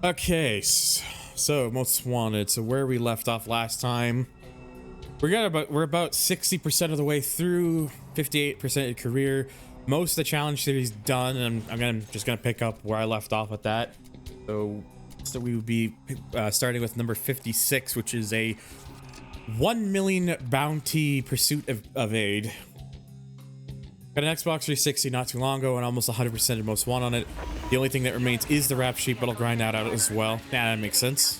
Okay, so most wanted. So where we left off last time, we're about 60% of the way through, 58% of career. Most of the challenge series done, and I'm just gonna pick up where I left off with that. So we would be starting with number 56, which is a 1 million bounty pursuit of aid. Got an Xbox 360 not too long ago and almost 100% of most want on it. The only thing that remains is the rap sheet, but I'll grind that out as well. Yeah, that makes sense.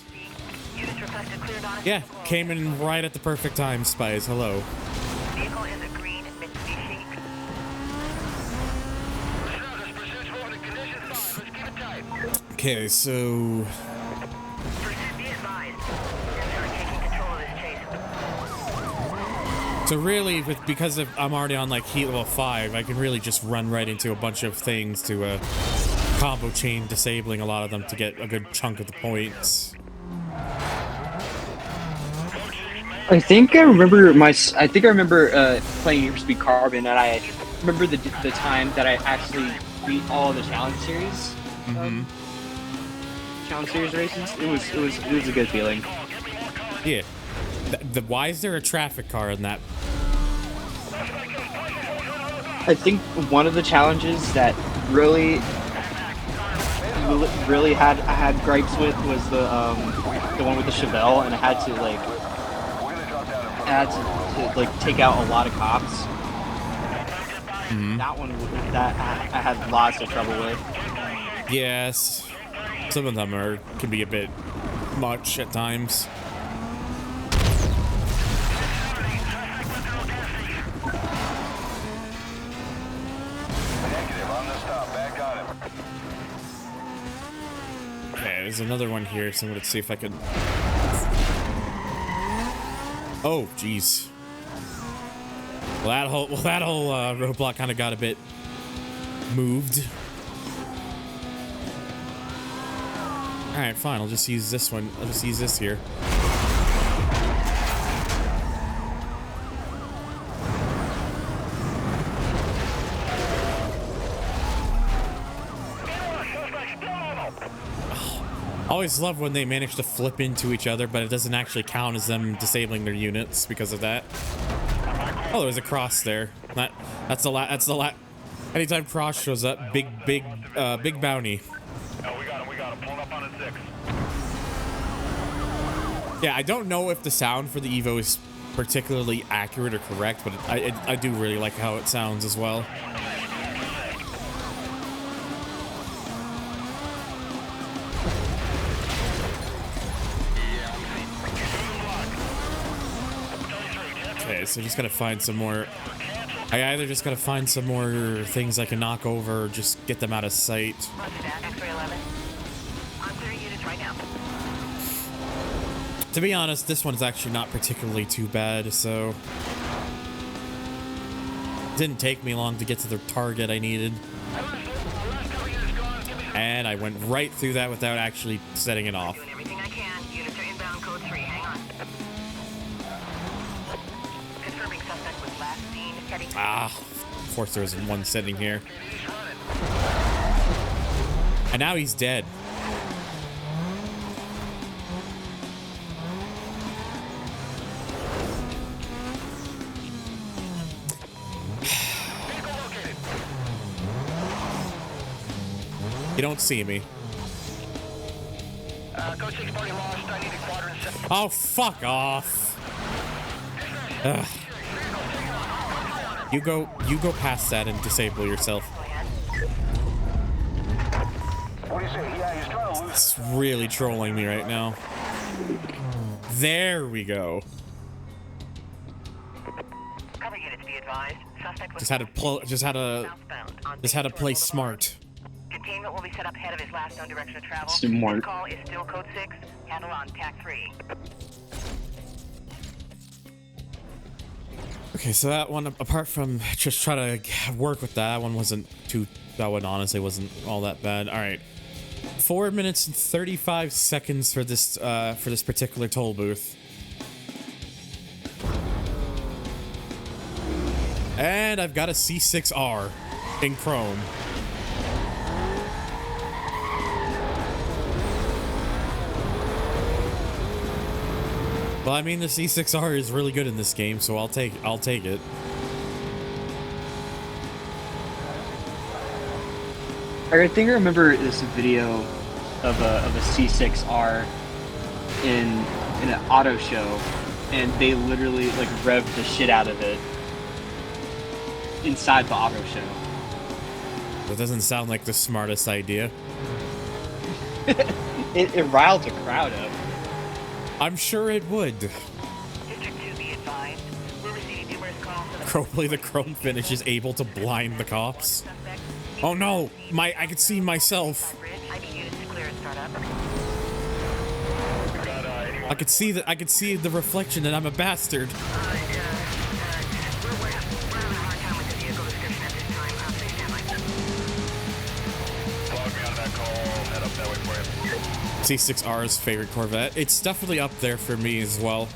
Yeah, came in right at the perfect time, Spies. Hello. Vehicle is a green Mitsubishi. Okay, so really, because I'm already on like heat level 5, I can really just run right into a bunch of things to combo chain, disabling a lot of them to get a good chunk of the points. I think I remember playing Need for Speed Carbon, and I remember the time that I actually beat all of the challenge series. Challenge series races. It was a good feeling. Yeah. Why is there a traffic car in that? I think one of the challenges that really I had gripes with was the one with the Chevelle, and I had to take out a lot of cops. That one I had lots of trouble with. Yes, some of them can be a bit much at times. Okay, there's another one here, so I'm gonna see if I can. Oh, jeez. Well, that whole roadblock kind of got a bit moved. All right, fine. I'll just use this one. I'll just use this here. Always love when they manage to flip into each other, but it doesn't actually count as them disabling their units because of that. Oh, there's a cross there. That's the la. Anytime cross shows up, big bounty. Oh, we got him. Pulling up on a 6. Yeah, I don't know if the sound for the Evo is particularly accurate or correct, but I do really like how it sounds as well. Okay, so just gotta find some more. I either just gotta find some more things I can knock over or just get them out of sight. To be honest, this one's actually not particularly too bad, so it didn't take me long to get to the target I needed. And I went right through that without actually setting it off. Ah, of course there was one sitting here. And now he's dead. You don't see me. Oh, fuck off. Ugh. You go past that and disable yourself. It's really trolling me right now. There we go. Just had to play smart. Containment will be set up ahead of his last known direction of travel. Smart. This call is still code 6. Handle on TAC 3. Okay, so that one, apart from just trying to work with that one, that one honestly wasn't all that bad. All right, 4 minutes and 35 seconds for this particular toll booth. And I've got a C6R in chrome. Well, I mean, the C6R is really good in this game, so I'll take it. I think I remember this video of a C6R in an auto show, and they literally like revved the shit out of it inside the auto show. That doesn't sound like the smartest idea. It riled the crowd up. I'm sure it would. District 2, be advised. We're receiving numerous calls for the Hopefully the chrome finish is able to blind the cops. Oh no, I could see myself. I need units to clear and start up. I could see the reflection that I'm a bastard. We're having a hard time with the vehicle description at this time. Please stand by. Log me on that call. Head up that way for you. C6R's favorite Corvette. It's definitely up there for me as well.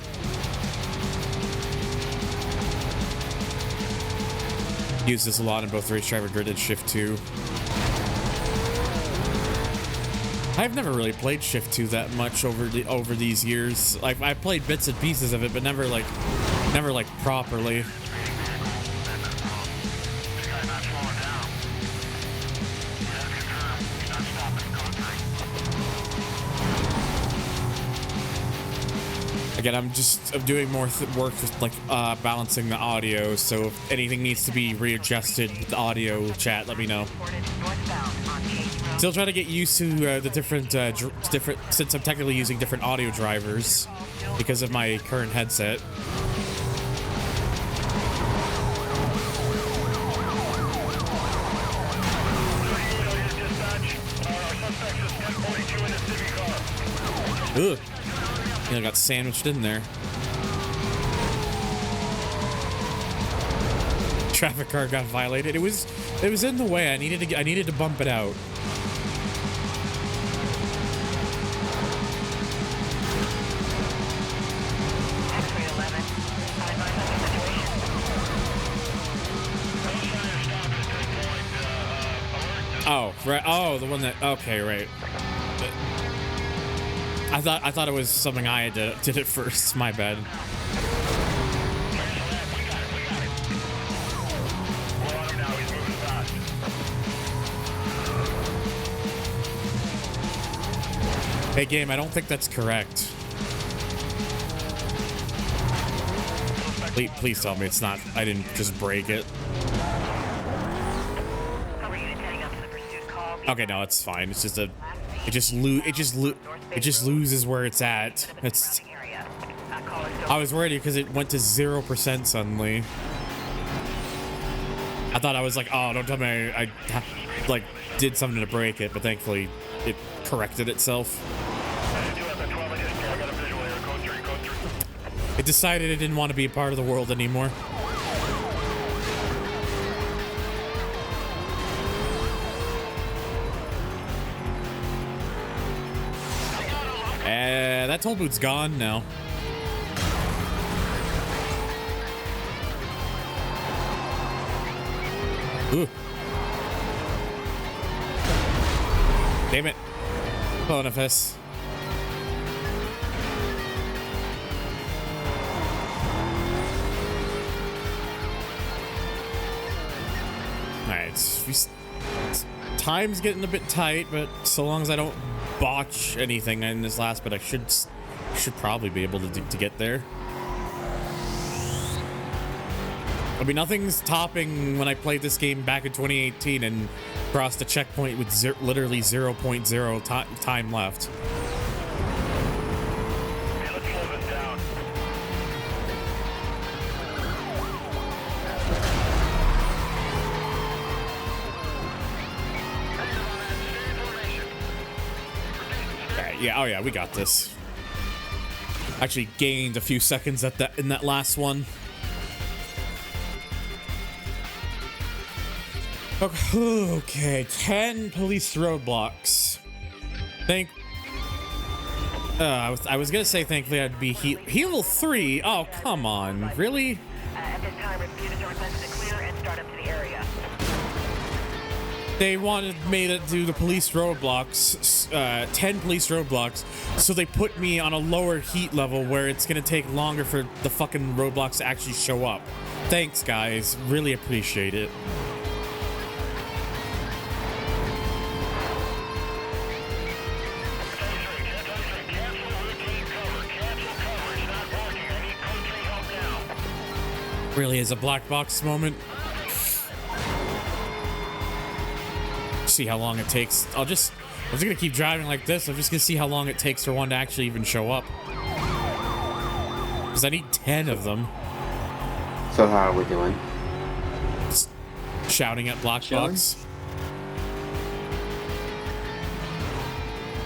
Use this a lot in both Race Driver Grid and Shift 2. I've never really played Shift 2 that much over these years. Like I played bits and pieces of it, but never like properly. Again, I'm doing more work with like balancing the audio, so if anything needs to be readjusted with the audio chat, let me know. Still trying to get used to the different since I'm technically using different audio drivers because of my current headset. Ugh. I got sandwiched in there. Traffic car got violated. It was in the way. I needed to bump it out. Oh, right. Oh, the one that. Okay, right. I thought it was something I did it first. My bad. Hey game, I don't think that's correct. Please tell me it's not. I didn't just break it. Okay, no, it's fine. It's just it just loses where it's at. I was worried because it went to 0% suddenly. I thought I was like, oh, don't tell me I like did something to break it, but thankfully it corrected itself. It decided it didn't want to be a part of the world anymore. That toll booth's gone now. Ooh. Damn it. Pulling a fist. Alright, time's getting a bit tight, but so long as I don't botch anything in this last bit, I should probably be able to get there. I mean, nothing's topping when I played this game back in 2018 and crossed the checkpoint with literally 0.0 time left. Yeah, oh yeah, we got this. Actually gained a few seconds in that last one. Okay, 10 police roadblocks. I was gonna say thankfully I'd be heal 3. Oh, come on, really? At this time, units are requested to clear and start up to the area. They wanted me to do the police roadblocks, 10 police roadblocks, so they put me on a lower heat level where it's gonna take longer for the fucking roadblocks to actually show up. Thanks, guys. Really appreciate it. Really is a black box moment. See how long it takes. I'm just gonna keep driving like this. I'm just gonna see how long it takes for one to actually even show up. Because I need 10 of them. So how are we doing? Just shouting at black box.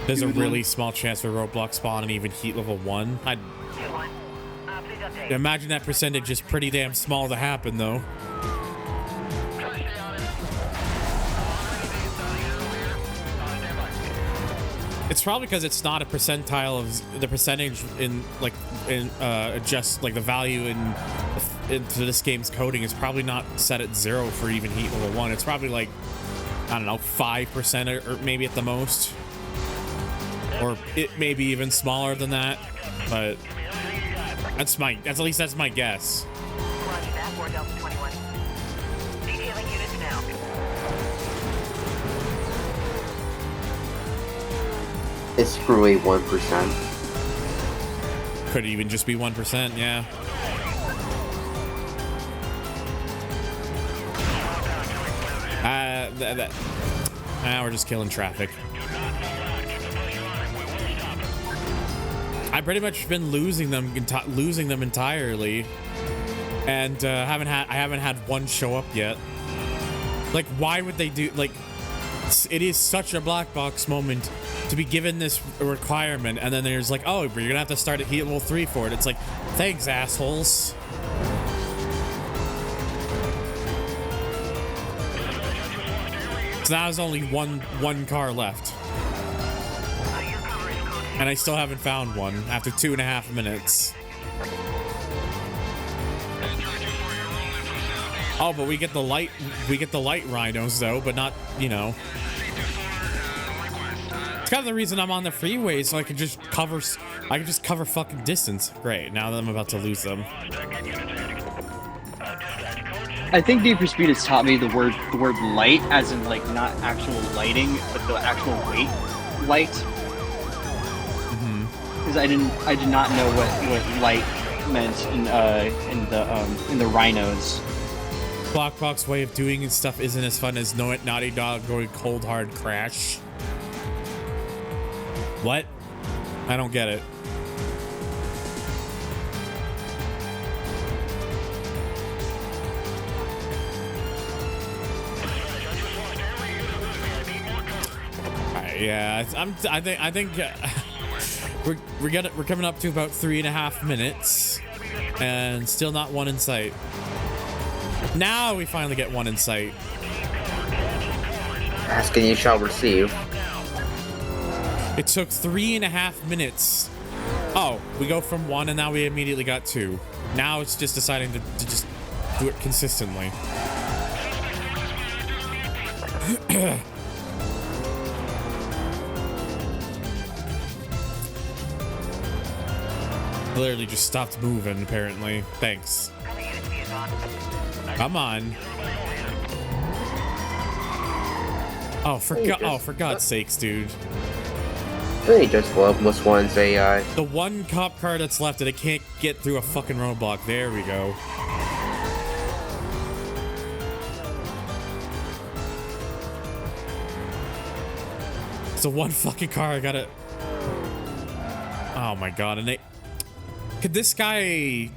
There's a really small chance for roadblock spawn and even heat level 1. I'd 2-1. Please update. imagine that percentage is pretty damn small to happen though. It's probably because it's not a percentile of the percentage in like adjust like the value into this game's coding is probably not set at 0 for even heat level 1. It's probably like, I don't know, 5% or maybe at the most, or it may be even smaller than that. But that's at least that's my guess. Roger that. 4 Delta 21. Detailing units now. It's probably 1%. Could even just be 1%, yeah. We're just killing traffic. I've pretty much been losing them entirely, and I haven't had one show up yet. Like, why would they do like? It is such a black box moment to be given this requirement, and then there's like, oh, but you're gonna have to start at heat level 3 for it. It's like, thanks, assholes. So now there's only one car left, and I still haven't found one after 2.5 minutes. Oh, but we get the light rhinos though, but not, you know. It's kind of the reason I'm on the freeway, so I can just cover fucking distance. Great, now that I'm about to lose them. I think Need for Speed has taught me the word light, as in like not actual lighting, but the actual weight light. Because I did not know what light meant in the rhinos. Blockbox way of doing stuff isn't as fun as Naughty Dog going cold hard crash. What? I don't get it. Yeah, I think we're coming up to about 3.5 minutes, and still not one in sight. Now we finally get one in sight. Ask and you shall receive. It took 3.5 minutes. Oh, we go from 1 and now we immediately got 2. Now it's just deciding to just do it consistently. Literally just stopped moving, apparently. Thanks. Come on. Oh, for God's sakes, dude. They just loveless ones, AI. The one cop car that's left that it can't get through a fucking roadblock. There we go. It's the one fucking car I gotta... Oh my God, and they... Could this guy...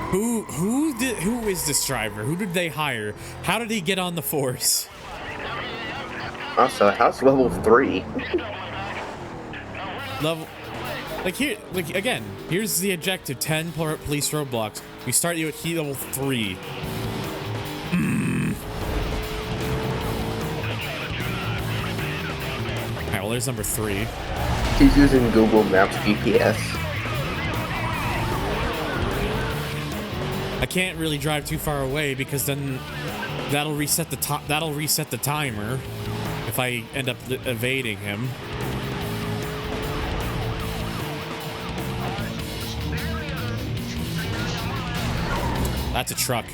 Who is this driver? Who did they hire? How did he get on the force? Also, how's level 3? Level... Like here, like again, here's the objective: 10 police roadblocks. We start you at heat level 3. Alright, well there's number 3. He's using Google Maps GPS. I can't really drive too far away because then That'll reset the timer if I end up evading him. That's a truck.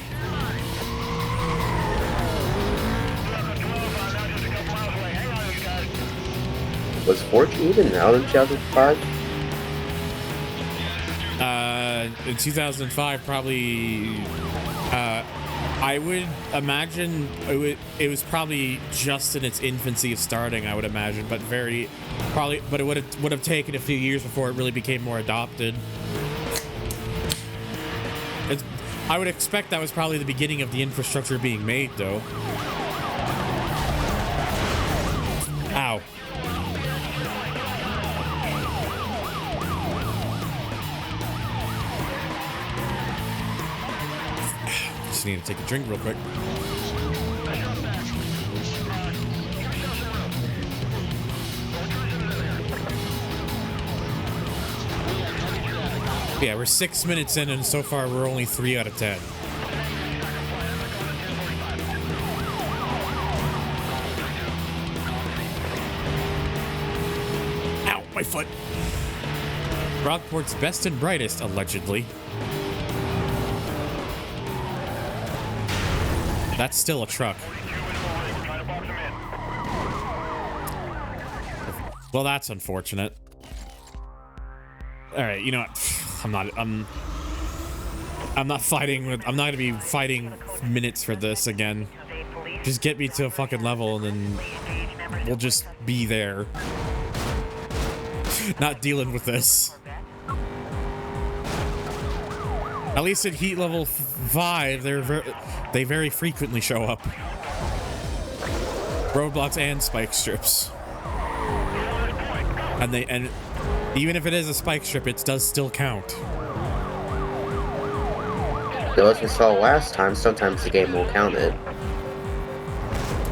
Was Fortune even out in 2005? In 2005, probably. I would imagine it was probably just in its infancy of starting. I would imagine, but it would have taken a few years before it really became more adopted. I would expect that was probably the beginning of the infrastructure being made, though. Ow. Just need to take a drink real quick. Yeah, we're 6 minutes in, and so far we're only 3 out of 10. Ow, my foot. Rockport's best and brightest, allegedly. That's still a truck. Well, that's unfortunate. All right, you know what? I'm not gonna be fighting minutes for this again. Just get me to a fucking level and then we'll just be there. Not dealing with this. At least at heat level 5, they very frequently show up. Roadblocks and spike strips. And even if it is a spike strip, it does still count. Though as we saw last time, sometimes the game will count it.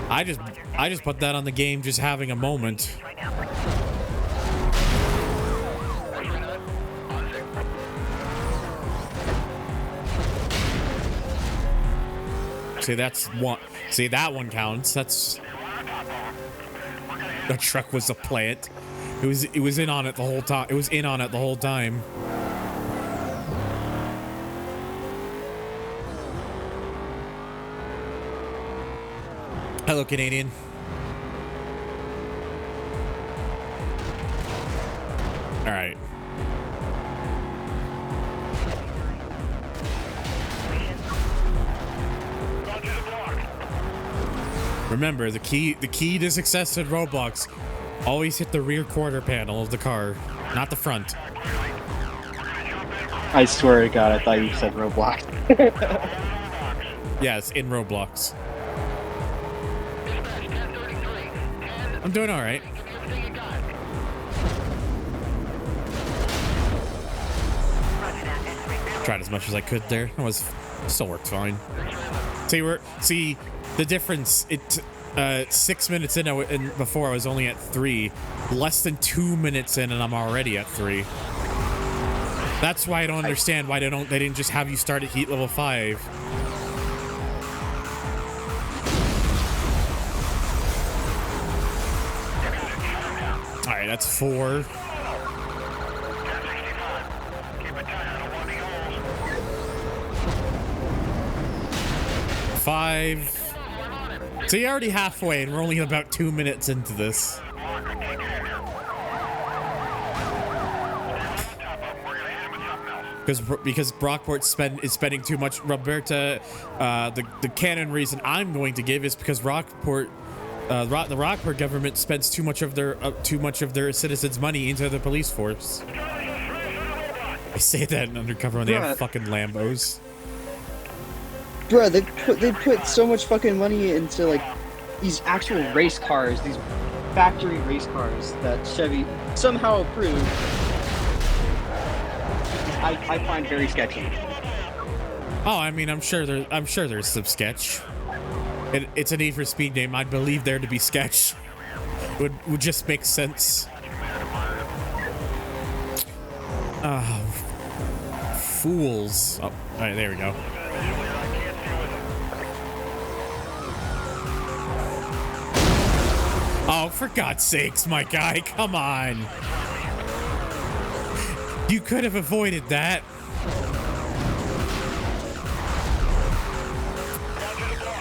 I just put that on the game just having a moment. See, that's one. See, that one counts. That's the truck was a plant. It was in on it the whole time. It was in on it the whole time. Hello, Canadian. All right. Remember, the key to success in Roblox: always hit the rear quarter panel of the car, not the front. I swear to God, I thought you said Roadblock. Yes, in Roblox. I'm doing all right. Tried as much as I could there. Still worked fine. See the difference. 6 minutes in, and before I was only at 3. Less than 2 minutes in, and I'm already at 3. That's why I don't understand why they didn't just have you start at heat level 5. All right, that's 4. Five. So you're already halfway, and we're only about 2 minutes into this. Because Brockport is spending too much. Roberta, the canon reason I'm going to give is because Rockport, the Rockport government spends too much of their citizens' money into the police force. I say that in Undercover when they have fucking Lambos. Bruh, they put so much fucking money into like these actual race cars, these factory race cars that Chevy somehow approved. I find very sketchy. Oh, I mean, I'm sure there's some sketch. It's a Need for Speed game. I'd believe there to be sketch. Would just make sense. Fools. Oh, all right, there we go. Oh, for God's sakes, my guy, come on. You could have avoided that.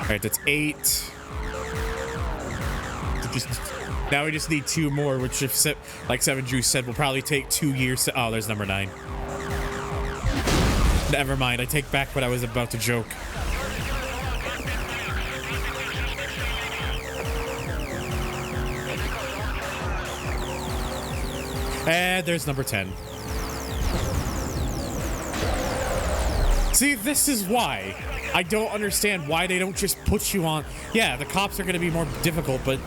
All right, that's 8. Now we just need 2 more, which, if like 7 Juice said, will probably take 2 years to... Oh, there's number 9. Never mind, I take back what I was about to joke. And there's number 10. See, this is why. I don't understand why they don't just put you on... Yeah, the cops are going to be more difficult, but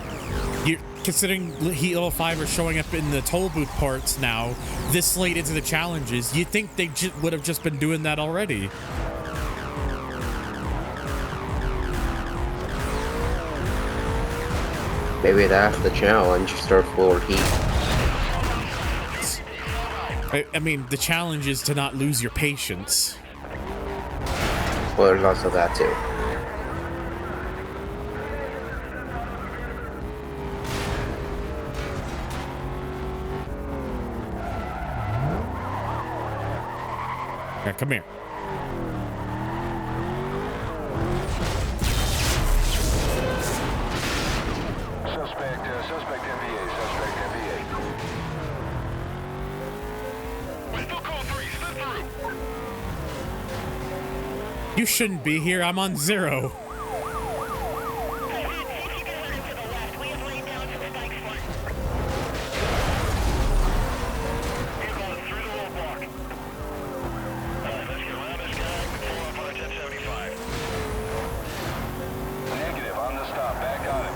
you're considering Heat Level 5 are showing up in the toll booth parts now, this late into the challenges, you'd think they would have just been doing that already. Maybe that's the challenge, start forward heat. I mean, the challenge is to not lose your patience. Well, there's also that too. Yeah, come here. Suspect MVA, suspect MVA. Whistle code 3, slip through. You shouldn't be here. I'm on 0. Negative, on the stop, back on it.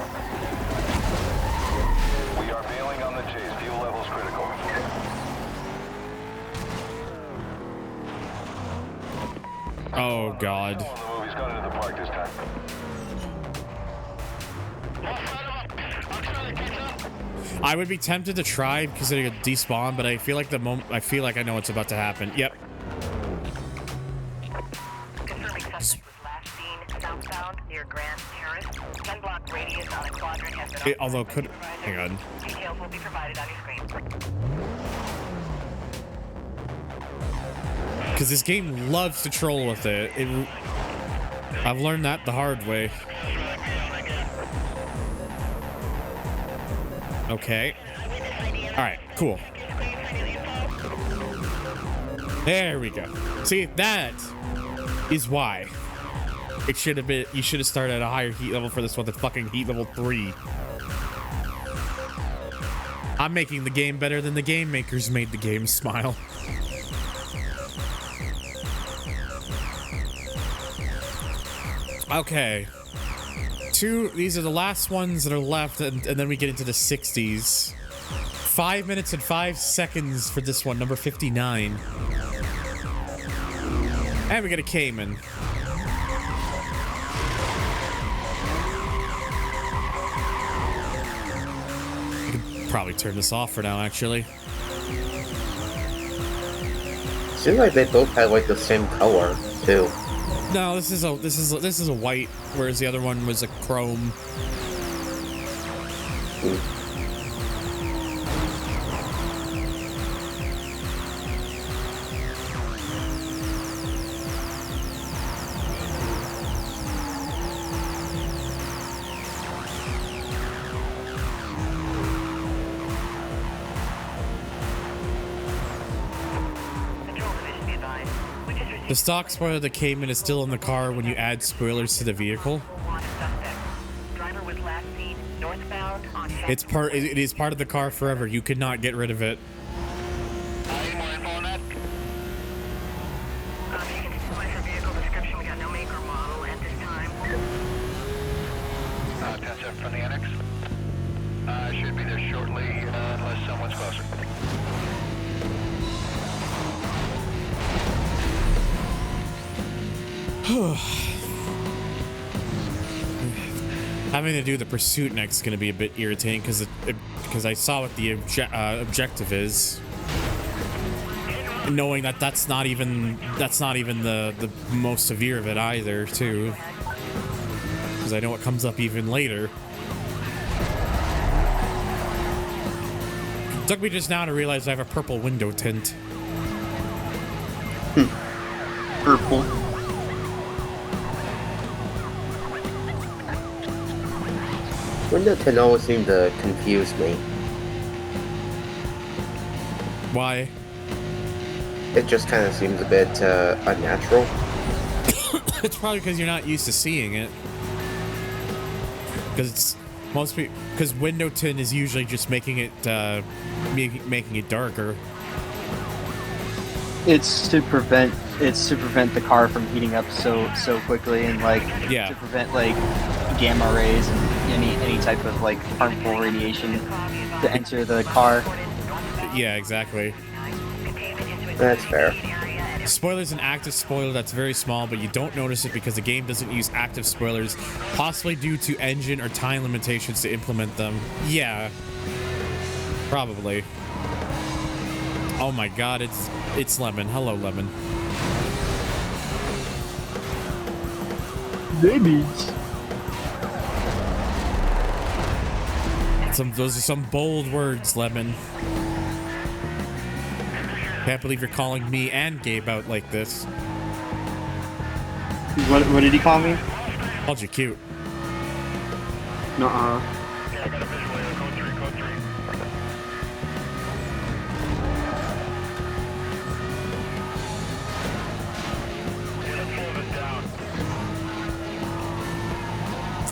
We are bailing on the chase, fuel levels critical. Oh, God. The movie's gone into the park this time. I would be tempted to try considering a despawn, but I feel like I know what's about to happen. Yep. Confirming suspect was last seen southbound near Grand Terrace. 10-block radius on a quadrant has been... Although, hang on. Details will be provided on your screen. Because this game loves to troll with it. I've learned that the hard way. Okay. Alright, cool. There we go. See, that is why. It should have been... You should have started at a higher heat level for this one than fucking heat level 3. I'm making the game better than the game makers made the game, smile. Okay. These are the last ones that are left, and then we get into the 60s. 5 minutes and 5 seconds for this one, number 59. And we get a Cayman. We could probably turn this off for now, actually. Seems like they both had like the same color too. No, this is a white, whereas the other one was a chrome. The stock spoiler of the Cayman is still in the car when you add spoilers to the vehicle. It is part of the car forever. You could not get rid of it. From the annex. Should be there shortly, unless someone's closer. Having to do the pursuit next is going to be a bit irritating because I saw what the objective is, knowing that that's not even the most severe of it either, too, because I know it comes up even later. Took me just now to realize I have a purple window tint. Purple. Window tint always seemed to confuse me. Why? It just kind of seems a bit unnatural. It's probably because you're not used to seeing it. Because it's most people. Because window tint is usually just making it making it darker. It's to prevent the car from heating up so quickly, and like Yeah. to prevent like gamma rays and any type of like harmful radiation to enter the car. Yeah, exactly. That's fair. Spoilers, an active spoiler that's very small, but you don't notice it because the game doesn't use active spoilers, possibly due to engine or time limitations to implement them. Yeah. Probably. Oh my god, it's Lemon. Hello, Lemon. Babies. Those are some bold words, Lemon. Can't believe you're calling me and Gabe out like this. What did he call me? Called you cute. Nuh-uh. Yeah, I got a visual here. Code 3. Yeah, let's slow this down.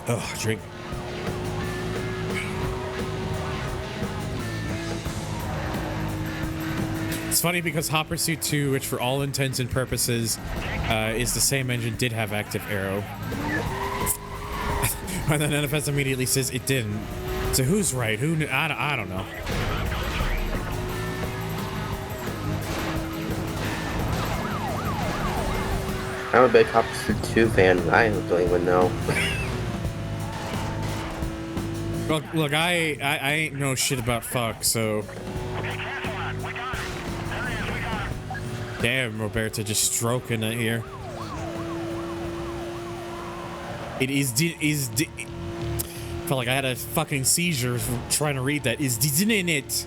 Ugh, drink. It's funny because Hot Pursuit 2, which for all intents and purposes is the same engine, did have active aero. And then NFS immediately says it didn't. So who's right? Who? I don't know. I'm a big Hot Pursuit 2 fan. I don't even know. Look, I ain't know shit about fuck, so. Damn, Roberta just stroking it here. It is felt like I had a fucking seizure trying to read that. Is didn't it?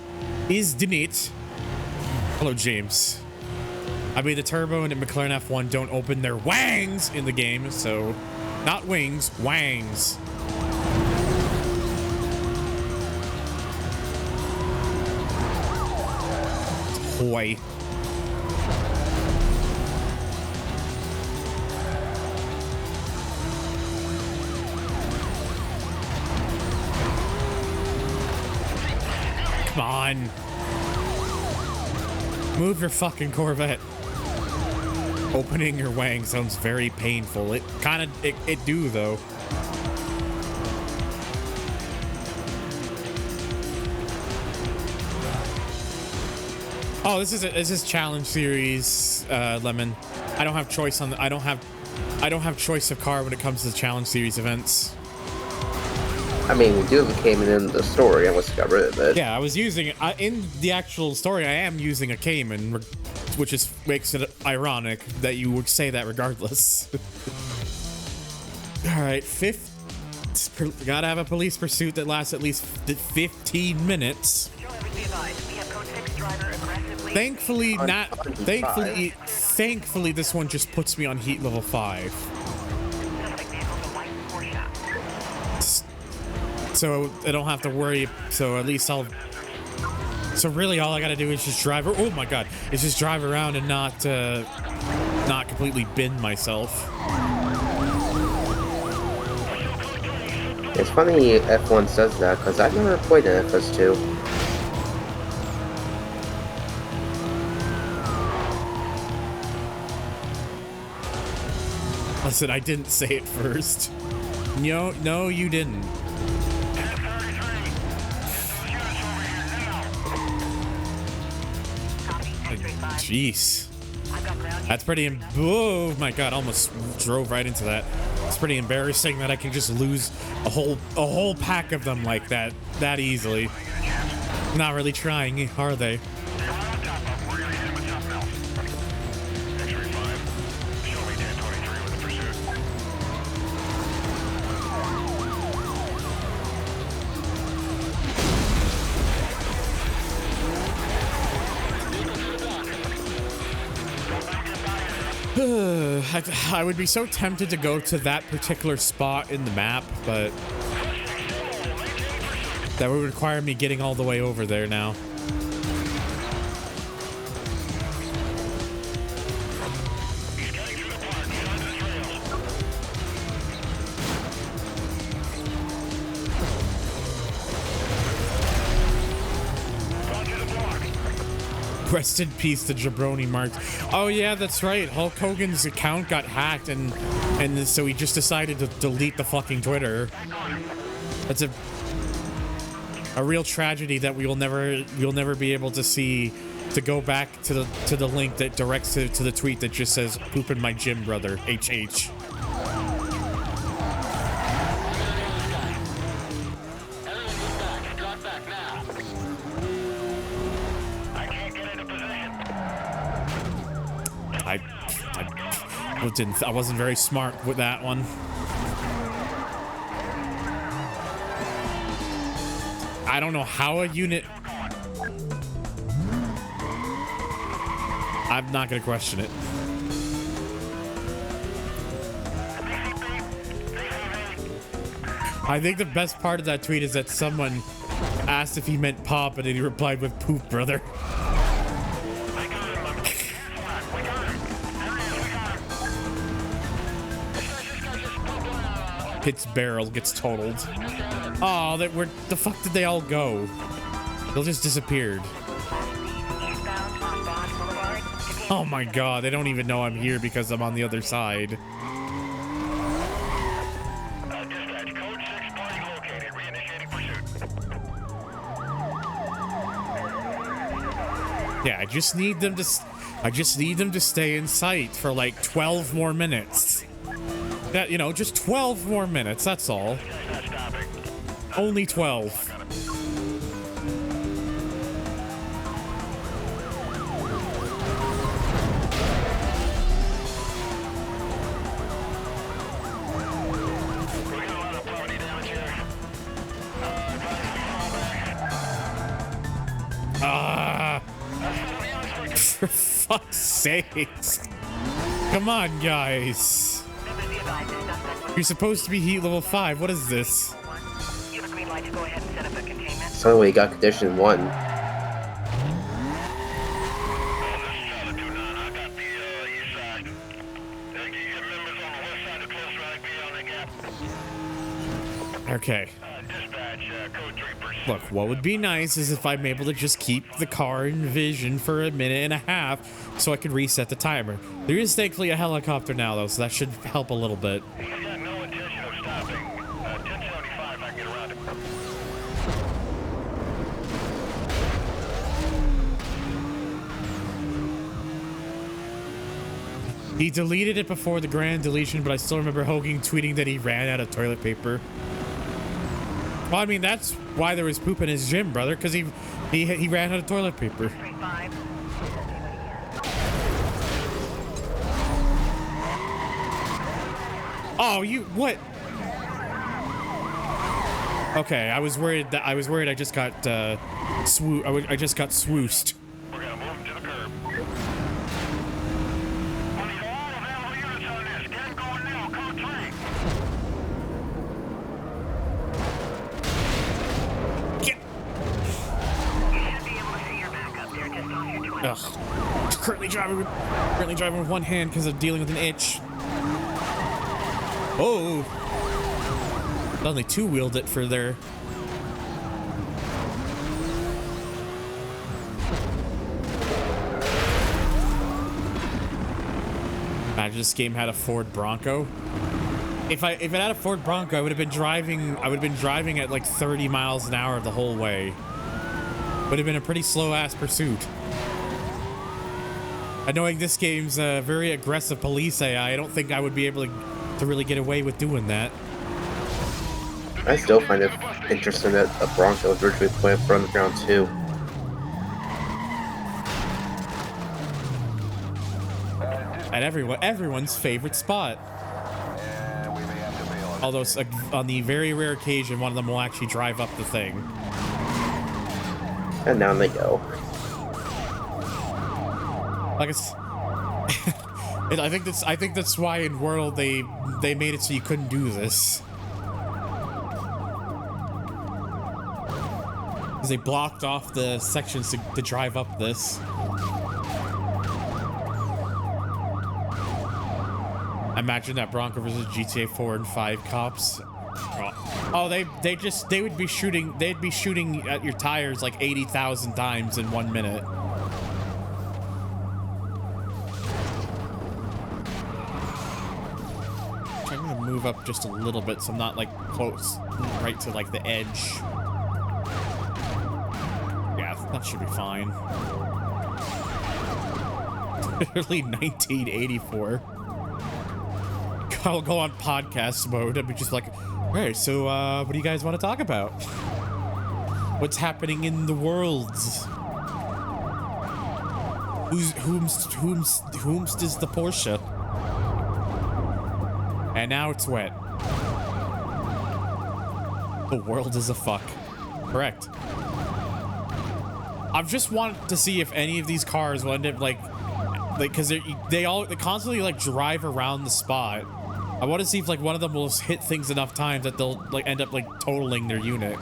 Hello, James. I mean, the turbo and the McLaren F1 don't open their wangs in the game, so not wings, wangs. Hoy. Come on. Move your fucking Corvette. Opening your wang sounds very painful. It kind of, it do though. Oh, this is challenge series, Lemon. I don't have choice on the, I don't have choice of car when it comes to the challenge series events. I mean, we do have a Cayman in the story. I must got rid of it. Yeah, I was using it in the actual story. I am using a Cayman, which is makes it ironic that you would say that regardless. All right, gotta have a police pursuit that lasts at least 15 minutes. Thankfully, thankfully, this one just puts me on heat level 5. So I don't have to worry. So at least I'll. So really, all I gotta do is just drive. Oh my god, is just drive around and not completely bin myself. It's funny F1 says that because I've never played an FS2. Listen, I didn't say it first. No, you didn't. Jeez. That's pretty. Oh my god, almost drove right into that. It's pretty embarrassing that I can just lose a whole pack of them like that easily. Not really trying, are they? I would be so tempted to go to that particular spot in the map, but that would require me getting all the way over there now. Rest in peace to Jabroni Mark. Oh yeah, that's right. Hulk Hogan's account got hacked, and so he just decided to delete the fucking Twitter. That's a real tragedy that we'll never be able to see, to go back to the link that directs to the tweet that just says "poop in my gym, brother." HH. I wasn't very smart with that one. I don't know how a unit... I'm not gonna question it. I think the best part of that tweet is that someone asked if he meant pop, and then he replied with "poop, brother." Pit's barrel gets totaled. Oh, where the fuck did they all go? They'll just disappeared. Oh my god, they don't even know I'm here because I'm on the other side. Dispatch, code 6 party located. Reinitiating pursuit. Yeah, I just need them to stay in sight for like 12 more minutes. That, you know, just 12 more minutes, that's all. Only 12. For fuck's sakes. Come on, guys. You're supposed to be heat level 5. What is this? You have a green light to go ahead and set up a containment. So we got condition 1. Okay. Look, what would be nice is if I'm able to just keep the car in vision for a minute and a half so I can reset the timer. There is thankfully a helicopter now, though, so that should help a little bit. He's got no intention of stopping. 1075, I can get around him. He deleted it before the grand deletion, but I still remember Hogan tweeting that he ran out of toilet paper. Well, I mean, that's why there was poop in his gym, brother, because he ran out of toilet paper. Oh, you what? Okay, I was worried I just got I just got swoosed. We're gonna move him to the curb. We need all available units on this. Get him going now. Code 3. Ugh. Currently driving with one hand because I'm dealing with an itch. Oh, only two-wheeled it for their. Imagine this game had a Ford Bronco. If it had a Ford Bronco, I would have been driving at like 30 miles an hour the whole way. Would have been a pretty slow-ass pursuit. I knowing this game's very aggressive police AI, I don't think I would be able to really get away with doing that. I still find it interesting that a Bronco is originally planned for Underground 2. At everyone's favorite spot. Although on the very rare occasion, one of them will actually drive up the thing. And down they go. Like it's I think that's why in World they made it so you couldn't do this. Because they blocked off the sections to drive up this. Imagine that Bronco versus GTA 4 and 5 cops. Oh, they would be shooting. They'd be shooting at your tires like 80,000 times in 1 minute. I'm gonna move up just a little bit so I'm not like close, right to like the edge. Yeah, that should be fine. Literally 1984. I'll go on podcast mode and be just like, all right, so what do you guys want to talk about? What's happening in the worlds? Whomst is the Porsche? And now it's wet. The world is a fuck. Correct. I've just wanted to see if any of these cars will end up like because they constantly like drive around the spot. I want to see if like one of them will hit things enough times that they'll like end up like totaling their unit.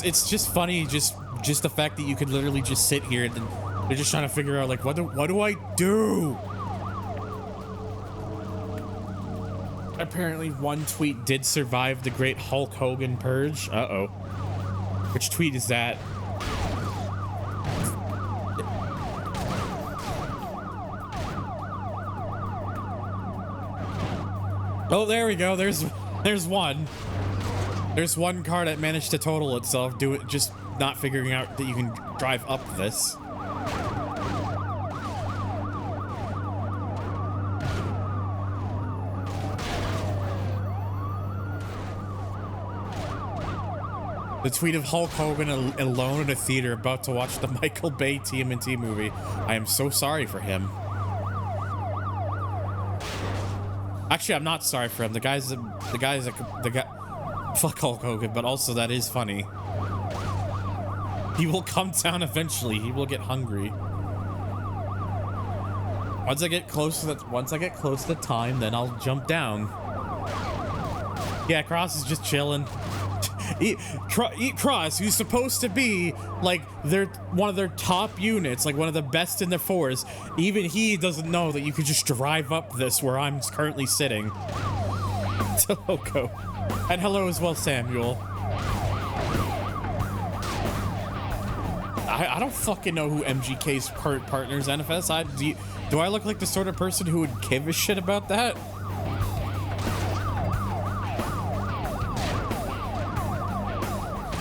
It's just funny, just the fact that you could literally just sit here and then they're just trying to figure out like what do I do? Apparently one tweet did survive the great Hulk Hogan purge. Uh-oh. Which tweet is that? Oh, there we go. There's one. There's one car that managed to total itself, just not figuring out that you can drive up this. The tweet of Hulk Hogan alone in a theater about to watch the Michael Bay TMNT movie. I am so sorry for him. Actually, I'm not sorry for him. The guy. Fuck Hulk Hogan, but also that is funny. He will come down eventually. He will get hungry. Once I get close to the time, then I'll jump down. Yeah, Cross is just chilling. Cross, who's supposed to be like one of their top units, like one of the best in the force, even he doesn't know that you could just drive up this where I'm currently sitting. To Loco. And hello as well, Samuel. I don't fucking know who MGK's partners NFS. Do I look like the sort of person who would give a shit about that?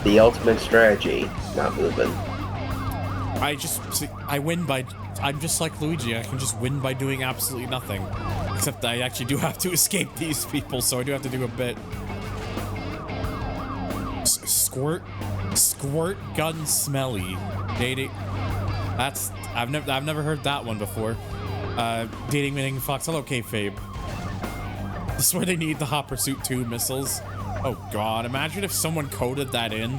The ultimate strategy, not moving. I win by, I'm just like Luigi, I can just win by doing absolutely nothing. Except I actually do have to escape these people, so I do have to do a bit. Squirt gun smelly. Dating, I've never heard that one before. Dating meaning Fox. Hello, kayfabe. This is where they need the Hot Pursuit 2 missiles. Oh god, imagine if someone coded that in.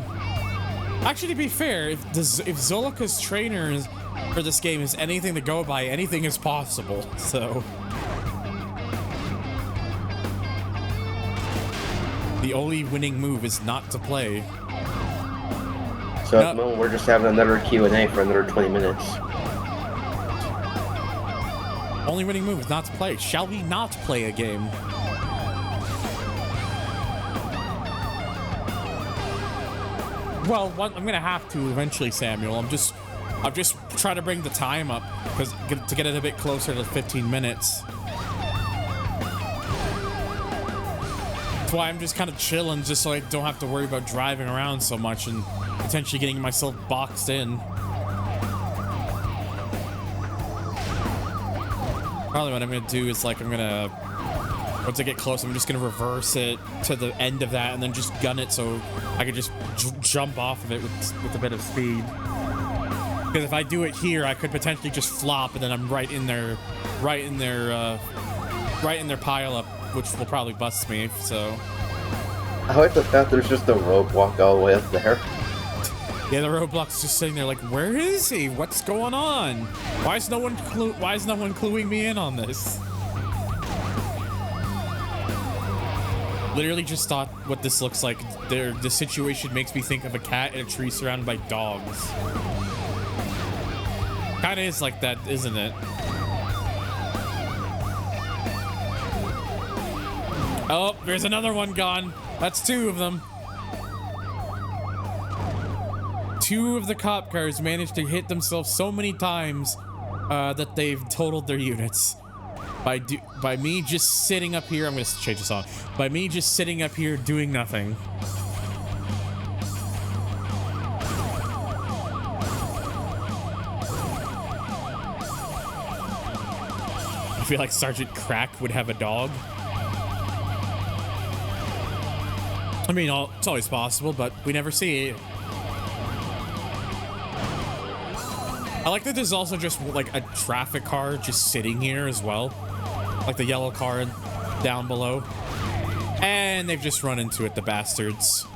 Actually, to be fair, if Zolika's trainers for this game is anything to go by, anything is possible, so. The only winning move is not to play. So at the moment, we're just having another Q&A for another 20 minutes. Only winning move is not to play. Shall we not play a game? Well, I'm gonna have to eventually, Samuel. I'm just trying to bring the time up to get it a bit closer to 15 minutes. That's why I'm just kind of chilling, just so I don't have to worry about driving around so much and potentially getting myself boxed in. Probably what I'm gonna do is like once I get close, I'm just gonna reverse it to the end of that and then just gun it so I could just jump off of it with a bit of speed. Because if I do it here, I could potentially just flop and then I'm right in their right in their pile up, which will probably bust me. So I like the fact there's just a roadblock all the way up there. yeah, the roadblock's just sitting there like, where is he? What's going on? Why is no one cluing me in on this? Literally just thought what this looks like. The situation makes me think of a cat in a tree surrounded by dogs. Kinda is like that, isn't it? Oh, there's another one gone. That's 2 of them. 2 of the cop cars managed to hit themselves so many times that they've totaled their units. By me just sitting up here, I'm gonna change the song. By me just sitting up here doing nothing. I feel like Sergeant Crack would have a dog. I mean, it's always possible, but we never see it. I like that there's also just like a traffic car just sitting here as well. Like the yellow car down below. And they've just run into it, the bastards.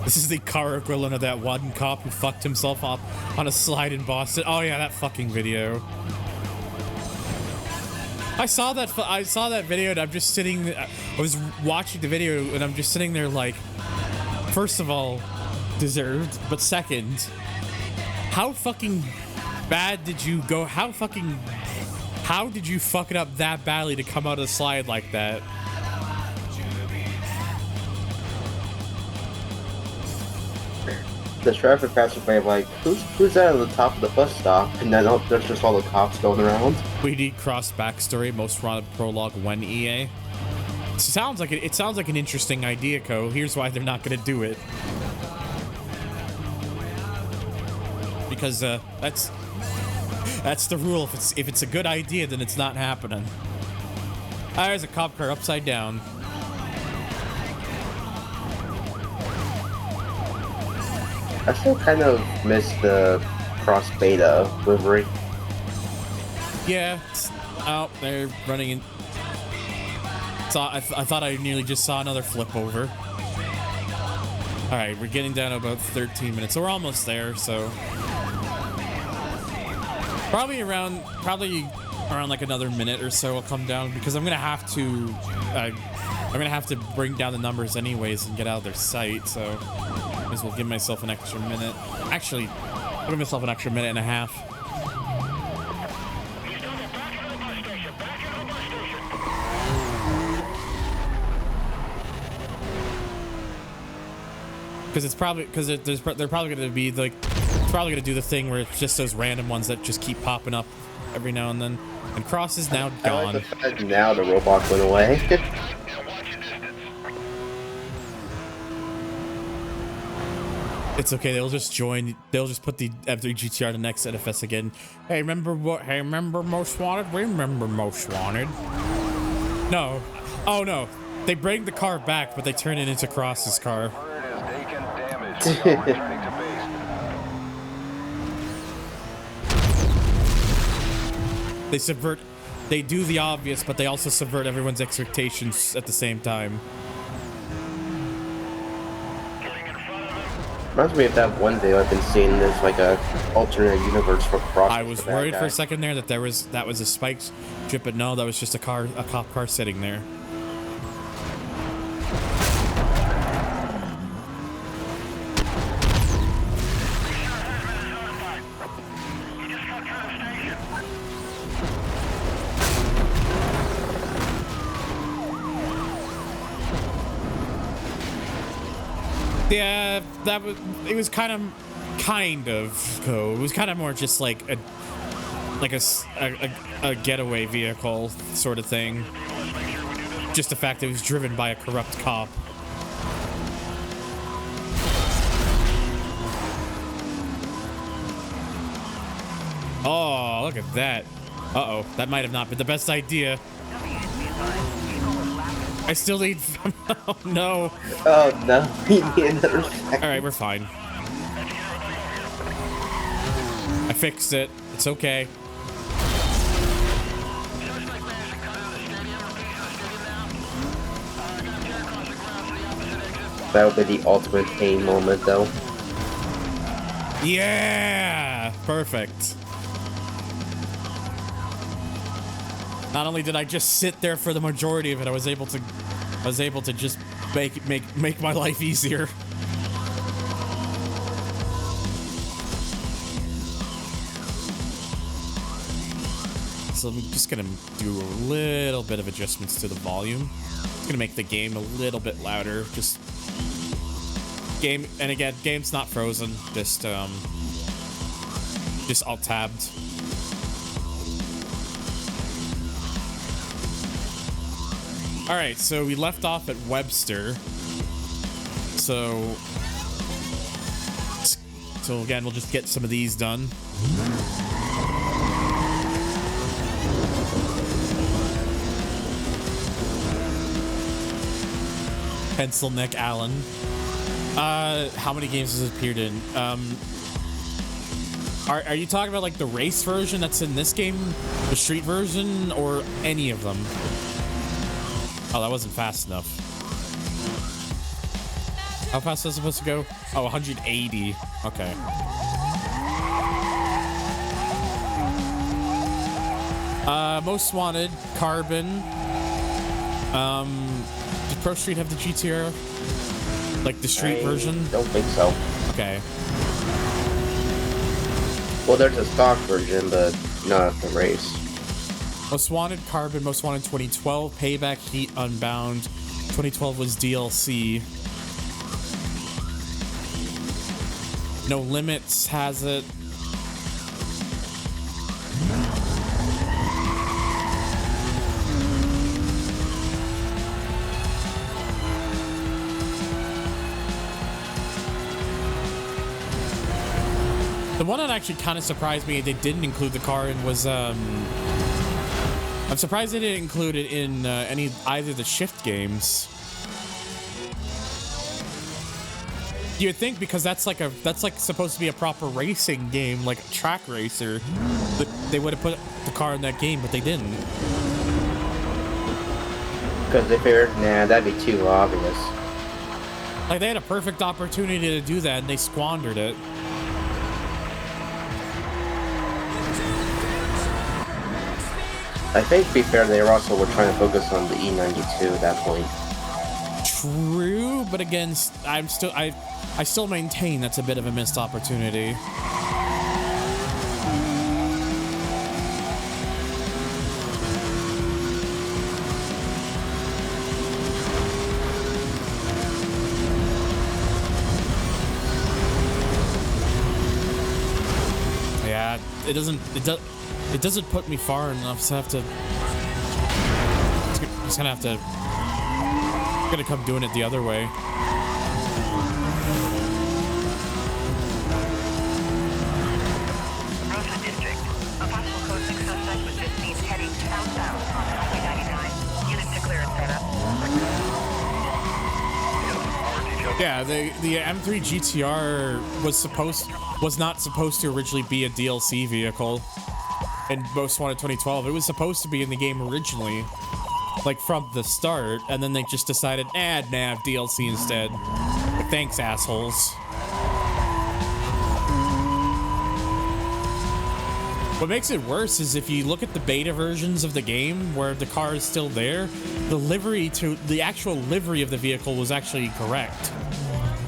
This is the car equivalent of that one cop who fucked himself up on a slide in Boston. Oh yeah, that fucking video. I saw that video and I'm just sitting, I was watching the video and I'm just sitting there like, first of all, deserved, but second, how fucking bad did you go? How did you fuck it up that badly to come out of the slide like that? The traffic passerby like, who's that at the top of the bus stop? And then there's just all the cops going around. We need cross backstory, most wanted prologue when EA. It sounds like an interesting idea, Co. Here's why they're not gonna do it. Because that's the rule. If it's a good idea, then it's not happening. Ah, there's a cop car upside down. I still kind of miss the cross beta livery. Yeah. Oh, they're running in. I thought I nearly just saw another flip over. All right, we're getting down to about 13 minutes, so we're almost there. So probably around like another minute or so, I'll come down because I'm gonna have to bring down the numbers anyways and get out of their sight. So I guess we'll give myself an extra minute. Actually, I'll give myself an extra minute and a half. Because they're probably going to be like, it's probably going to do the thing where it's just those random ones that just keep popping up every now and then. And Cross is now gone. I like the fact now the robot went away. It's okay. They'll just join. They'll just put the M3 GTR to next NFS again. Hey, remember what? Hey, remember Most Wanted? We remember Most Wanted. No. Oh no. They bring the car back, but they turn it into Cross's car. They do the obvious, but they also subvert everyone's expectations at the same time. Reminds me of that one video I've been seeing. There's like a alternate universe for Cross. I was worried for a second there that that was a spike strip, but no, that was just a cop car sitting there. Yeah, it was kind of cool. It was kind of more just like a getaway vehicle sort of thing. Just the fact that it was driven by a corrupt cop. Oh, look at that. Uh-oh, that might have not been the best idea. I still need... Oh, no. Oh, no. We need another second. All right, we're fine. I fixed it. It's okay. That would be the ultimate pain moment, though. Yeah, perfect. Not only did I just sit there for the majority of it, I was able to just make my life easier. So I'm just gonna do a little bit of adjustments to the volume. It's gonna make the game a little bit louder. Just game, and again, game's not frozen. Just alt tabbed. All right, so we left off at Webster. So again, we'll just get some of these done. Pencil Neck Allen. How many games has it appeared in? Are you talking about like the race version that's in this game, the street version, or any of them? Oh, that wasn't fast enough. How fast was it supposed to go? Oh, 180. Okay. Most Wanted, Carbon. Did Pro Street have the GTR? Like the street version? Don't think so. Okay. Well, there's a stock version, but not the race. Most Wanted, Carbon, Most Wanted 2012, Payback, Heat, Unbound. 2012 was DLC. No Limits has it. The one that actually kind of surprised me they didn't include the car in was I'm surprised they didn't include it in either the Shift games. You'd think because that's like supposed to be a proper racing game, like a track racer, that they would have put the car in that game, but they didn't. Because they figured, nah, that'd be too obvious. Like they had a perfect opportunity to do that and they squandered it. I think, to be fair, they also were trying to focus on the E92 at that point. True, but again, I still maintain that's a bit of a missed opportunity. Yeah, it doesn't put me far enough, so I have to. It's gonna have to. I'm gonna come doing it the other way. Rosa District. A possible code 6 suspect was just seen heading southbound on Highway 99. Units to clear and set up. Yeah, the M3 GTR was not supposed to originally be a DLC vehicle in Most Wanted 2012. It was supposed to be in the game originally, like from the start, and then they just decided, nav DLC instead. Like, thanks, assholes. What makes it worse is if you look at the beta versions of the game where the car is still there, the actual livery of the vehicle was actually correct.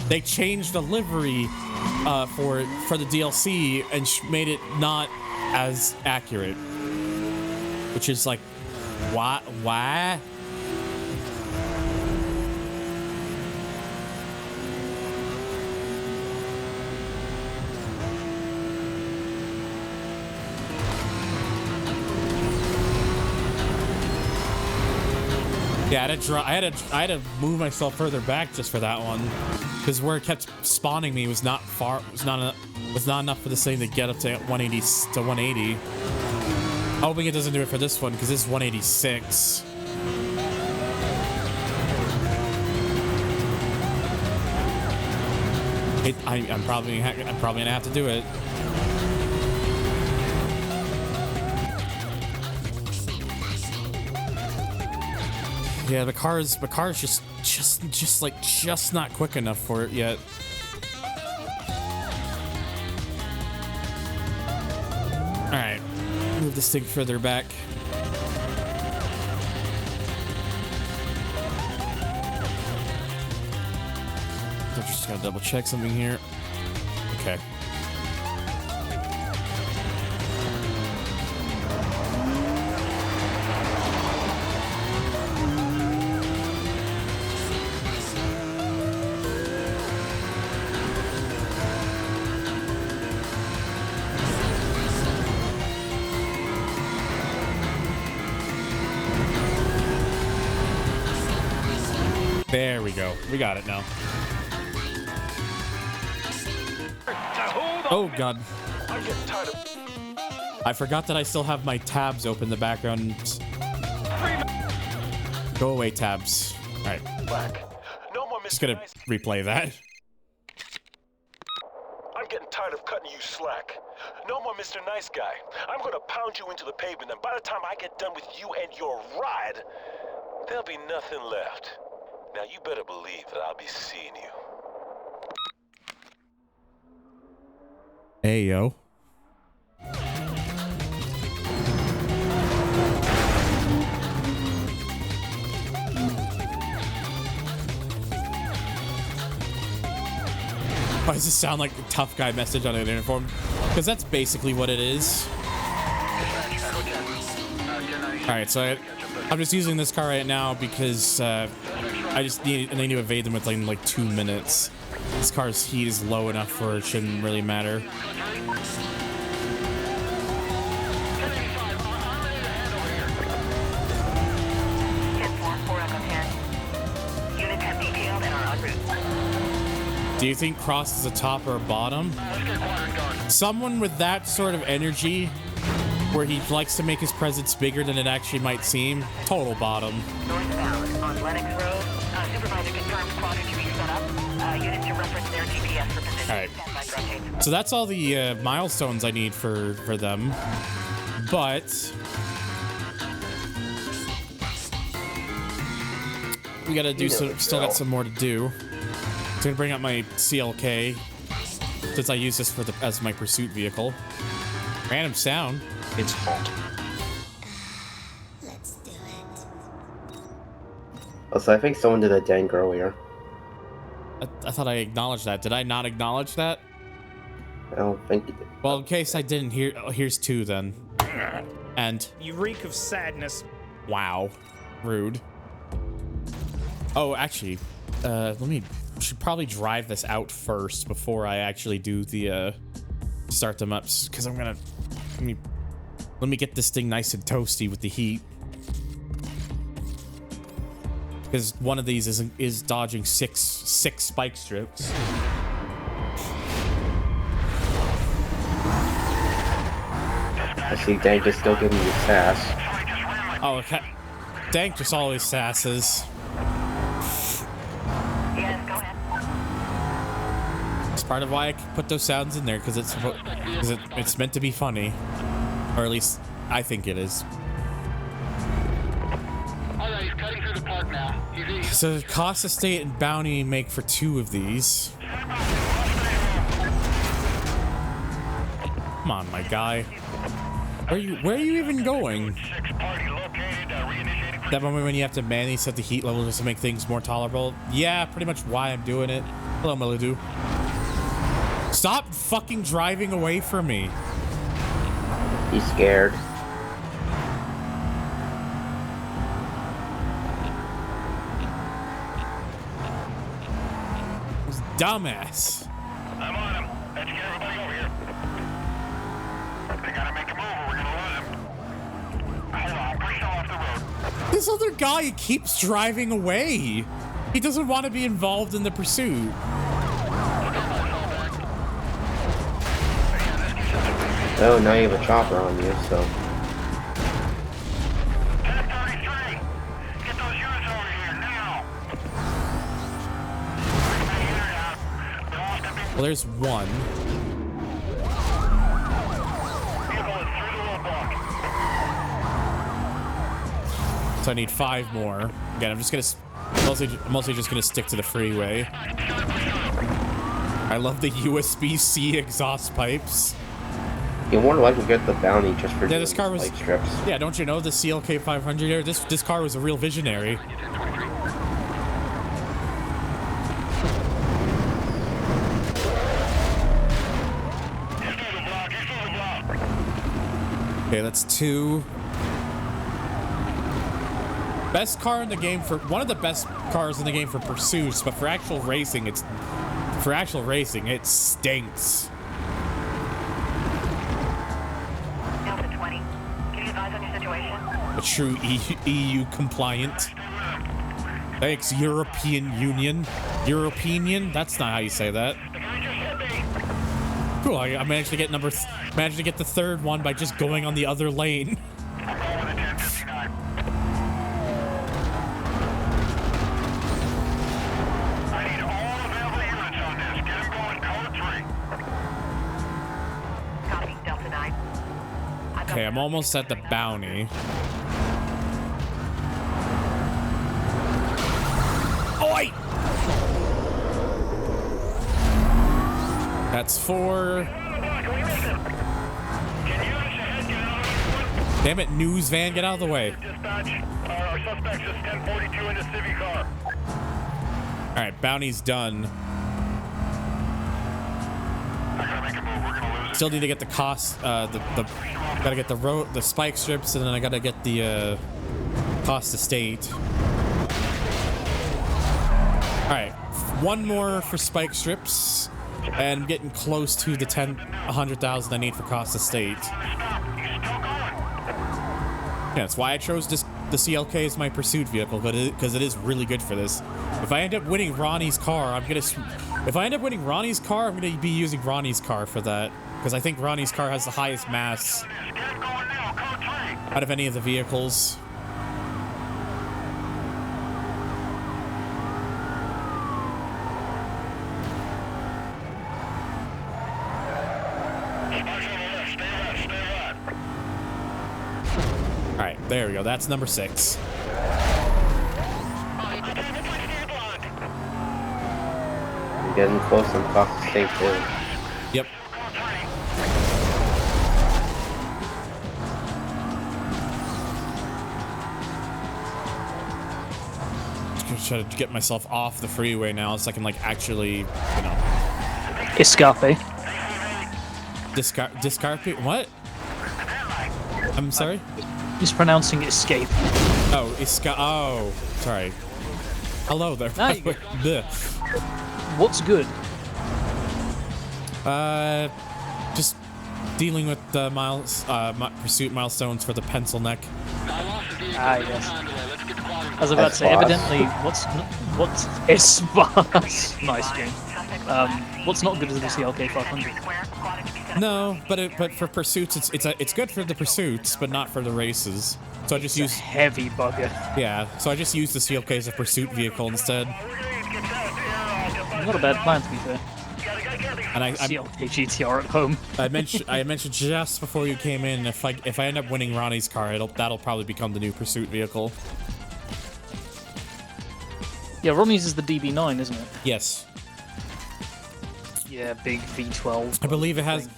They changed the livery for the DLC and made it not as accurate, which is like, why? Yeah, I had to move myself further back just for that one, because where it kept spawning me was not far. Was not enough for this thing to get up to 180 to 180. Hoping it doesn't do it for this one because this is 186. I'm probably gonna have to do it. Yeah, the car's just just not quick enough for it yet. All right, move this thing further back. I'm just gonna double check something here. Okay. There we go. We got it now. Oh, God. I forgot that I still have my tabs open in the background. Go away, tabs. All right. Just gonna replay that. I'm getting tired of cutting you slack. No more Mr. Nice Guy. I'm gonna pound you into the pavement, and by the time I get done with you and your ride, there'll be nothing left. Now you better believe that I'll be seeing you. Hey, yo. Why does this sound like a tough guy message on an uniform? Because that's basically what it is. Alright, so I'm just using this car right now because I need to evade them within like 2 minutes. This car's heat is low enough where it shouldn't really matter. Do you think Cross is a top or a bottom? Someone with that sort of energy, where he likes to make his presence bigger than it actually might seem, total bottom. Northbound on Lennox Road. Supervisor confirmed quadrant to be set up. Unit to reference their GPS for position. All right. So that's all the milestones I need for them. But we gotta do still got some more to do. I'm gonna bring up my CLK since I use this as my pursuit vehicle. Random sound. It's hot. Let's do it. Also, I think someone did a dank earlier. I thought I acknowledged that. Did I not acknowledge that? I don't think you did. Well, in case I didn't hear, here's two then. And You reek of sadness. wow, rude. Oh, actually, should probably drive this out first before I actually do the start them up, because I'm gonna let me get this thing nice and toasty with the heat, because one of these is dodging six spike strips. I see Dank is still giving you sass. Oh, okay. Dank just always sasses. Yes, go ahead. It's part of why I put those sounds in there, because it's meant to be funny, or at least I think it is. Alright, he's cutting through the park now. So cost estate and bounty make for 2 of these. Come on, my guy. Where are you even going? That moment when you have to manually set the heat level just to make things more tolerable? Yeah, pretty much why I'm doing it. Hello, Melody. Stop fucking driving away from me. He's scared. Dumbass. I'm on him. Let's get everybody over here. They gotta make a move or we're gonna lose him. Hold on, push him off the road. This other guy keeps driving away. He doesn't want to be involved in the pursuit. Oh, now you have a chopper on you, so. 1033. Get those units over here now. Well, there's one. Vehicle is through the roadblock. So I need 5 more. Again, I'm just gonna Mostly just gonna stick to the freeway. I love the USB-C exhaust pipes. You more likely get the bounty just for Yeah, this car was. spike strips. Yeah, don't you know the CLK 500 here? This car was a real visionary. Okay, that's 2. Best car in the game for one of the best cars in the game for pursuits, but for actual racing, it stinks. Delta 20. Can you advise on your situation? A true EU compliant. Thanks, European Union. European? That's not how you say that. Cool. I managed to get managed to get the 3rd one by just going on the other lane. Copy, Delta 9. Okay, I'm almost at the bounty. Oi! That's 4. Damn it, news van, get out of the way. Dispatch, our suspect is 1042 in a Civic car. Alright, bounty's done. Still need to get the cost, gotta get the spike strips, and then I gotta get the cost estate. Alright, 1 more for spike strips, and I'm getting close to the 100,000 I need for cost estate. Yeah, that's why I chose the CLK as my pursuit vehicle, because it is really good for this. If I end up winning Ronnie's car, I'm gonna be using Ronnie's car for that, because I think Ronnie's car has the highest mass out of any of the vehicles. Alright, there we go. That's number 6. You're getting close on cost estate too. Yep. Just gonna try to get myself off the freeway now so I can, like, actually, you know... Escape. Discarpe? What? I'm sorry? Mispronouncing escape. Oh, oh, sorry. Hello there. There you go. Bleh. What's good? Just dealing with the pursuit milestones for the pencil neck. Ah, yes. I was about to say, evidently, what's nice game. What's not good is the CLK 500. No, but for pursuits, it's good for the pursuits, but not for the races. So I just use heavy bugger. Yeah, so I just use the CLK as a pursuit vehicle instead. Not a bad plan, to be fair. And CLK GTR at home. I mentioned just before you came in, if I end up winning Ronnie's car, that'll probably become the new pursuit vehicle. Yeah, Ronnie's is the DB9, isn't it? Yes. Yeah, big V12. I believe it has.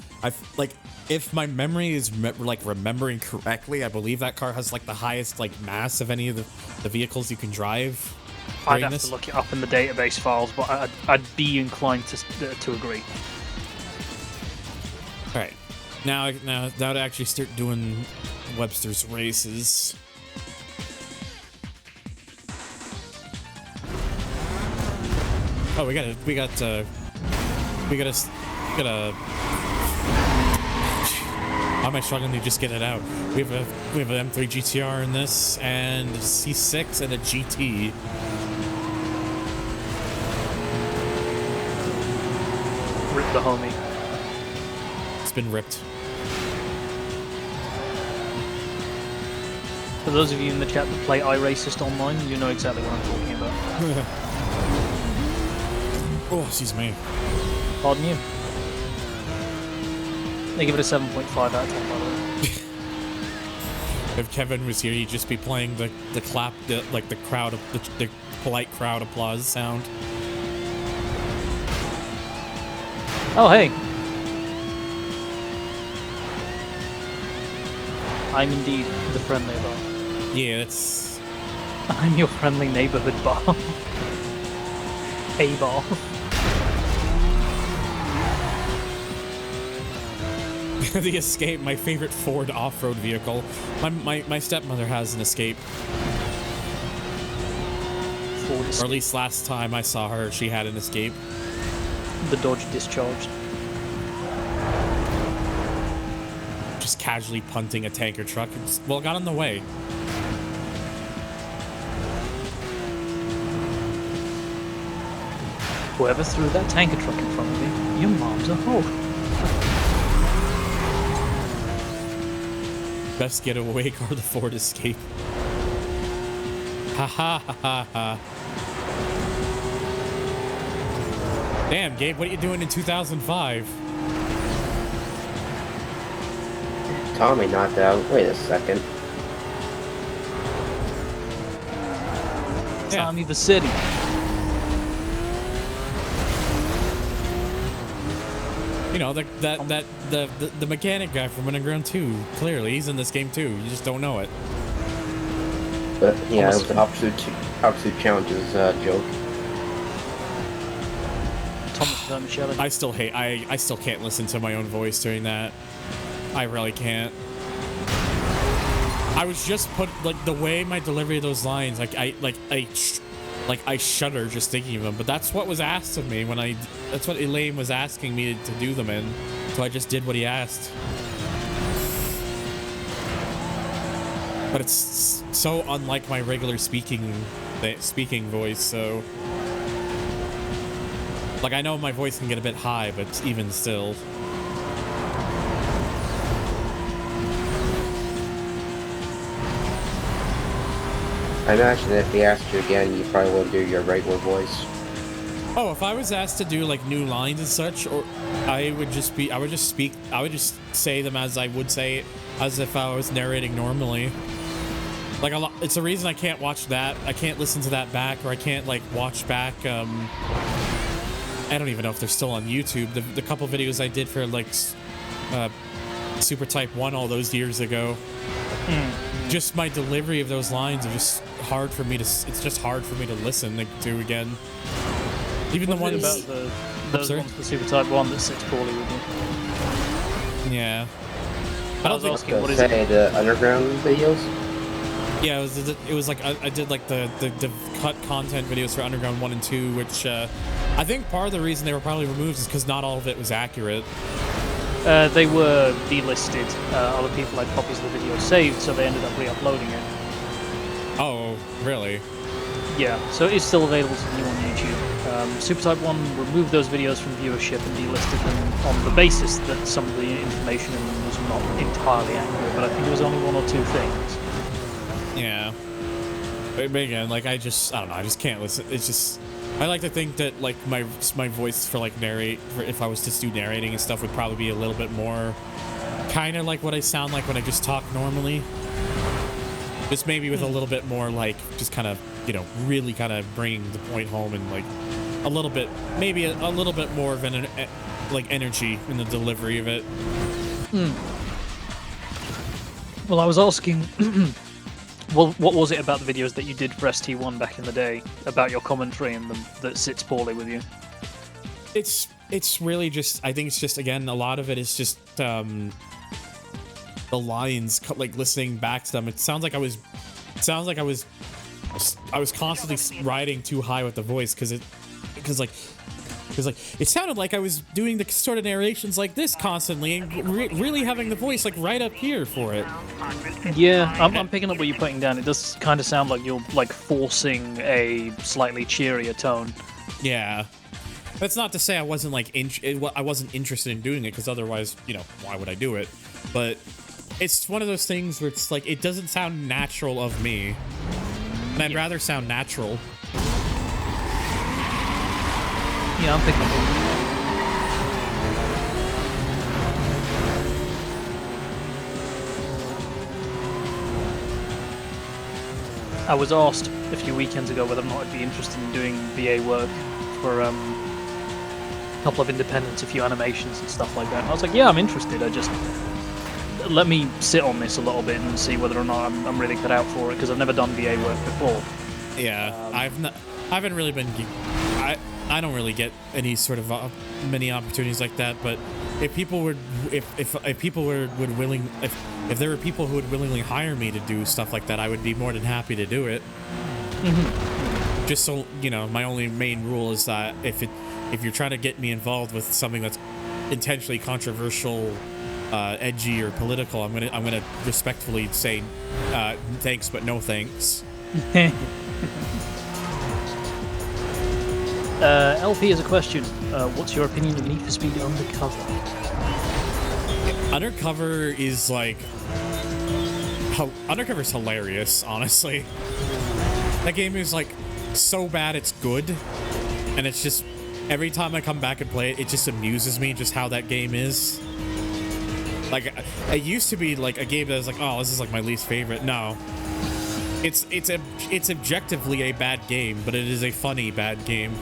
If my memory is remembering correctly, I believe that car has like the highest mass of any of the vehicles you can drive. I'd have to look it up in the database files, but I'd be inclined to agree. All right, now to actually start doing Webster's races. Oh, we gotta. How am I struggling to just get it out? We have an M3 GTR in this, and a C6 and a GT. Rip the homie. It's been ripped. For those of you in the chat that play iRacist online, you know exactly what I'm talking about. Oh, excuse me. Pardon you. They give it a 7.5 out of 10, by the way. If Kevin was here, he'd just be playing the crowd, the polite crowd applause sound. Oh, hey. I'm indeed the friendly bar. Yeah, that's... I'm your friendly neighborhood bar. A bar. The Escape, my favorite Ford off-road vehicle. My stepmother has an Escape. Ford Escape. Or at least last time I saw her, she had an Escape. The Dodge discharged. Just casually punting a tanker truck. Well, it got in the way. Whoever threw that tanker truck in front of me, your mom's a hoe. Best getaway car, the Ford Escape. Ha ha ha ha ha. Damn, Gabe, what are you doing in 2005? Tommy knocked out. Wait a second. Yeah. Tommy the City. You know, the mechanic guy from Underground 2. Clearly, he's in this game too. You just don't know it. But yeah, it was an absolute challenges joke. Thomas Vermicelli. I still can't listen to my own voice during that. I really can't. I was just put like the way my delivery of those lines, I shudder just thinking of them. But that's what was asked of me when that's what Elaine was asking me to do them in. So I just did what he asked. But it's so unlike my regular speaking voice. So like I know my voice can get a bit high, but even still. I imagine if he asked you again, you probably wouldn't do your regular voice. Oh, if I was asked to do like new lines and such, or I would just say them as I would say it, as if I was narrating normally. Like a lot, it's the reason I can't watch that. I can't listen to that back, or I can't like watch back. I don't even know if they're still on YouTube. The couple videos I did for like Super Type 1 all those years ago. Just my delivery of those lines are just hard for me to. It's just hard for me to listen to again. Even the ones about those ones for Super Type 1 that sits poorly with you. Yeah. I was asking, what is Say it? the underground videos. Yeah, it was like I did like the cut content videos for Underground 1 and 2, which I think part of the reason they were probably removed is because not all of it was accurate. They were delisted. Other had copies of the video saved, so they ended up re-uploading it. Oh, really? Yeah, so it's still available to view on YouTube. Super Type 1 removed those videos from viewership and delisted them on the basis that some of the information in them was not entirely accurate, but I think it was only one or two things. Yeah. But again, like I don't know, I just can't listen. It's just I like to think that like my voice for like if I was to do narrating and stuff would probably be a little bit more kind of like what I sound like when I just talk normally. Just maybe with a little bit more like just kind of, you know, really kind of bringing the point home and like a little bit, maybe a little bit more of an like energy in the delivery of it. Well, I was asking, well, what was it about the videos that you did for ST1 back in the day about your commentary and them that sits poorly with you? It's really just, I think it's just, again, a lot of it is just the lines, like listening back to them. It sounds like I was constantly riding too high with the voice because it sounded like I was doing the sort of narrations like this constantly and really having the voice like right up here for it. Yeah, I'm picking up what you're putting down. It does kind of sound like you're like forcing a slightly cheerier tone. Yeah. That's not to say I wasn't like I wasn't interested in doing it, because otherwise, you know, why would I do it? But it's one of those things where it's like it doesn't sound natural of me, and I'd rather sound natural. Yeah, I'm picking up. I was asked a few weekends ago whether or not I'd be interested in doing VA work for a couple of independents, a few animations and stuff like that. And I was like, yeah, I'm interested. I just let me sit on this a little bit and see whether or not I'm really cut out for it, because I've never done VA work before. Yeah, I haven't really been. I don't really get any sort of many opportunities like that. But if people would, if people would if there were people who would willingly hire me to do stuff like that, I would be more than happy to do it. Mm-hmm. Just so you know, my only main rule is that if you're trying to get me involved with something that's intentionally controversial, edgy or political, I'm gonna respectfully say thanks, but no thanks. LP has a question. What's your opinion of Need for Speed Undercover? Undercover is like... Undercover is hilarious, honestly. That game is like so bad it's good, and it's just every time I come back and play it, it just amuses me just how that game is. Like, it used to be like a game that was like, oh, this is like my least favorite. No. It's objectively a bad game, but it is a funny bad game.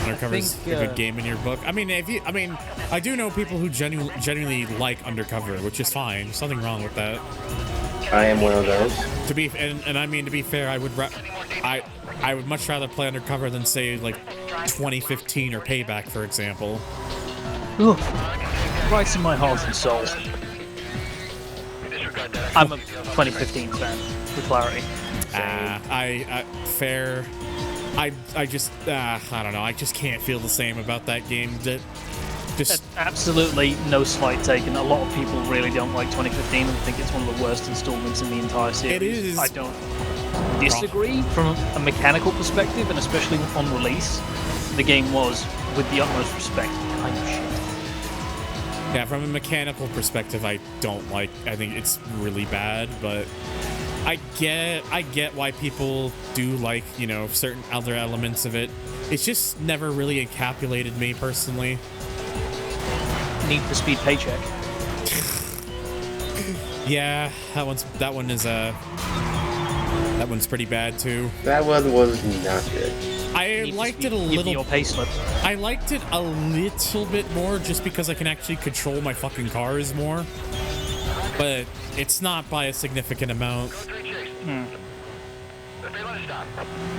Undercover's a good game in your book. I mean, I do know people who genuinely like Undercover, which is fine. There's nothing wrong with that. I am one of those. To be fair, I would much rather play Undercover than say like 2015 or Payback, for example. Ooh. Right in my heart and soul. I'm a 2015 fan, for clarity. Fair. I just, I don't know. I just can't feel the same about that game. Just absolutely no slight taken. A lot of people really don't like 2015 and think it's one of the worst installments in the entire series. It is. I don't disagree from a mechanical perspective, and especially on release, the game was, with the utmost respect, kind of shit. Yeah, from a mechanical perspective, I think it's really bad, but I get why people do like, you know, certain other elements of it. It's just never really encapsulated me personally. Need for Speed Paycheck. Yeah, that one's pretty bad too. That one was not good. I liked it a little. Your payslip. I liked it a little bit more just because I can actually control my fucking cars more. But it's not by a significant amount.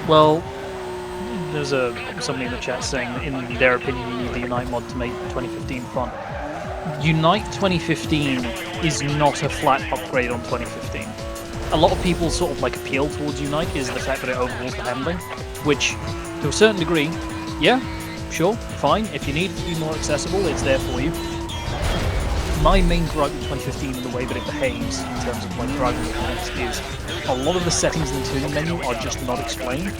Well, there's somebody in the chat saying that in their opinion you need the Unite mod to make 2015 fun. Unite 2015 is not a flat upgrade on 2015. A lot of people's sort of like appeal towards Unite is the fact that it overhauls the handling, which to a certain degree, yeah, sure, fine. If you need it to be more accessible, it's there for you. My main gripe with 2015 and the way that it behaves in terms of like driving mechanics is a lot of the settings in the tuning menu are just not explained,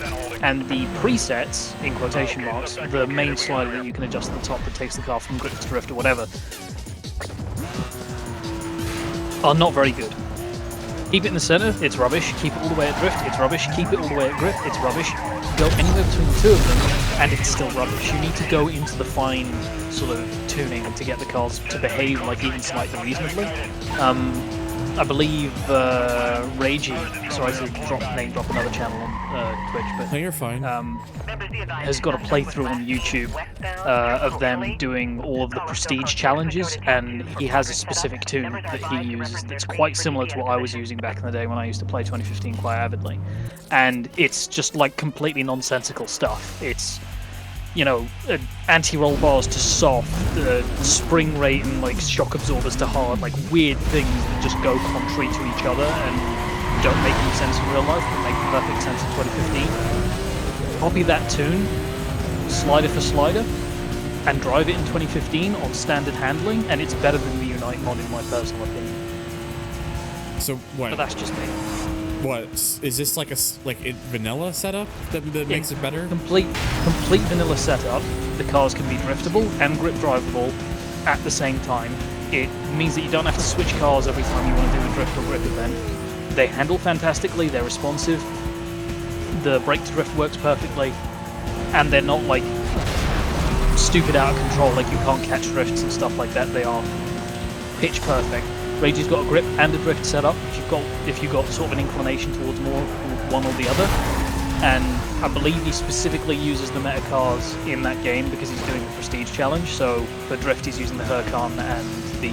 and the presets, in quotation marks, the main slider that you can adjust at the top that takes the car from grip to drift or whatever, are not very good. Keep it in the center, it's rubbish. Keep it all the way at drift, it's rubbish. Keep it all the way at grip, it's rubbish. Go anywhere between the two of them, and it's still rubbish. You need to go into the fine sort of tuning to get the cars to behave like even slightly reasonably. I believe Ragey, sorry to name drop another channel on Twitch, but no, you're fine. Has got a playthrough on YouTube of them doing all of the prestige challenges, and he has a specific tune that he uses that's quite similar to what I was using back in the day when I used to play 2015 quite avidly. And it's just like completely nonsensical stuff. It's, you know, anti-roll bars to soft, spring rate and like shock absorbers to hard, like weird things that just go contrary to each other and don't make any sense in real life, but make perfect sense in 2015. Copy that tune, slider for slider, and drive it in 2015 on standard handling, and it's better than the Unite mod in my personal opinion. So what? But that's just me. What is this like a vanilla setup that makes it better? Complete vanilla setup. The cars can be driftable and grip drivable at the same time. It means that you don't have to switch cars every time you want to do a drift or grip event. They handle fantastically. They're responsive. The brake to drift works perfectly, and they're not like stupid out of control. Like you can't catch drifts and stuff like that. They are pitch perfect. Ragey's got a grip and a drift setup if you've got sort of an inclination towards more one or the other. And I believe he specifically uses the meta cars in that game because he's doing the prestige challenge. So for drift he's using the Huracan, and the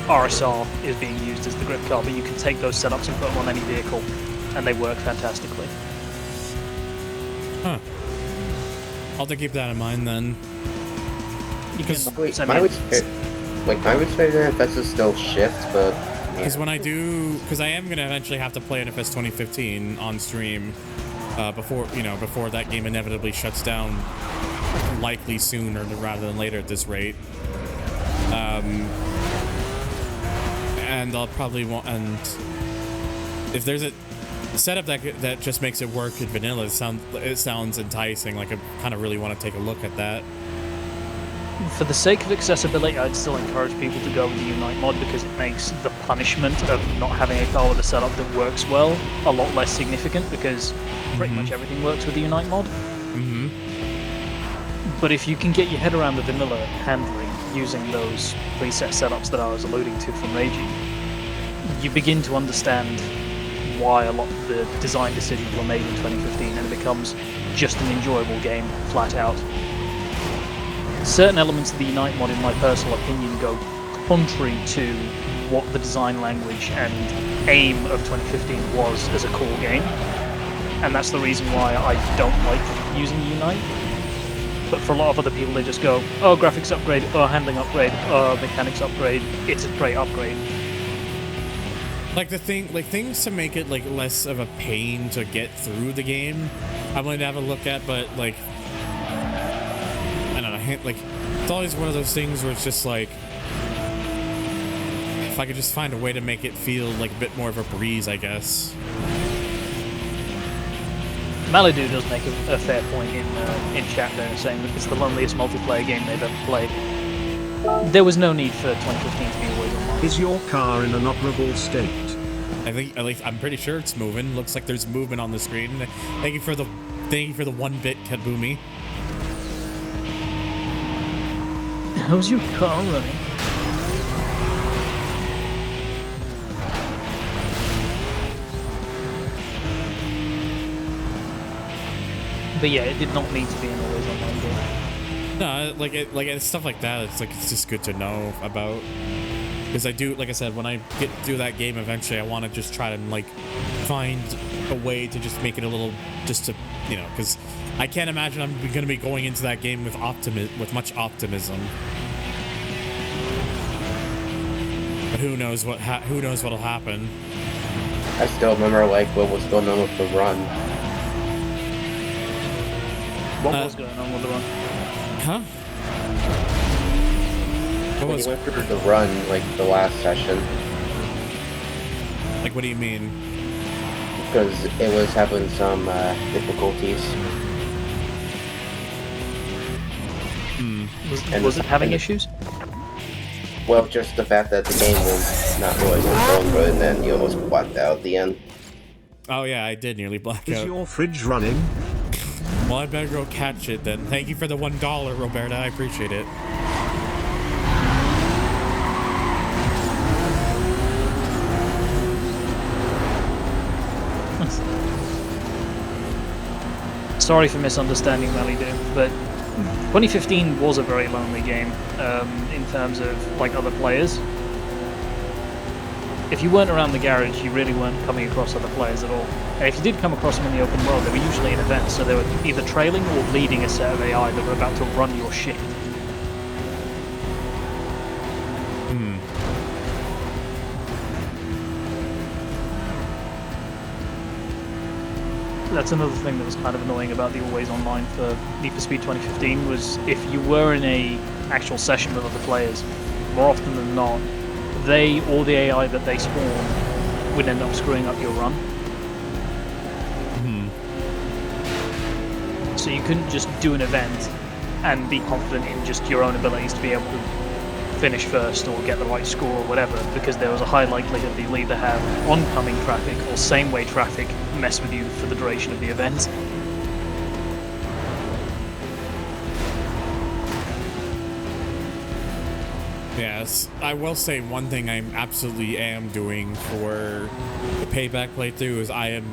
RSR is being used as the grip car, but you can take those setups and put them on any vehicle and they work fantastically. Huh. I'll have to keep that in mind then. You can send my me favorite FS is still shift, but because when I do, because I am gonna eventually have to play NFS 2015 on stream before that game inevitably shuts down, likely sooner rather than later at this rate. And I'll probably want, and if there's a setup that just makes it work in vanilla, it sounds enticing. Like I kind of really want to take a look at that. For the sake of accessibility, I'd still encourage people to go with the Unite mod because it makes the punishment of not having a car with a setup that works well a lot less significant, because pretty much everything works with the Unite mod. But if you can get your head around the vanilla handling using those preset setups that I was alluding to from Ragey, you begin to understand why a lot of the design decisions were made in 2015, and it becomes just an enjoyable game, flat out. Certain elements of the Unite mod, in my personal opinion, go contrary to what the design language and aim of 2015 was as a core game, and that's the reason why I don't like using Unite. But for a lot of other people, they just go, oh, graphics upgrade, oh, handling upgrade, oh, mechanics upgrade, it's a great upgrade. Like things to make it like less of a pain to get through the game, I'm going to have a look at, but like, I don't know, like, it's always one of those things where it's just like, if I could just find a way to make it feel like a bit more of a breeze, I guess. Malibu does make a fair point in chat there, saying that it's the loneliest multiplayer game they've ever played. There was no need for 2015 to be always online. Is your car in an operable state? I think, at least I'm pretty sure it's moving. Looks like there's movement on the screen. Thank you for the 1-bit Kaboomy. How's your car running? But yeah, it did not need to be an always online game. No, like stuff like that. It's just good to know about. Because I do, like I said, when I get through that game eventually, I want to just try to like find a way to just make it a little, just to, because I can't imagine I'm going to be going into that game with much optimism. But who knows what'll happen? I still remember like what was going on with the run. What was going on with the run? Huh? When you went through the run, like the last session. Like, what do you mean? Because it was having some difficulties. Was it having issues? Well, just the fact that the game was not really going good, and then you almost blacked out at the end. Oh yeah, I did nearly black Is out. your fridge running? Well, I better go catch it then. Thank you for the $1, Roberta. I appreciate it. Sorry for misunderstanding Malibu, but 2015 was a very lonely game in terms of like other players. If you weren't around the garage, you really weren't coming across other players at all. And if you did come across them in the open world, they were usually in events, so they were either trailing or leading a set of AI that were about to run your shit. That's another thing that was kind of annoying about the always online for Need for Speed 2015 was if you were in a actual session with other players, more often than not, they or the AI that they spawn would end up screwing up your run. So you couldn't just do an event and be confident in just your own abilities to be able to finish first or get the right score or whatever, because there was a high likelihood that you'll either have oncoming traffic or same way traffic mess with you for the duration of the event. Yes, I will say one thing I absolutely am doing for the payback playthrough is I am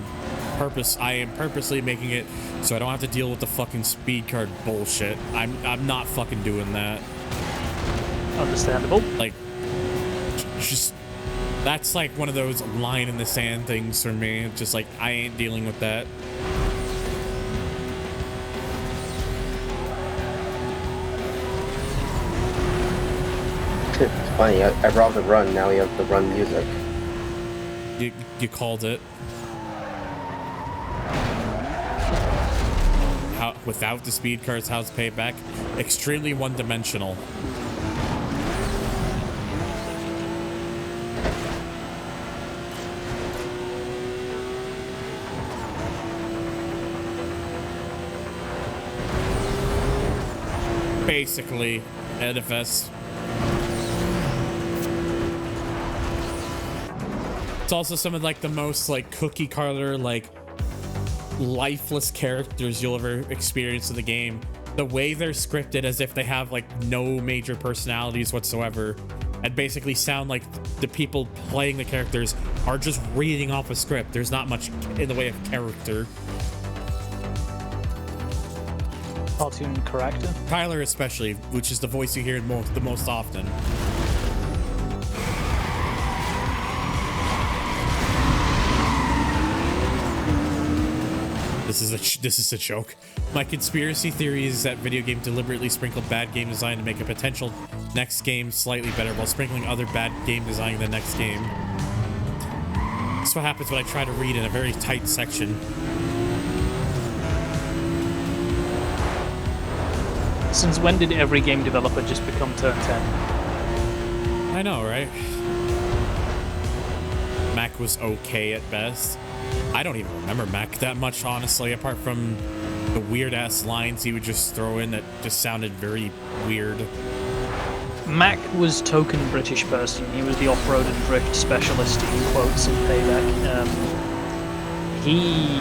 purposely making it so I don't have to deal with the fucking speed card bullshit. I'm not fucking doing that. Understandable. Like, just that's like one of those line in the sand things for me. Just like I ain't dealing with that. It's funny, I brought the run, now we have the run music. You called it. How, without the speed cards, how's payback? Extremely one-dimensional. Basically, edifice. It's also some of like the most like cookie cutter, like lifeless characters you'll ever experience in the game. The way they're scripted as if they have like no major personalities whatsoever and basically sound like the people playing the characters are just reading off a script. There's not much in the way of character. Cartoon character? Tyler especially, which is the voice you hear the most often. This is a joke. My conspiracy theory is that video game deliberately sprinkled bad game design to make a potential next game slightly better while sprinkling other bad game design in the next game. That's what happens when I try to read in a very tight section. Since when did every game developer just become Turn 10? I know, right? Mac was okay at best. I don't even remember Mac that much, honestly, apart from the weird-ass lines he would just throw in that just sounded very weird. Mac was token British person. He was the off-road and drift specialist, in quotes, in Payback. He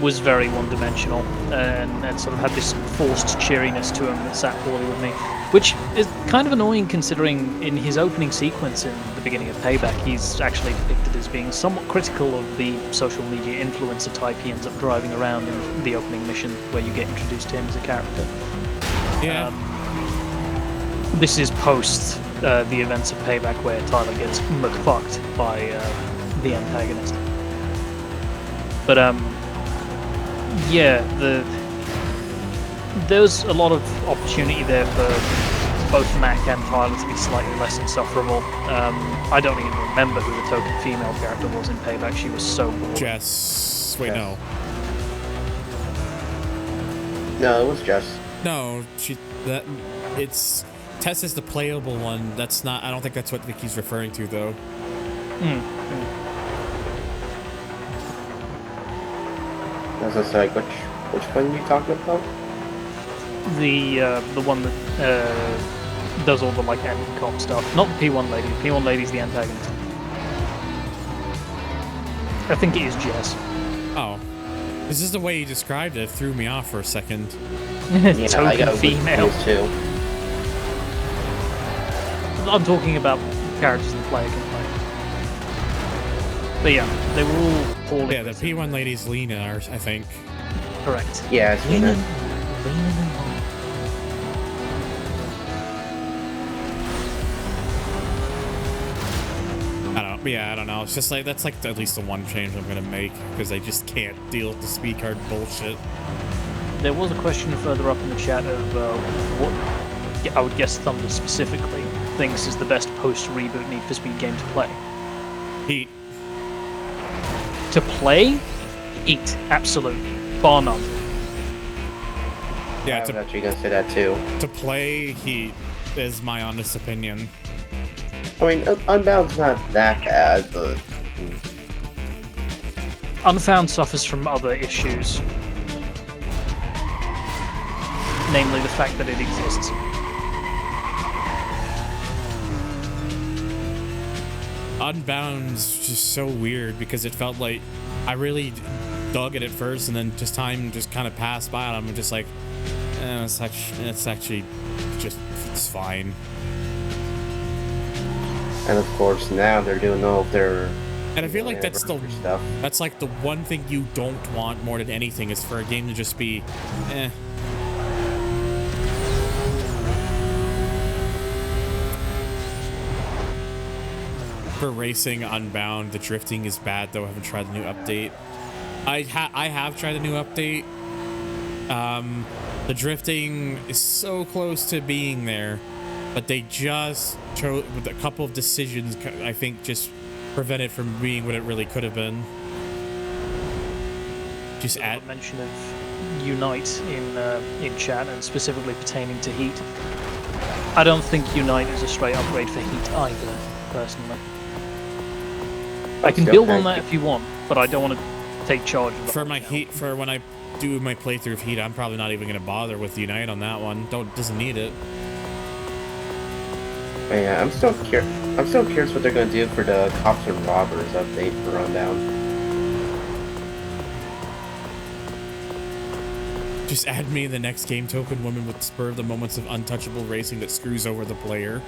was very one-dimensional and sort of had this forced cheeriness to him that sat poorly with me, which is kind of annoying considering in his opening sequence in the beginning of Payback he's actually depicted as being somewhat critical of the social media influencer type he ends up driving around in the opening mission where you get introduced to him as a character. Yeah. This is post the events of Payback where Tyler gets McFucked by the antagonist. But yeah, there's a lot of opportunity there for both Mac and Tyler to be slightly less insufferable. I don't even remember who the token female character was in Payback. She was so boring. Jess. Wait, no. No, it was Jess. No, it's Tess is the playable one. That's not. I don't think that's what Vicky's referring to, though. I was just like, which one are you talking about? The one that does all the like anti-cop stuff. Not the P1 lady. The P1 lady's the antagonist. I think it is Jess. Oh. This is the way you described it. It threw me off for a second. Yeah, Token female. Too. I'm talking about characters the player can play. But yeah, they were all poorly. Yeah, the P1 lady's Lena, I think. Correct. Yeah, it's Lena. I don't know. It's just like, that's like at least the one change I'm gonna make, because I just can't deal with the speed card bullshit. There was a question further up in the chat of what I would guess Thunder specifically thinks is the best post-reboot Need for Speed game to play. Heat. To play? Heat. Absolutely. Bar none. Yeah, I was actually gonna say that too. To play Heat is my honest opinion. I mean, Unbound's not that bad, but... Unfound suffers from other issues. Namely the fact that it exists. Unbound's just so weird because it felt like I really dug it at first, and then time just kind of passed by, and I'm just like, it's actually just It's fine. And of course, now they're doing all of their. And I feel like that's stuff. That's like the one thing you don't want more than anything is for a game to just be, eh. For racing Unbound, the drifting is bad though. I haven't tried the new update. I have tried a new update. The drifting is so close to being there, but they just chose with a couple of decisions. I think just prevent it from being what it really could have been. Just add mention of Unite in chat and specifically pertaining to Heat. I don't think Unite is a straight upgrade for Heat either, personally. I can build on that if you want, but I don't want to take charge of it. For my Heat, for when I do my playthrough of Heat, I'm probably not even going to bother with Unite on that one. Doesn't need it. Yeah, I'm still curious what they're going to do for the Cops and Robbers update for Unbound. Just add me in the next game token woman with spur of the moments of untouchable racing that screws over the player.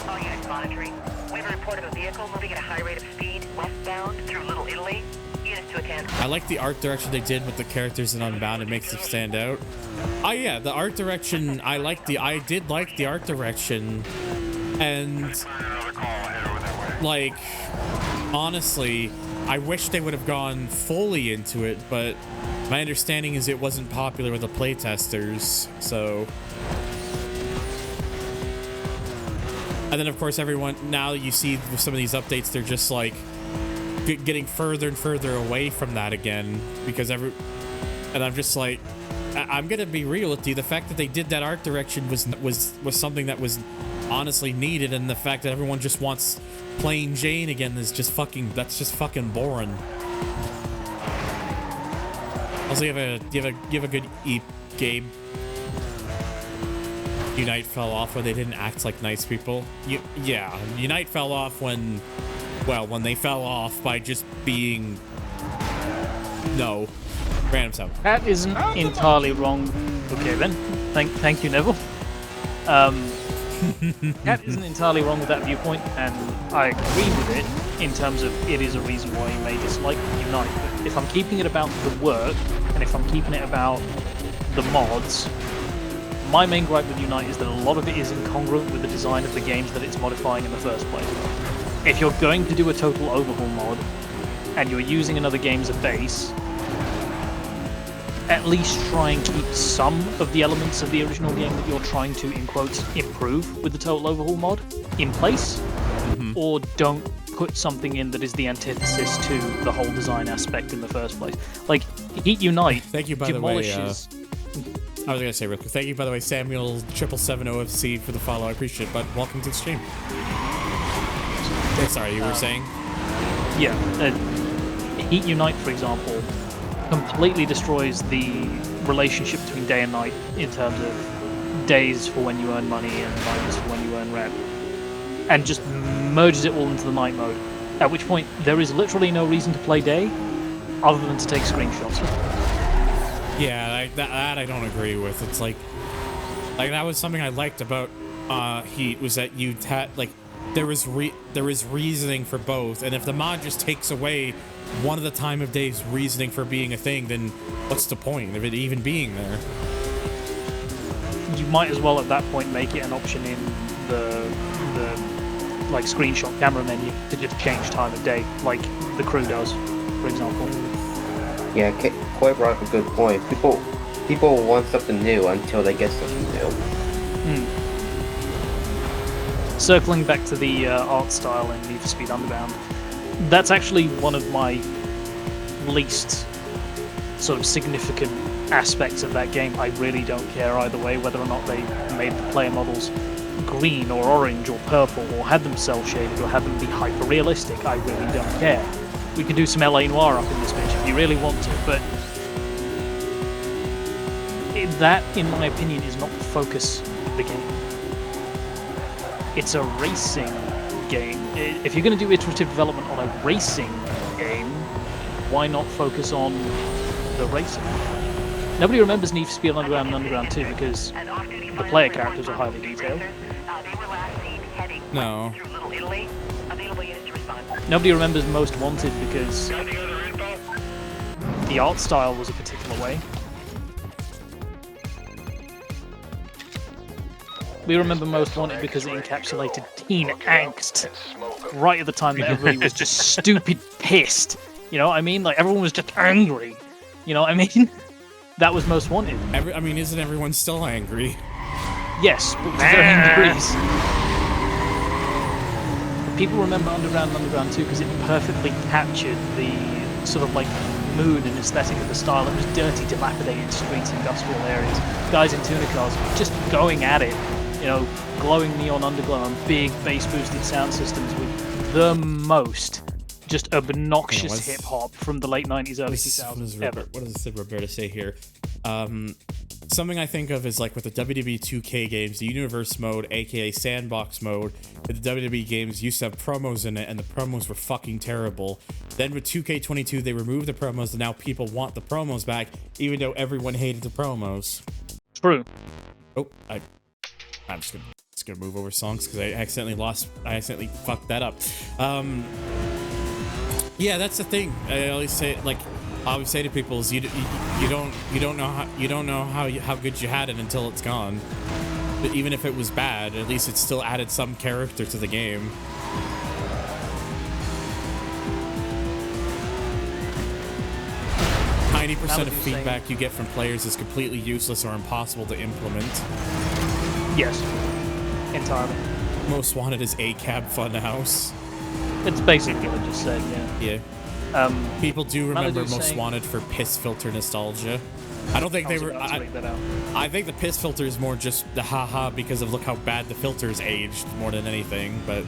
All units monitoring. We have a report of a vehicle moving at a high rate of speed westbound through Little Italy. Units to attend. I like the art direction they did with the characters in Unbound. It makes them stand out. Oh yeah, the art direction. I did like the art direction, and like honestly, I wish they would have gone fully into it. But my understanding is it wasn't popular with the playtesters. So, and then of course everyone now you see with some of these updates, they're just like getting further and further away from that again because and I'm just like, I'm gonna be real with you. The fact that they did that art direction was something that was honestly needed, and the fact that everyone just wants plain Jane again is just fucking boring. Also, you have a good Gabe. Unite fell off when they didn't act like nice people. Yeah, Unite fell off when they fell off by just being random stuff. That isn't entirely wrong. Okay then, thank you, Neville. That isn't entirely wrong with that viewpoint, and I agree with it in terms of it is a reason why you may dislike Unite. But if I'm keeping it about the work, and if I'm keeping it about the mods, my main gripe with Unite is that a lot of it is incongruent with the design of the games that it's modifying in the first place. If you're going to do a total overhaul mod, and you're using another game as a base, at least try and keep some of the elements of the original game that you're trying to, in quotes, improve with the total overhaul mod in place, or don't put something in that is the antithesis to the whole design aspect in the first place. Like, Heat Unite Thank you, by demolishes... the way, I was going to say real quick, thank you, by the way, Samuel 777 OFC for the follow. I appreciate it, but welcome to the stream. Sorry, you were saying? Yeah, Heat Unite, for example, completely destroys the relationship between day and night in terms of days for when you earn money and nights for when you earn rep, and just merges it all into the night mode, at which point there is literally no reason to play day other than to take screenshots. Yeah, that I don't agree with. It's like that was something I liked about Heat, was that you had there was reasoning for both, and if the mod just takes away one of the time of day's reasoning for being a thing, then what's the point of it even being there? You might as well at that point make it an option in the screenshot camera menu to just change time of day, like the crew does, for example. Yeah, Koi brought up a good point. People want something new until they get something new. Circling back to the art style in Need for Speed Underbound, that's actually one of my least sort of significant aspects of that game. I really don't care either way whether or not they made the player models green or orange or purple or had them cel shaded or had them be hyper realistic. I really don't care. We could do some LA Noir up in this bitch if you really want to, but that, in my opinion, is not the focus of the game. It's a racing game. If you're going to do iterative development on a racing game, why not focus on the racing? Nobody remembers Need for Speed Underground and Underground 2 because the player characters are highly detailed. No. Nobody remembers Most Wanted because the art style was a particular way. We remember Most Wanted because it encapsulated teen angst right at the time that everybody was just stupid pissed. You know what I mean? Like, everyone was just angry. You know what I mean? That was Most Wanted. I mean, isn't everyone still angry? Yes, but to varying degrees. People remember Underground and Underground 2 because it perfectly captured the sort of like mood and aesthetic of the style. It was dirty, dilapidated streets, industrial areas, guys in tuner cars just going at it. You know, glowing neon underglow and big bass boosted sound systems with the most just obnoxious hip hop from the late 90s, early 2000s ever. What does Roberta say here? Something I think of is like with the WWE 2K games, the universe mode, aka sandbox mode, the WWE games used to have promos in it, and the promos were fucking terrible. Then with 2K22, they removed the promos, and now people want the promos back, even though everyone hated the promos. True. Oh, I'm just gonna move over songs because I accidentally fucked that up. Yeah, that's the thing. I always say, like, I always say to people is you don't know how good you had it until it's gone. But even if it was bad, at least it still added some character to the game. % of feedback you get from players is completely useless or impossible to implement. Yes, entirely. Most Wanted is ACAB Funhouse. It's basically what I just said, yeah. Yeah. People do remember Most saying... Wanted for piss filter nostalgia. I don't think they were. I think the piss filter is more just the haha because of look how bad the filters aged more than anything. But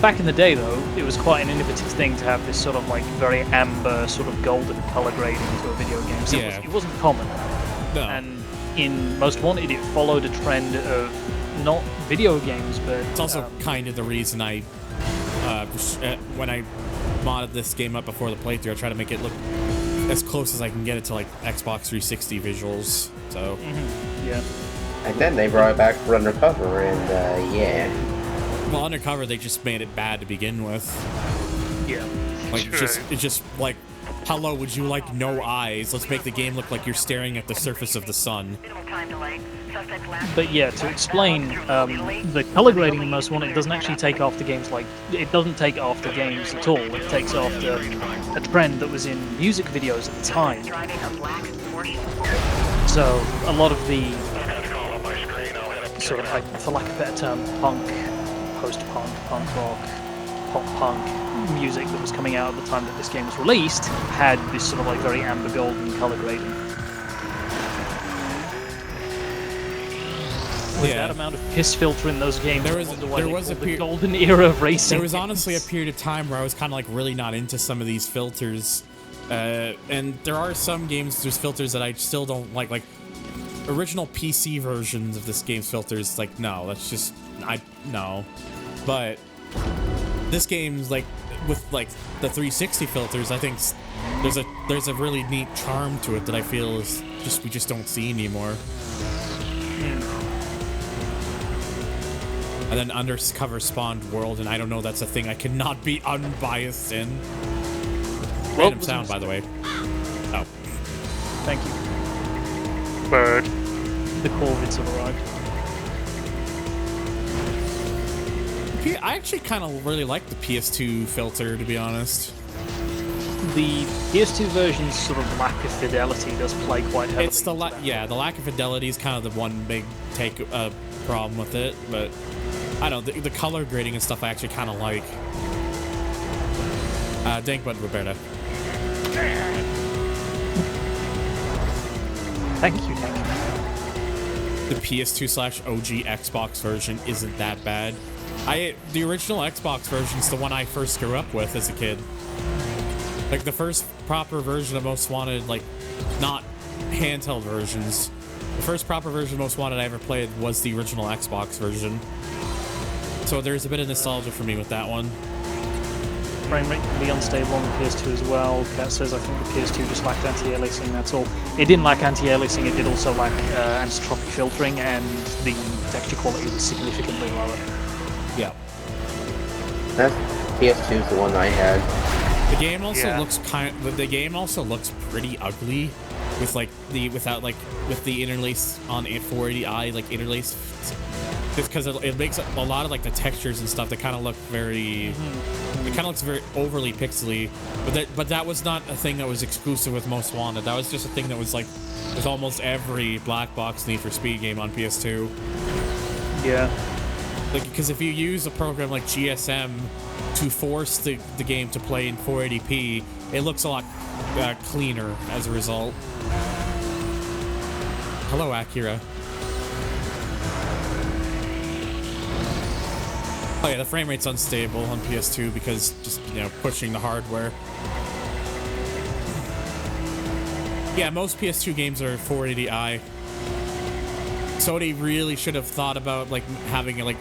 back in the day, though, it was quite an innovative thing to have this sort of like very amber, sort of golden color grading to a video game. So it wasn't common. No. And in Most Wanted, it followed a trend of not video games, but it's also kind of the reason I, when I modded this game up before the playthrough, I try to make it look as close as I can get it to like Xbox 360 visuals. So yeah. And then they brought it back for Undercover, and yeah. Well, Undercover they just made it bad to begin with. Yeah. Like it's just like, hello, would you like no eyes? Let's make the game look like you're staring at the surface of the sun. But yeah, to explain, the color grading in Most Wanted doesn't actually take after games like... It doesn't take after games at all. It takes after a trend that was in music videos at the time. So, a lot of the sort of, like, for lack of a better term, punk, post-punk, punk rock, pop-punk music that was coming out at the time that this game was released had this sort of like very amber golden color grading. With that amount of piss filter in those games, there was a golden era of racing. There was honestly a period of time where I was kind of like really not into some of these filters, and there are some games there's filters that I still don't like original PC versions of this game's filters. Like no, that's just no, but this game's like with like the 360 filters, I think there's a really neat charm to it that I feel is we just don't see anymore. And then Undercover spawned World, and I don't know, that's a thing I cannot be unbiased in. Random sound, by the way. Oh. Thank you. Bird. The Corvettes have arrived. I actually kind of really like the PS2 filter, to be honest. The PS2 version's sort of lack of fidelity does play quite heavily. It's the lack of fidelity is kind of the one big problem with it, but I don't know, the color grading and stuff I actually kind of like. Thank you, Roberta. Thank you, Nick. The PS2/OG Xbox version isn't that bad. The original Xbox version's the one I first grew up with as a kid. Like the first proper version of Most Wanted, like not handheld versions. The first proper version of Most Wanted I ever played was the original Xbox version. So there's a bit of nostalgia for me with that one. frame rate can be unstable on the PS2 as well. Kat says, I think the PS2 just lacked anti-aliasing, that's all. It didn't lack anti-aliasing, it did also lack anisotropic filtering, and the texture quality was significantly lower. Yeah. That PS2 is the one I had. The game also looks the game also looks pretty ugly with like with the interlace on 480i like interlace, just because it makes a lot of like the textures and stuff that kind of look very it kind of looks very overly pixely, but that was not a thing that was exclusive with Most Wanted. That was just a thing that was like with almost every black box Need for Speed game on PS2. Yeah. Like, because if you use a program like GSM to force the game to play in 480p, it looks a lot cleaner as a result. Hello, Akira. Oh yeah, the frame rate's unstable on PS2 because just, pushing the hardware. Yeah, most PS2 games are 480i. Sony really should have thought about like having like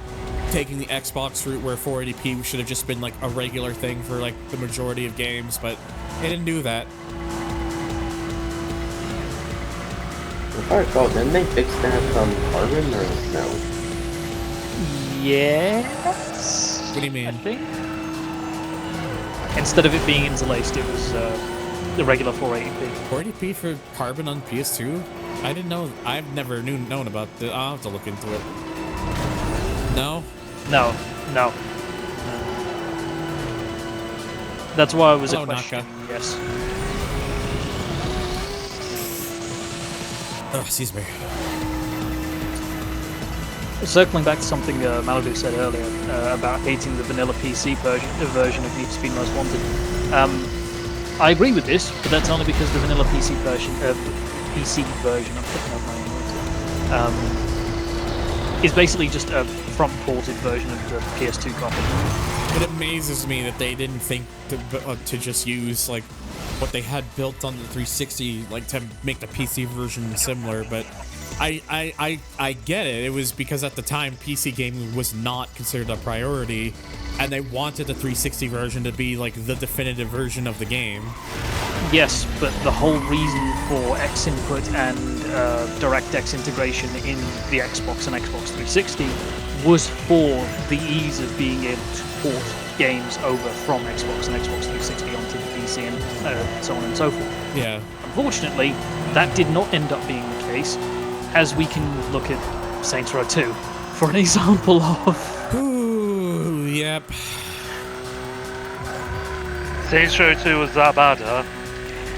taking the Xbox route where 480p should have just been like a regular thing for like the majority of games, but they didn't do that. If I recall, didn't they fix that Carbon or no? Yes. What do you mean? I think. Instead of it being interlaced, it was the regular 480p. 480p for Carbon on PS2? I didn't know. I've never known about that. I'll have to look into it. No? No. That's why it was Hello, a question. Naka. Yes. Oh, excuse me. Circling back to something Malibu said earlier about hating the vanilla PC version of Need for Speed Most Wanted. I agree with this, but that's only because the vanilla PC version, I'm picking up my own words, is basically just a front-ported version of the PS2 copy. It amazes me that they didn't think to just use like what they had built on the 360, like to make the PC version similar. But I get it. It was because at the time PC gaming was not considered a priority, and they wanted the 360 version to be like the definitive version of the game. Yes, but the whole reason for X input and DirectX integration in the Xbox and Xbox 360 was for the ease of being able to port games over from Xbox and Xbox 360 onto the PC and so on and so forth. Yeah. Unfortunately, that did not end up being the case, as we can look at Saints Row 2 for an example of... Ooh, yep. Saints Row 2 was that bad, huh?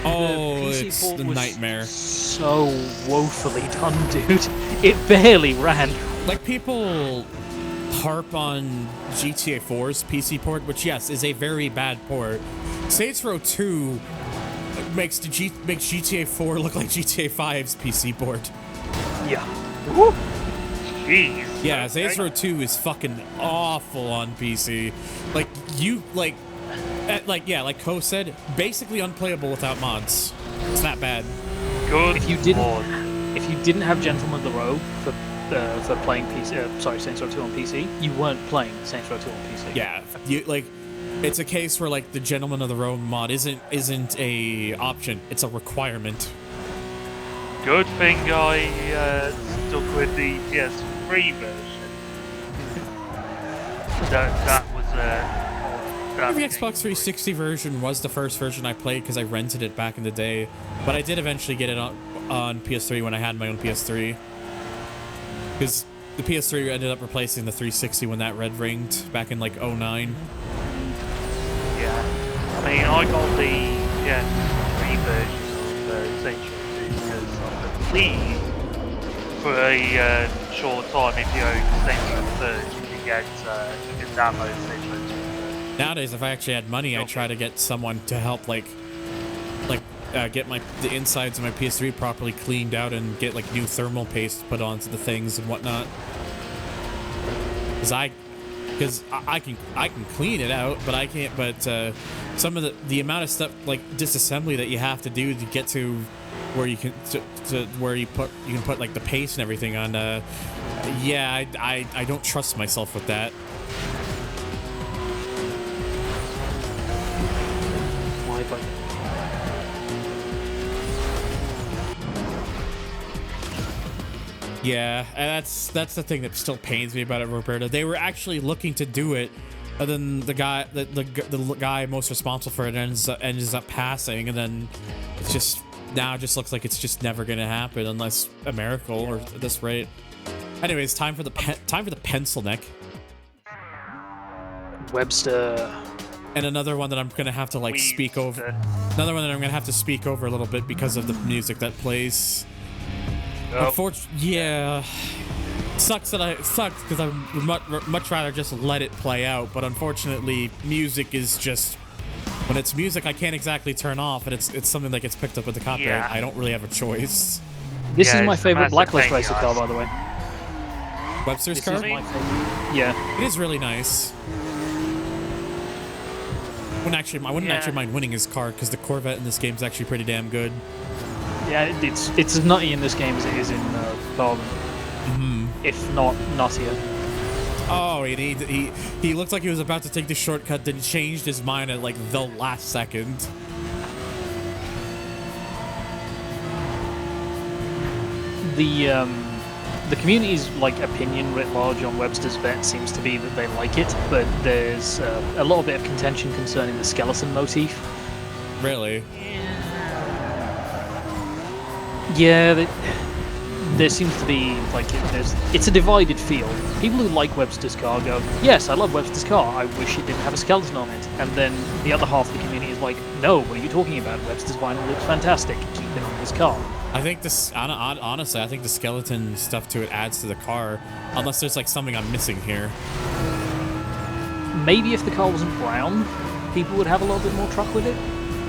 Oh, the PC it's port the was nightmare. So woefully done, dude. It barely ran. Like, people harp on GTA 4's PC port, which, yes, is a very bad port. Saints Row 2 makes GTA 4 look like GTA 5's PC port. Yeah. Woo. Jeez. Yeah, Saints Row 2 is fucking awful on PC. Like, like Ko said, basically unplayable without mods. It's that bad. Good. If you didn't have Gentleman of the Row for playing Saints Row 2 on PC, you weren't playing Saints Row 2 on PC. Yeah, it's a case where like the Gentleman of the Row mod isn't a option; it's a requirement. Good thing I stuck with the PS3 version. that was The Xbox 360 version was the first version I played because I rented it back in the day, but I did eventually get it on PS3 when I had my own PS3. Because the PS3 ended up replacing the 360 when that red ringed back in like 09. Yeah, I mean, I got the PS3 version of Saints Row 2 because I believe for a short time, if you own Saints Row 3, you can download Saints Row 2. Nowadays, if I actually had money, I'd try to get someone to help like get the insides of my PS3 properly cleaned out and get like new thermal paste put onto the things and whatnot. Because I can clean it out, but I can't. But some of the amount of stuff like disassembly that you have to do to get to where you can you can put like the paste and everything on. Yeah, I don't trust myself with that. look like it. Yeah, and that's the thing that still pains me about it, Roberta. They were actually looking to do it, and then the guy most responsible for it ends up passing, and then it's just now it just looks like it's just never gonna happen unless a miracle or at this rate. Anyways, time for the pencil neck. Webster. And another one that I'm gonna have to like speak over. Another one that I'm gonna have to speak over a little bit because of the music that plays. Unfortunately, yeah, sucks because I would much rather just let it play out. But unfortunately, music is just when it's music I can't exactly turn off, and it's something that gets picked up with the copyright. Yeah. I don't really have a choice. This Yeah, is my it's favorite massive Blacklist pain in racer the car, ass. by the way. Webster's This car. is my favorite. Yeah. It is really nice. I wouldn't actually mind winning his car because the Corvette in this game is actually pretty damn good. Yeah, it's as nutty in this game as it is in Carbon. If not nuttier. Oh, he looked like he was about to take the shortcut, then changed his mind at like the last second. The community's like opinion writ large on Webster's vet seems to be that they like it, but there's a little bit of contention concerning the skeleton motif. Really? Yeah, there seems to be like it's a divided field. People who like Webster's car go, yes, I love Webster's car, I wish it didn't have a skeleton on it. And then the other half of the community is like, no, what are you talking about? Webster's vinyl looks fantastic, keep it on this car. I think this, honestly, I think the skeleton stuff to it adds to the car, unless there's like something I'm missing here. Maybe if the car wasn't brown, people would have a little bit more truck with it.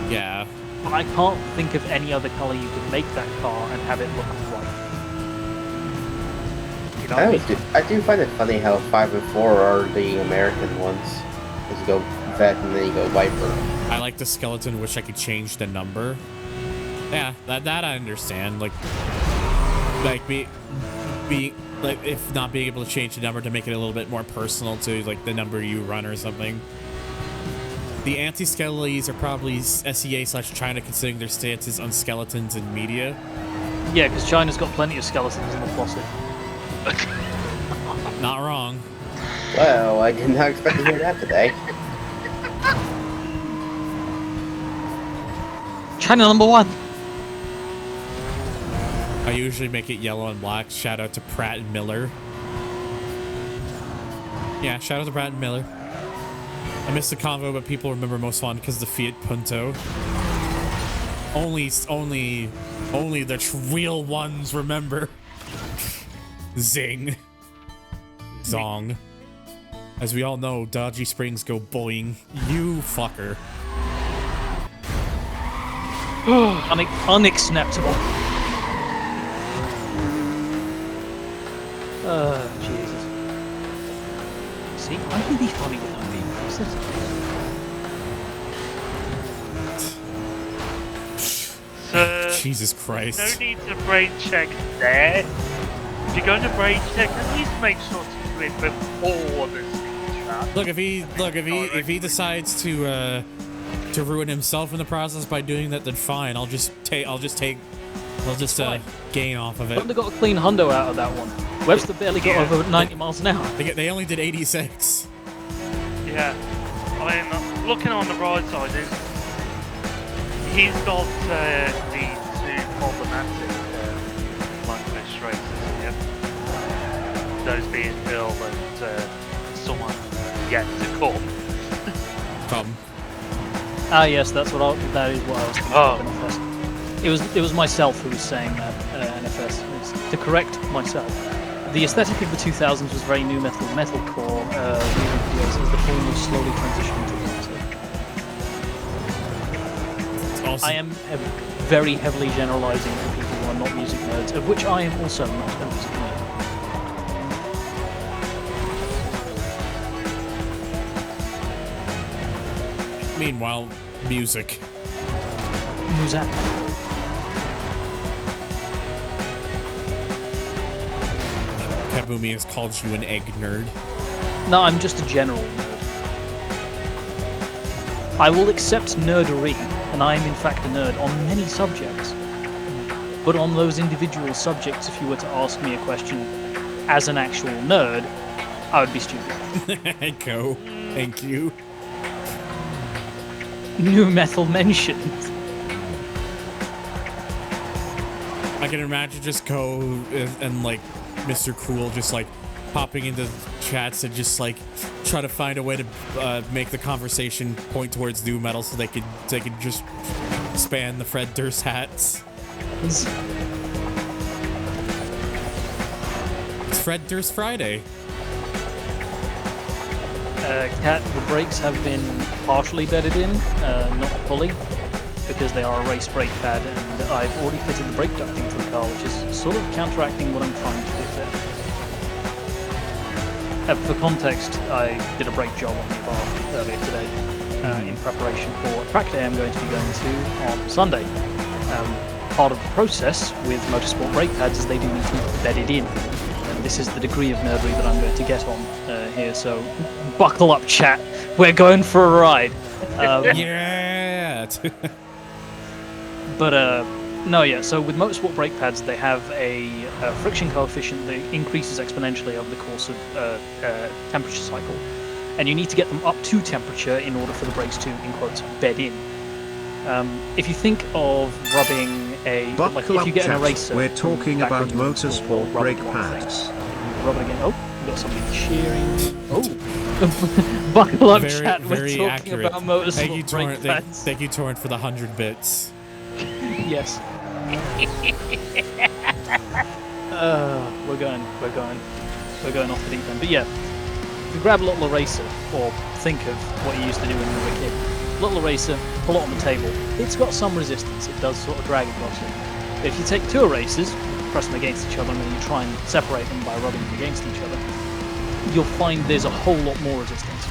Yeah. But I can't think of any other color you could make that car and have it look right. You know, I do find it funny how 5 and 4 are the American ones. Because you go Vet and then you go Viper. I like the skeleton, wish I could change the number. Yeah, that I understand. Like be like if not being able to change the number to make it a little bit more personal to like the number you run or something. The anti-skeletons are probably SEA/China considering their stances on skeletons in media. yeah, because China's got plenty of skeletons in the closet. Not wrong. Well, I did not expect to hear that today. China #1. I usually make it yellow and black. Shout out to Pratt and Miller. Yeah, shout out to Pratt and Miller. I missed the convo, but people remember most fond because of the Fiat Punto. Only the real ones remember. Zing. Zong. As we all know, dodgy springs go boing. You fucker. Unacceptable. Jesus. See, I can be funny without being racist. So, Jesus Christ. no need to brain check there. If you're going to brain check, at least make sure to do it before the signature. Look, if he decides to ruin himself in the process by doing that, then fine. I'll just gain off of it. But they got a clean hundo out of that one. Webster barely got over 90 miles an hour. They only did 86. Yeah. I mean, looking on the right side, he's got the two problematic Blacklist races. Yep. Those being Bill and someone yet to come. Come. Ah, yes, that is what I was thinking of NFS. It was myself who was saying that NFS. It's to correct myself. The aesthetic of the 2000s was very new metalcore music videos as the film was slowly transitioning to music. Awesome. I am very heavily generalizing for people who are not music nerds, of which I am also not a music nerd. Meanwhile, music. Muzak. Kabumi has called you an egg nerd. No, I'm just a general nerd. I will accept nerdery and I am in fact a nerd on many subjects. But on those individual subjects, if you were to ask me a question as an actual nerd, I would be stupid. Echo. Thank you. New metal mentioned. I can imagine just go and like Mr. Cool just like popping into chats and just like try to find a way to make the conversation point towards new metal so they could just span the Fred Durst hats. It's Fred Durst Friday. Cat, the brakes have been partially bedded in, not fully, because they are a race brake pad, and I've already fitted the brake ducting to the car, which is sort of counteracting what I'm trying to do there. For context, I did a brake job on the bar earlier today in preparation for a track day I'm going to be going to on Sunday. Part of the process with motorsport brake pads is they do need to be bedded in. And this is the degree of nerdery that I'm going to get on here, so buckle up, chat. We're going for a ride. Yeah! But, no, yeah, so with motorsport brake pads, they have a friction coefficient that increases exponentially over the course of temperature cycle. And you need to get them up to temperature in order for the brakes to, in quotes, bed in. If you think of rubbing like if you get in a racer, we're talking about motorsport brake pads. Rub it again. Oh, we've got somebody cheering. Oh, buckle up, chat. We're very talking accurate. about motorsport brake pads. Thank you, Torrent, for the 100 bits. Yes. We're going off the deep end. But yeah, if you grab a little eraser, or think of what you used to do when you were a kid. Little eraser, pull it on the table. It's got some resistance. It does sort of drag across it. But if you take two erasers, press them against each other, and then you try and separate them by rubbing them against each other, you'll find there's a whole lot more resistance.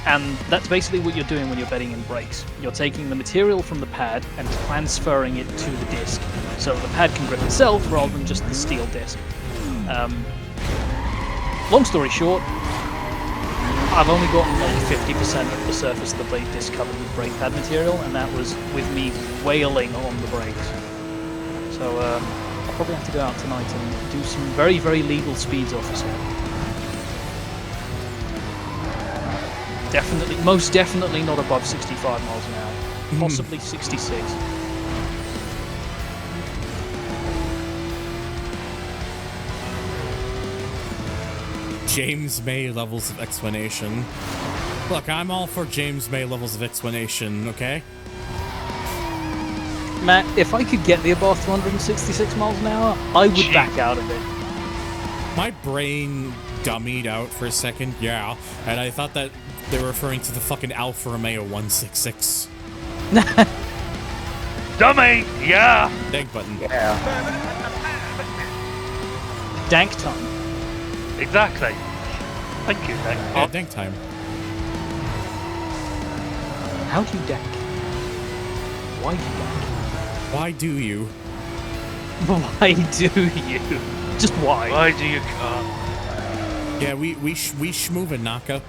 And that's basically what you're doing when you're bedding in brakes. You're taking the material from the pad and transferring it to the disc, so the pad can grip itself rather than just the steel disc. Long story short, I've only gotten like 50% of the surface of the brake disc covered with brake pad material, and that was with me wailing on the brakes. So I'll probably have to go out tonight and do some very, very legal speeds, officer. Definitely, most definitely not above 65 miles an hour. Possibly 66. James May levels of explanation. Look, I'm all for James May levels of explanation, okay? Matt, if I could get the above 266 miles an hour, I would back out of it. My brain dummied out for a second, yeah, and I thought that they were referring to the fucking Alfa Romeo 166. Dummy! Yeah! Dank button. Yeah. Dank time. Exactly. Thank you, Dank. Yeah, dank time. How do you dank? Why do you dank? Why do you? Why do you? Just why? Why do you come? Yeah, we schmoove Naka.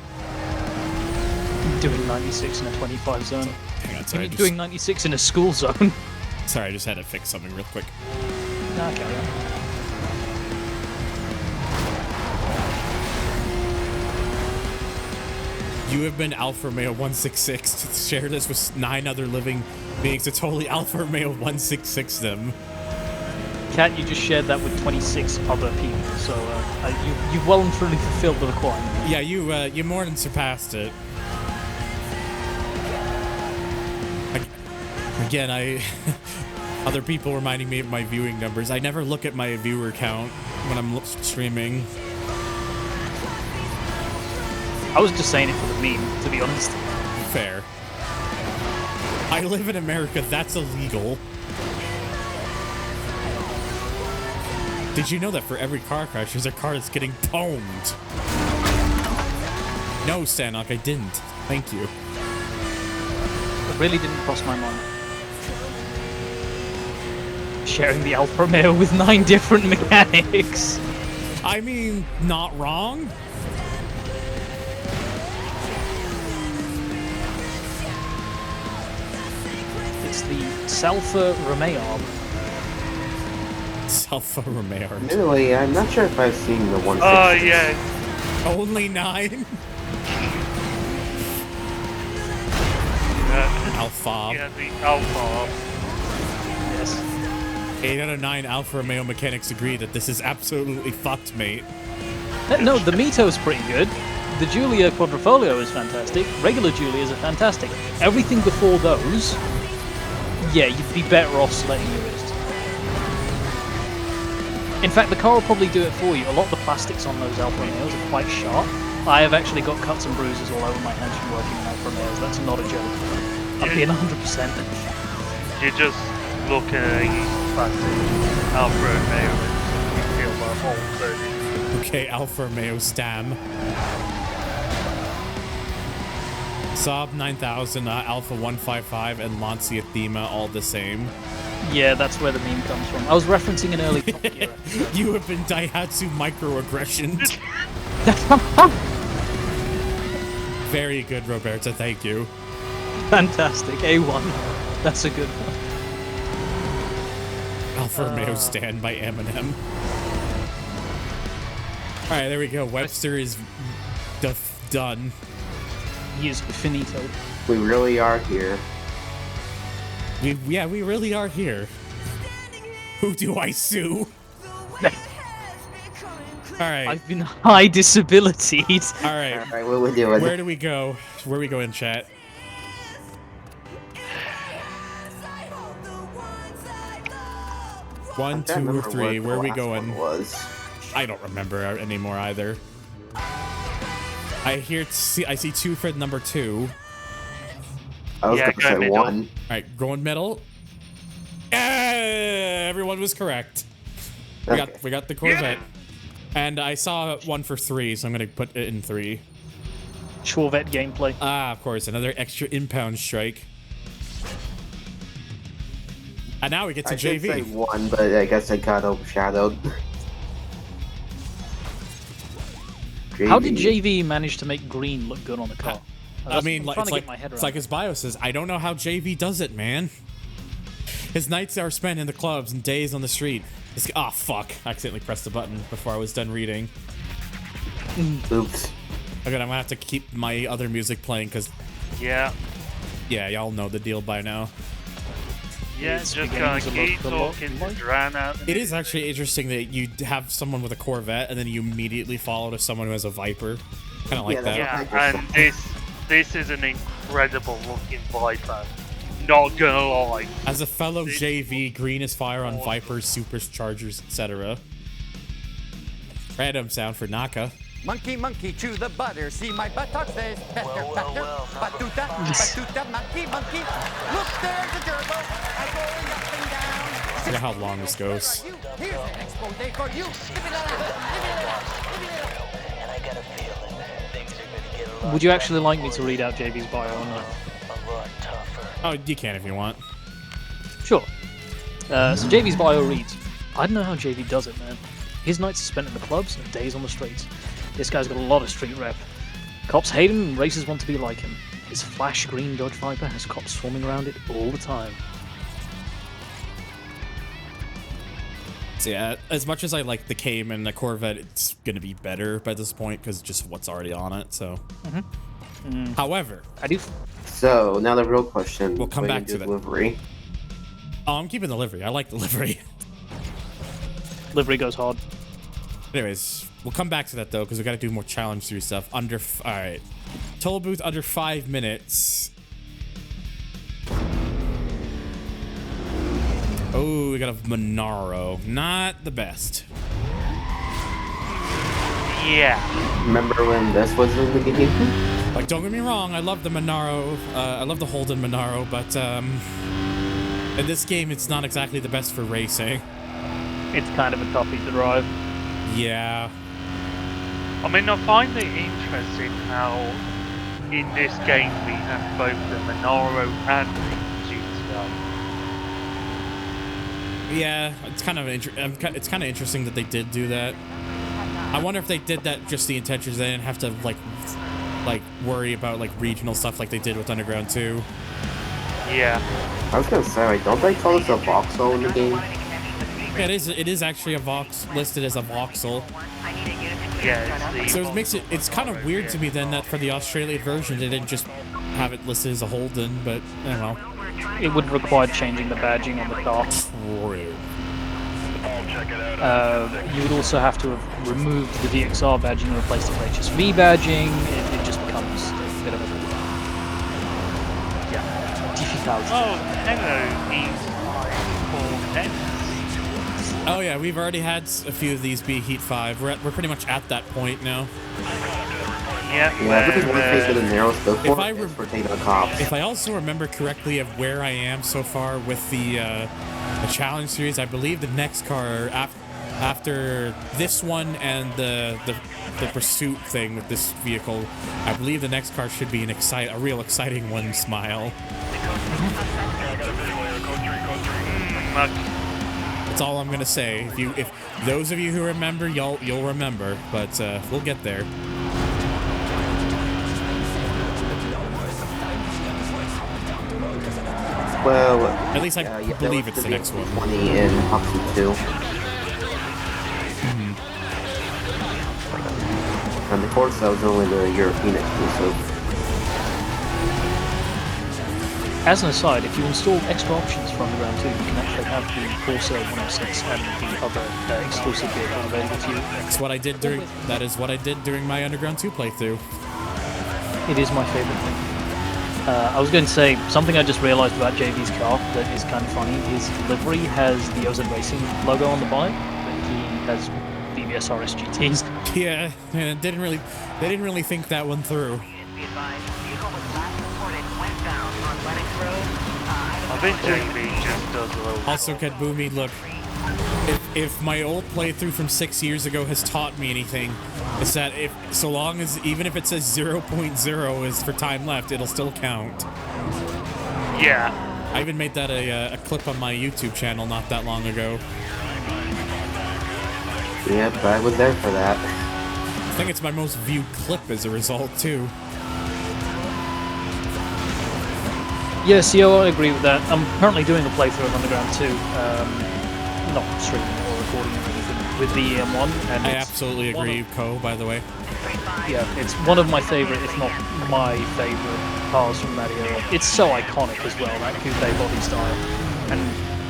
Doing 96 in a 25 zone. Hang on, sorry. Doing 96 in a school zone. Sorry, I just had to fix something real quick. Nah, carry on. You have been Alfa Romeo 166 to share this with 9 other living beings to totally Alfa Romeo 166 them. Kat, you just shared that with 26 other people, so you've well and truly fulfilled the requirement. Yeah, you more than surpassed it. Again, other people reminding me of my viewing numbers. I never look at my viewer count when I'm streaming. I was just saying it for the meme, to be honest. Fair. I live in America, that's illegal. Did you know that for every car crash, there's a car that's getting pwned? No, Stanok, I didn't. Thank you. It really didn't cross my mind. Sharing the Alfa Romeo with 9 different mechanics. I mean, not wrong. It's the Salfa Romeo. Alfa Romeo. Really, I'm not sure if I've seen the 160. Oh, yeah. Only 9? Alpha. Yeah, the Alpha. Yes. 8 out of 9 Alfa Romeo mechanics agree that this is absolutely fucked, mate. No, the Mito's pretty good. The Giulia Quadrifoglio is fantastic. Regular Giulias are fantastic. Everything before those, yeah, you'd be better off slitting your wrist. In fact, the car will probably do it for you. A lot of the plastics on those Alfa Romeos are quite sharp. I have actually got cuts and bruises all over my hands from working on Alfa Romeos. That's not a joke. I'm being 100%. You just look at a classic Alfa Romeo and you feel the whole thing. Okay, Alfa Romeo Stam. Saab 9000, Alpha 155, and Lancia Thema all the same. Yeah, that's where the meme comes from. I was referencing an early Top Gear. You have been Daihatsu microaggressions. Very good, Roberta, thank you. Fantastic, A1. That's a good one. Alfa Romeo Stand by Eminem. Alright, there we go. Webster is done. He is finito. We really are here. We really are here. Who do I sue? Alright. I've been high disabilities. Alright. Alright, what we doing? Where do we go? Where we go in chat? One, two, or three. Where are we going? I don't remember anymore either. I see 2 for number 2. I was gonna say 1. Alright, going middle. Everyone was correct. We got the Corvette. And I saw 1 for 3, so I'm gonna put it in 3. Corvette gameplay. Ah, of course, another extra impound strike. And now we get to JV. I did say 1, but I guess I got overshadowed. How did JV manage to make green look good on the car? I mean, it's like his bio says, I don't know how JV does it, man. His nights are spent in the clubs and days on the street. Oh, fuck. I accidentally pressed the button before I was done reading. Oops. Okay, I'm gonna have to keep my other music playing, because... Yeah, y'all know the deal by now. yeah, just gonna keep talking to drown out. It is actually interesting that you have someone with a Corvette, and then you immediately follow to someone who has a Viper. Kind of like that. Yeah, and this is an incredible looking Viper. Not gonna lie. As a fellow JV, green is fire on Vipers, Superchargers, etc. Random sound for Naka. Monkey, monkey, chew the butter. See my buttocks, there's better, better. Batuta, batuta, monkey, monkey. Look, there's a gerbil. I'm going up and down. Look at how long this goes. Here's an expose for you. And I got a feeling things are gonna get a lot Would you actually like me to read out JV's bio or not? tougher. Oh, you can if you want. Sure. So JV's bio reads, I don't know how JV does it, man. His nights are spent in the clubs and days on the streets. This guy's got a lot of street rep. Cops hate him and racers want to be like him. His flash green Dodge Viper has cops swarming around it all the time. So yeah, as much as I like the Cayman, the Corvette, it's gonna be better by this point because just what's already on it. So, however, I do. So now the real question. We'll come back to that. Livery. Oh, I'm keeping the livery. I like the livery. Livery goes hard. Anyways, we'll come back to that though because we got to do more challenge through stuff. All right, toll booth under 5 minutes. Oh, we got a Monaro. Not the best. Yeah. Remember when this was in the beginning? Like, don't get me wrong, I love the Monaro. I love the Holden Monaro, but in this game, it's not exactly the best for racing. It's kind of a toughie to drive. Yeah. I mean, I find it interesting how in this game we have both the Monaro and the GTR. Yeah, it's kind of interesting that they did do that. I wonder if they did that just the intentions. They didn't have to like worry about like regional stuff like they did with Underground 2. Yeah. I was gonna say, like, don't they call this a voxel in the game? Yeah, it is actually a vox listed as a voxel. Yeah, it's So it makes it's kind of weird to me then that for the Australian version they didn't just have it listed as a Holden, but I don't know. It would require changing the badging on the car. True. You would also have to have removed the VXR badging and replaced it with HSV badging. It just becomes a bit of a difficult. Oh, hello, these Corvettes. Oh yeah, we've already had a few of these be Heat 5. We're pretty much at that point now. Yeah, this is one thing for the narrow scope for taking the cops. If I also remember correctly of where I am so far with the challenge series, I believe the next car after this one and the pursuit thing with this vehicle, I believe the next car should be a real exciting one. Smile. That's all I'm gonna say. If those of you who remember, you'll remember, but we'll get there. Well, at least I believe it's the next one. 20 in Hoxie 2. And of course, that was only the European exclusive. As an aside, if you install extra options for Underground 2, you can actually have the Corsa 106 and the other exclusive vehicle available to you. That's what I did that is what I did during my Underground 2 playthrough. It is my favorite thing. I was going to say, something I just realized about JV's car that is kind of funny. His livery has the OZ Racing logo on the bonnet, but he has BBS RS GTs. Yeah, they didn't really think that one through. I think JV just does a little... Also, Kadboomy, look, if my old playthrough from 6 years ago has taught me anything, it's that even if it says 0.0 is for time left, it'll still count. Yeah. I even made that a clip on my YouTube channel not that long ago. Yep, I was there for that. I think it's my most viewed clip as a result, too. Yeah, CO, I agree with that. I'm currently doing a playthrough of Underground 2, not streaming or recording or anything, with the EM1. And I absolutely agree, Ko, by the way. Yeah, it's one of my favourite, if not my favourite, cars from that era. It's so iconic as well, that coupe body style. And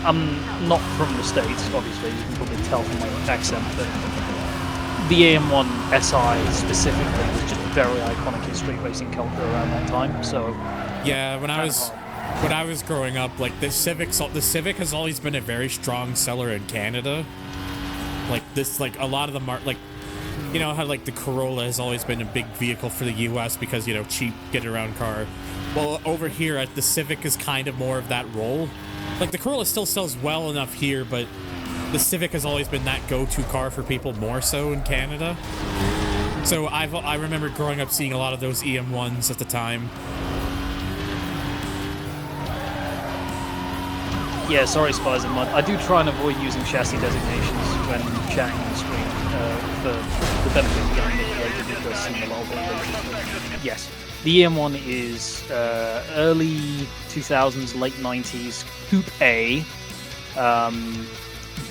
I'm not from the States, obviously, you can probably tell from my accent, but the AM1 SI specifically was just very iconic in street racing culture around that time, so... Yeah, when I was growing up, like the Civic has always been a very strong seller in Canada. Like a lot of them are like, you know how like the Corolla has always been a big vehicle for the U.S. because, you know, cheap get around car. Well, over here the Civic is kind of more of that role. Like the Corolla still sells well enough here, but the Civic has always been that go-to car for people more so in Canada. So I remember growing up seeing a lot of those EM1s at the time. Yeah, sorry, Spies and Mud. I do try and avoid using chassis designations when chatting on the screen for the benefit of getting manipulated. It does seem a lot of yes. The EM1 is early 2000s, late 90s, Coupe A,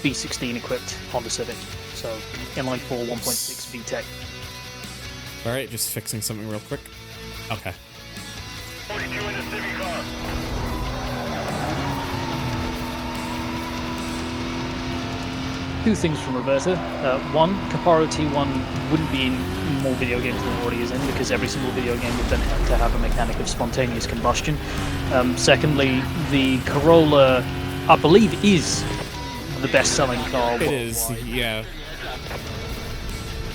V16 equipped Honda Civic. So, inline 4 1.6 VTEC. Alright, just fixing something real quick. Okay. 42 in the Civic car. Two things from Roberta. One, Caparo T1 wouldn't be in more video games than it already is in, because every single video game would then have to have a mechanic of spontaneous combustion. Secondly, the Corolla, I believe, is the best-selling car. It is, yeah.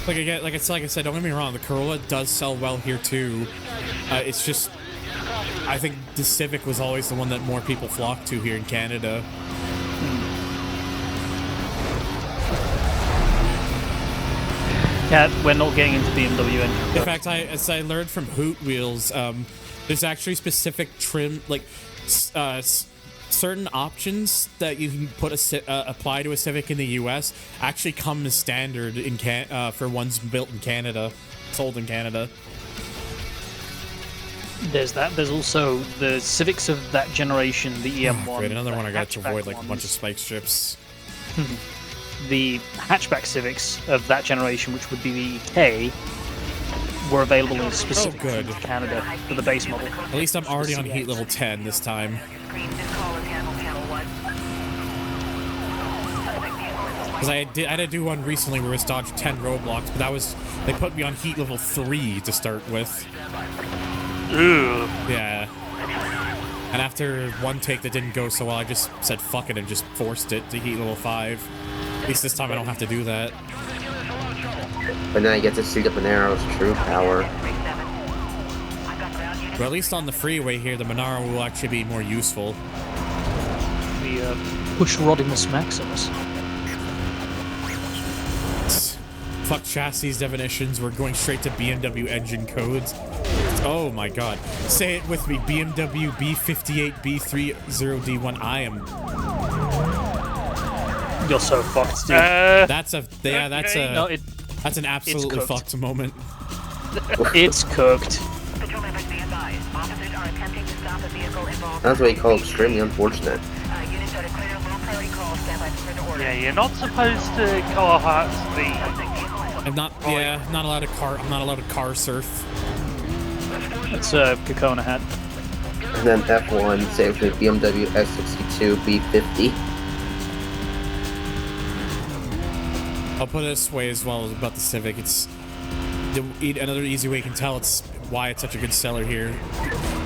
Like I said, don't get me wrong, the Corolla does sell well here too. It's just, I think the Civic was always the one that more people flocked to here in Canada. Cat, we're not getting into BMW engine. In fact, as I learned from Hoot Wheels, there's actually specific trim, like certain options that you can put apply to a Civic in the U.S. actually come as standard in for ones built in Canada, sold in Canada. There's that. There's also the Civics of that generation, the EM1. Great, another one I got to hatchback avoid like a bunch of ones. spike strips. The hatchback Civics of that generation, which would be the EK, were available in specific good. Canada for the base model. At least I'm already on heat level 10 this time. Because I had to do one recently where it's dodged 10 roadblocks, but that was, they put me on heat level 3 to start with. Ooh. Yeah. And after one take that didn't go so well, I just said fuck it and just forced it to heat level 5. At least this time I don't have to do that. But then I get to see the Monaro's true power. But at least on the freeway here, the Monaro will actually be more useful. The Push Rodimus Maximus. Fuck chassis definitions, we're going straight to BMW engine codes. Oh my god. Say it with me, BMW B58B30D1. I am... You're so fucked, dude. That's a... Yeah, that's a... No, that's an absolutely cooked. fucked moment. It's cooked. That's what you call extremely unfortunate. Yeah, you're not supposed to car heart speed. I'm not... Yeah, not allowed to car... I'm not allowed to car surf. It's a Kokona hat. And then F1, say it with me, BMW S62 B50. I'll put it this way as well about the Civic. It's another easy way you can tell it's why it's such a good seller here.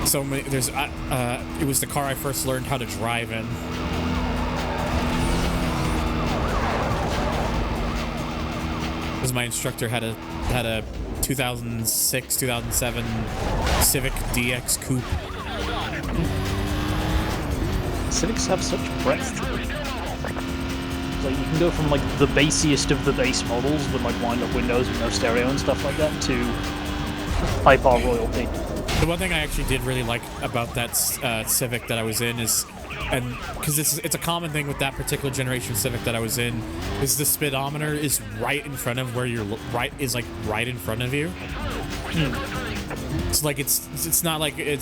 So many, there's it was the car I first learned how to drive in. Because my instructor had a 2006 2007 Civic DX Coupe. Civics have such breadth to them. Like, you can go from like the basiest of the base models with like wind-up windows and no stereo and stuff like that to high-power royalty. The one thing I actually did really like about that Civic that I was in is, and because it's a common thing with that particular generation Civic that I was in, is the speedometer is right in front of where you're right in front of you. It's like it's not like a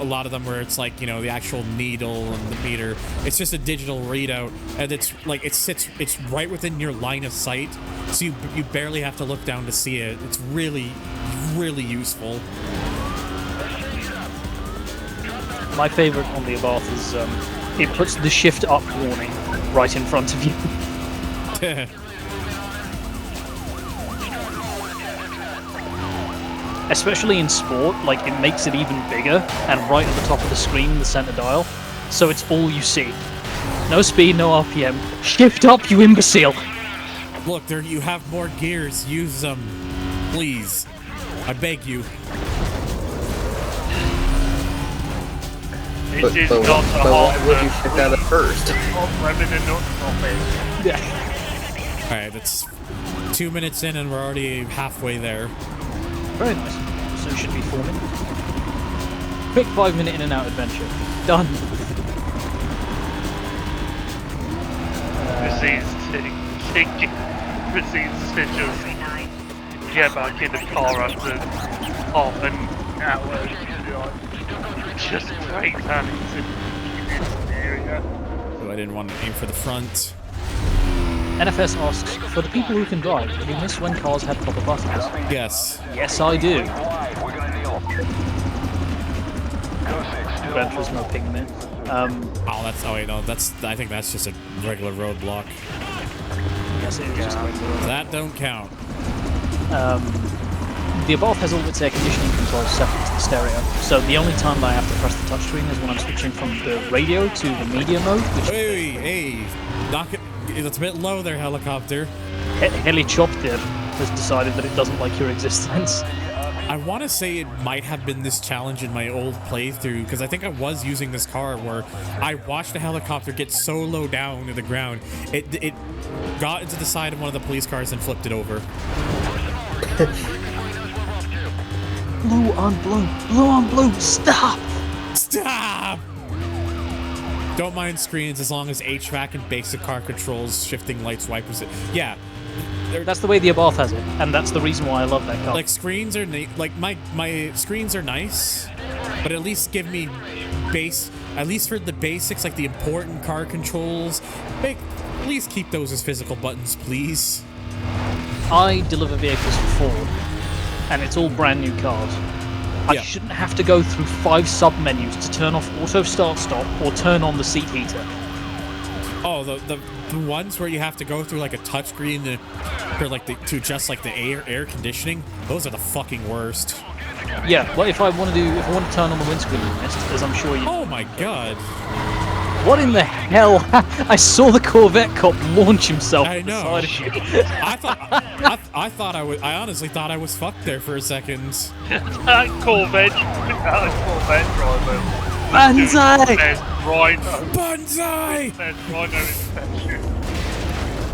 lot of them where it's like, you know, the actual needle and the meter. It's just a digital readout, and it's like it's right within your line of sight, so you barely have to look down to see it. It's really useful. My favorite on the Abarth is it puts the shift up warning right in front of you. Especially in sport, like, it makes it even bigger, and right at the top of the screen, the center dial, so it's all you see. No speed, no RPM. Shift up, you imbecile! Look, there you have more gears. Use them, please. I beg you. This is But not a why would you hot shift out at first? Yeah. Alright, that's 2 minutes in and we're already halfway there. Very nice. So it should be 4 minutes. Quick 5-minute in and out adventure. Done. Proceeds to just get back in the car after half an hour. Just break down into this area. So I didn't want to aim for the front. NFS asks, for the people who can drive, do you miss when cars had proper buttons? Yes. Yes, I do. Gran Turismo ping there. Oh, that's... Oh, wait, no. I think that's just a regular roadblock. Yes, it is just like That don't count. the Abarth has all its air conditioning controls separate to the stereo, so the only time that I have to press the touchscreen is when I'm switching from the radio to the media mode, which... Hey, knock it... It's a bit low there, helicopter. Helicopter has decided that it doesn't like your existence. I want to say it might have been this challenge in my old playthrough, because I think I was using this car where I watched the helicopter get so low down to the ground, it got into the side of one of the police cars and flipped it over. Blue on blue, blue on blue, stop! Stop! Don't mind screens as long as HVAC and basic car controls, shifting lights, wipers. Yeah. That's the way the Abarth has it, and that's the reason why I love that car. Like, screens are like my screens are nice, but at least give me at least for the basics, like the important car controls, at least keep those as physical buttons, please. I deliver vehicles for Ford, and it's all brand new cars. I shouldn't have to go through 5 sub-menus to turn off auto start-stop or turn on the seat heater. Oh, the ones where you have to go through like a touchscreen to adjust like the air conditioning, those are the fucking worst. Yeah, well, if I want to turn on the windscreen mist, as I'm sure you. Oh my god! What in the hell? I saw the Corvette cop launch himself. I know. On the side of I honestly thought I was fucked there for a second. That Corvette driver. Banzai! There's Rhino. Banzai! There's Rhino inspection.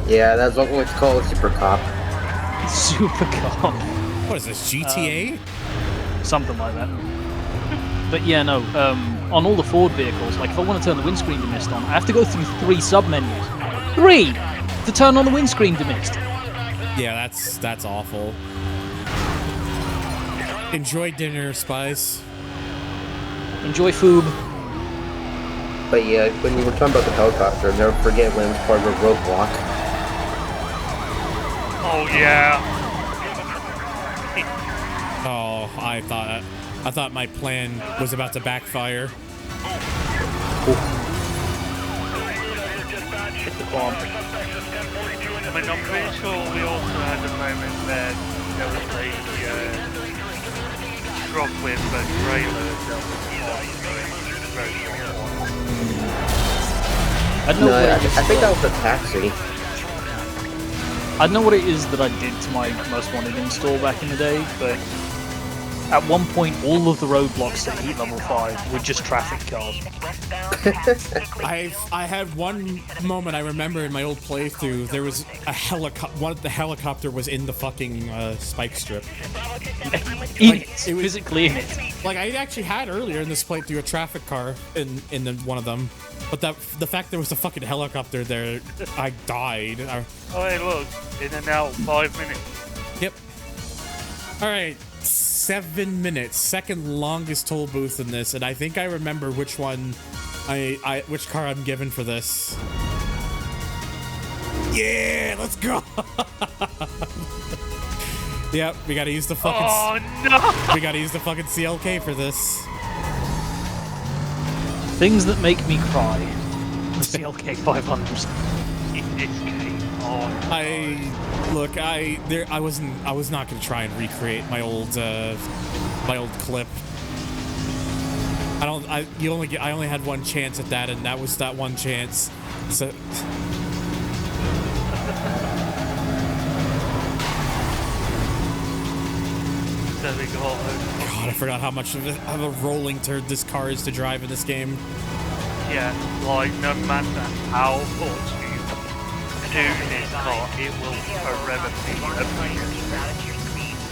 Yeah, that's what it's called, Super Cop. Super cop. What is this, GTA? Something like that. But yeah, no, on all the Ford vehicles, like if I want to turn the windscreen demist on, I have to go through 3 sub-menus. 3! To turn on the windscreen demist. Yeah, that's awful. Enjoy dinner, Spice. Enjoy food. But yeah, when you were talking about the helicopter, never forget when it was part of a roadblock. Oh yeah. Oh, I thought my plan was about to backfire. Hit the bomb. I mean, I'm pretty sure we also had a moment there was a truck with a trailer that was very I think that was a taxi. I don't know what it is that I did to my Most Wanted install back in the day, but at one point all of the roadblocks at heat level 5 were just traffic cars. I had one moment I remember in my old playthrough. There was a the helicopter was in the fucking spike strip. It was physically in it. Like I actually had earlier in this playthrough a traffic car in one of them, but the fact there was a fucking helicopter there, I died. Oh hey look, in and out 5 minutes. Yep. All right. 7 minutes, second longest toll booth in this, and I think I remember which one which car I'm given for this. Yeah, let's go. Yep, we gotta use the fucking. Oh no! We gotta use the fucking CLK for this. Things that make me cry. The CLK 500. In this game, I was not gonna try and recreate my old clip. I only had one chance at that, and that was that one chance. So. God, I forgot how much of a rolling turd this car is to drive in this game. Yeah, like no matter how much you do this car, it will forever be a pain.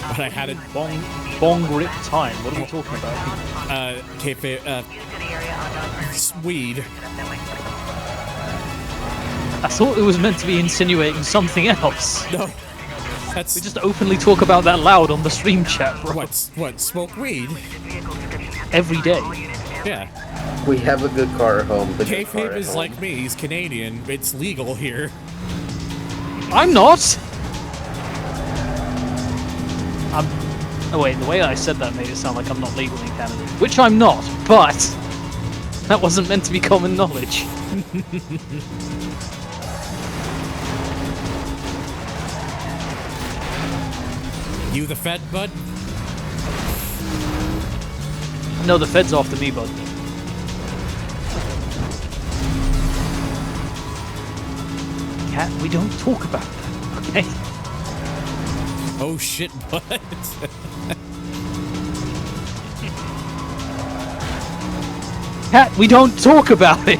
But I had it bong rip time. What are we talking about? Weed. I thought it was meant to be insinuating something else. No. We just openly talk about that loud on the stream chat, bro. What? Smoke weed? Every day. Yeah. We have a good car at home. Kayfabe is like me. He's Canadian. It's legal here. I'm not. Oh wait, the way I said that made it sound like I'm not legal in Canada, which I'm not. But that wasn't meant to be common knowledge. You the Fed, bud? No, the Fed's after me, bud. Cat, we don't talk about that, okay? Oh shit, bud. Cat, we don't talk about it!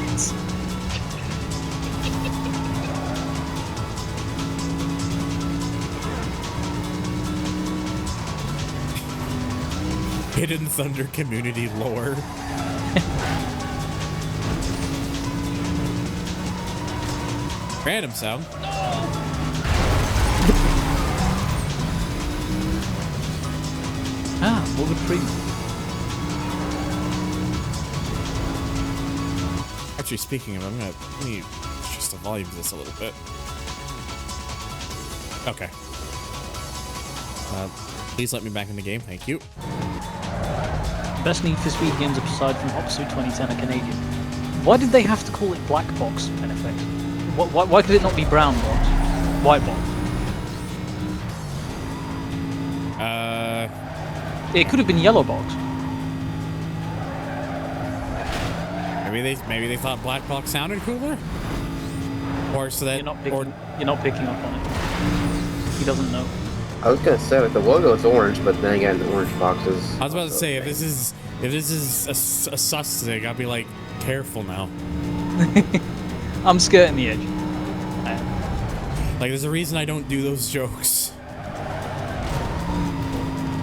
Hidden Thunder community lore. Random sound. Ah, what would pre? Actually, speaking of, let me just the volume of this a little bit. Okay. Please let me back in the game. Thank you. Best Need for Speed games aside from Hot Pursuit 2010 are Canadian. Why did they have to call it Black Box, in effect? Why could it not be Brown Box? White Box? It could have been Yellow Box. Maybe they thought Black Box sounded cooler? Or so that... You're not picking up on it. He doesn't know. I was gonna say, like, the logo is orange, but then again, the orange boxes. I was about to say, if this is a sus thing, I'd be like, careful now. I'm skirting the edge. Like, there's a reason I don't do those jokes.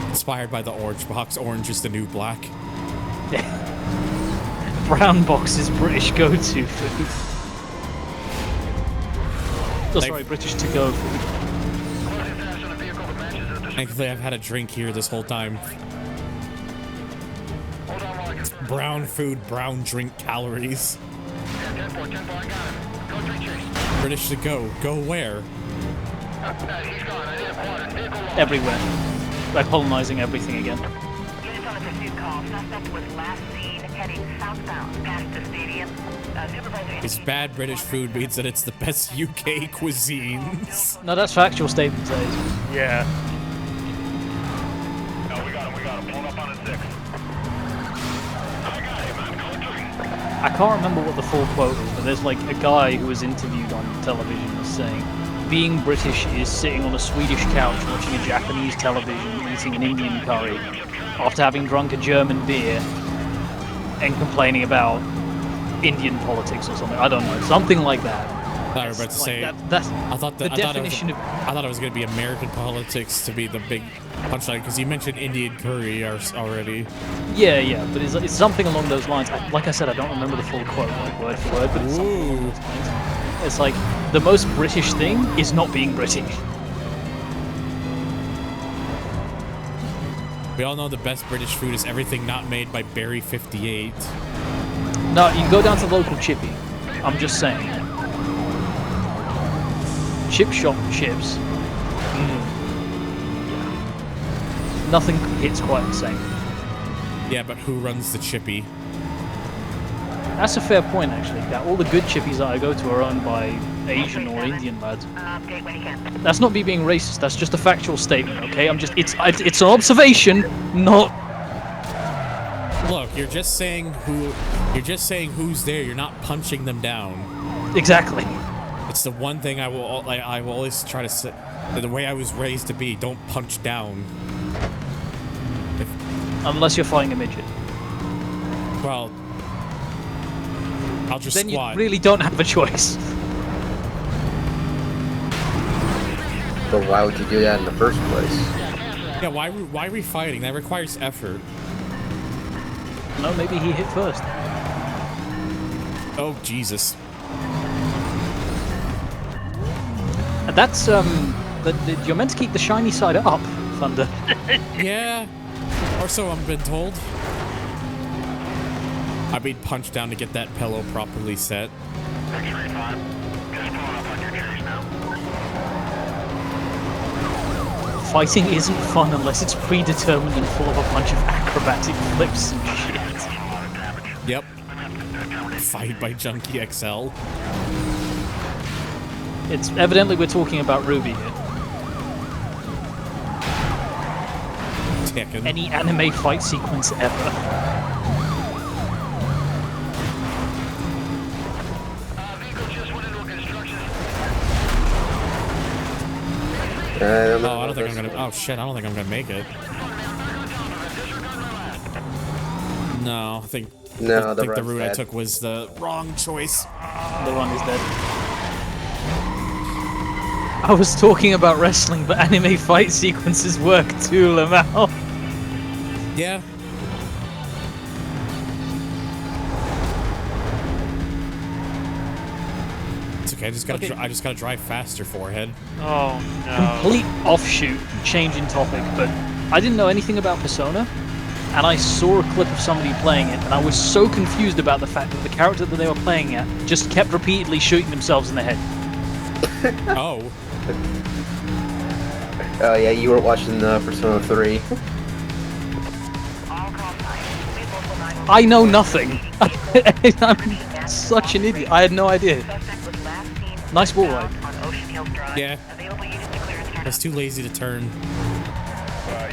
Inspired by the orange box. Orange is the new black. Brown Box is British go-to food. Oh, sorry, British to-go food. Thankfully, I've had a drink here this whole time. Brown food, brown drink calories. British to go. Go where? Everywhere. By colonizing everything again. Units on the pursuit call. Suspect was last seen heading southbound past the stadium. Supervisor... It's bad British food means that it's the best UK cuisines. No, that's factual statements, that is. Yeah. No, we got him. Pull up on a 6. I got him, man. Code 3. I can't remember what the full quote is, but there's like a guy who was interviewed on television was saying, being British is sitting on a Swedish couch watching a Japanese television, eating an Indian curry, after having drunk a German beer, and complaining about Indian politics or something. I don't know, something like that. I thought I was about to say. That's I thought the definition of. I thought it was going to be American politics to be the big punchline because you mentioned Indian curry already. Yeah, but it's something along those lines. Like I said, I don't remember the full quote, like word for word, but it's something along those lines. It's like the most British thing is not being British. We all know the best British food is everything not made by Berry 58. No, you can go down to the local chippy. I'm just saying. Chip shop chips. Nothing hits quite the same. Yeah, but who runs the chippy? That's a fair point, actually. That all the good chippies that I go to are owned by Asian or Indian lads. Update when you can. That's not me being racist. That's just a factual statement. Okay, it's an observation, not. Look, you're just saying who's there. You're not punching them down. Exactly. It's the one thing I will always try to say. The way I was raised to be, don't punch down. Unless you're fighting a midget. Well, I'll just then squat. You really don't have a choice. But why would you do that in the first place? Yeah, why are we fighting? That requires effort. No, maybe he hit first. Oh, Jesus. That's, you're meant to keep the shiny side up, Thunder. Yeah. Or so I've been told. I've been punched down to get that pillow properly set. X-ray time. Just pulling up on your chase now. Fighting isn't fun unless it's predetermined and full of a bunch of acrobatic flips and shit. Yep. Fight by Junkie XL. It's evidently we're talking about Ruby here. Tekken. Any anime fight sequence ever. Vehicle just went into a construction. I don't think I'm gonna. Oh shit! I don't think I'm gonna make it. No, I think. No, I think the route dead. I took was the wrong choice. The run is dead. I was talking about wrestling, but anime fight sequences work too, Lamau. Yeah. It's okay. I just gotta drive faster, forehead. Oh no. Complete offshoot, change in topic, but I didn't know anything about Persona. and I saw a clip of somebody playing it, and I was so confused about the fact that the character that they were playing at just kept repeatedly shooting themselves in the head. Oh. Yeah, you were watching Persona 3. I know nothing. I'm such an idiot. I had no idea. Nice wall ride. Yeah. I was too lazy to turn. You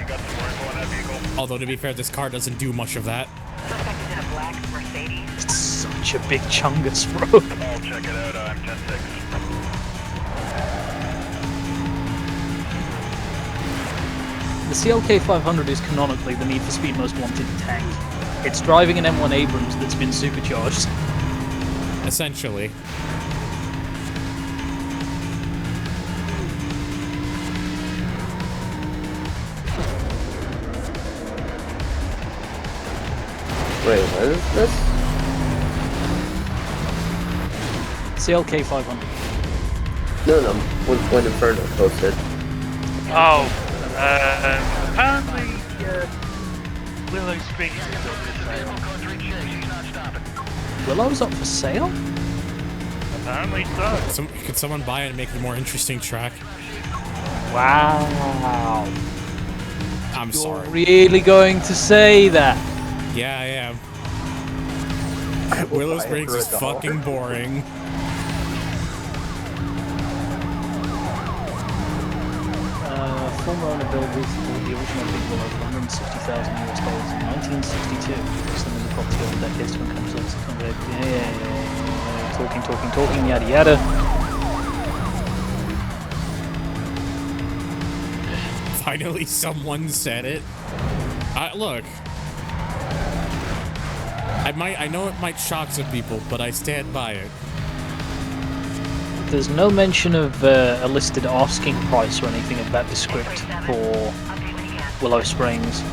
got some more info on that vehicle? Although, to be fair, this car doesn't do much of that. It's such a big chungus, bro. I'll check it out. I'm 10-6. The CLK 500 is canonically the Need for Speed Most Wanted tank. It's driving an M1 Abrams that's been supercharged. Essentially. Wait, what is this? CLK 500. No, when Inferno posted. Oh, apparently, Willow Springs is up for sale. Willow's up for sale? Apparently so. Could someone buy it and make it a more interesting track? Wow. I'm sorry. Really going to say that? Yeah, I am. Willow Springs is fucking boring. Former owner built recently the original Big Willow for $160,000 in 1962. Some of the property over decades to income sources. Talking, yada yada. Finally, someone said it. Look. I know it might shock some people, but I stand by it. There's no mention of a listed asking price or anything of that descript for Willow Springs.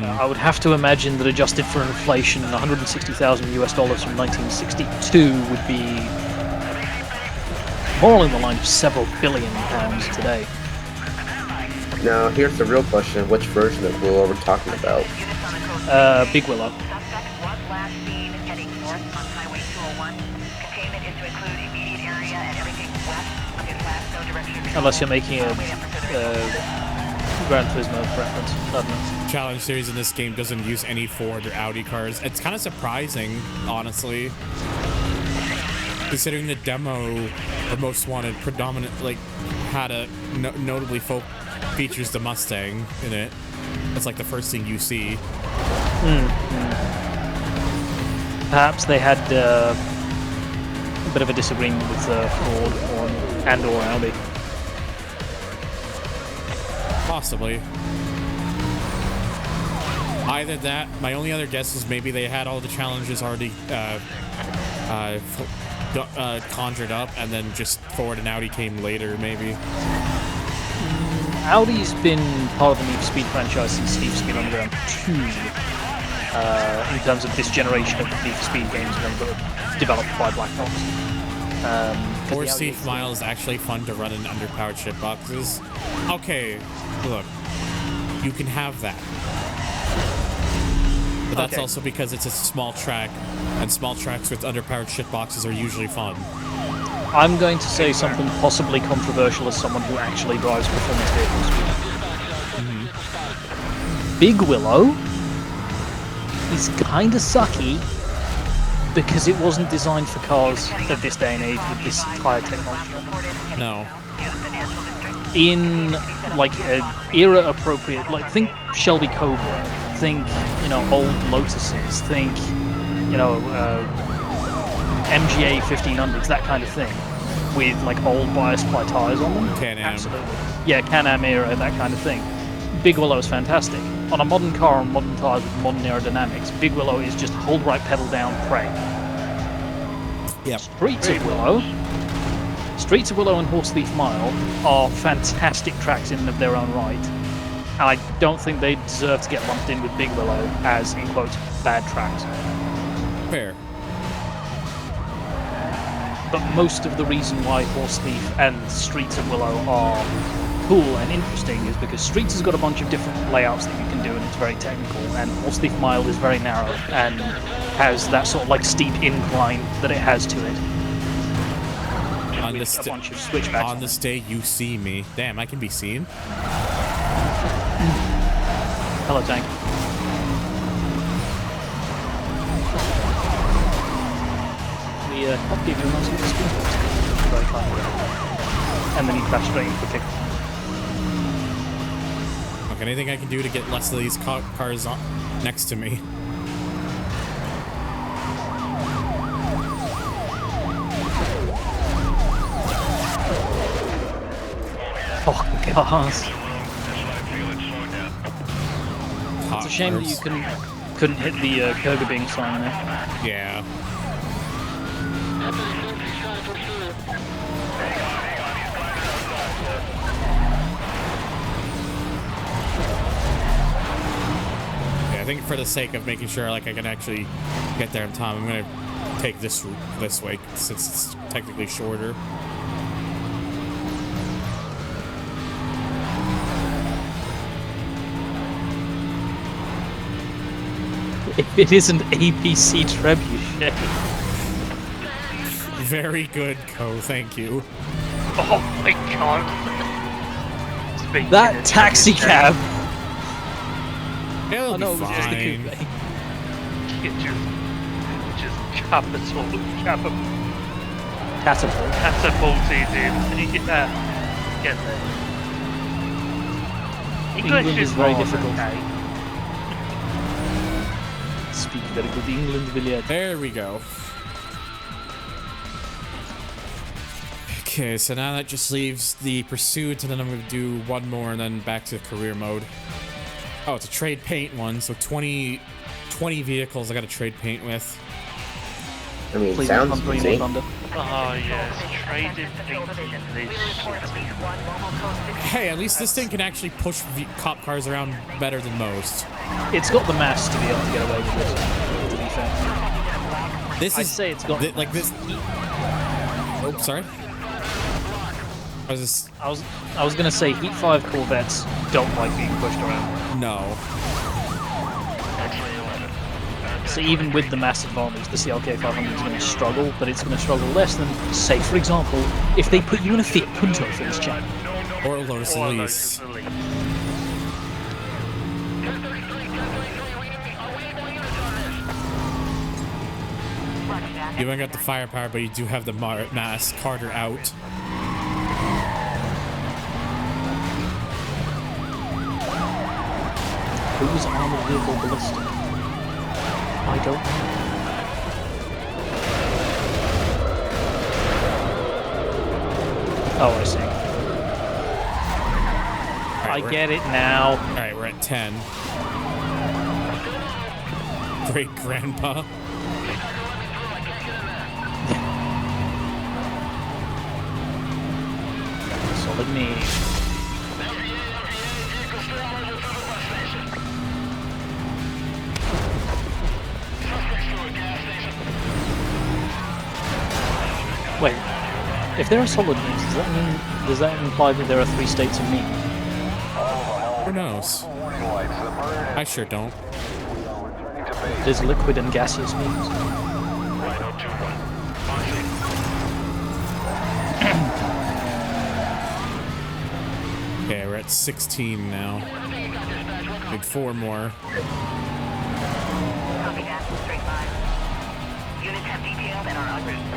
I would have to imagine that adjusted for inflation, $160,000 from 1962 would be more along the line of several billion pounds today. Now, here's the real question. Which version of Willow are we talking about? Big Willow. Unless you're making a Gran Turismo reference. Challenge series in this game doesn't use any Ford or Audi cars. It's kind of surprising, honestly. Considering the demo of Most Wanted predominantly had a notably features the Mustang in it. That's like the first thing you see. Perhaps they had a bit of a disagreement with Ford or Audi. Possibly. Either that, my only other guess is maybe they had all the challenges already conjured up, and then just Ford and Audi came later, maybe. Audi's been part of the Need for Speed franchise since Need for Speed Underground 2, in terms of this generation of Need for Speed games developed by Blacklist. Or Safe Mile is actually fun to run in underpowered shitboxes. Okay, look, you can have that. But that's also because it's a small track, and small tracks with underpowered shitboxes are usually fun. I'm going to say something possibly controversial as someone who actually drives performance vehicles. Big Willow is kinda sucky because it wasn't designed for cars of this day and age with this higher technology. No. In like era appropriate, like think Shelby Cobra, think old Lotuses, think MGA 1500s, that kind of thing, with like old bias ply tires on them. Can-Am. Absolutely. Yeah, Can-Am era, that kind of thing. Big Willow is fantastic. On a modern car on modern tires with modern aerodynamics, Big Willow is just hold right pedal down, pray. Yep. Streets of Willow and Horse Thief Mile are fantastic tracks in and of their own right. And I don't think they deserve to get lumped in with Big Willow as, in quotes, bad tracks. Fair. But most of the reason why Horse Thief and Streets of Willow are cool and interesting is because Streets has got a bunch of different layouts that you can do, and it's very technical. And Horse Thief Mile is very narrow and has that sort of like steep incline that it has to it. On With a bunch of switchbacks. On this day, you see me. Damn, I can be seen. Hello, tank. The cop gave you a nice little spin. Very kind. And then he crashed straight into the kick. Okay, anything I can do to get less of these cars next to me? Oh, gosh. It's a shame that you couldn't hit the Kurgabing sign there. Yeah. I think for the sake of making sure like I can actually get there in time, I'm gonna take this route this way since it's technically shorter. If it isn't APC Trebuchet. Very good, Co. Thank you. Oh my god. That taxi cab. It'll no, be fine. Get your just catapulted in. Yeah. Get there. England is very more difficult. okay. Speak very good England, William. There we go. Okay, so now that just leaves the pursuit, and then I'm going to do one more and then back to career mode. Oh, it's a trade paint one, so 20 vehicles I got to trade paint with. I mean, Please sounds don't easy. Oh yes, traded paint this. Hey, at least this thing can actually push cop cars around better than most. It's got the mass to be able to get away with it, to be fair. This I'd is say it's got like this. Oh, sorry. I was gonna say Heat 5 Corvettes don't like being pushed around. No. So even with the mass advantage, the CLK 500 is going to struggle, but it's going to struggle less than, say, for example, if they put you in a Fiat Punto for this channel. Or a Lotus Elise. You haven't got the firepower, but you do have the mass. Carter out. Who's armored vehicle ballistic? I don't know. Oh, I see. Right, I get it now. Alright, we're at 10. Great grandpa. Solid me. Wait, if there are solid means, does that imply that there are 3 states of meat? Who knows? I sure don't. There's liquid and gaseous means. Okay, we're at 16 now. Need 4 more. Copy that. Straight line. Units have detailed and are en route.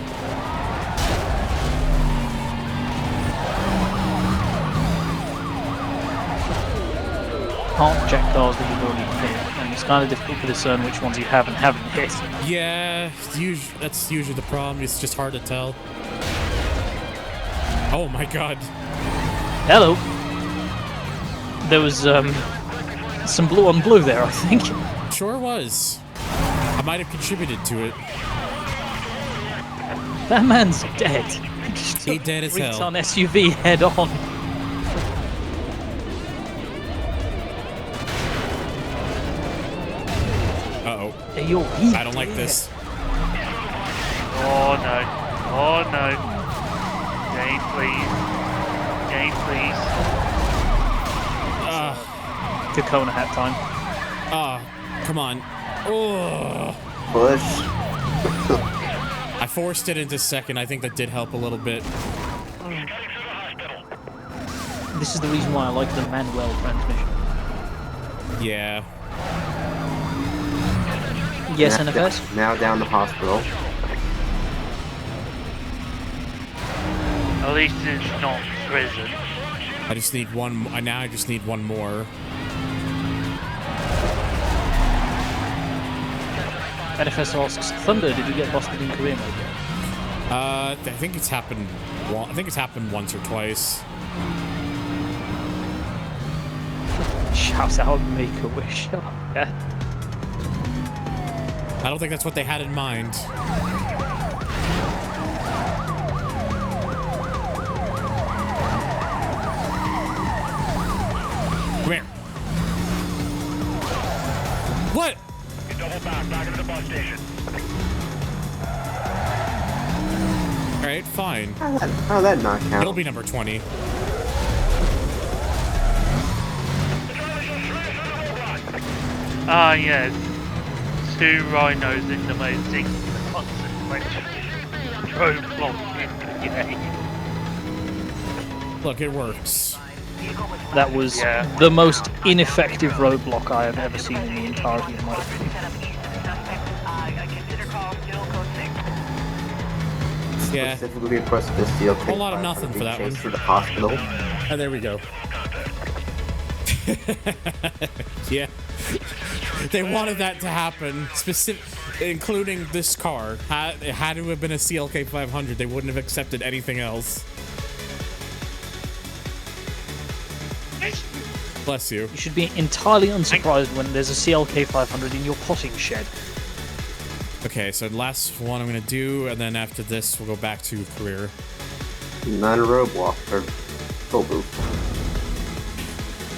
Projectiles that you've already hit, and it's kind of difficult to discern which ones you have and haven't hit. Yeah, that's usually the problem. It's just hard to tell. Oh my god. Hello. There was some blue on blue there, I think. Sure was. I might have contributed to it. That man's dead. He dead as hell. On SUV head on. Uh-oh. Hey, yo, I don't like this. Oh no. Oh no. Game please. Game please. Kona hat time. Ah, come on. Oh. Push. I forced it into second. I think that did help a little bit. This is the reason why I like the manual transmission. Yeah. Yes, NFS? Now down the hospital. At least it's not prison. I just need one. Now I just need one more. NFS asks, Thunder, did you get busted in Korea mode yet? I think it's happened. I think it's happened once or twice. Shout out, make a wish. Yeah. I don't think that's what they had in mind. Come here. What? You double back into the bus station. Alright, fine. How'd that not count? It'll be number 20. Ah, yes. 2 rhinos in the amazing consequential roadblock in the game. Look, it works. That was the most ineffective roadblock I have ever seen in the entirety of my opinion. Yeah. Specifically requested the steel. A whole lot of nothing for that one. To the hospital. Oh, there we go. Yeah. They wanted that to happen, including this car. It had to have been a CLK 500. They wouldn't have accepted anything else. Bless you. You should be entirely unsurprised when there's a CLK 500 in your potting shed. Okay, so last one I'm gonna do, and then after this we'll go back to career. Not a roadblock or full booth.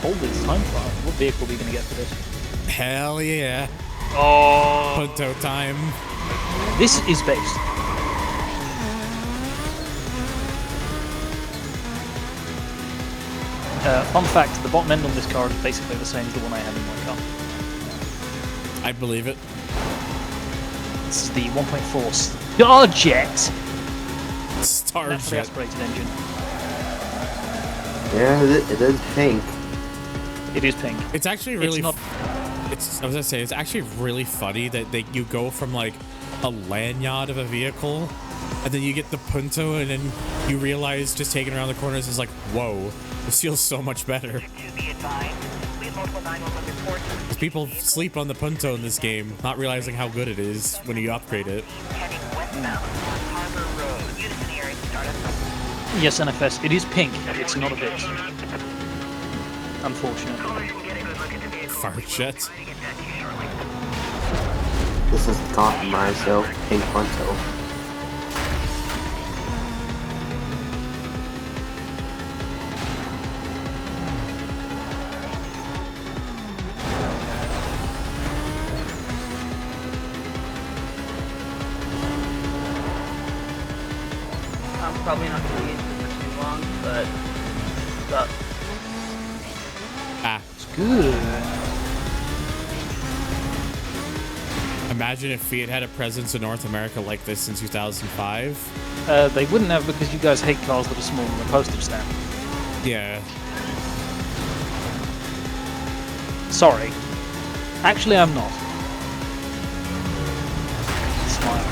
Hold this time trial. What vehicle are we gonna get for this? Hell yeah. Oh. Punto time. This is based. Fun fact, the bottom end on this car is basically the same as the one I had in my car. I believe it. This is the 1.4 Starjet. Naturally Starjet. aspirated engine. Yeah, it is pink. It is pink. It's actually really. It's not. I was gonna say it's actually really funny that you go from like a lanyard of a vehicle, and then you get the Punto, and then you realize just taking around the corners is like, whoa, this feels so much better. Because people sleep on the Punto in this game, not realizing how good it is when you upgrade it. Yes, NFS. It is pink. It's not a bit. Unfortunately. Farchet. This is the compromise, so pink Punto. I'm probably not going to be in for too long, but It's good. Imagine if Fiat had a presence in North America like this in 2005. They wouldn't have because you guys hate cars that are smaller than a postage stamp. Yeah. Sorry. Actually, I'm not. Smile.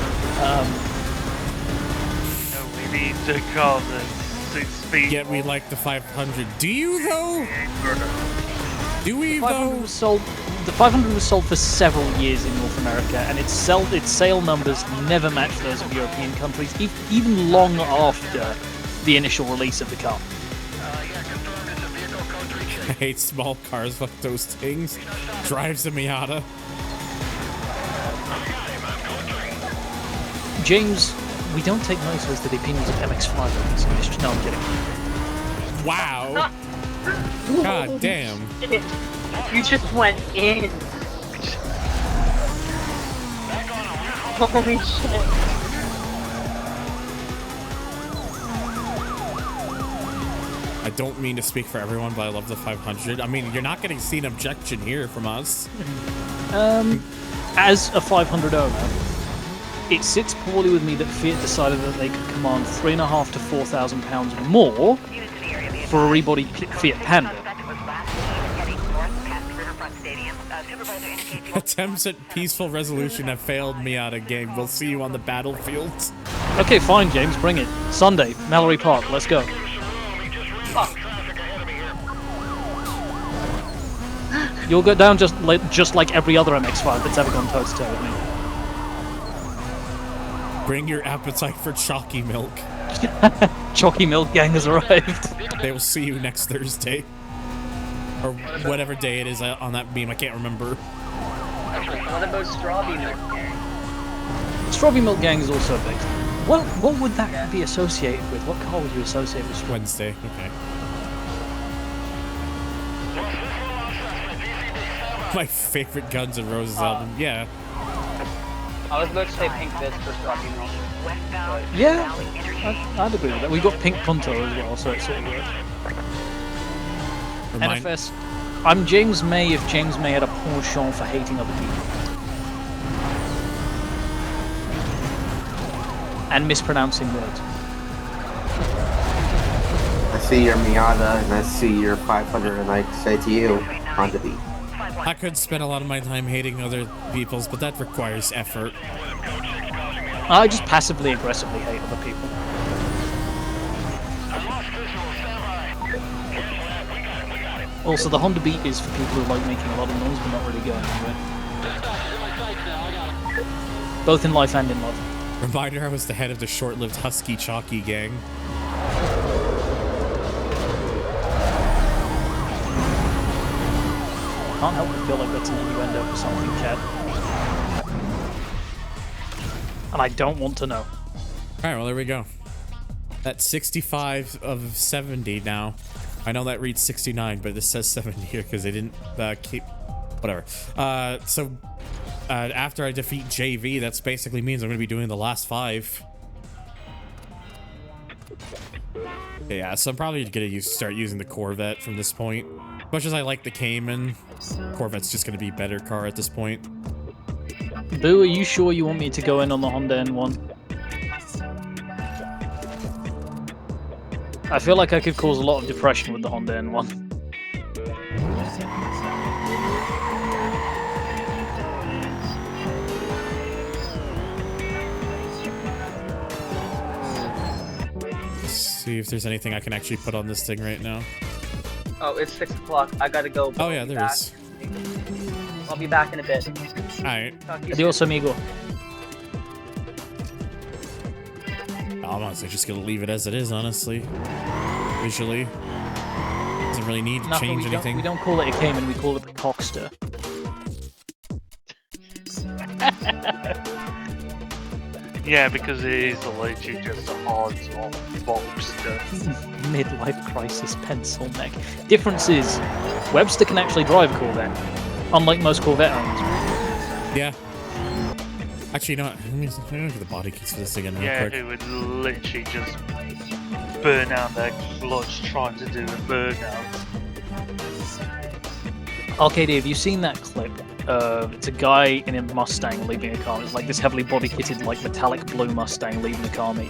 No, we need to car that's 6 feet. Yet we like the 500. Do you though? Do we though? The 500 was sold for several years in North America, and its sale numbers never matched those of European countries, even long after the initial release of the car. I hate small cars like those things. Drives a Miata. James, we don't take notice to the opinions of MX-5 owners. No, I'm kidding. Wow. God damn. you just went in. Holy shit. I don't mean to speak for everyone, but I love the 500. I mean, you're not going to see an objection here from us. As a 500 owner, it sits poorly with me that Fiat decided that they could command £3,500 to £4,000 more for a rebodied Fiat Panda. Attempts at peaceful resolution have failed me out of game. We'll see you on the battlefield. Okay, fine, James, bring it. Sunday, Mallory Park, let's go. You'll go down just like every other MX-5 that's ever gone toe-to-toe with me. Bring your appetite for chalky milk. Chalky milk gang has arrived. They will see you next Thursday. Or whatever day it is on that beam, I can't remember. What about Strawberry Milk Gang? Strawberry Milk Gang is also big. What would that be associated with? What car would you associate with Strawberry? Wednesday, okay. My favorite Guns N' Roses album, yeah. I was about to say Pink Fist for Strawberry Milk. Yeah, I'd agree with that. We got Pink Punto as well, so it's sort of weird. NFS. I'm James May if James May had a penchant for hating other people. And mispronouncing words. I see your Miata and I see your 500 and I say to you, Honda Beat. I could spend a lot of my time hating other people's, but that requires effort. I just passively aggressively hate other people. Also, the Honda Beat is for people who like making a lot of noise but not really going anywhere. Both in life and in love. Reminder, I was the head of the short-lived Husky Chalky gang. Can't help but feel like that's an innuendo for something, Chad. And I don't want to know. Alright, well, there we go. That's 65 of 70 now. I know that reads 69, but this says 70 here because they didn't keep... Whatever. So, after I defeat JV, that basically means I'm going to be doing the last 5. Yeah, so I'm probably going to start using the Corvette from this point. As much as I like the Cayman, Corvette's just going to be a better car at this point. Boo, are you sure you want me to go in on the Honda N1? I feel like I could cause a lot of depression with the Honda N1. Let's see if there's anything I can actually put on this thing right now. Oh, it's 6 o'clock. I gotta go. Oh yeah, there is. I'll be back in a bit. Alright. Adios, amigo. I'm honestly just gonna leave it as it is, honestly. Visually. Doesn't really need to change anything. We don't call it a Cayman, we call it the Cockster. Yeah, because it is literally just a hard-top Webster. Midlife crisis pencil neck. Difference is, Webster can actually drive a Corvette, unlike most Corvette owners. Yeah. Actually, you know what? Let me look at the body kits for this again real Yeah, quick. it would literally just burn out their clutch trying to do a burnout. Arcade, have you seen that clip? It's a guy in a Mustang leaving a car. It's like this heavily body-kitted, like metallic blue Mustang leaving a car meet.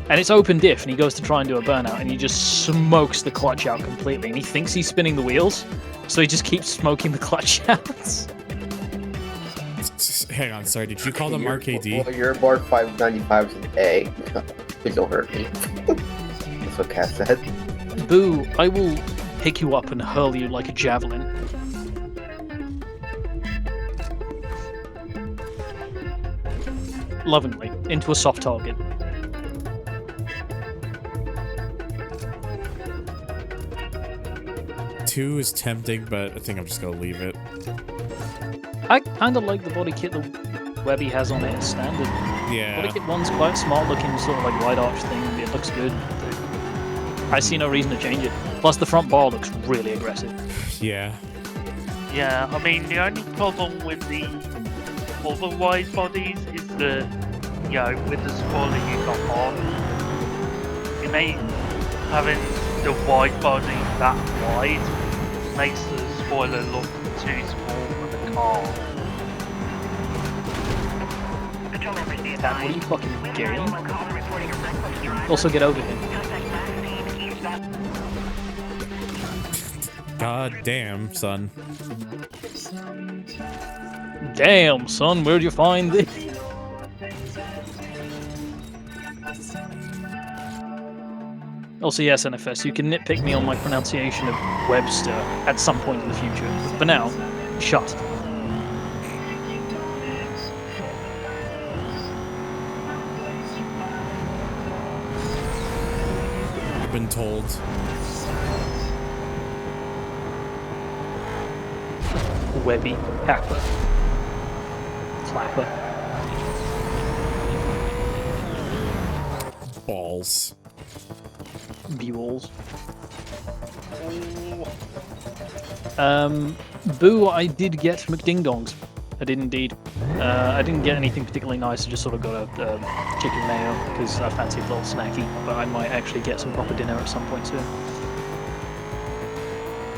And it's open diff, and he goes to try and do a burnout, and he just smokes the clutch out completely. And he thinks he's spinning the wheels, so he just keeps smoking the clutch out. Hang on, sorry, did you call them RKD? Well, your board 595 is an A. Please don't hurt me. That's what Cass said. Boo, I will pick you up and hurl you like a javelin. Lovingly, into a soft target. Two is tempting, but I think I'm just gonna leave it. I kind of like the body kit the Webby has on it as standard. Yeah. Body kit 1's quite smart looking, sort of like wide arch thing. It looks good. I see no reason to change it. Plus the front bar looks really aggressive. Yeah. Yeah, I mean, the only problem with the other wide bodies is that, you know, with the spoiler you got on, you may having the wide body that wide makes the spoiler look too small for the car. Patrol members be Dad, what are you advised. fucking We have doing? 911 caller reporting a reckless driver. Also, get over him. Contact last seen eastbound. God damn, son. Damn, son, where'd you find this? Also, yes, NFS, you can nitpick me on my pronunciation of Webster at some point in the future. But for now, shut. I've been told. Webby, Hackler, Clapper. Balls. Buells. Boo, I did get McDing-dongs. I did indeed. I didn't get anything particularly nice, I just sort of got a chicken mayo because I fancy a little snacky, but I might actually get some proper dinner at some point soon.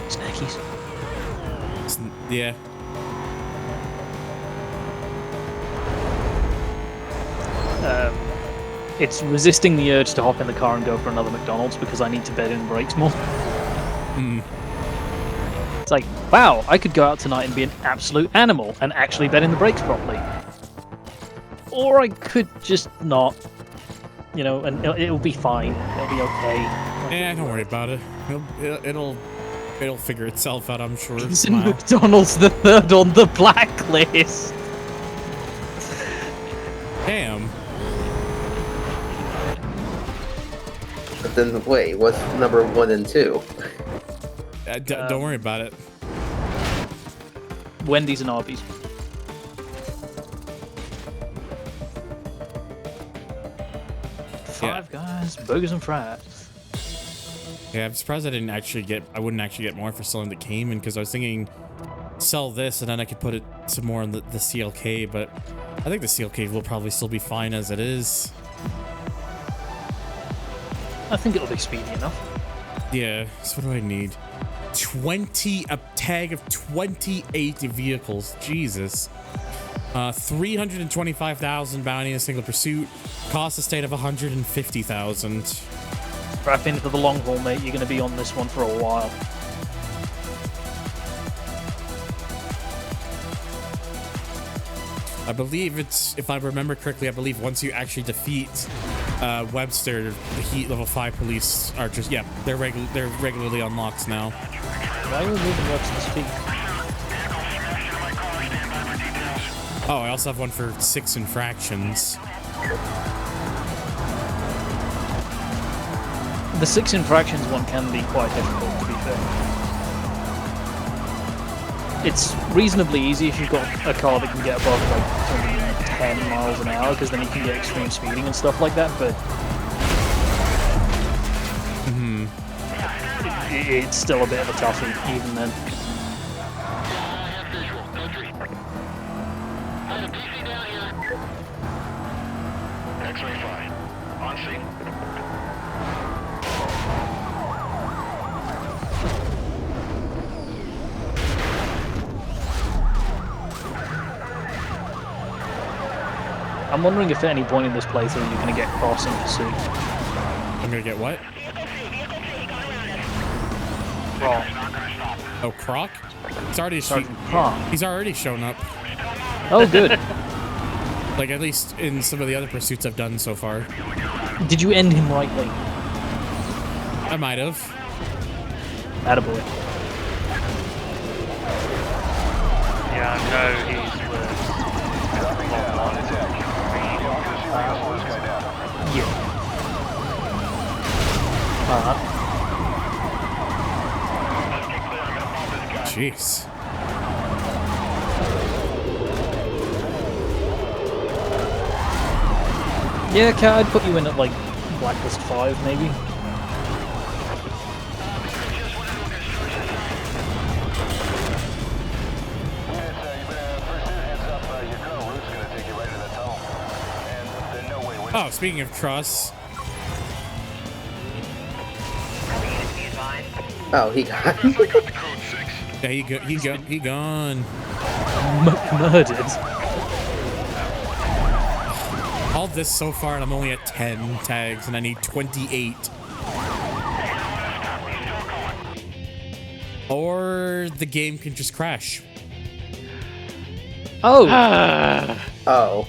Snackies. Yeah. It's resisting the urge to hop in the car and go for another McDonald's because I need to bed in the brakes more. It's like, wow, I could go out tonight and be an absolute animal and actually bed in the brakes properly. Or I could just not, you know, and it'll be fine. It'll be okay. Yeah, don't worry about it. It'll figure itself out, I'm sure. Isn't McDonald's the third on the blacklist? Damn. But then, wait, what's number 1 and 2? Don't worry about it. Wendy's and Arby's. Five Guys, burgers and fries. Yeah, I'm surprised I wouldn't actually get more for selling the Cayman, because I was thinking sell this and then I could put it some more on the CLK, but I think the CLK will probably still be fine as it is. I think it'll be speedy enough. Yeah, so what do I need? A tag of 28 vehicles. Jesus. 325,000 bounty in a single pursuit. Cost estate of 150,000. Wrap in for the long haul, mate. You're going to be on this one for a while. I believe it's, if I remember correctly, I believe once you actually defeat Webster, the Heat level 5 police are just, yeah, they're regularly unlocked now. Why are you moving Webster's feet? Oh, I also have one for 6 infractions. The 6 infractions one can be quite difficult, to be fair. It's reasonably easy if you've got a car that can get above like 10 miles an hour, because then you can get extreme speeding and stuff like that, but it's still a bit of a toughie, even then. X-ray fine. On scene. I'm wondering if at any point in this playthrough you're going to get Cross in pursuit. I'm gonna get what? Croc. Oh, Croc? Sergeant Croc. He's already shown up. Oh, good. Like, at least in some of the other pursuits I've done so far. Did you end him rightly? I might have. Attaboy. Yeah, I know he's worth. Yeah. Jeez. Yeah, Kat, I'd put you in at like Blacklist 5, maybe. Oh, speaking of truss. Oh, he got. Yeah, he gone. Murdered. All this so far, and I'm only at 10 tags, and I need 28. Or the game can just crash. Oh. Oh.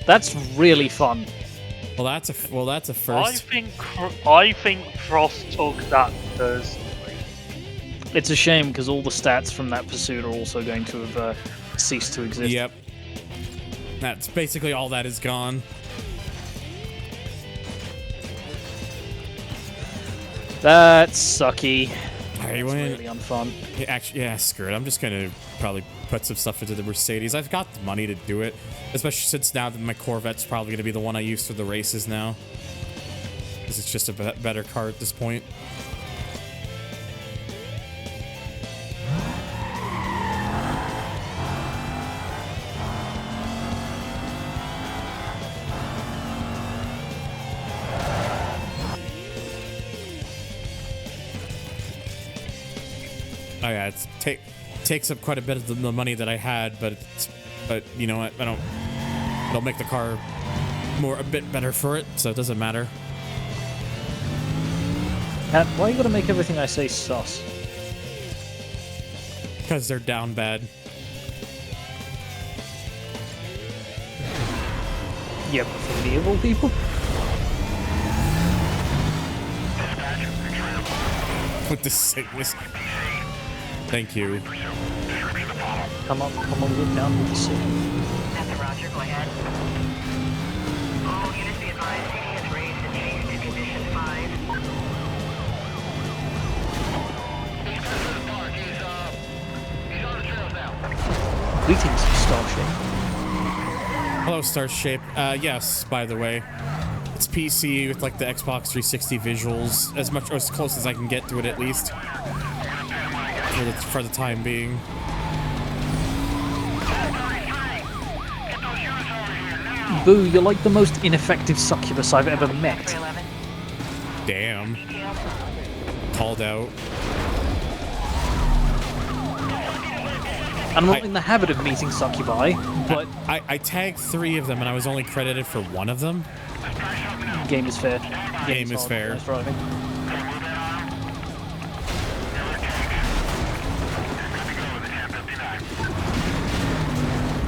That's really fun. Well, that's a first. I think Frost took that personally. It's a shame because all the stats from that pursuit are also going to have ceased to exist. Yep. That's basically all that is gone. That's sucky. I That's win. really unfun. Actually, yeah, screw it. I'm just gonna probably put some stuff into the Mercedes. I've got the money to do it, especially since now that my Corvette's probably gonna be the one I use for the races now, because it's just a better car at this point. Oh yeah, it's takes up quite a bit of the money that I had, but you know what? It'll make the car a bit better for it, so it doesn't matter. Pat, why you gotta make everything I say sus? Because they're down bad. Yeah, but for me of all people? With the sickness. Thank you. Come on, get down with the sickness. That's a Roger, go ahead. All units be advised, CD has raised and changed to condition 5. He's on the trails now. Greetings, Starship. Hello, Starshape. Yes, by the way. It's PC with like the Xbox 360 visuals, as close as I can get to it at least. For the time being. Boo, you're like the most ineffective succubus I've ever met. Damn. Called out. I'm not in the habit of meeting succubi, but... I tagged 3 of them and I was only credited for 1 of them. Game is fair. Game is fair. Driving.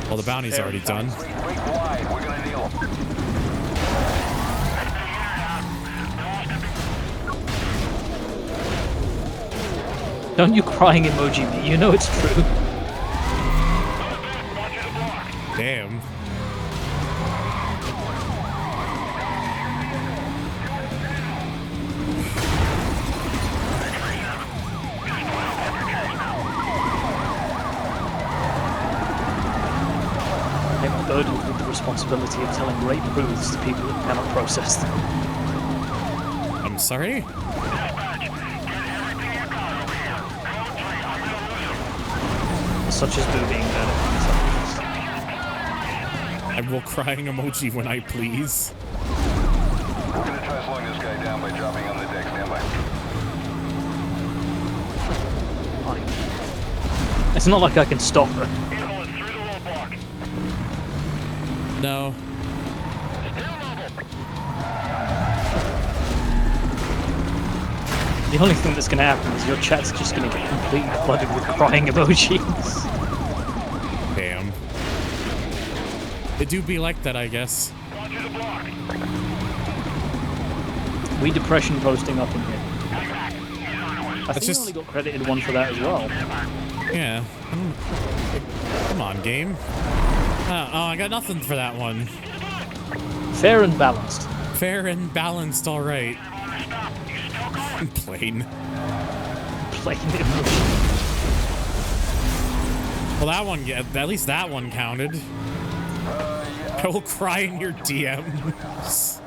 Well, the bounty's already done. Don't you crying emoji me, you know it's true. Damn. I'm burdened with the responsibility of telling great truths to people who cannot process them. I'm sorry? Such as Boo being murdered. I will crying emoji when I please. We're gonna try slowing this guy down by dropping on the deck. Stand by. It's not like I can stop her. No. The only thing that's going to happen is your chat's just going to get completely flooded with crying emojis. Damn. It do be like that, I guess. We depression posting up in here. I think just... I only got credited 1 for that as well. Yeah. Come on, game. Oh, I got nothing for that one. Fair and balanced. Fair and balanced, alright. Plain. Plain emoji. Well, that one, yeah, at least that one counted. I will cry in your DMs.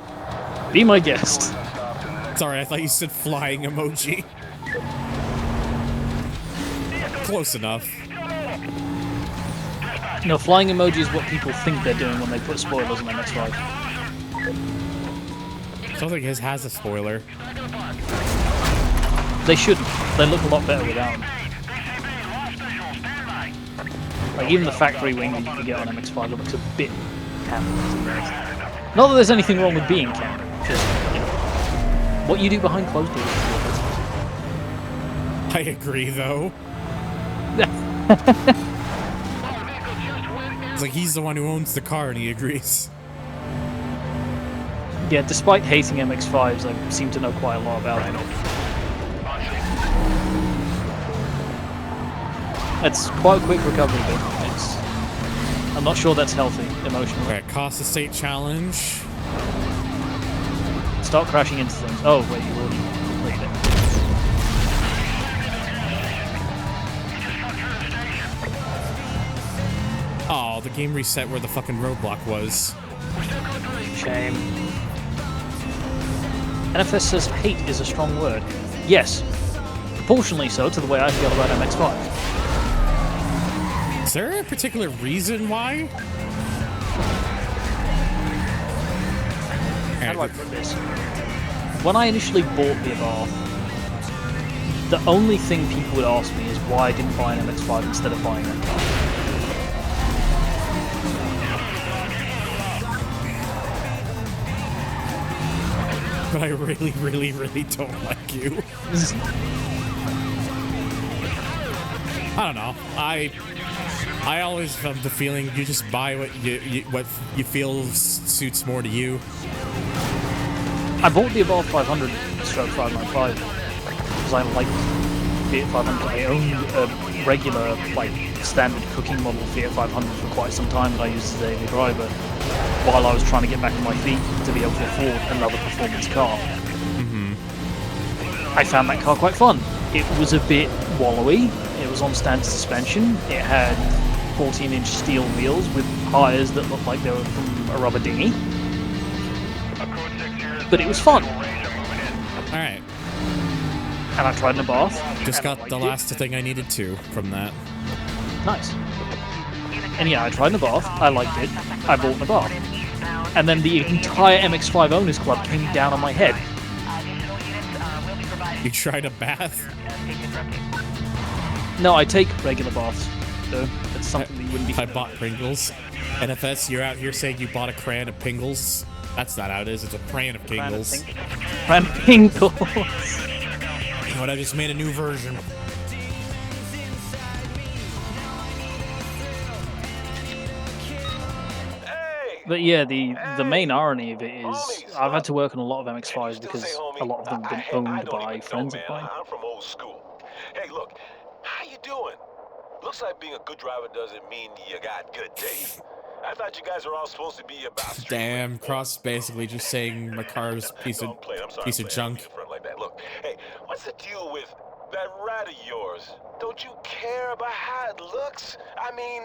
Be my guest. Sorry, I thought you said flying emoji. Close enough. No, flying emoji is what people think they're doing when they put spoilers on them, that's right. I don't think his has a spoiler. They shouldn't. They look a lot better without them. Like, even the factory wing that you can get on MX-5 looks a bit camera. Not that there's anything wrong with being camera, just, you know, what you do behind closed doors is your business. I agree, though. It's like he's the one who owns the car and he agrees. Yeah, despite hating MX-5s, I seem to know quite a lot about them. It's quite a quick recovery, but I'm not sure that's healthy emotionally. Alright, cost estate challenge. Start crashing into things. Oh, wait, you already completed it. Oh, the game reset where the fucking roadblock was. Shame. NFS says hate is a strong word. Yes. Proportionally so to the way I feel about MX-5. Is there a particular reason why? How do I put this? When I initially bought the Abarth, the only thing people would ask me is why I didn't buy an MX-5 instead of buying that car. But I really, really, really don't like you. I don't know. I always have the feeling you just buy what you feel suits more to you. I bought the Abarth 500 stroke 595 because I liked Fiat 500. I owned a regular, like, standard cooking model Fiat 500 for quite some time that I used as a daily driver while I was trying to get back on my feet to be able to afford another performance car. I found that car quite fun. It was a bit wallowy. It was on standard suspension. It had 14-inch steel wheels with tyres that looked like they were from a rubber dinghy. But it was fun. Alright. And I tried an Abarth. Just got the last thing I needed to from that. Nice. And yeah, I tried an Abarth. I liked it. I bought an Abarth. And then the entire MX-5 Owners Club came down on my head. You tried a bath? No, I take regular baths. So it's something that you wouldn't be. I bought Pringles. NFS, you're out here saying you bought a cran of Pringles. That's not how it is. It's a cran of Pringles. Cran of Pringles. But I just made a new version. But yeah, the main irony of it is I've had to work on a lot of MX-5s because a lot of them have been owned by friends of mine. I'm from old school. Hey, look, how you doing? Looks like being a good driver doesn't mean you got good taste. I thought you guys were all supposed to be about street. Damn, Cross basically just saying my car's piece of junk. Like that. Look, hey, what's the deal with that rat of yours? Don't you care about how it looks? I mean,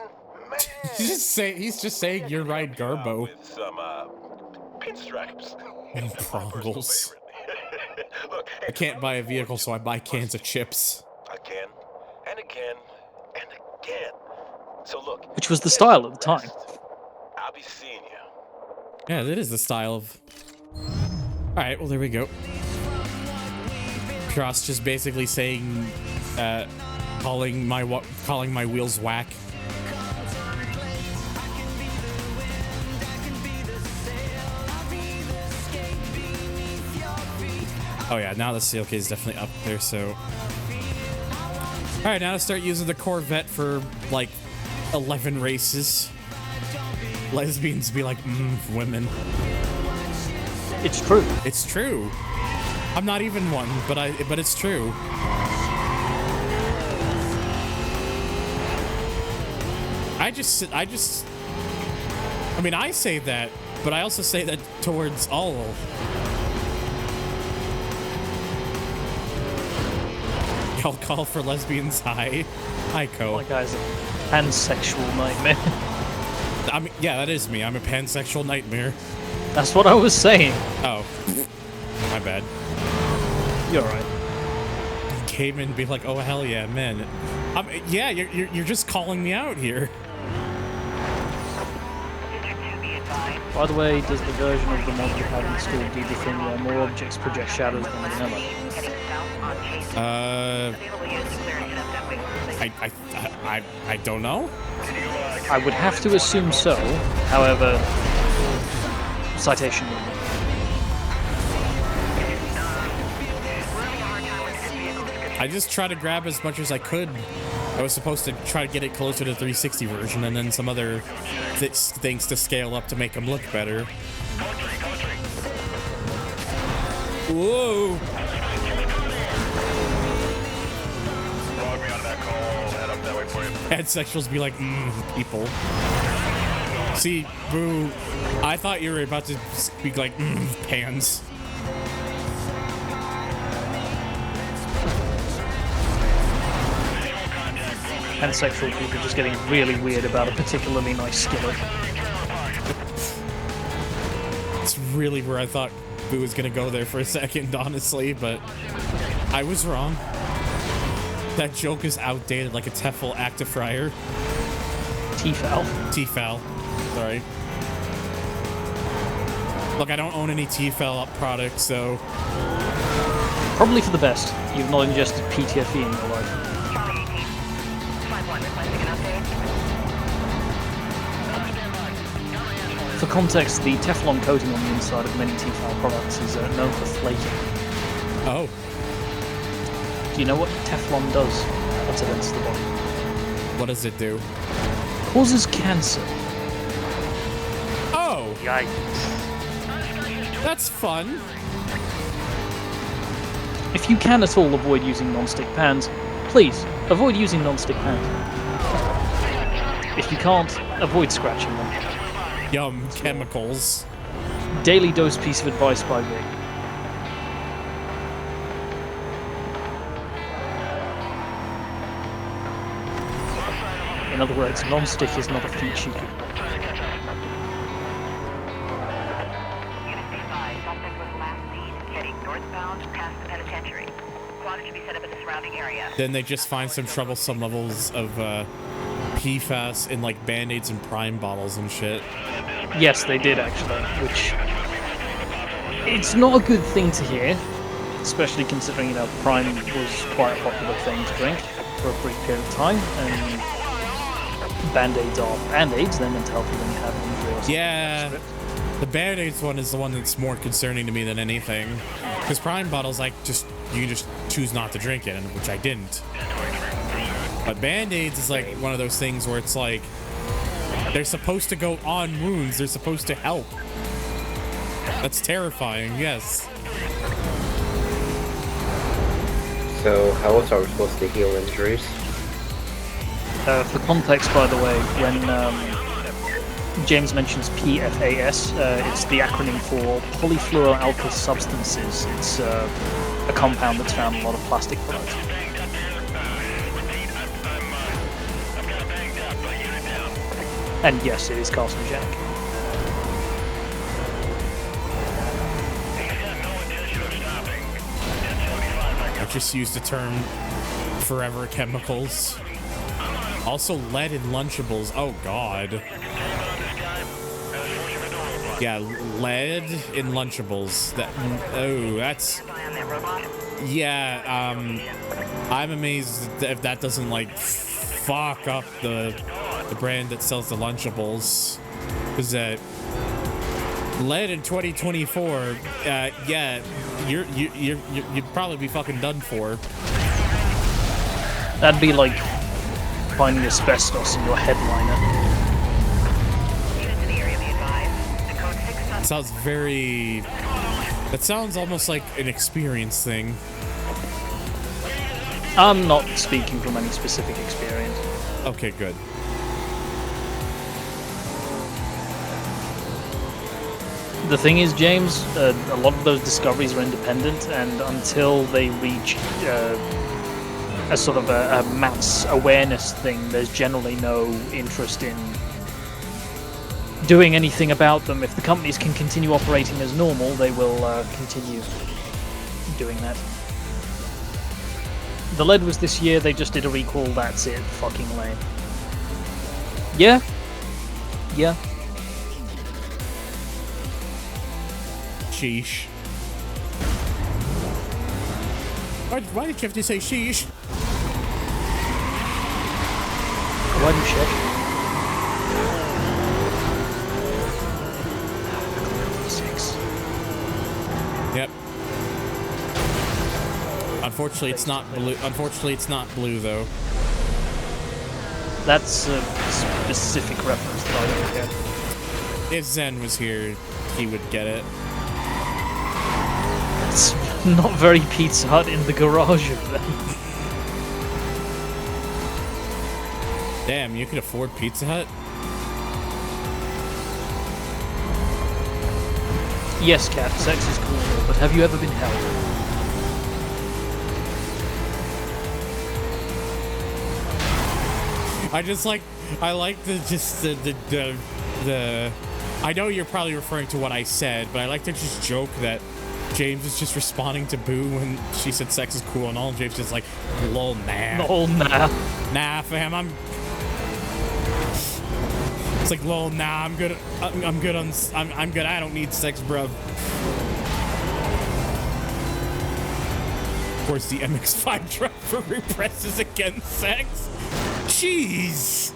man. He's just saying you're right, Garbo. With some pinstripes. And Pringles. Look, hey, I can't buy a vehicle, so I buy cans of chips. Again and again and again. So look. Which was the style at the time. I'll be seeing you. Yeah, that is the style of. All right, well there we go. Cross just basically saying, calling my wheels whack. Oh yeah, now the CLK is definitely up there, so. Alright, now to start using the Corvette for, like, 11 races. Lesbians be like, women. It's true. It's true. I'm not even one, but it's true. I mean, I say that, but I also say that towards all. I'll call for lesbians. Hi, Co. My guy's a pansexual nightmare. I mean, yeah, that is me. I'm a pansexual nightmare. That's what I was saying. Oh, my bad. You're right. Cayman be like, oh hell yeah, man. Yeah, you're just calling me out here. To be advised, By the way, does the version of the mod you have installed do the thing where more objects project shadows than vanilla? I don't know. I would have to assume so. However, citation. I just try to grab as much as I could. I was supposed to try to get it closer to the 360 version, and then some other things to scale up to make them look better. Whoa! Headsexuals be like, people. See, Boo, I thought you were about to speak like, pans. Pansexual people just getting really weird about a particularly nice skillet. It's really where I thought Boo was gonna go there for a second, honestly, but I was wrong. That joke is outdated like a Tefl active fryer. Tefal. Tefal. Sorry. Look, I don't own any Tefal products, so... Probably for the best. You've not ingested PTFE in your life. For context, the Teflon coating on the inside of many Tefal products is known for flaking. Oh. Do you know what Teflon does once it enters the body? What does it do? Causes cancer. Oh! Yikes. That's fun. If you can at all avoid using non-stick pans, please, avoid using non-stick pans. If you can't, avoid scratching them. Yum, chemicals. Daily dose piece of advice by Vic. In other words, non-stick is not a feature. Then they just find some troublesome levels of PFAS in like Band-Aids and Prime bottles and shit. Yes, they did actually, which... It's not a good thing to hear, especially considering, you know, Prime was quite a popular thing to drink for a brief period of time, and Band-Aids are Band-Aids, they're meant to help you when you have an injury or something. Yeah, the Band-Aids one is the one that's more concerning to me than anything. Because Prime bottles, like, you can just choose not to drink it, which I didn't. But Band-Aids is like one of those things where it's like, they're supposed to go on wounds, they're supposed to help. That's terrifying, yes. So, how else are we supposed to heal injuries? For context, by the way, when James mentions PFAS, it's the acronym for polyfluoroalkyl substances. It's a compound that's found in a lot of plastic products. And yes, it is carcinogenic. I just used the term forever chemicals. Also lead in Lunchables. Oh god. Yeah, lead in Lunchables. That's... Yeah, I'm amazed if that doesn't, like, fuck up the brand that sells the Lunchables. Because lead in 2024, yeah, you'd probably be fucking done for. That'd be like finding asbestos in your headliner. Sounds very... That sounds almost like an experience thing. I'm not speaking from any specific experience. Okay, good. The thing is, James, a lot of those discoveries are independent, and until they reach a sort of a mass awareness thing, there's generally no interest in doing anything about them. If the companies can continue operating as normal, they will continue doing that. The lead was this year, they just did a recall, that's it. Fucking lame. Yeah. Yeah. sheesh. Why did you have to say sheesh? Why do you shit? Yep. Unfortunately, it's not blue. Unfortunately, it's not blue though. That's a specific reference that I don't get. If Zen was here, he would get it. It's not very Pizza Hut in the garage of them. Damn, you could afford Pizza Hut? Yes, Cat, sex is cool, but have you ever been held? I like the I know you're probably referring to what I said, but I like to just joke that James is just responding to Boo when she said sex is cool and all. James is like, lol, nah. Lol, nah. Nah, fam, it's like, lol, nah, I'm good. I'm good. I don't need sex, bruv. Of course, the MX-5 driver represses against sex. Jeez.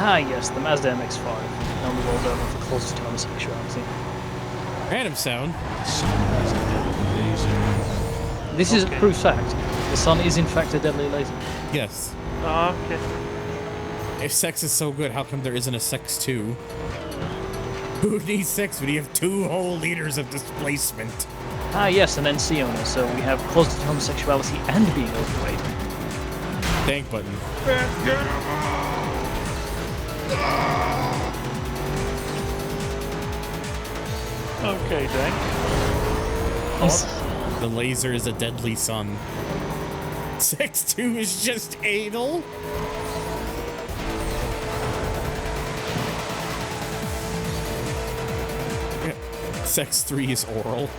Ah, yes, the Mazda MX-5. Now the world over for closest to homosexuality. Random sound. This is a proof fact. The sun is in fact a deadly laser. Yes. Okay. If sex is so good, how come there isn't a sex 2? Who needs sex when you have 2 whole liters of displacement? Ah, yes, an NC owner, so we have closet to homosexuality and being overweight. Thank button. Okay, Dank. The laser is a deadly sun. Sex 2 is just anal? Sex 3 is oral.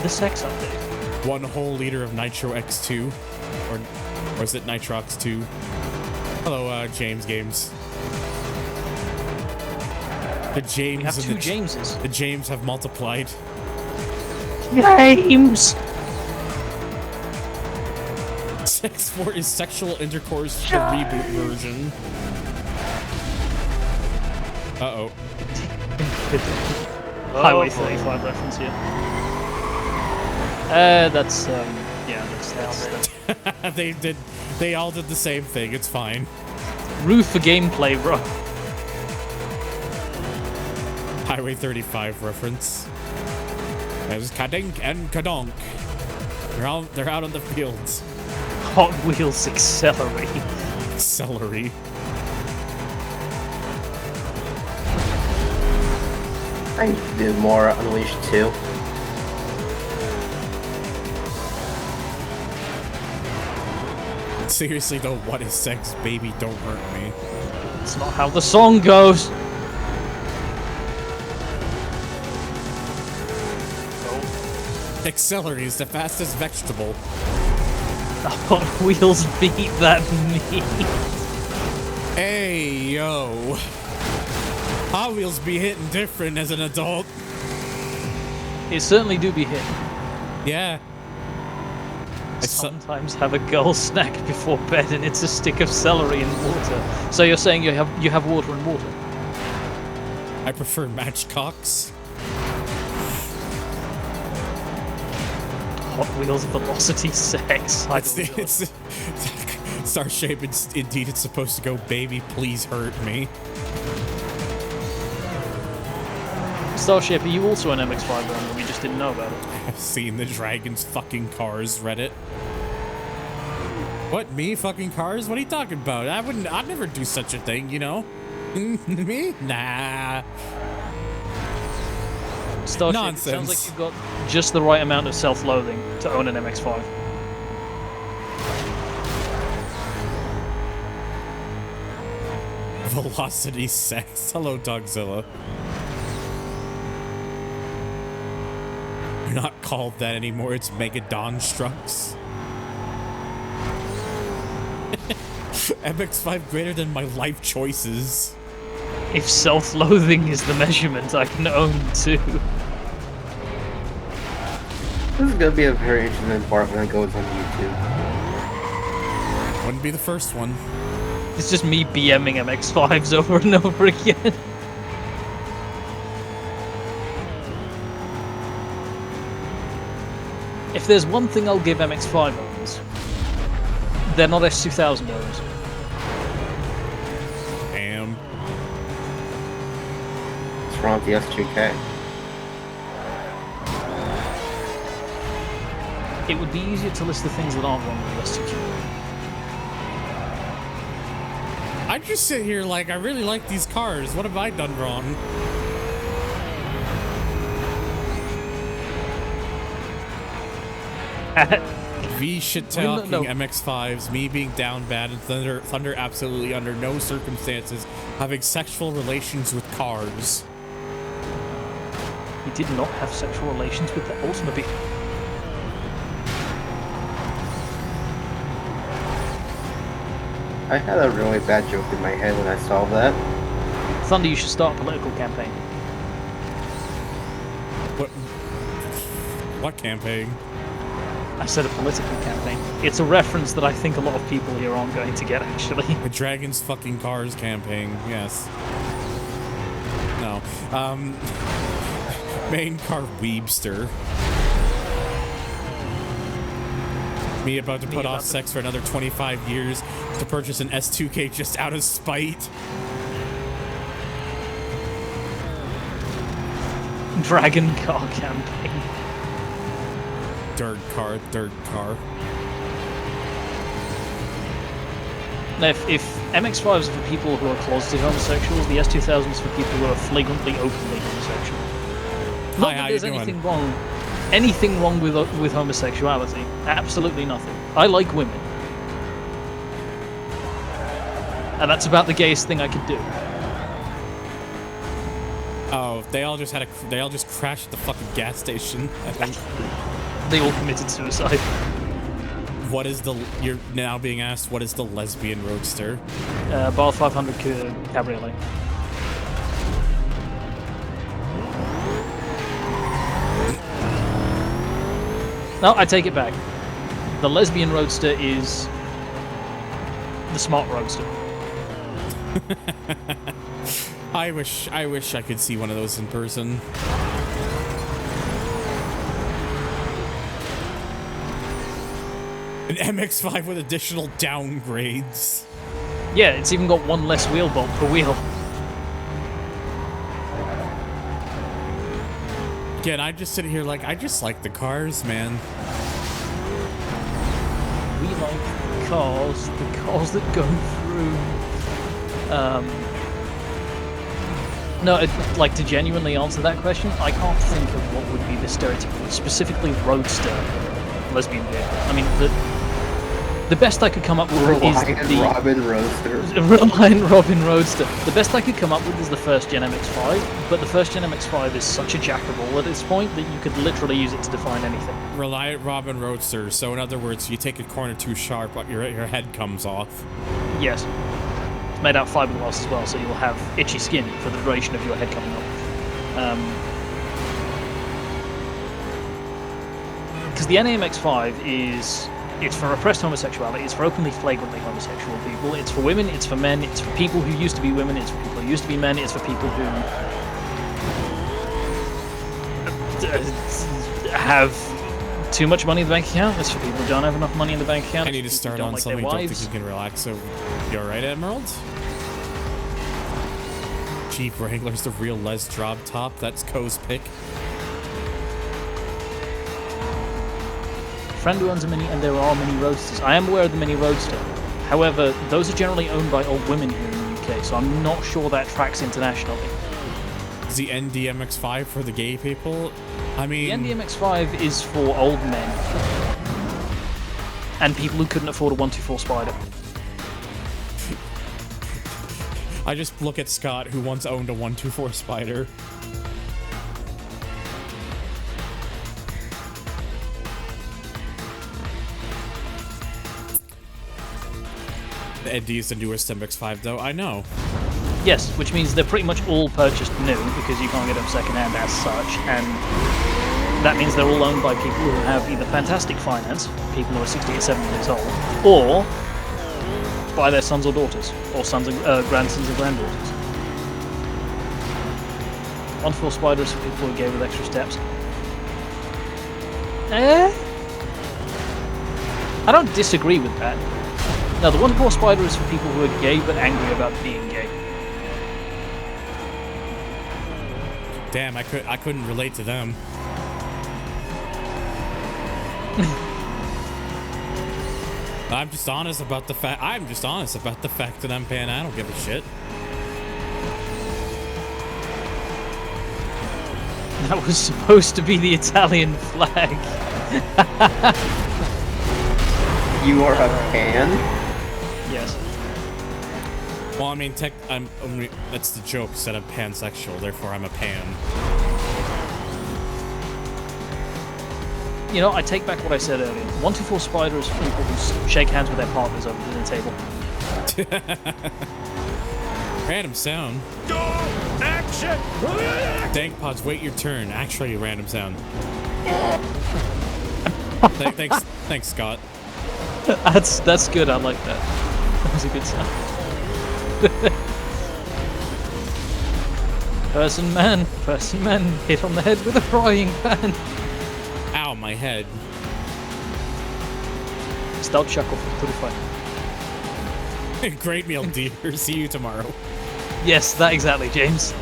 The sex update. 1 whole liter of Nitro X2. Or is it Nitro X2? Hello, James Games. The James We have and 2 the Jameses. The James have multiplied. James! Sex 4 is sexual intercourse, the reboot version. Uh-oh. Highway 35 reference here. That's, yeah, that's They all did the same thing, it's fine. Roof for gameplay, bro. Highway 35 reference. There's Kadink and Kadonk. They're out on the fields. Hot Wheels Accelerate. Celery. I need to do more Unleashed 2. Seriously though, what is sex, baby? Don't hurt me. It's not how the song goes. Celery is the fastest vegetable. Hot Wheels beat that me. Hey, yo. Hot Wheels be hitting different as an adult. It certainly do be hit. Yeah. I sometimes have a girl snack before bed and it's a stick of celery and water. So you're saying you have water and water? I prefer matchcocks. Hot Wheels Velocity Sex. It's Starshape, indeed it's supposed to go, baby, please hurt me. Starship, are you also an MX-5 owner? We just didn't know about it. I've seen the Dragon's fucking cars, Reddit. What, me fucking cars? What are you talking about? I'd never do such a thing, you know? Me? Nah. Starship, Nonsense. It sounds like you've got just the right amount of self-loathing to own an MX-5. Velocity sex. Hello, Dogzilla. You're not called that anymore. It's Megadon Strucks. MX-5 greater than my life choices. If self-loathing is the measurement, I can own 2. This is gonna be a very interesting part when it goes on YouTube. Wouldn't be the first one. It's just me BMing MX-5s over and over again. If there's one thing I'll give MX-5 owners, they're not S2000 owners. Damn. What's wrong with the S2K? It would be easier to list the things that aren't wrong with the S2K. I just sit here like, I really like these cars. What have I done wrong? V shit talking MX-5s, me being down bad, and Thunder absolutely under no circumstances having sexual relations with cars. He did not have sexual relations with the Oldsmobile. I had a really bad joke in my head when I saw that. Thunder, you should start a political campaign. What campaign? I said a political campaign. It's a reference that I think a lot of people here aren't going to get, actually. The Dragons fucking cars campaign, yes. No. Main car Webster. Me about to put off sex for another 25 years to purchase an S2K just out of spite. Dragon car campaign. Dirt car. Now, if MX-5s are for people who are closeted homosexuals, the S2000 is for people who are flagrantly, openly homosexual. Not that there's anything wrong with homosexuality. Absolutely nothing. I like women. And that's about the gayest thing I could do. Oh, they all just crashed at the fucking gas station, I think. They all committed suicide. You're now being asked, what is the lesbian roadster? Bar 500 Cabriolet. No, I take it back. The lesbian roadster is the smart roadster. I wish I could see one of those in person. An MX-5 with additional downgrades. Yeah, it's even got one less wheel bolt per wheel. Again, I just sit here like, I just like the cars, man. We like the cars that go through. No, like, to genuinely answer that question, I can't think of what would be the stereotypical, specifically roadster lesbian vehicle. I mean, the best I could come up with is the Robin Roadster. Reliant Robin Roadster. The best I could come up with is the first gen MX-5, but the first gen MX-5 is such a jack of all at this point that you could literally use it to define anything. Reliant Robin Roadster. So in other words, you take a corner too sharp, your head comes off. Yes. It's made out of fiberglass as well, so you'll have itchy skin for the duration of your head coming off. Because the NAMX-5 it's for repressed homosexuality, it's for openly, flagrantly homosexual people, it's for women, it's for men, it's for people who used to be women, it's for people who used to be men, it's for people who have too much money in the bank account, it's for people who don't have enough money in the bank account. I need to start on something, don't think you can relax, so you alright, Emerald? Jeep Wrangler's the real Les drop top, that's Co's pick. Friend who owns a Mini, and there are Mini Roadsters. I am aware of the Mini Roadster. However, those are generally owned by old women here in the UK, so I'm not sure that tracks internationally. Is the NDMX-5 for the gay people? I mean... The NDMX-5 is for old men. And people who couldn't afford a 124 Spider. I just look at Scott, who once owned a 124 Spider. ND's the newest MX-5 though, I know. Yes, which means they're pretty much all purchased new because you can't get them secondhand as such, and that means they're all owned by people who have either fantastic finance, people who are 68, 70 years old, or by their sons or daughters, or sons and grandsons and granddaughters. Wonderful spiders for people who are gay with extra steps. I don't disagree with that. Now, the wonderful spider is for people who are gay but angry about being gay. Damn, I couldn't relate to them. I'm just honest about the fact that I'm pan. I don't give a shit. That was supposed to be the Italian flag. You are a pan? Yes. Well, I mean, that's the joke. Said I'm pansexual, therefore I'm a pan. You know, I take back what I said earlier. 124 Spider is for people who shake hands with their partners over the dinner table. Random sound. Action! Dank pods, wait your turn. Actually, a random sound. Thanks, Scott. That's good. I like that. That was a good sound. Person man, hit on the head with a frying pan. Ow, my head. Stout chuckle for 35. Great meal, dear. See you tomorrow. Yes, that exactly, James.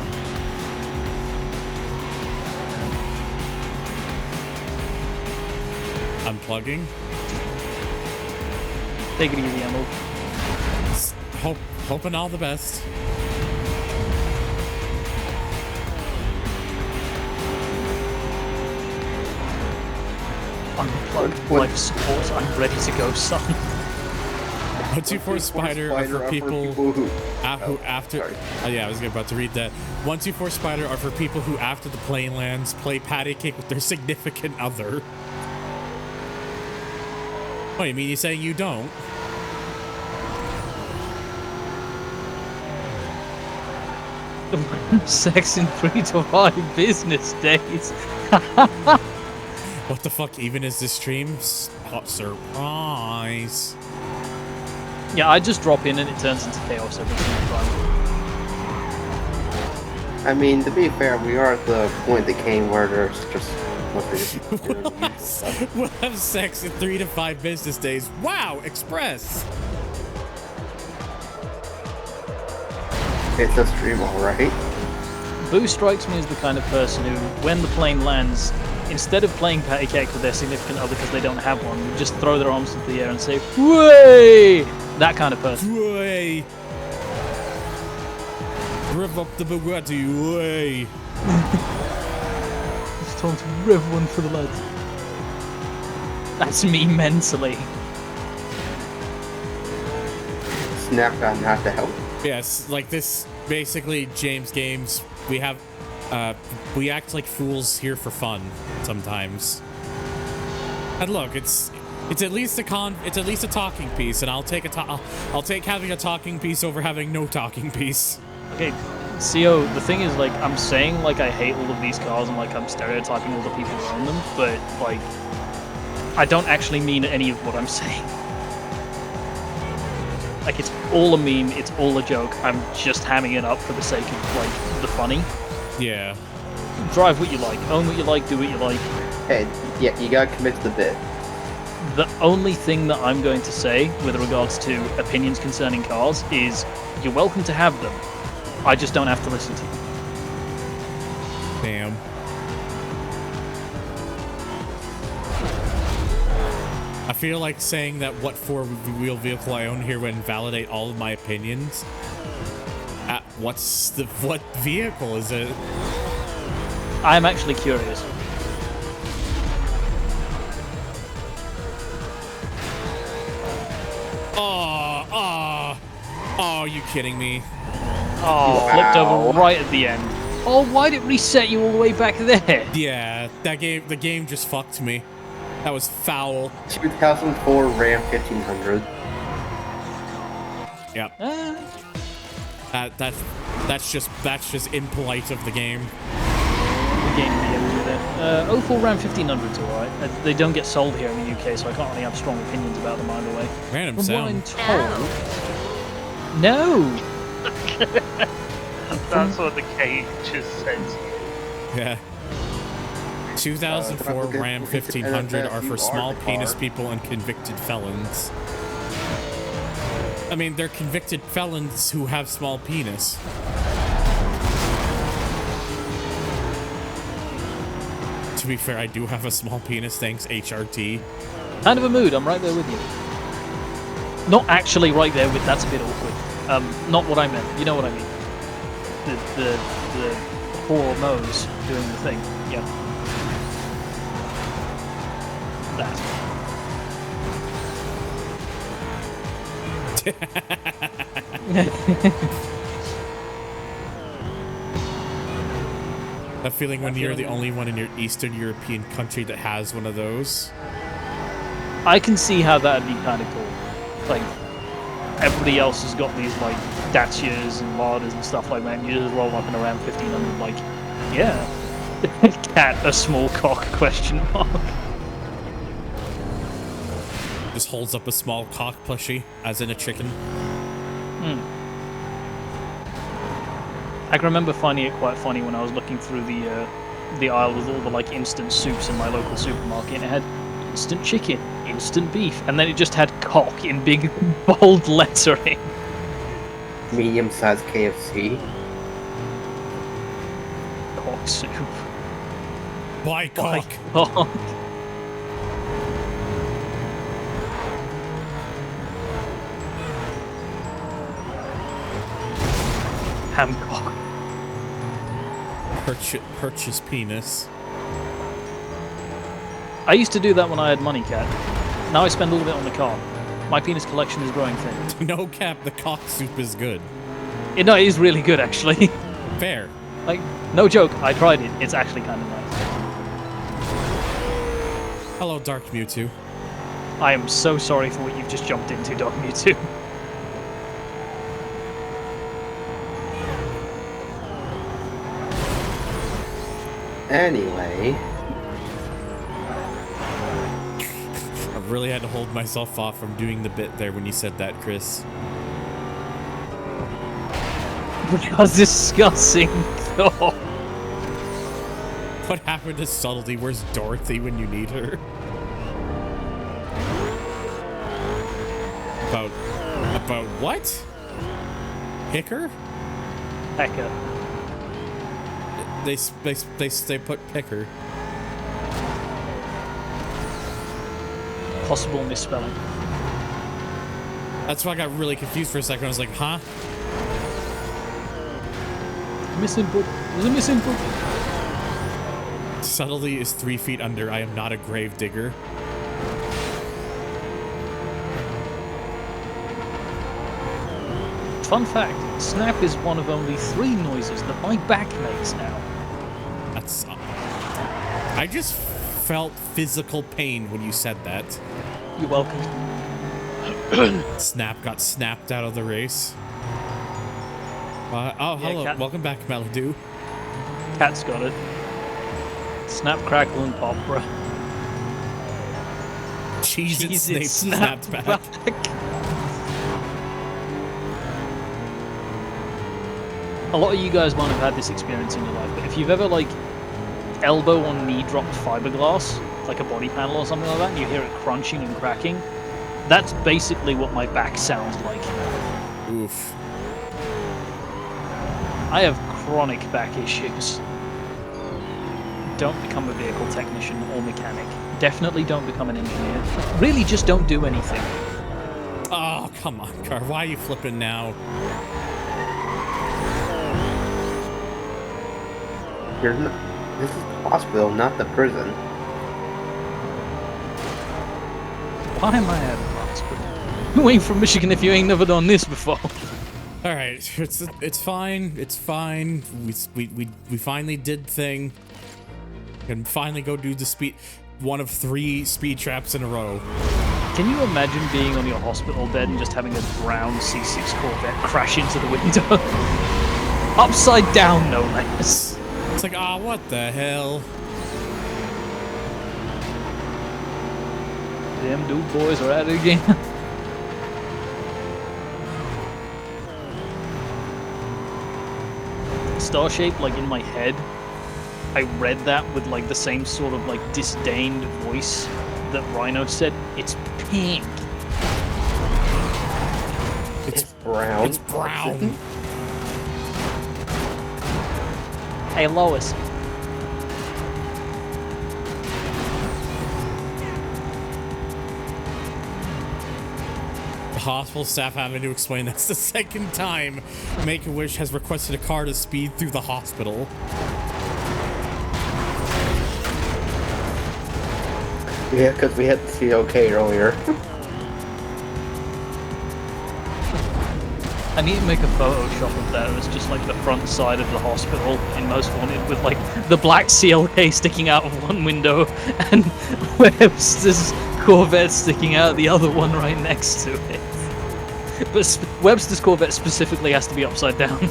Unplugging. Take it easy, Emil. Hoping all the best. Unplugged life support. I'm ready to go, son. 124 Spider are for people who after. Oh yeah, I was about to read that. 124 Spider are for people who, after the plane lands, play patty cake with their significant other. Oh, you mean you're saying you don't? Sex in 3 to 5 business days. What the fuck even is this stream? Hot surprise. Yeah, I just drop in and it turns into chaos every single time. I mean, to be fair, we are at the point that came where there's just... We'll have sex in 3 to 5 business days. Wow, express. It's a stream, alright. Boo strikes me as the kind of person who, when the plane lands, instead of playing patty cake with their significant other because they don't have one, would just throw their arms into the air and say, "Way!" That kind of person. Way! Rev up the Bugatti, way! It's time to rev one for the lads. That's me mentally. Snap got not to help. Yes, like this, basically, James Games, we have, we act like fools here for fun, sometimes. And look, it's at least a talking piece, and I'll take having a talking piece over having no talking piece. Okay, CO, the thing is, like, I'm saying, like, I hate all of these cars and, like, I'm stereotyping all the people who own them, but, like, I don't actually mean any of what I'm saying. Like, it's all a meme, it's all a joke, I'm just hamming it up for the sake of, like, the funny. Yeah. Drive what you like, own what you like, do what you like. Hey, yeah, you gotta commit to the bit. The only thing that I'm going to say with regards to opinions concerning cars is, you're welcome to have them. I just don't have to listen to you. Damn. I feel like saying that what four-wheel vehicle I own here would invalidate all of my opinions. What vehicle is it? I'm actually curious. Oh, are you kidding me? Oh, wow. Flipped over right at the end. Oh, why'd it reset you all the way back there? Yeah, the game just fucked me. That was foul. 2004 Ram 1500. Yep. That's just impolite of the game. The game with it. 04 Ram 1500's alright. They don't get sold here in the UK, so I can't really have strong opinions about them either way. Random From sound. what I'm told... No! That's what the cage just said. Yeah. 2004 Ram 1500 are for small penis people and convicted felons. I mean, they're convicted felons who have small penis. To be fair, I do have a small penis, thanks HRT. Kind of a mood, I'm right there with you. Not actually right there with, that's a bit awkward. Not what I meant, you know what I mean. The poor Moe's doing the thing, yeah. That. That feeling when you're the only one in your Eastern European country that has one of those. I can see how that'd be kind of cool. Like, everybody else has got these, like, Dacias and Ladas and stuff like that, and you just roll up in a Ram 1500, like, yeah. Cat, a small cock, question mark. Just holds up a small cock plushie, as in a chicken. I can remember finding it quite funny when I was looking through the aisle with all the like instant soups in my local supermarket, and it had instant chicken, instant beef, and then it just had cock in big bold lettering. Medium-sized KFC. Cock soup. Why cock? Cock. Ham cock. Purchase penis. I used to do that when I had money, Cat. Now I spend all of it on the car. My penis collection is growing thin. No cap, the cock soup is good. No, it is really good, actually. Fair. Like, no joke, I tried it. It's actually kind of nice. Hello, Dark Mewtwo. I am so sorry for what you've just jumped into, Dark Mewtwo. Anyway. I really had to hold myself off from doing the bit there when you said that, Chris. Because discussing thought. What happened to subtlety? Where's Dorothy when you need her? About what? Picker? Pecker. They put picker. Possible misspelling. That's why I got really confused for a second. I was like, huh? Misinput. There's a misinput. Subtlety is 3 feet under. I am not a grave digger. Fun fact, snap is one of only 3 noises that my back makes now. That's... I just felt physical pain when you said that. You're welcome. Snap got snapped out of the race. Oh, hello. Cat. Welcome back, Melody. Cat's got it. Snap, crackle, and pop, bruh. Cheese and Cheez-It Snape snapped back. A lot of you guys won't have had this experience in your life, but if you've ever, like, elbow or knee dropped fiberglass, like a body panel or something like that, and you hear it crunching and cracking, that's basically what my back sounds like. Oof. I have chronic back issues. Don't become a vehicle technician or mechanic. Definitely don't become an engineer. Really, just don't do anything. Oh, come on, Car. Why are you flipping now? This is the hospital, not the prison. Why am I at a hospital? You ain't from Michigan if you ain't never done this before. All right, it's fine. It's fine. We finally did thing. Can finally go do the one of 3 speed traps in a row. Can you imagine being on your hospital bed and just having a brown C6 Corvette crash into the window? Upside down, no less. It's like, ah, what the hell? Them dude boys are at it again. Star shape, like in my head, I read that with like the same sort of like disdained voice that Rhino said. It's pink. It's brown. It's brown. Hey, Lois. The hospital staff having to explain that's the second time Make-A-Wish has requested a car to speed through the hospital. Yeah, because we had the COK earlier. I need to make a Photoshop of that. It was just like the front side of the hospital in Most Wanted with like the black CLK sticking out of one window and Webster's Corvette sticking out the other one right next to it. But Webster's Corvette specifically has to be upside down.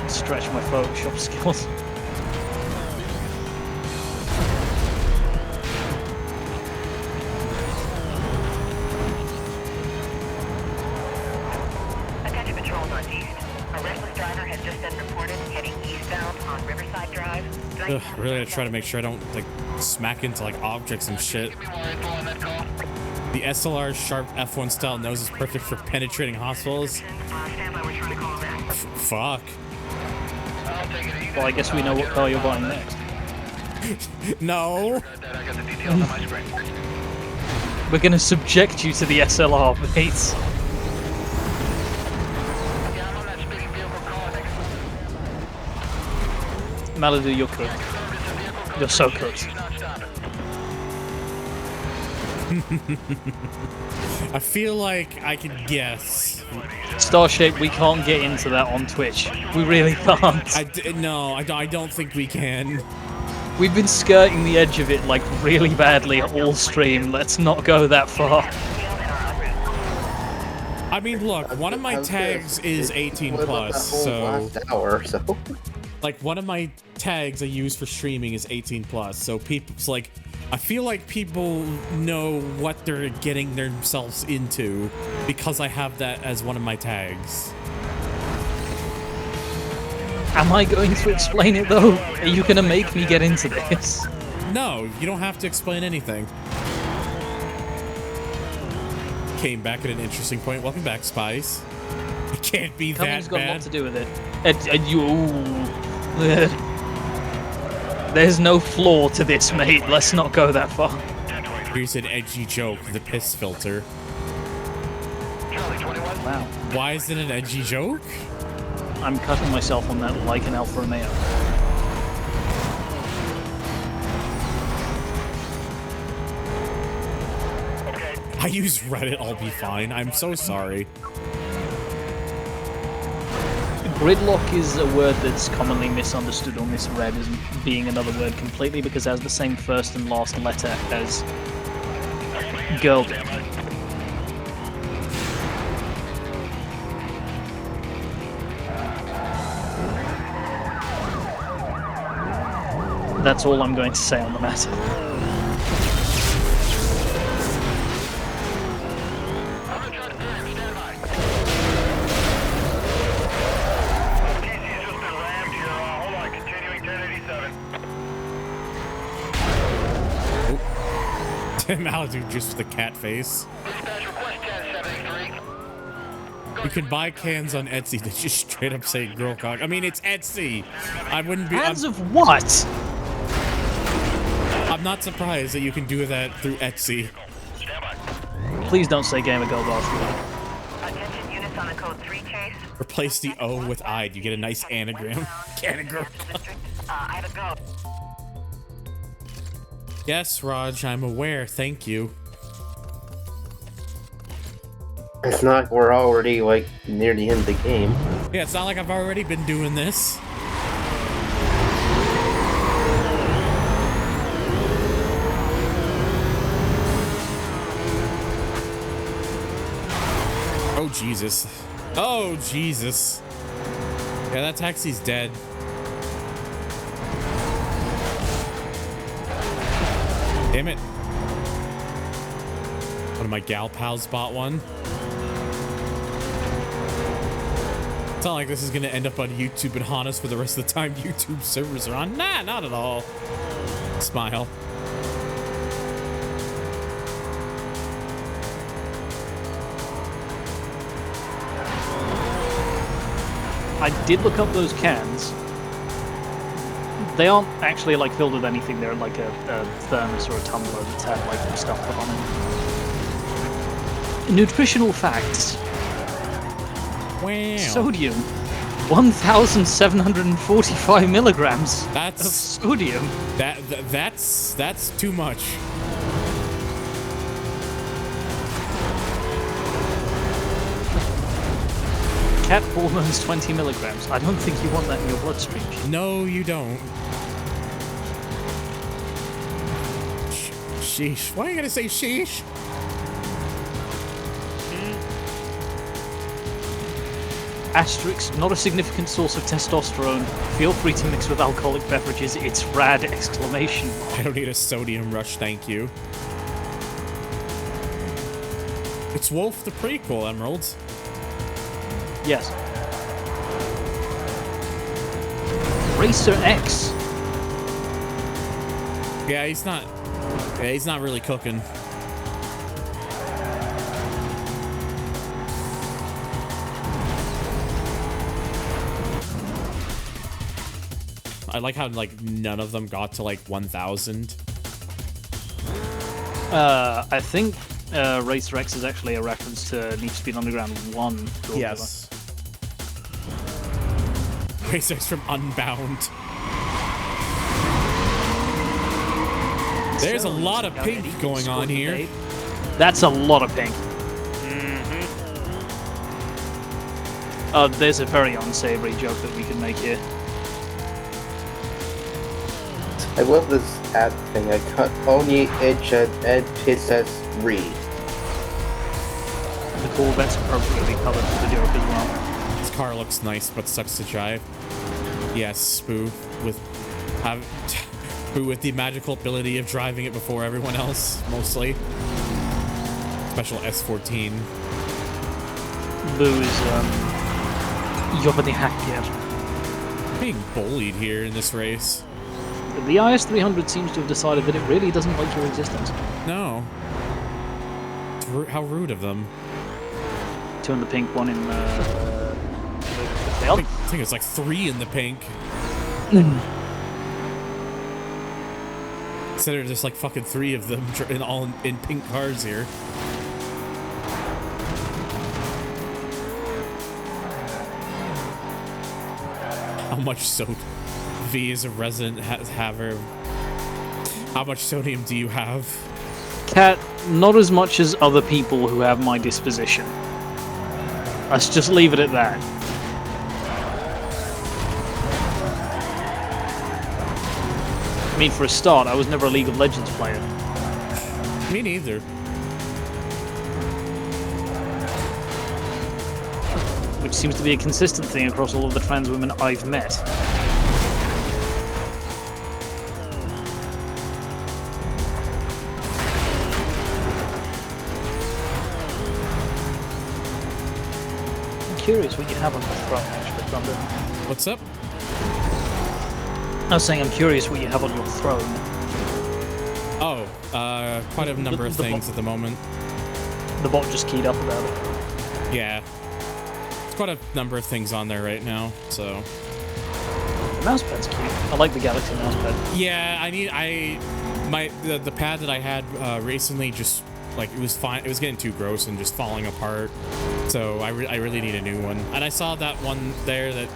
Stretch my Photoshop skills. Attention patrol northeast. A restless driver has just been reported heading eastbound on Riverside Drive. Ugh, really gotta try to make sure I don't like smack into like objects and shit. The SLR's sharp F1 style nose is perfect for penetrating hospitals. Stand by, we're trying to call back. Fuck. Well, I guess we know what car you're buying next. No. We're gonna subject you to the SLR, mate. Malibu, you're cooked. You're so cooked. I feel like I can guess. Starshape, we can't get into that on Twitch. We really can't. No, I don't think we can. We've been skirting the edge of it like really badly all stream. Let's not go that far. I mean, look, one of my tags is 18 plus, so like one of my tags I use for streaming is 18 plus. So people's like, I feel like people know what they're getting themselves into because I have that as one of my tags. Am I going to explain it though? Are you gonna make me get into this? No, you don't have to explain anything. Came back at an interesting point. Welcome back, Spice. It can't be Cummings that got a bad. lot to do with it. There's no flaw to this, mate. Let's not go that far. Here's an edgy joke, the piss filter. Wow. Why is it an edgy joke? I'm cutting myself on that like an Alfa Romeo. I use Reddit, I'll be fine. I'm so sorry. Gridlock is a word that's commonly misunderstood or misread as being another word completely because it has the same first and last letter as girlden. That's all I'm going to say on the matter. Malibu just with the cat face. You can buy cans on Etsy that just straight up say girl cock. I mean, it's Etsy. I wouldn't be. Cans of what? I'm not surprised that you can do that through Etsy. Please don't say Gamer Girl Basketball. Attention units on a code 3 chase. Replace the O with I. You get a nice anagram. Anagram. I have a go. Yes, Raj, I'm aware. Thank you. It's not like we're already, like, near the end of the game. Yeah, it's not like I've already been doing this. Oh, Jesus. Oh, Jesus. Yeah, that taxi's dead. Damn it. One of my gal pals bought one. It's not like this is gonna end up on YouTube and haunt us for the rest of the time YouTube servers are on. Nah, not at all. Smile. I did look up those cans. They aren't actually like filled with anything. They're like a thermos or a tumbler that's had like stuff put on it. Nutritional facts. Wow. Sodium. 1,745 milligrams That's of sodium. That's too much. Cat hormones 20 milligrams. I don't think you want that in your bloodstream. No, you don't. Sheesh. Why are you gonna say sheesh? Asterisk, not a significant source of testosterone. Feel free to mix with alcoholic beverages. It's rad! Exclamation mark. I don't need a sodium rush, thank you. It's Wolf the prequel, Emeralds. Yes. Racer X. Yeah, he's not really cooking. I like how like none of them got to like 1,000. I think Racer X is actually a reference to Need for Speed Underground 1. Yes. Racer X from Unbound. There's a lot of pink going on here. That's a lot of pink. There's a very unsavory joke that we can make here. I love this ad thing. I cut only itch and pisses read. The Corvette's appropriately colored for the joke as well. This car looks nice, but sucks to drive. Yes, Spoo with the magical ability of driving it before everyone else, mostly. Special S14. Boo is you're the happier. Being bullied here in this race. The IS-300 seems to have decided that it really doesn't like your existence. No. How rude of them. Two in the pink, one in the I think it's like 3 in the pink. Instead of just like fucking 3 of them in pink cars here. How much sodium? V is a resident haver. How much sodium do you have? Cat, not as much as other people who have my disposition. Let's just leave it at that. I mean, for a start, I was never a League of Legends player. Me neither. Which seems to be a consistent thing across all of the trans women I've met. I'm curious what you have on your throne, actually, Thunder. What's up? I was saying I'm curious what you have on your throne. Oh, quite a number of things at the moment. The bot just keyed up about it. Yeah. There's quite a number of things on there right now, so... The mousepad's cute. I like the Galaxy mousepad. Yeah, the pad that I had recently just, like, it was fine. It was getting too gross and just falling apart. So I really need a new one. And I saw that one there that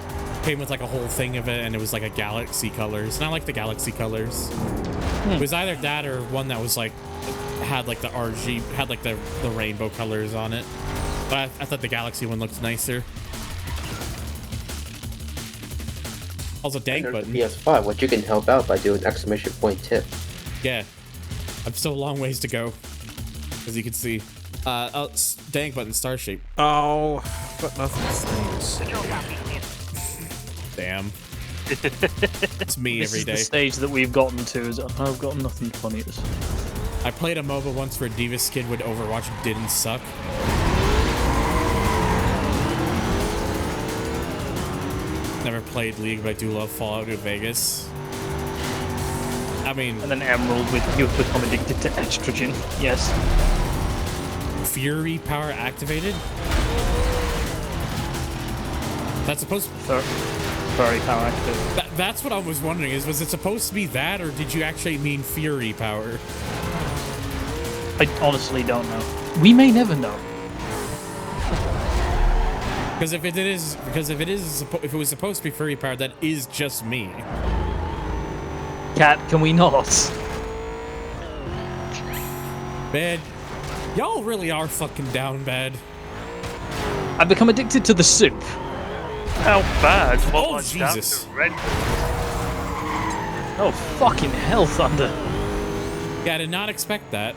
came with like a whole thing of it, and it was like a galaxy colors, and I like the galaxy colors. It was either that or one that was like had like the RG, had like the rainbow colors on it. But I thought the Galaxy one looked nicer. Also, dank button. PS5, which you can help out by doing exclamation point tip. Yeah. I'm still a long ways to go. As you can see. Dank button, star shape. Oh, but nothing stinks. Damn. It's me This every is day. the stage that we've gotten to. Is I've got nothing funny to say. I played a MOBA once where Diva Skid when Overwatch didn't suck. Never played League, but I do love Fallout New Vegas. I mean... And then Emerald with you become addicted to estrogen. Yes. Fury power activated? That's supposed to... Fury power activated. That's what I was wondering, was it supposed to be that, or did you actually mean Fury power? I honestly don't know. We may never know. Because if it was supposed to be Fury power, that is just me. Cat, can we not? Man, y'all really are fucking down bad. I've become addicted to the soup. How bad? Oh, Jesus. Oh, fucking hell, Thunder. Yeah, I did not expect that.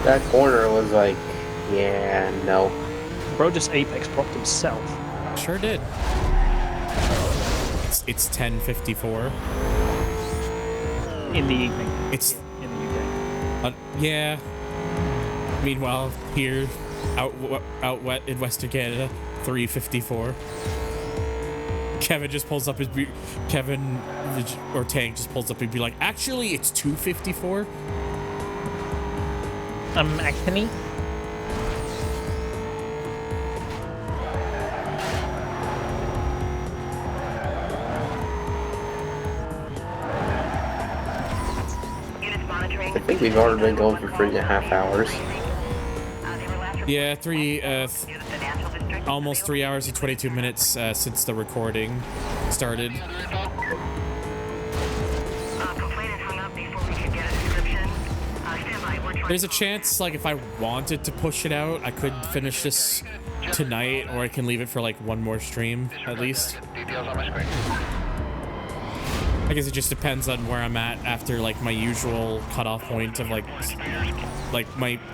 That corner was like, yeah, no. Bro just Apex propped himself. Sure did. It's 10:54. In the evening. It's in the UK. Yeah. Meanwhile, here, out wet in Western Canada, 3:54. Kevin just pulls up his Kevin or Tank just pulls up and be like, actually, it's 2:54. Actually. I think we've already been going for 3.5 hours. Yeah, almost 3 hours and 22 minutes since the recording started. There's a chance, like, if I wanted to push it out, I could finish this tonight, or I can leave it for, like, one more stream, at least. Details on my screen. I guess it just depends on where I'm at after, like, my usual cutoff point of, the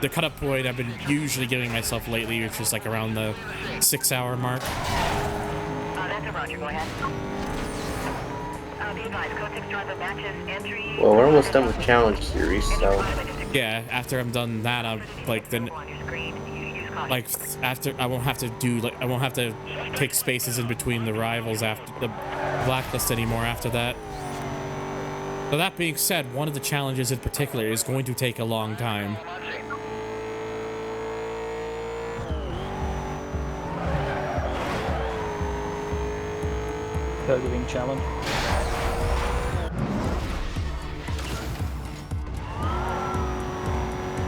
cutoff point I've been usually giving myself lately, which is, like, around the 6-hour mark. That's a Roger, go ahead. Be advised, Code 6 driver matches entry... Well, we're almost done with Challenge Series, so... Yeah, after I'm done that, I'm, like, then... Like, after, I won't have to do, like, I won't have to take spaces in between the rivals after the Blacklist anymore after that. So that being said, one of the challenges in particular is going to take a long time. Burgering challenge.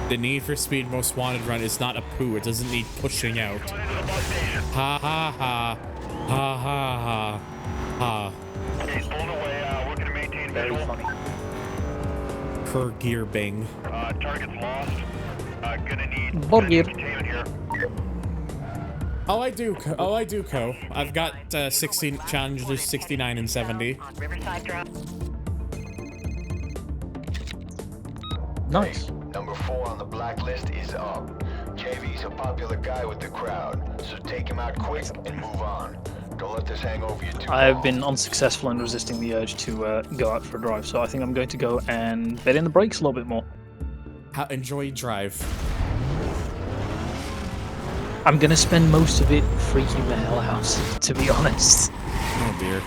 The Need for Speed Most Wanted run is not a poo. It doesn't need pushing out. Ha ha ha. Ha ha ha. Ha. He's pulled away. We're going to maintain visual. Per gear bing. Target's lost. Gonna need Borgir. containment here. Oh, I do, Co. I've got 16 challenges, 69 and 70. Riverside Drive. Nice. Number 4 on the Blacklist is up. JV's a popular guy with the crowd, so take him out quick and move on. Don't let this hang over you too long. I've been unsuccessful in resisting the urge to go out for a drive, so I think I'm going to go and bed in the brakes a little bit more. Enjoy drive. I'm going to spend most of it freaking the hell out, to be honest. Oh dear.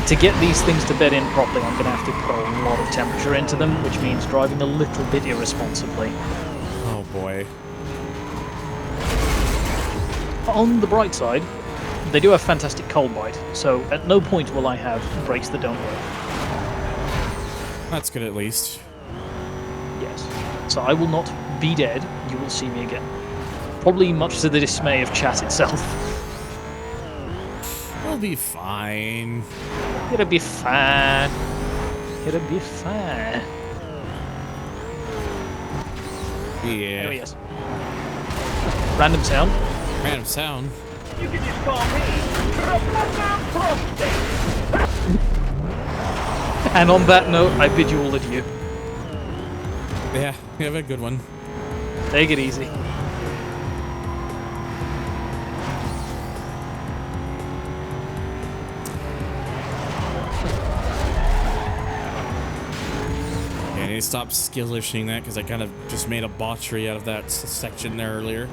To get these things to bed in properly, I'm going to have to put a lot of temperature into them, which means driving a little bit irresponsibly. Oh boy. On the bright side, they do have fantastic cold bite, so at no point will I have brakes that don't work. That's good at least. Yes. So I will not be dead, you will see me again. Probably much to the dismay of chat itself. We'll be fine. It'll be fine. It'll be fine. Yeah. Oh, yes. Random sound. Random sound. You can just call me And on that note, I bid you all adieu. Yeah, you have a good one. Take it easy. Yeah, I need to stop skillishing that because I kind of just made a botchery out of that section there earlier.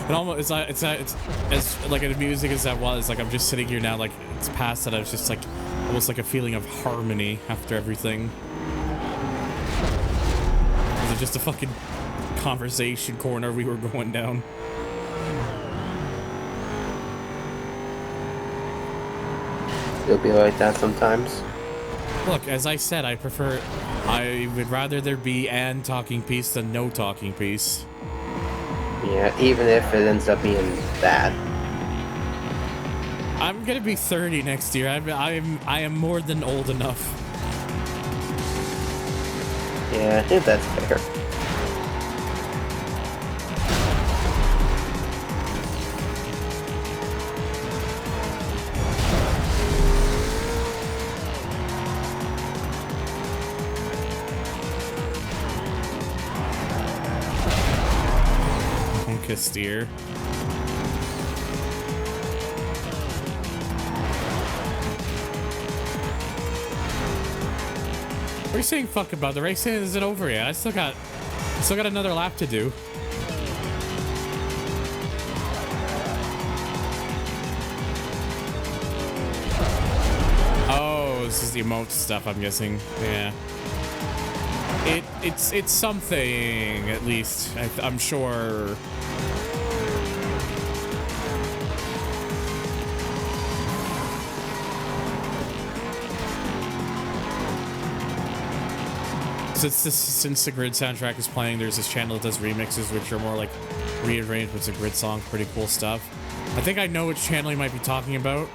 It almost it's as like as music as that was. Like I'm just sitting here now. Like it's past that. I was just like almost like a feeling of harmony after everything. Was it just a fucking conversation corner we were going down? It'll be like that sometimes. Look, as I said, I would rather there be an talking piece than no talking piece. Yeah, even if it ends up being bad. I'm gonna be 30 next year. I am more than old enough. Yeah, I think that's fair. Steer. What are you saying fuck about? The race isn't over yet. I still got another lap to do. Oh, this is the emote stuff, I'm guessing. Yeah. It's something, at least. I'm sure. Since the Grid soundtrack is playing, there's this channel that does remixes, which are more like rearrangements of Grid songs. Pretty cool stuff. I think I know which channel you might be talking about.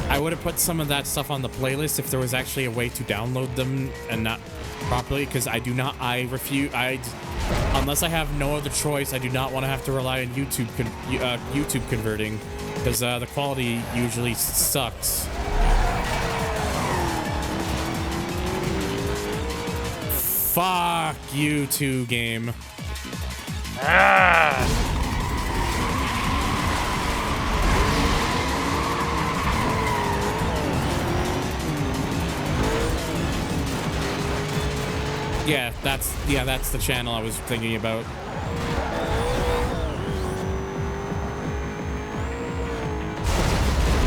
I would have put some of that stuff on the playlist if there was actually a way to download them and not properly, because unless I have no other choice, I do not want to have to rely on YouTube converting, because the quality usually sucks. Fuck you two, game. Ah! Yeah, that's the channel I was thinking about.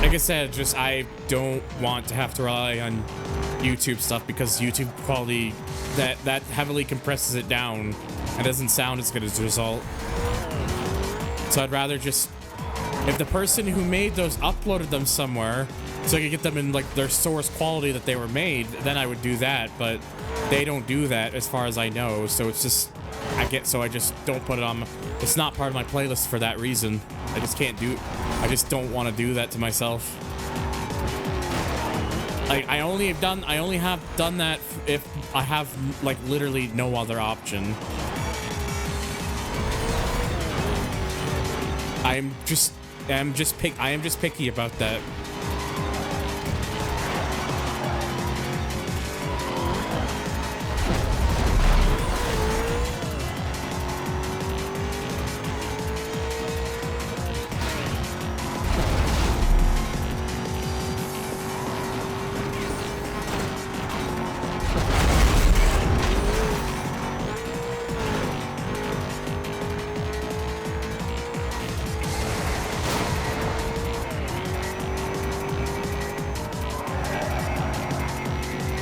Like I said, I don't want to have to rely on YouTube stuff, because YouTube quality that heavily compresses it down and doesn't sound as good as a result. So I'd rather just, if the person who made those uploaded them somewhere so I could get them in like their source quality that they were made, then I would do that, but they don't do that as far as I know. So it's just, I just don't put it on. It's not part of my playlist for that reason. I just don't want to do that to myself. Like I only have done that if I have like literally no other option. I am just picky about that.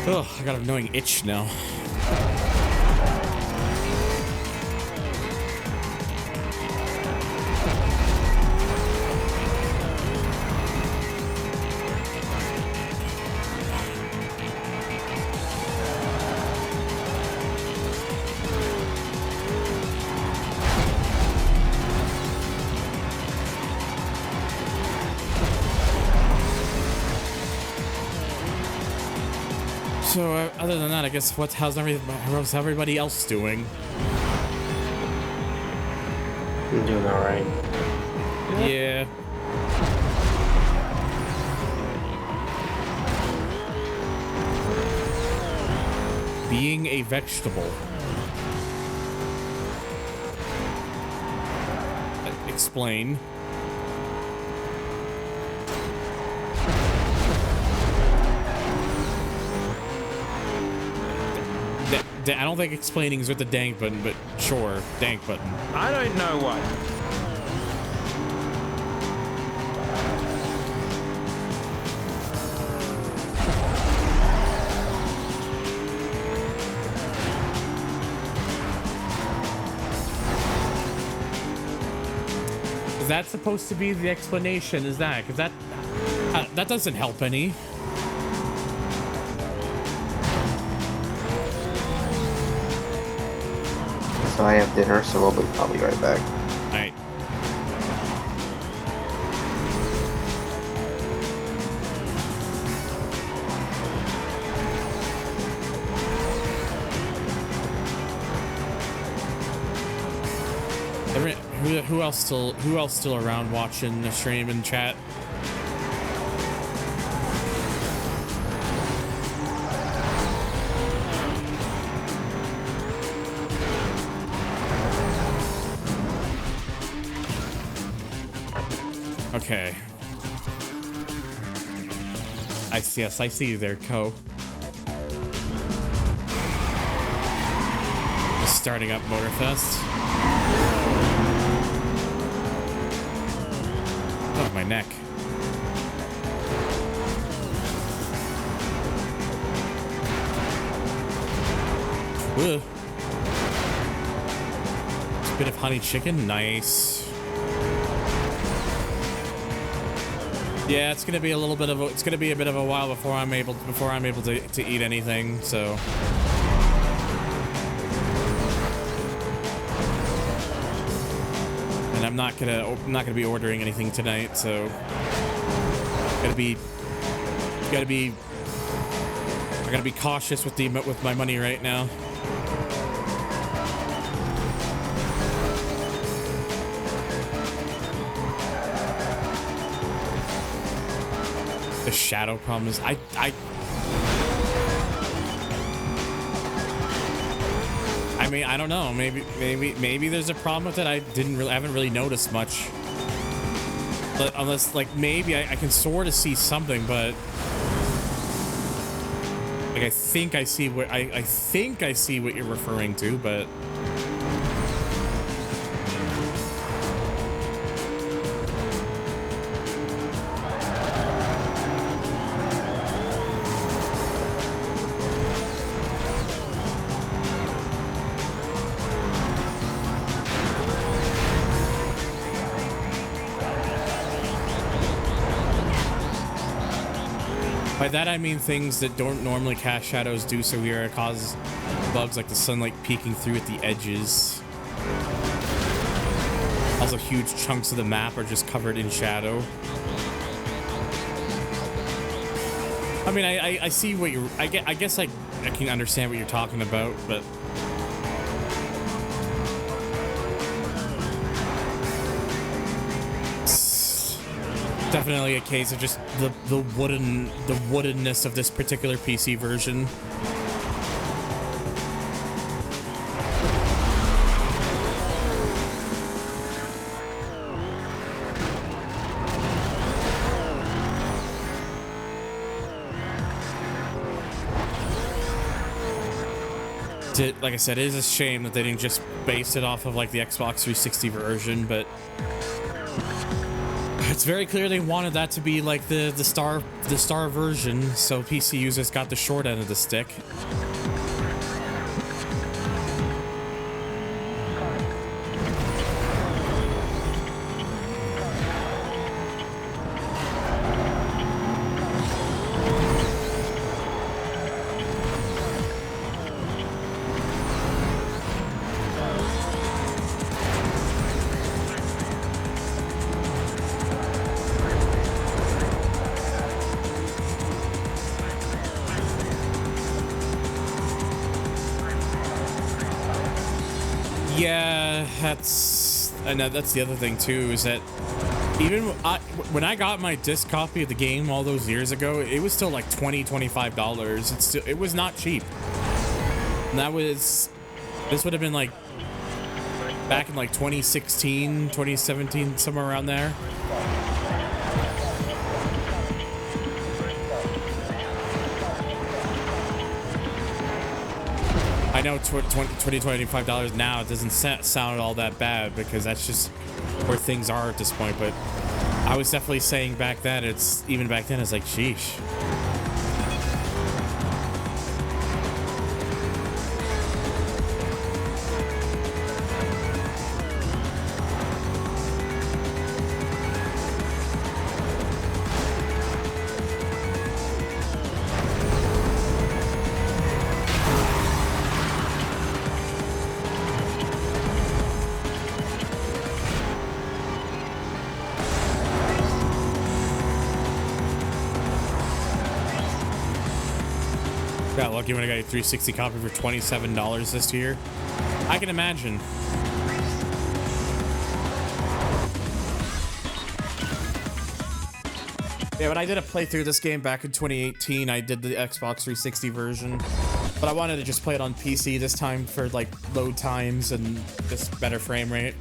Ugh, I got an annoying itch now. So other than that, I guess how's everybody else doing? I'm doing all right. Yeah. Being a vegetable. Explain. I don't think explaining is with the dank button, but sure, dank button. I don't know what. Is that supposed to be the explanation? Is that? Because that doesn't help any. So I have dinner, so I'll be right back. Alright. Who else still around watching the stream and chat? Okay. Yes, I see you there, Co. Just starting up Motorfest. Oh, my neck. Ugh. Just a bit of honey chicken, nice. Yeah, it's gonna be a little bit of a while before I'm able to eat anything. So. And I'm not gonna be ordering anything tonight, so I gotta be cautious with my money right now. The shadow problem is I mean, I don't know. Maybe there's a problem with it. I haven't really noticed much. But unless, like, maybe I can sort of see something, but like I think I see what you're referring to, but by that I mean things that don't normally cast shadows do so here. It causes bugs like the sunlight peeking through at the edges. Also, huge chunks of the map are just covered in shadow. I mean, I see what you're... I guess I can understand what you're talking about, but... Definitely a case of just the woodenness of this particular PC version. Like I said, it is a shame that they didn't just base it off of like the Xbox 360 version, but it's very clear they wanted that to be like the star version, so PC users got the short end of the stick. Yeah, I know that's the other thing too, is that even when I got my disc copy of the game all those years ago, it was still like $25. It was not cheap. And this would have been like back in like 2016, 2017, somewhere around there. I know $25 now, it doesn't sound all that bad because that's just where things are at this point, but I was definitely saying back then, even back then, it's like, sheesh. Got lucky when I got a 360 copy for $27 this year. I can imagine. Yeah, when I did a playthrough of this game back in 2018, I did the Xbox 360 version, but I wanted to just play it on PC this time for like load times and just better frame rate.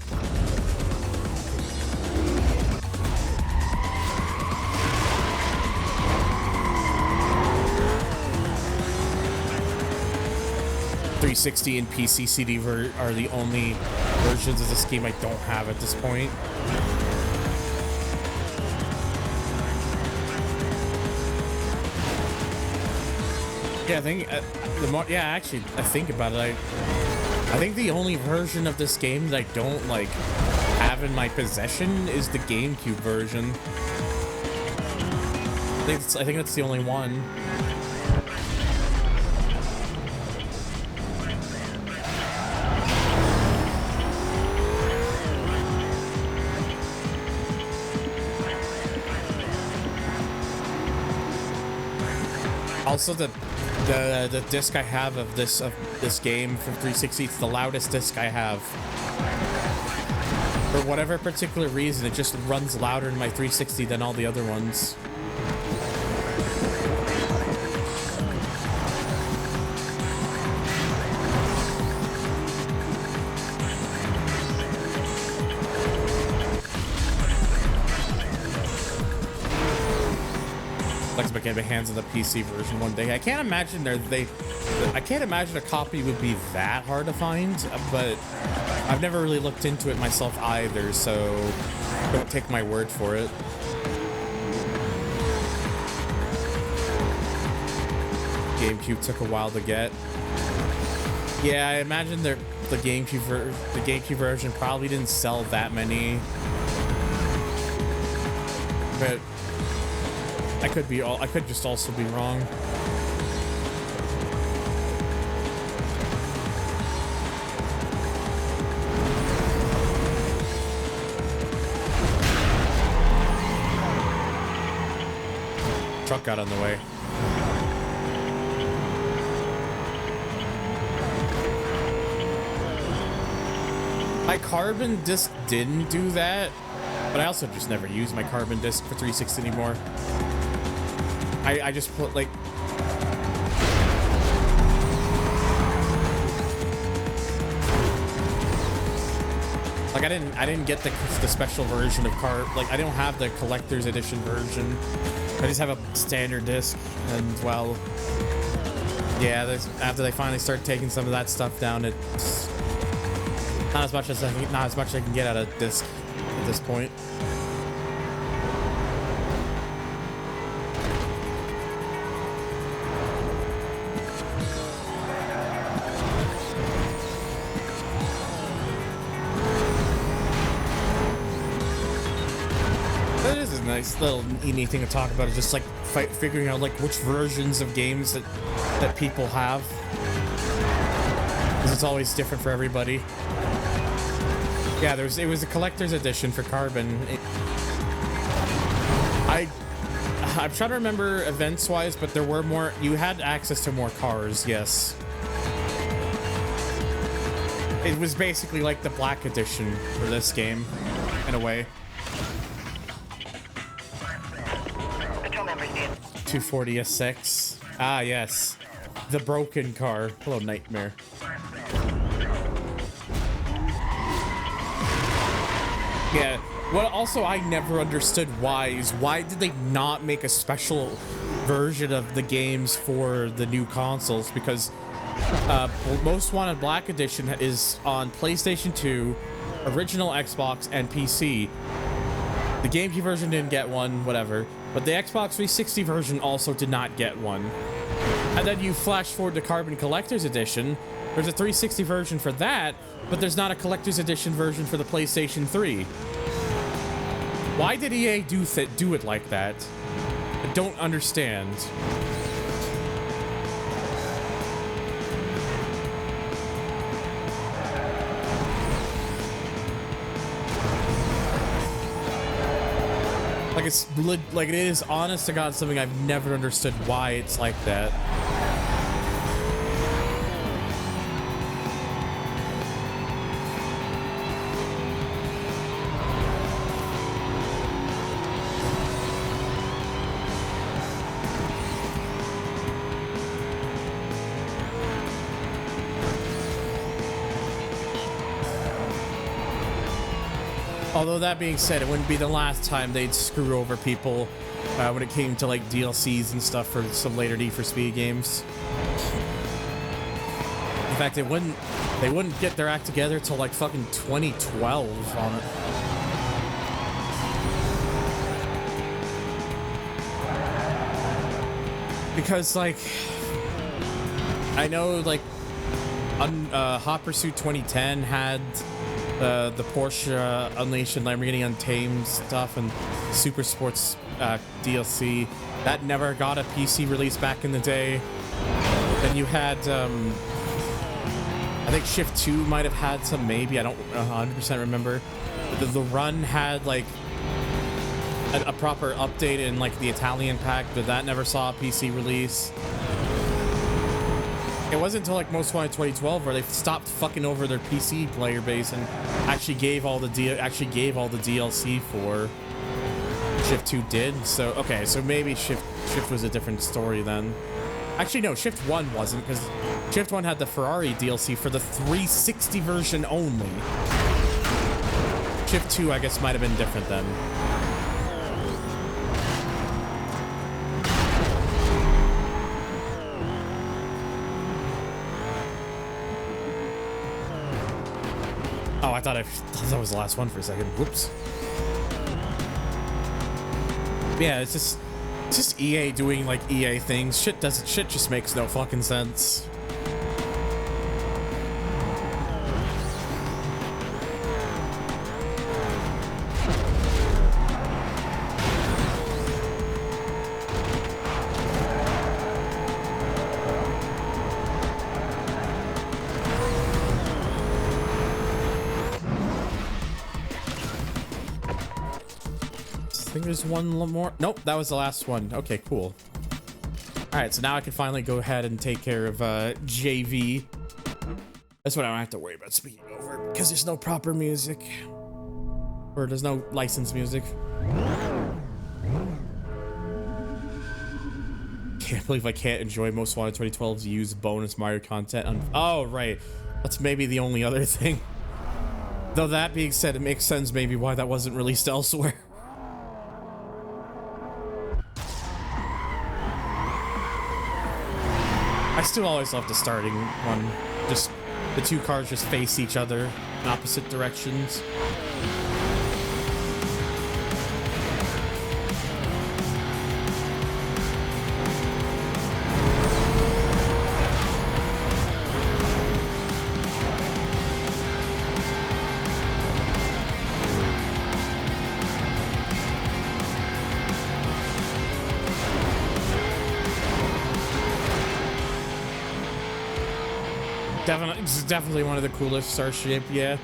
.360 and PC CD are the only versions of this game I don't have at this point. Yeah, I think actually, I think about it. I think the only version of this game that I don't like have in my possession is the GameCube version. I think that's the only one. Also, the disc I have of this game from 360, it's the loudest disc I have. For whatever particular reason, it just runs louder in my 360 than all the other ones. Get my hands on the PC version one day. I can't imagine I can't imagine a copy would be that hard to find, but I've never really looked into it myself either, so don't take my word for it. GameCube took a while to get. Yeah, I imagine the GameCube version probably didn't sell that many, but I could just also be wrong. Truck got on the way. My carbon disc didn't do that, but I also just never used my carbon disc for 360 anymore. I just put like I didn't get the special version of I don't have the collector's edition version. I just have a standard disc, and well, yeah, after they finally start taking some of that stuff down, it's not as much as I can get out of disc at this point. Nice little neat thing to talk about is just like figuring out like which versions of games that people have, because it's always different for everybody. Yeah, it was a collector's edition for Carbon. I'm trying to remember events wise, but there were more. You had access to more cars, yes. it was basically like the Black Edition for this game, in a way. Patrol members in. 240 S6. Ah, yes. The broken car. Hello, Nightmare. Yeah. What also I never understood why did they not make a special version of the games for the new consoles? Because Most Wanted Black Edition is on PlayStation 2, original Xbox, and PC. The GameCube version didn't get one, whatever. But the Xbox 360 version also did not get one. And then you flash forward to Carbon Collector's Edition. There's a 360 version for that, but there's not a Collector's Edition version for the PlayStation 3. Why did EA do it like that? I don't understand. Like it is honest to God something I've never understood why it's like that. Although that being said, it wouldn't be the last time they'd screw over people when it came to like DLCs and stuff for some later Need for Speed games. In fact, they wouldn't get their act together till like fucking 2012 on it. Because like, I know like Hot Pursuit 2010 had the Porsche Unleashed and Lamborghini Untamed stuff and Super Sports DLC. That never got a PC release back in the day. Then you had, I think Shift 2 might have had some, maybe. I don't 100% remember. The Run had like a proper update in like the Italian pack, but that never saw a PC release. It wasn't until like Most Wanted 2012 where they stopped fucking over their PC player base and actually gave all the DLC for Shift 2 did. So okay, so maybe Shift was a different story then. Actually no, Shift 1 wasn't, because Shift 1 had the Ferrari DLC for the 360 version only. Shift 2 I guess might have been different then. Oh, I thought that was the last one for a second. Whoops. Yeah, it's just EA doing like EA things. Shit just makes no fucking sense. I think there's one more. Nope, that was the last one. Okay, cool. All right, so now I can finally go ahead and take care of JV. That's what I don't have to worry about speaking over, because there's no proper music. Or there's no licensed music. Can't believe I can't enjoy Most Wanted 2012's used bonus Mario content. Oh, right. That's maybe the only other thing. Though that being said, it makes sense maybe why that wasn't released elsewhere. I still always love the starting one. Just the two cars just face each other in opposite directions. It's definitely one of the coolest Starship, yeah.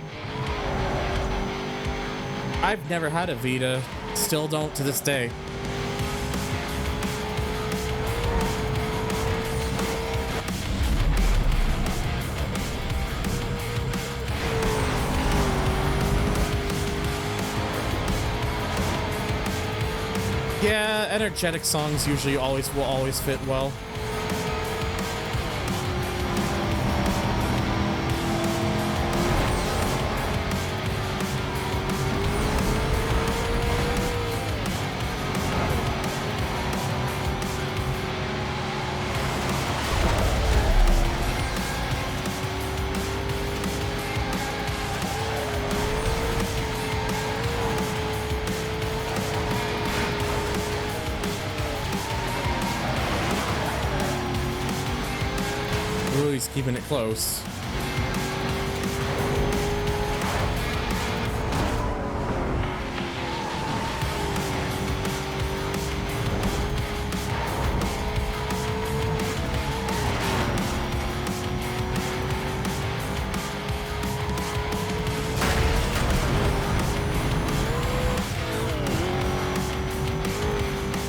I've never had a Vita, still don't to this day. Yeah, energetic songs usually will always fit well. He's keeping it close.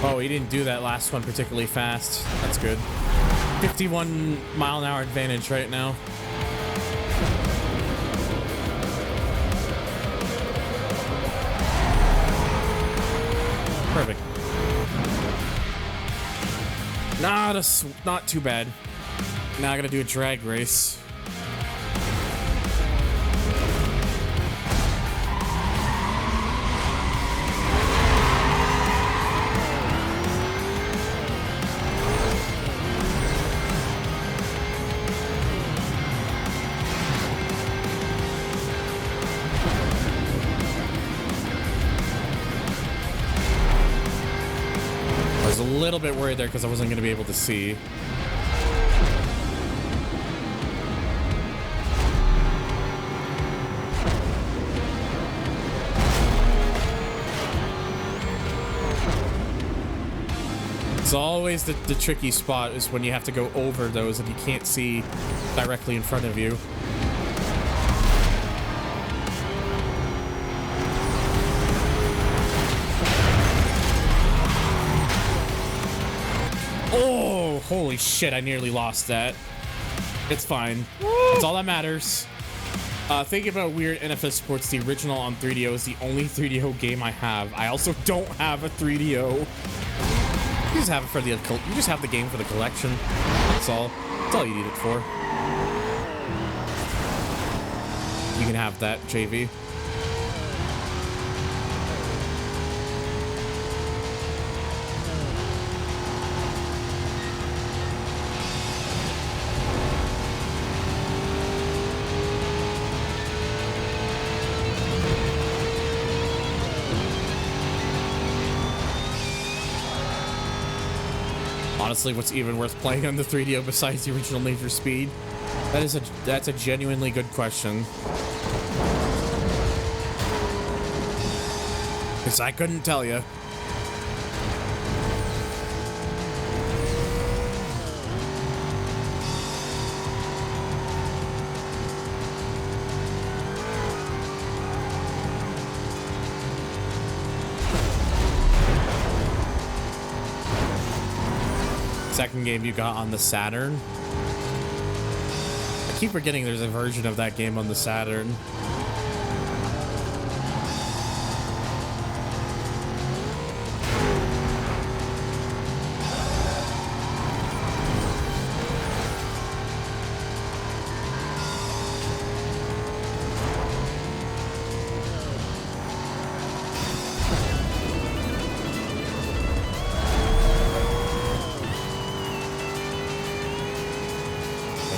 Oh, he didn't do that last one particularly fast. That's good. 51 mile an hour advantage right now. Perfect. Nah, that's not too bad. Now I gotta do a drag race. A little bit worried there because I wasn't going to be able to see. It's always the tricky spot is when you have to go over those and you can't see directly in front of you. Oh, holy shit, I nearly lost that. It's fine. That's all that matters. Thinking about weird NFS Sports, the original on 3DO is the only 3DO game I have. I also don't have a 3DO. You just have it for the you just have the game for the collection. That's all. That's all you need it for. You can have that, JV. Honestly, what's even worth playing on the 3DO besides the original Need for Speed? That's a genuinely good question. Because I couldn't tell you. Second game you got on the Saturn. I keep forgetting there's a version of that game on the Saturn.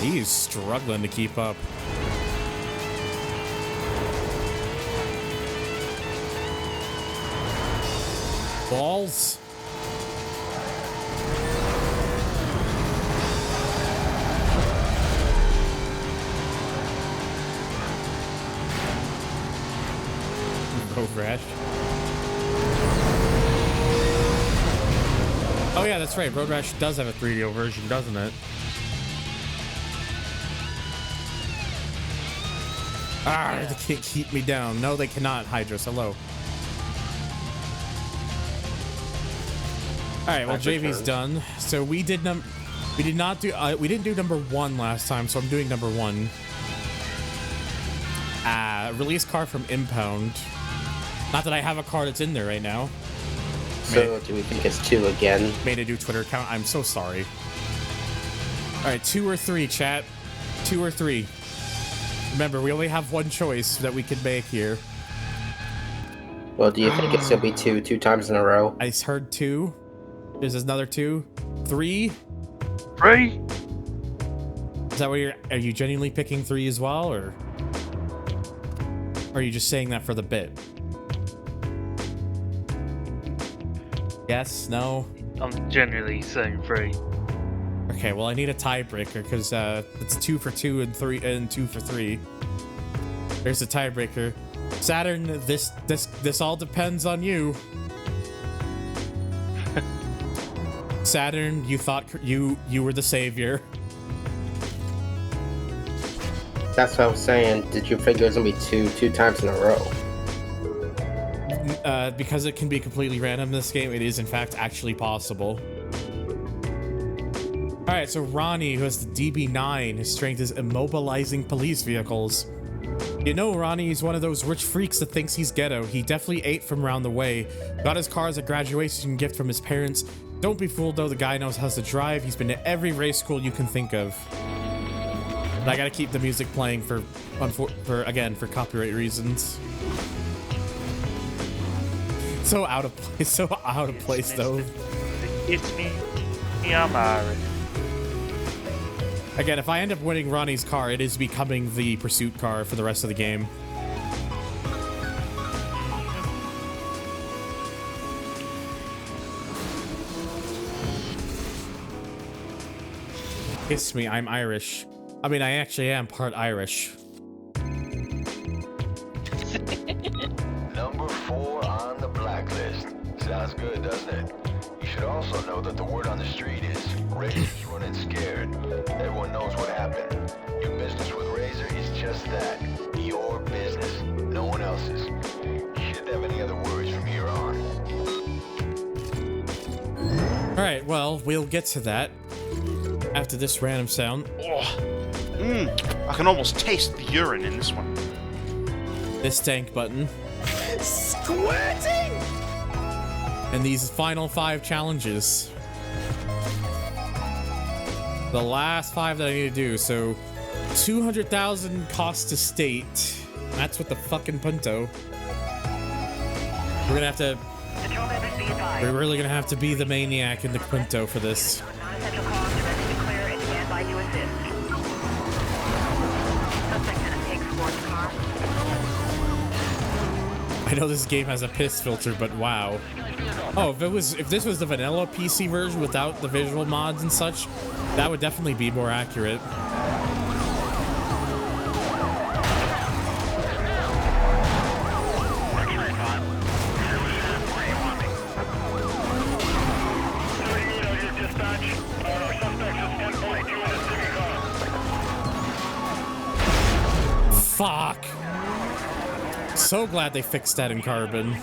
He's struggling to keep up. Balls. Road Rash. Oh yeah, that's right. Road Rash does have a 3DO version, doesn't it? Ah, yeah. They can't keep me down. No, they cannot, Hydros. Hello. All right, well, JV's done. So we didn't do number 1 last time, so I'm doing number 1. Release car from Impound. Not that I have a car that's in there right now. So, do we think it's 2 again? Made a new Twitter account. I'm so sorry. All right, 2 or 3, chat. 2 or 3. Remember, we only have one choice that we can make here. Well, do you think it's gonna be 2 times in a row? I heard 2. There's another 2. 3. 3. Is that what are you genuinely picking 3 as well, or are you just saying that for the bit? Yes, no? I'm genuinely saying 3. Okay, well I need a tiebreaker because it's 2 for 2 and 3 and 2 for 3. There's a tiebreaker. Saturn, this all depends on you. Saturn, you thought you were the savior. That's what I was saying. Did you figure it was gonna be two times in a row? Because it can be completely random in this game, it is in fact actually possible. Alright, so Ronnie, who has the DB9, his strength is immobilizing police vehicles. You know, Ronnie is one of those rich freaks that thinks he's ghetto. He definitely ate from around the way. Got his car as a graduation gift from his parents. Don't be fooled though, the guy knows how to drive. He's been to every race school you can think of. But I gotta keep the music playing for copyright reasons. So out of place though. It's me. I'm Irish. Again, if I end up winning Ronnie's car, it is becoming the pursuit car for the rest of the game. Kiss me, I'm Irish. I mean, I actually am part Irish. Number 4 on the blacklist. Sounds good, doesn't it? You should also know that the word on the street is Razor's running scared. Everyone knows what happened. Your business with Razor is just that. Your business. No one else's. You shouldn't have any other words from here on. Alright, well, we'll get to that after this random sound. I can almost taste the urine in this one. This stank button. Squirting! And these final 5 challenges. The last 5 that I need to do. So 200,000 cost to state. That's what the fucking punto. We're gonna have to. We're really gonna have to be the maniac in the punto for this. Non-essential calls are ready to clear and stand by to assist. Suspect in a pink sports car. I know this game has a piss filter, but wow. Oh, if this was the vanilla PC version without the visual mods and such, that would definitely be more accurate. Fuck. So glad they fixed that in Carbon.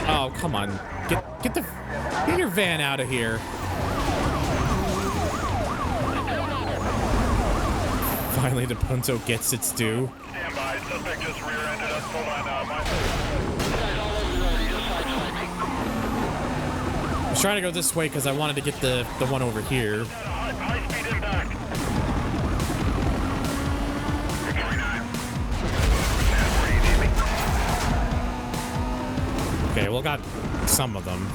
Oh, come on. Get your van out of here. Finally, the punto gets its due. Stand by. Suspect just rear-ended us. Hold on. I was trying to go this way because I wanted to get the one over here. High-speed impact. Okay, well, got some of them.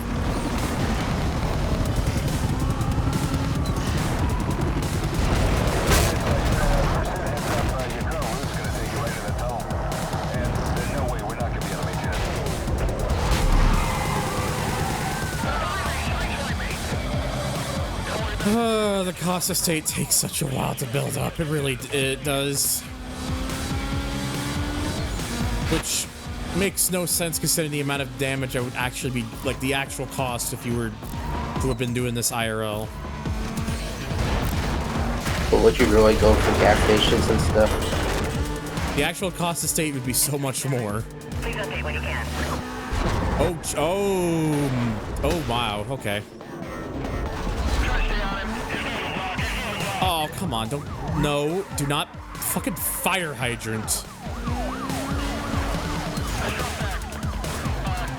The cost estate takes such a while to build up. It does. Which makes no sense considering the amount of damage I would actually be, like the actual cost if you were to have been doing this IRL. But would you really go for gas stations and stuff? The actual cost of state would be so much more. Please update when you can. Oh, wow, okay. Oh, come on, no, do not fucking fire hydrant.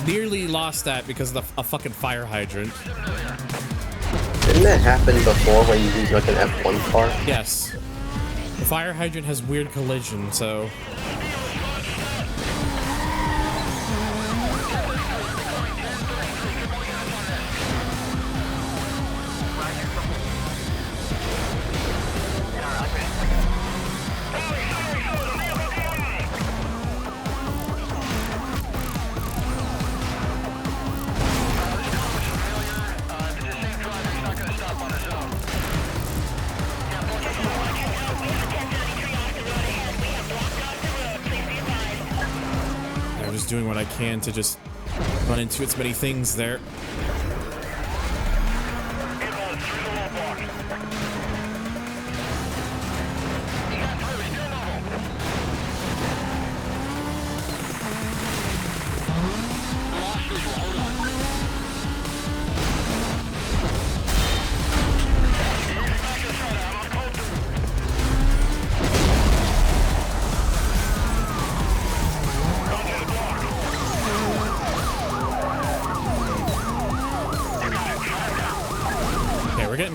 Nearly lost that because of a fucking fire hydrant. Didn't that happen before when you use like an F1 car? Yes. The fire hydrant has weird collision, so... doing what I can to just run into as many things there.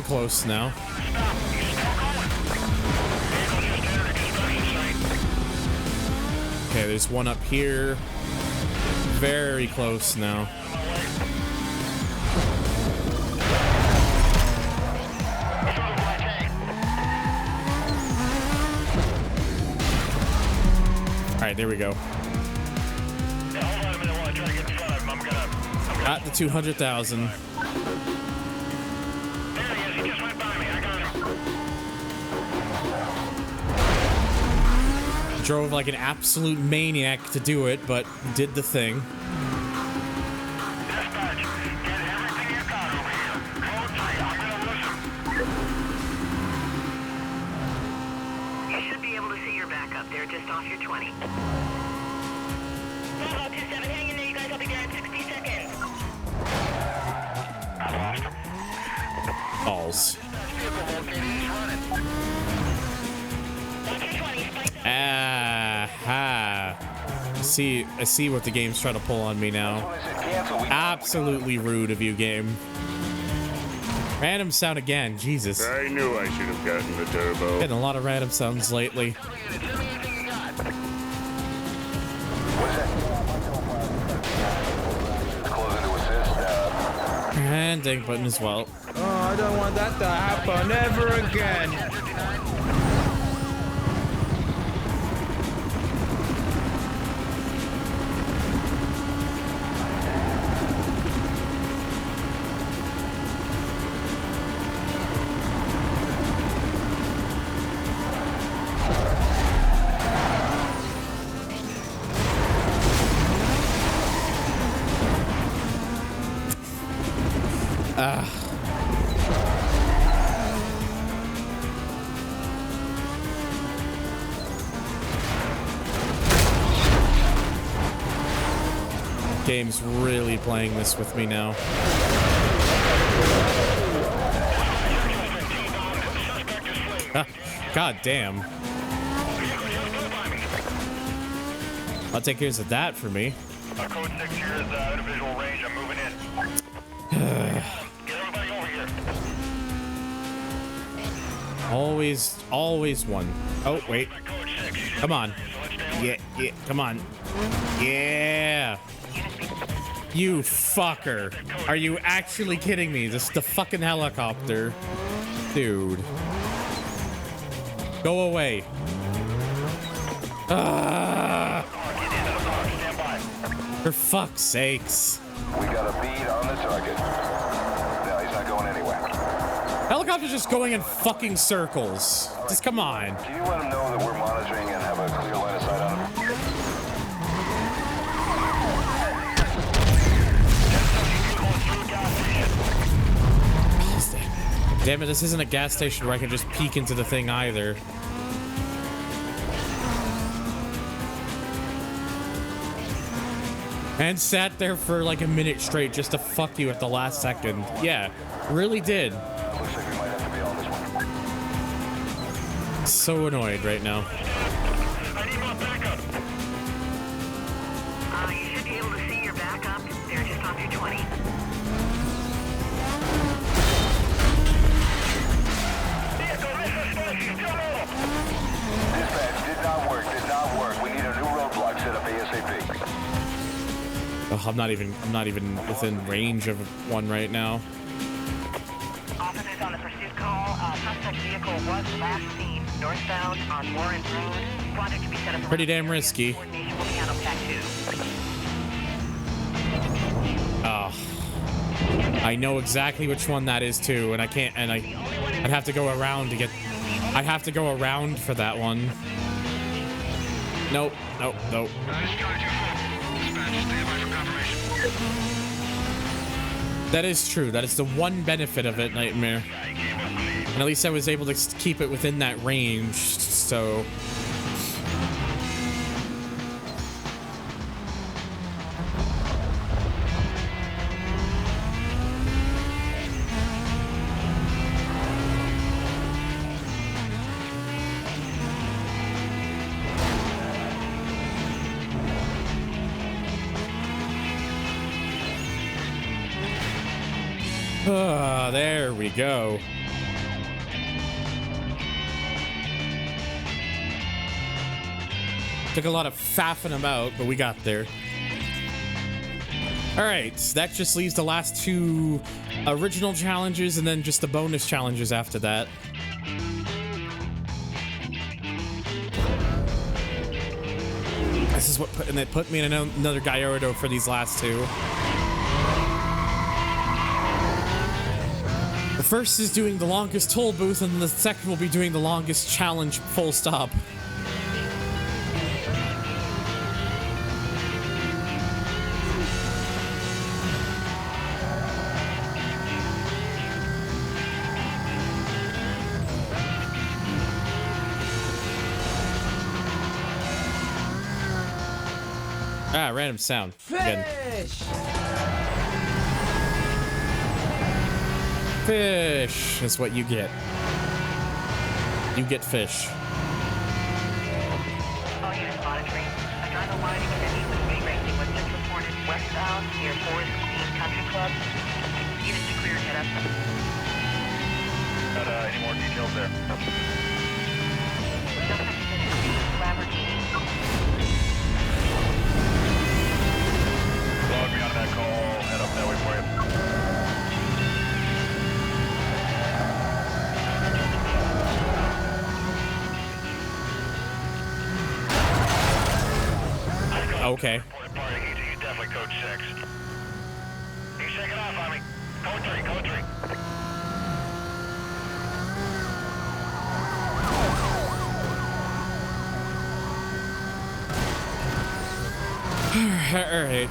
Close now. Okay, there's one up here. Very close now. Alright, there we go. At the 200,000. Drove like an absolute maniac to do it, but did the thing. You should be able to see your backup. They're just off your 20. Bravo 27, hang in there, you guys. I'll be there in 60 seconds. Balls. I see what the game's trying to pull on me now. Absolutely rude of you, game. Random sound again, Jesus. I knew I should have gotten the turbo. Getting a lot of random sounds lately. And dang button as well. Oh, I don't want that to happen ever again. Game's really playing this with me now. God damn. I'll take care of that for me. Code 6 here is out of visual range. I'm moving in. Get everybody over here. Always one. Oh, wait. Come on. Yeah, come on. Yeah. You fucker. Are you actually kidding me? This is the fucking helicopter. Dude. Go away. For fuck's sakes. We got a bead on the target. No, he's not going anywhere. Helicopter's just going in fucking circles. Just come on. Can you let him know that we're monitoring and have a clear line of sight on him? Damn it, this isn't a gas station where I can just peek into the thing either. And sat there for like a minute straight just to fuck you at the last second. Yeah, really did. So annoyed right now. You should be able to see your backup. They're just off your 20. Dispatch, did not work. We need a new roadblock set up ASAP. Oh, I'm not even within range of one right now. Officers on the pursuit call. Suspect vehicle was last seen northbound on Warren Road. Project to be set up. Pretty damn risky. Coordination will be handled Pack 2. Oh, I know exactly which one that is too, and I can't. And I'd have to go around to get. I'd have to go around for that one. Nope. That is true. That is the one benefit of it, Nightmare. And at least I was able to keep it within that range, so... there we go. Took a lot of faffing about, but we got there. All right, that just leaves the last two original challenges and then just the bonus challenges after that. This is what put, and they put me in another Gallardo for these last two. The first is doing the longest toll booth, and the second will be doing the longest challenge full stop. Ah, random sound. Again. Fish is what you get. You get fish. All units monitoring. A driver wanted to continue with speed racing was just reported westbound near Forest Green Country Club. Units to clear head up. Got any more details there? Suspect is in a Lamborghini. Log me on that call. Head up that way for you. Okay. He's definitely code 6. He's shaking off on me. Code 3, code 3. Alright.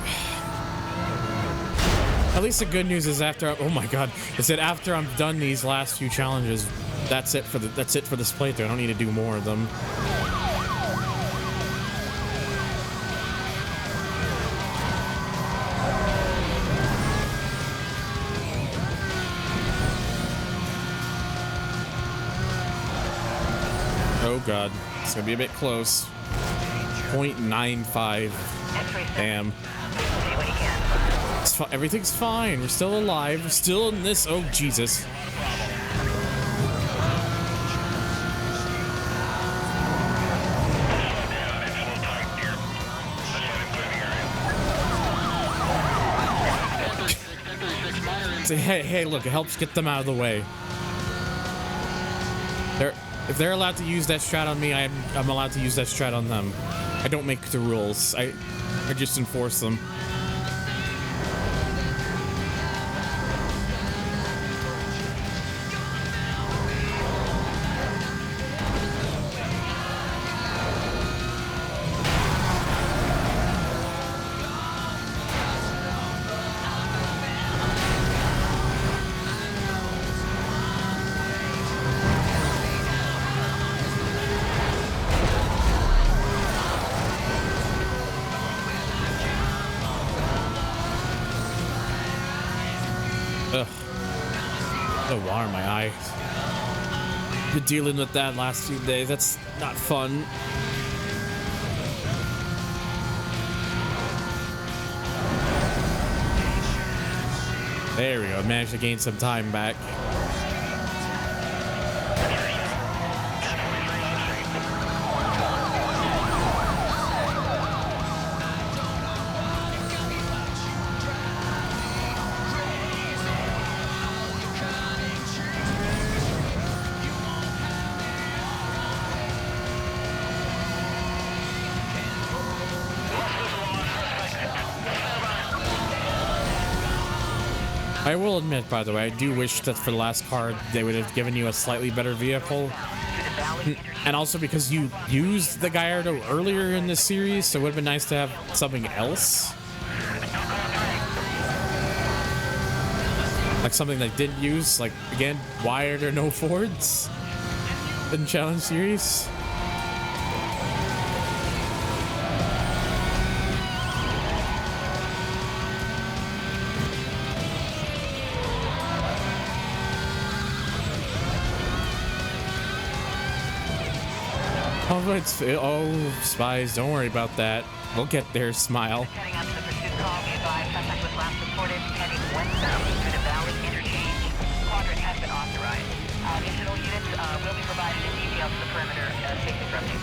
At least the good news is after oh my god, I said after I'm done these last few challenges, that's it for this playthrough. I don't need to do more of them. Oh god, it's gonna be a bit close. 0.95. Damn. It's everything's fine. We're still alive. We're still in this. Oh Jesus. Say, hey, look, it helps get them out of the way. If they're allowed to use that strat on me, I'm allowed to use that strat on them. I don't make the rules. I just enforce them. So water in my eye. Been dealing with that last few days. That's not fun. There we go. Managed to gain some time back. I will admit, by the way, I do wish that for the last card they would have given you a slightly better vehicle. And also because you used the Gallardo earlier in this series, so it would have been nice to have something else. Like something that didn't use, like, again, wired or no Fords in Challenge Series. Oh, Spies, don't worry about that. We'll get there, smile. Heading up to the pursuit call. Be advised, suspect was last reported heading westbound through the valley interchange. Quadrant has been authorized. Additional units will be provided in detail to the perimeter. Safety directing.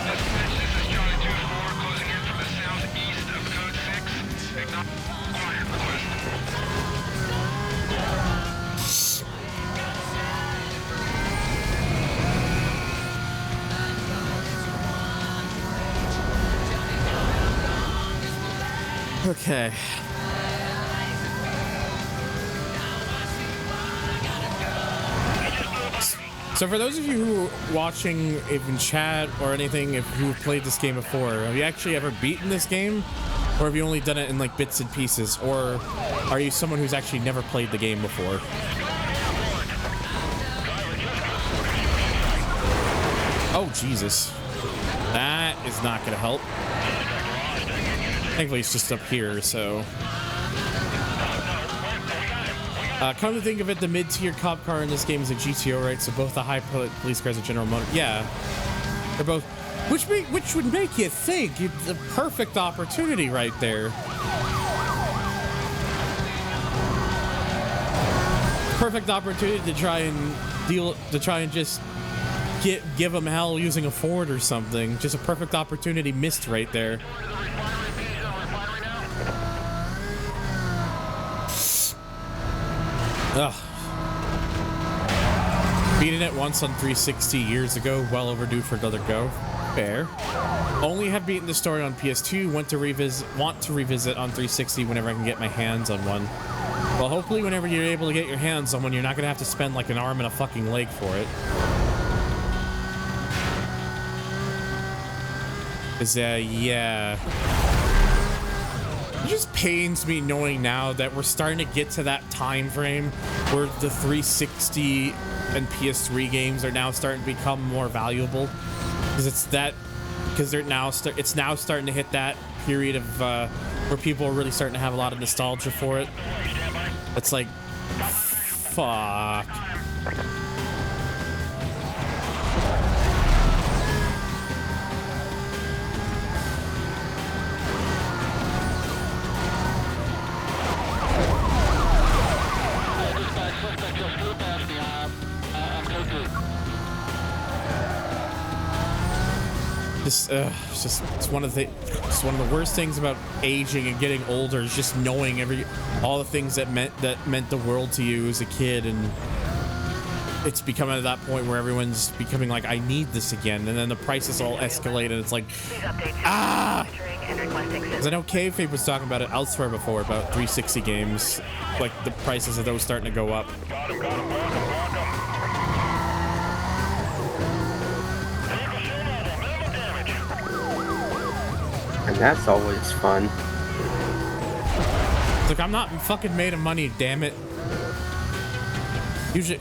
This is Charlie 2-4, closing in from the southeast of code 6. Ignore quiet request. Okay. So for those of you who are watching, if in chat or anything, if you've played this game before, have you actually ever beaten this game? Or have you only done it in like bits and pieces? Or are you someone who's actually never played the game before? Oh, Jesus. That is not going to help. Thankfully, it's just up here, so... come to think of it, the mid-tier cop car in this game is a GTO, right? So both the high police cars and General Motors... Yeah. They're both... Which would make you think it's the perfect opportunity right there. Perfect opportunity to try and just give them hell using a Ford or something. Just a perfect opportunity missed right there. Ugh. Beating it once on 360 years ago, well overdue for another go. Fair. Only have beaten the story on PS2, want to revisit on 360 whenever I can get my hands on one. Well, hopefully whenever you're able to get your hands on one, you're not gonna have to spend like an arm and a fucking leg for it. Yeah. It just pains me knowing now that we're starting to get to that time frame where the 360 and PS3 games are now starting to become more valuable, because it's now starting to hit that period of where people are really starting to have a lot of nostalgia for it. It's like, fuck. It's one of the worst things about aging and getting older is just knowing all the things that meant the world to you as a kid, and it's becoming at that point where everyone's becoming like, I need this again, and then the prices all escalate, and it's like, because I know Kayfabe was talking about it elsewhere before about 360 games, like the prices of those starting to go up. And that's always fun. Look, I'm not fucking made of money, damn it. Usually,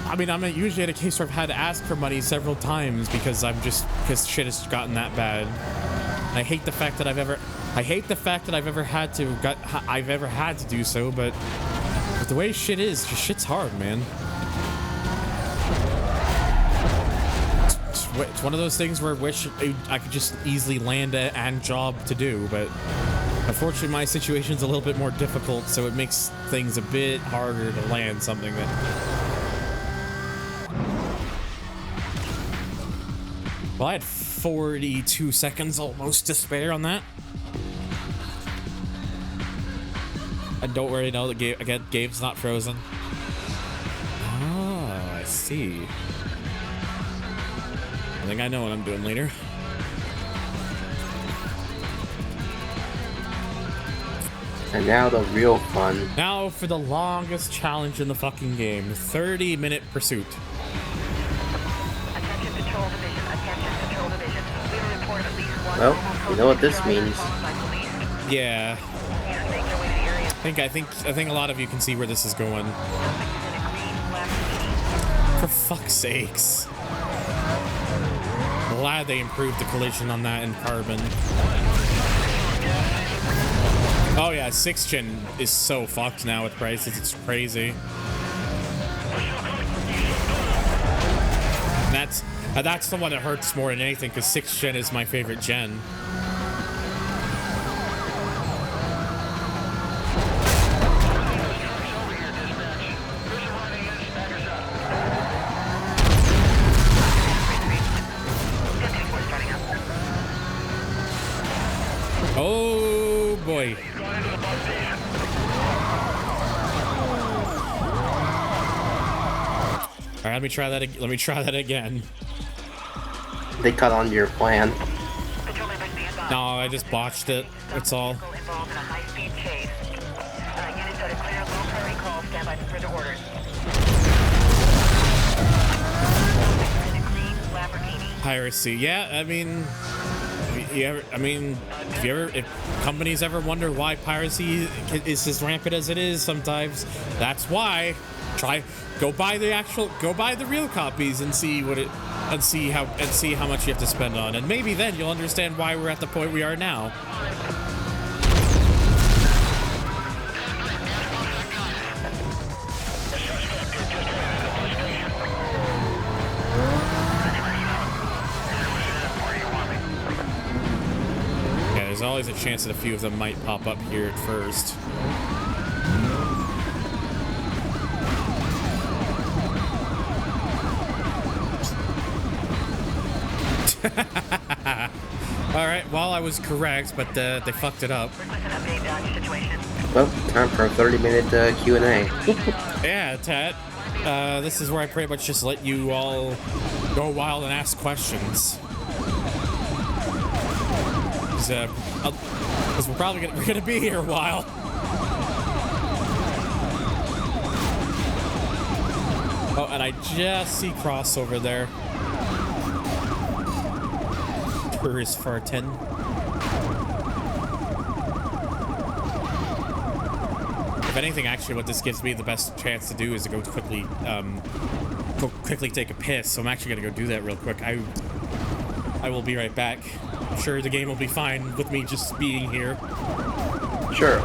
I'm usually at a case where I've had to ask for money several times because shit has gotten that bad. I hate the fact that I've ever had to do so, but But the way shit is, just shit's hard, man. It's one of those things where I wish I could just easily land a and job to do, but unfortunately my situation's a little bit more difficult, so it makes things a bit harder to land something that... Well, I had 42 seconds almost to spare on that. And don't worry, no, the game's not frozen. Oh, I see. I think I know what I'm doing later. And now the real fun. Now for the longest challenge in the fucking game. 30-minute pursuit. Attention Patrol Division. Attention Patrol Division. We will report at least one. Well, you know what this means. Yeah. I think a lot of you can see where this is going. For fuck's sakes. Glad they improved the collision on that in Carbon. Oh yeah, 6th gen is so fucked now with prices, it's crazy. And that's the one that hurts more than anything, because 6th gen is my favorite gen. Oh boy. All right, let me try that again. They cut on your plan. No, I just botched it. That's all. Piracy. Yeah, I mean, if companies ever wonder why piracy is as rampant as it is, sometimes that's why. Go buy the real copies and see how much you have to spend on, and maybe then you'll understand why we're at the point we are now. Yeah, there's always a chance that a few of them might pop up here at first. Alright, well, I was correct, but they fucked it up. Well, time for a 30-minute Q&A. Yeah, Tat. This is where I pretty much just let you all go wild and ask questions. Because we're gonna be here a while. Oh, and I just see crossover there. Tourist for 10. If anything, actually, what this gives me the best chance to do is to go quickly take a piss. So I'm actually gonna go do that real quick. I will be right back. I'm sure the game will be fine with me just being here. Sure.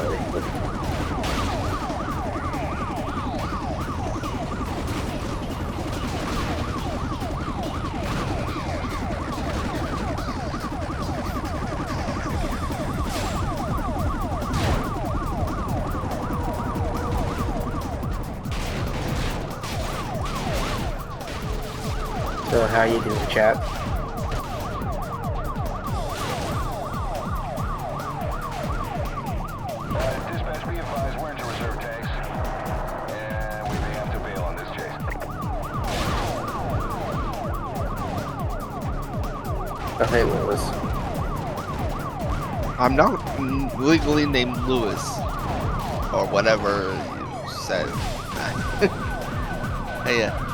So how you doing, chat? Dispatch, be advised, we're into reserve tanks. And we may have to bail on this chase. Oh, hey, Willis. I'm not legally named Lewis. Or whatever you said. Hey, yeah.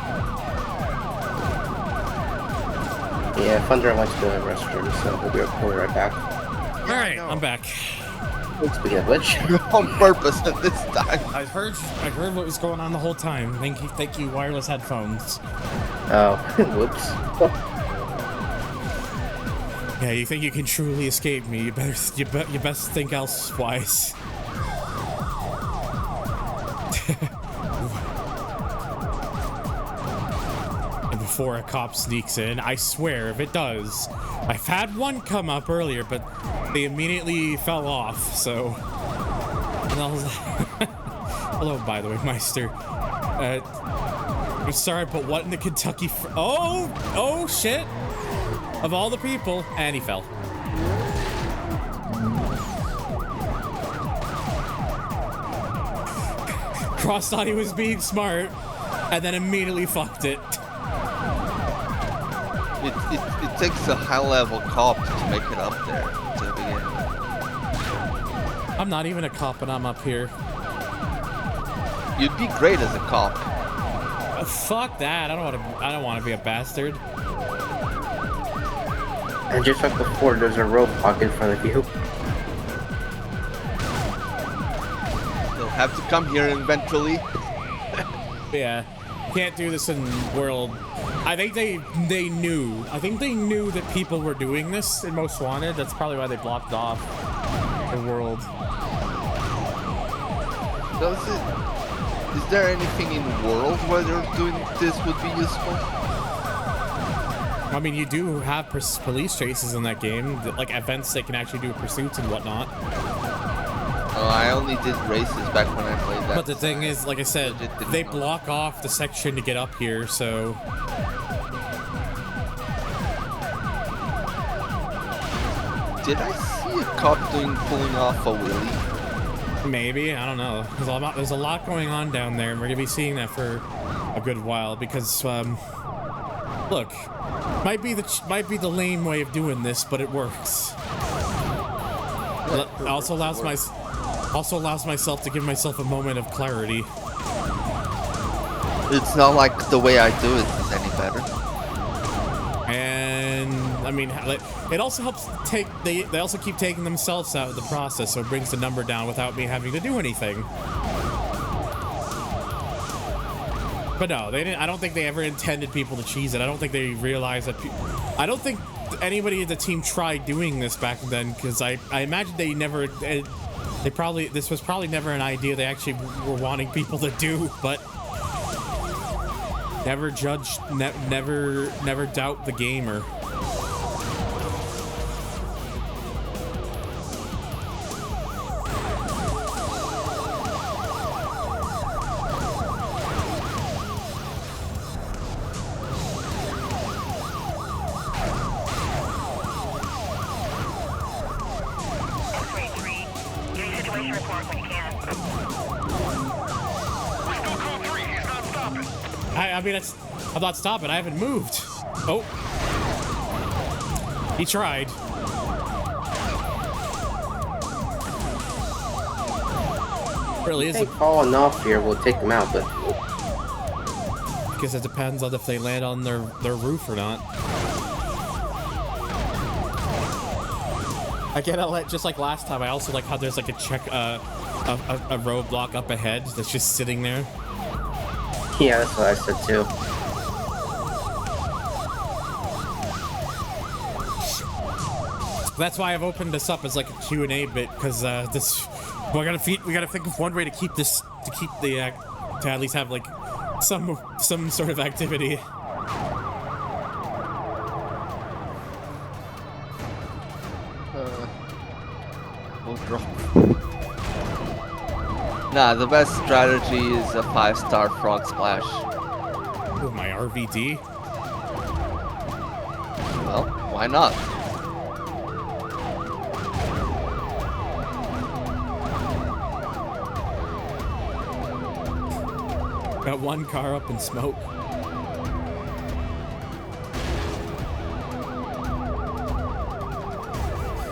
Yeah, Thunder went to the restroom, so we'll be right back. Alright, I'm back. Speaking of which, on purpose at this time. I heard what was going on the whole time. Thank you, wireless headphones. Oh, whoops. Yeah, you think you can truly escape me? You best think elsewise. before a cop sneaks in. I swear, if it does. I've had one come up earlier, but they immediately fell off, so... And I was like... Hello, by the way, Meister. I'm sorry, but what in the Kentucky... Oh, shit! Of all the people, and he fell. Cross thought he was being smart, and then immediately fucked it. It takes a high-level cop to make it up there to the beginning. I'm not even a cop, and I'm up here. You'd be great as a cop. Fuck that! I don't want to be a bastard. And just like before, there's a roadblock in front of you. They'll have to come here eventually. Yeah, can't do this in world. I think they knew. I think they knew that people were doing this in Most Wanted. That's probably why they blocked off the world. Is there anything in world where they're doing this would be useful? I mean, you do have police chases in that game, like events that can actually do pursuits and whatnot. Oh, I only did races back when I played that. But the thing is, like I said, they block off the section to get up here, so... Did I see a cop pulling off a wheelie? Maybe, I don't know. There's a lot going on down there, and we're gonna be seeing that for a good while because, look, might be the lame way of doing this, but it works. It also allows myself to give myself a moment of clarity. It's not like the way I do it is any better. And I mean, it also helps they also keep taking themselves out of the process, so it brings the number down without me having to do anything. But no, they didn't. I don't think they ever intended people to cheese it. I don't think they realized that. I don't think anybody in the team tried doing this back then, because I imagine they never. This was probably never an idea they actually were wanting people to do, but. Never judge, never doubt the gamer. I mean, I'm not stopping. I haven't moved. Oh. He tried. Really isn't. Falling off here will take them out, but because it depends on if they land on their roof or not. I get just like last time. I also like how there's like a roadblock up ahead that's just sitting there. Yeah, that's what I said too. That's why I've opened this up as like a Q&A bit, because we gotta think of one way to keep this, to at least have like some sort of activity. Nah, the best strategy is a 5-star frog splash. Oh, my RVD? Well, why not? Got one car up in smoke.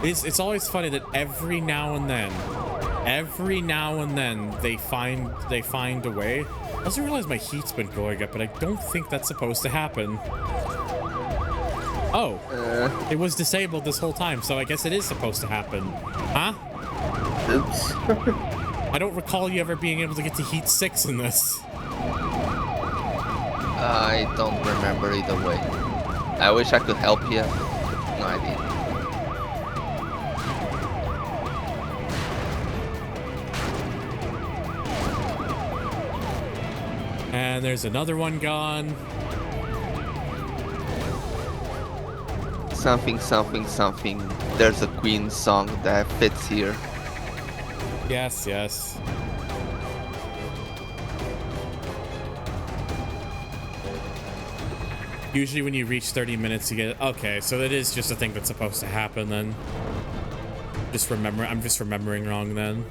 It's always funny that every now and then they find a way. I also realize my heat's been going up, but I don't think that's supposed to happen. Oh, it was disabled this whole time, so I guess it is supposed to happen. Huh? Oops. I don't recall you ever being able to get to heat 6 in this. I don't remember either way. I wish I could help you. No idea. And there's another one gone. something something something. There's a Queen song that fits here. Yes, yes. Usually when you reach 30 minutes you get okay, so it is just a thing that's supposed to happen then. I'm just remembering wrong then.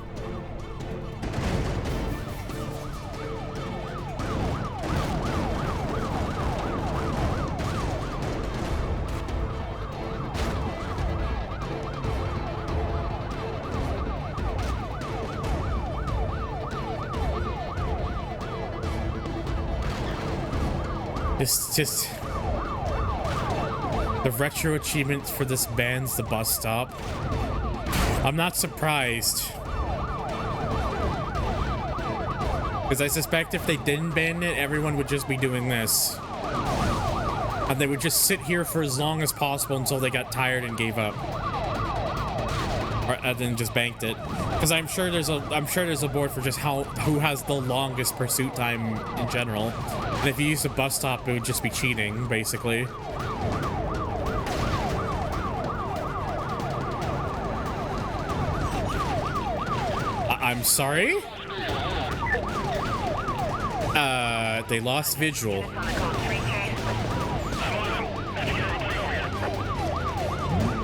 Just the retro achievement for this band's the bus stop. I'm not surprised, because I suspect if they didn't ban it, everyone would just be doing this, and they would just sit here for as long as possible until they got tired and gave up, and then just banked it. Because I'm sure there's a board for just who has the longest pursuit time in general. And if you use a bus stop, it would just be cheating, basically. I'm sorry? They lost visual.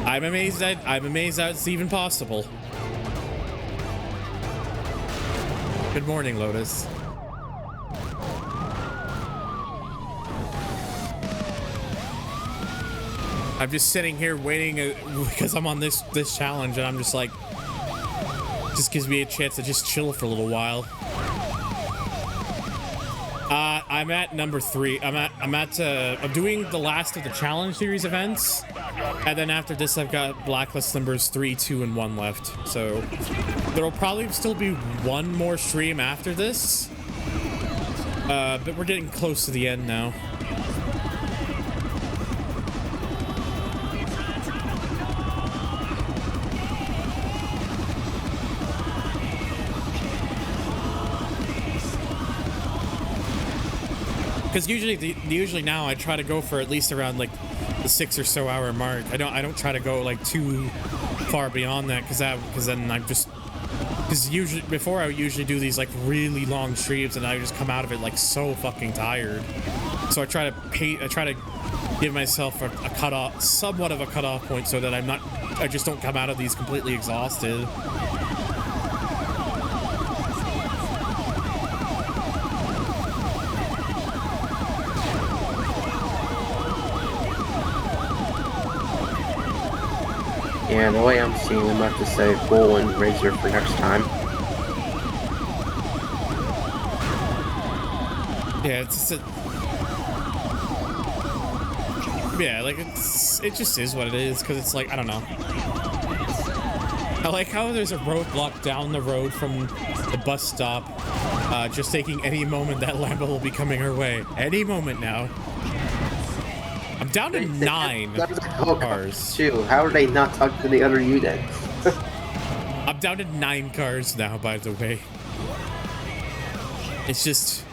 I'm amazed that it's even possible. Good morning, Lotus. I'm just sitting here waiting because I'm on this challenge, and I'm just like, just gives me a chance to just chill for a little while. I'm at number 3. I'm doing the last of the challenge series events, and then after this I've got Blacklist numbers 3, 2, and 1 left. So there will probably still be one more stream after this, but we're getting close to the end now. Because usually now I try to go for at least around like the 6 or so hour mark. I don't try to go like too far beyond that, because then I'm just, because usually before I would usually do these like really long streams and I would just come out of it like so fucking tired. So I try to give myself a cutoff, somewhat of a cutoff point, so that I just don't come out of these completely exhausted. Yeah, the way I'm seeing them, I have to say Bull and Razor for next time. Yeah, yeah, like it just is what it is, because it's like, I don't know. I like how there's a roadblock down the road from the bus stop, just taking any moment that Lambo will be coming our way. Any moment now. I'm down to 9 cars. Too. How are they not talking to the other units? I'm down to 9 cars now, by the way. It's just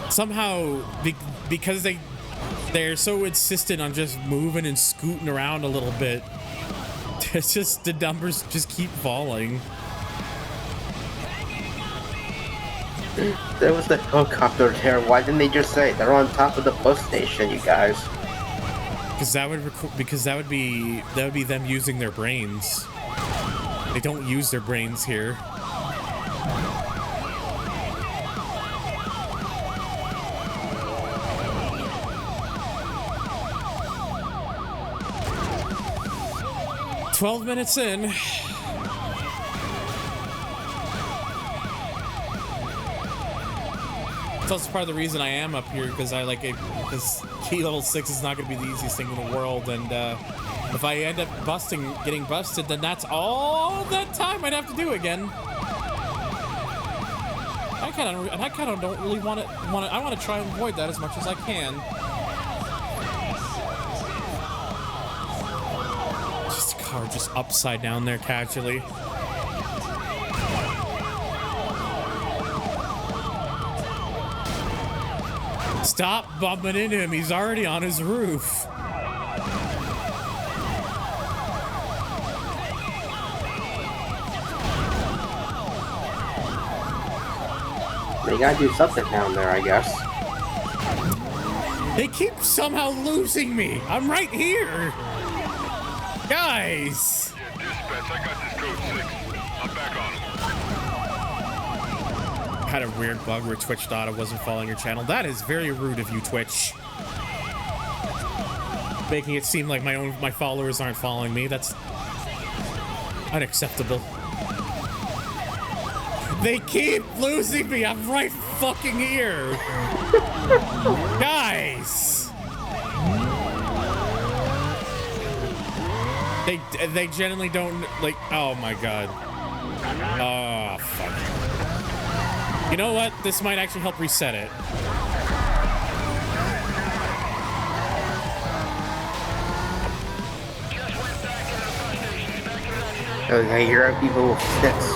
somehow because they're so insistent on just moving and scooting around a little bit. It's just the numbers just keep falling. There was the helicopter there. Why didn't they just say they're on top of the bus station, you guys? Because that would be them using their brains. They don't use their brains here. "12 minutes in." That's also part of the reason I am up here, because I like it, because key level 6 is not going to be the easiest thing in the world, and if I end up getting busted, then that's all that time I'd have to do again. I kind of don't really want to. I want to try and avoid that as much as I can. Just a car just upside down there casually. Stop bumping into him. He's already on his roof. They gotta do something down there, I guess. They keep somehow losing me. I'm right here. Guys. Yeah, dispatch, I got this code 6. I'm back on him. Had a weird bug where Twitch thought I wasn't following your channel. That is very rude of you, Twitch. Making it seem like my followers aren't following me. That's unacceptable. They keep losing me. I'm right fucking here. Guys. They generally don't like. Oh my god. Oh fuck. You know what? This might actually help reset it. Okay, here are people with sticks.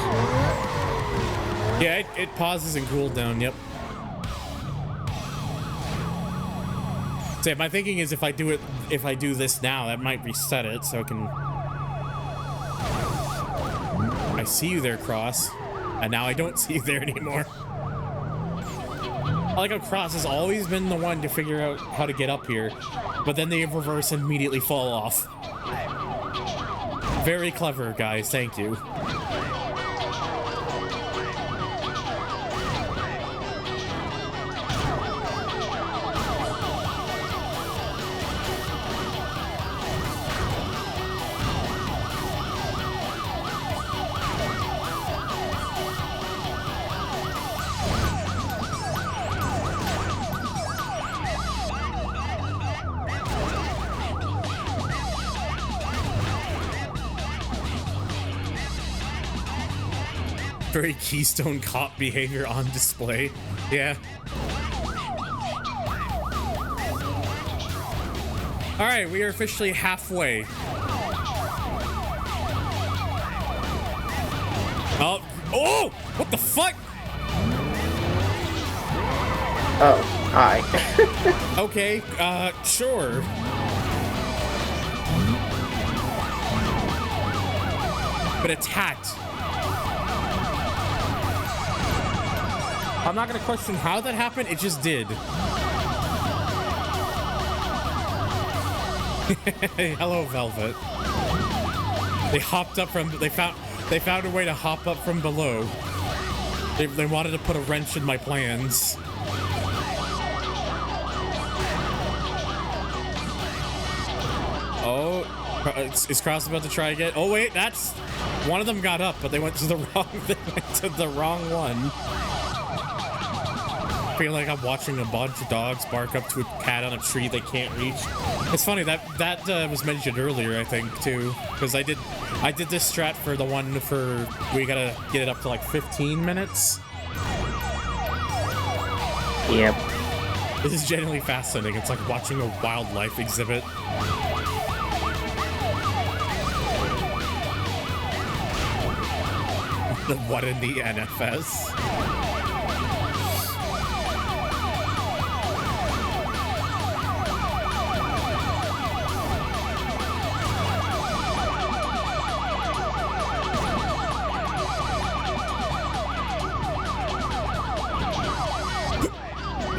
Yeah, it pauses and cooled down. Yep. So my thinking is if I do this now, that might reset it, so it can. I see you there, Cross, and now I don't see you there anymore. I like how Cross has always been the one to figure out how to get up here, but then they reverse and immediately fall off. Very clever, guys. Thank you. Very Keystone Cop behavior on display. Yeah. All right, we are officially halfway. Oh, what the fuck? Oh, hi. Okay, sure. But attacked. I'm not gonna question how that happened, it just did. Hello, Velvet. They hopped up from, they found a way to hop up from below. They wanted to put a wrench in my plans. Oh, is Cross about to try again? Oh wait, that's, one of them got up, but they went to the wrong one. I feel like I'm watching a bunch of dogs bark up to a cat on a tree they can't reach. It's funny that was mentioned earlier, I think, too, because I did this strat for the one for we gotta get it up to like 15 minutes. Yep. This is genuinely fascinating. It's like watching a wildlife exhibit. The what in the NFS?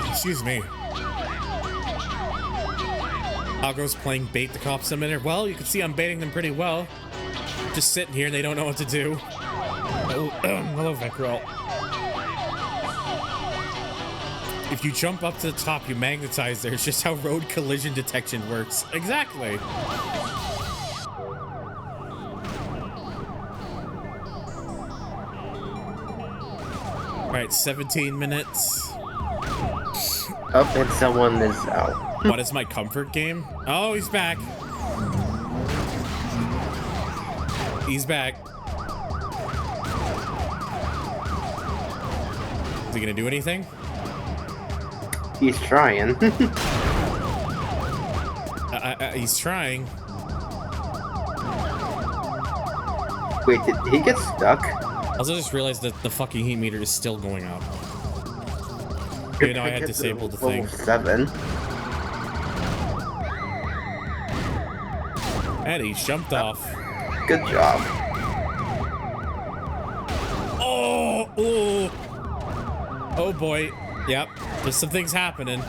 Excuse me. Algo's playing bait the cops a minute. Well, you can see I'm baiting them pretty well. Just sitting here and they don't know what to do. Hello, Vecrol. If you jump up to the top, you magnetize there. It's just how road collision detection works. Exactly. All right, 17 minutes. Oh, and someone is out. What is my comfort game? Oh, he's back. He's back. Is he gonna do anything? He's trying. He's trying. Wait, did he get stuck? I also just realized that the fucking heat meter is still going up. You know, I had disabled the thing. 7. And he jumped off. Good job. Oh! Oh boy. Yep. There's some things happening.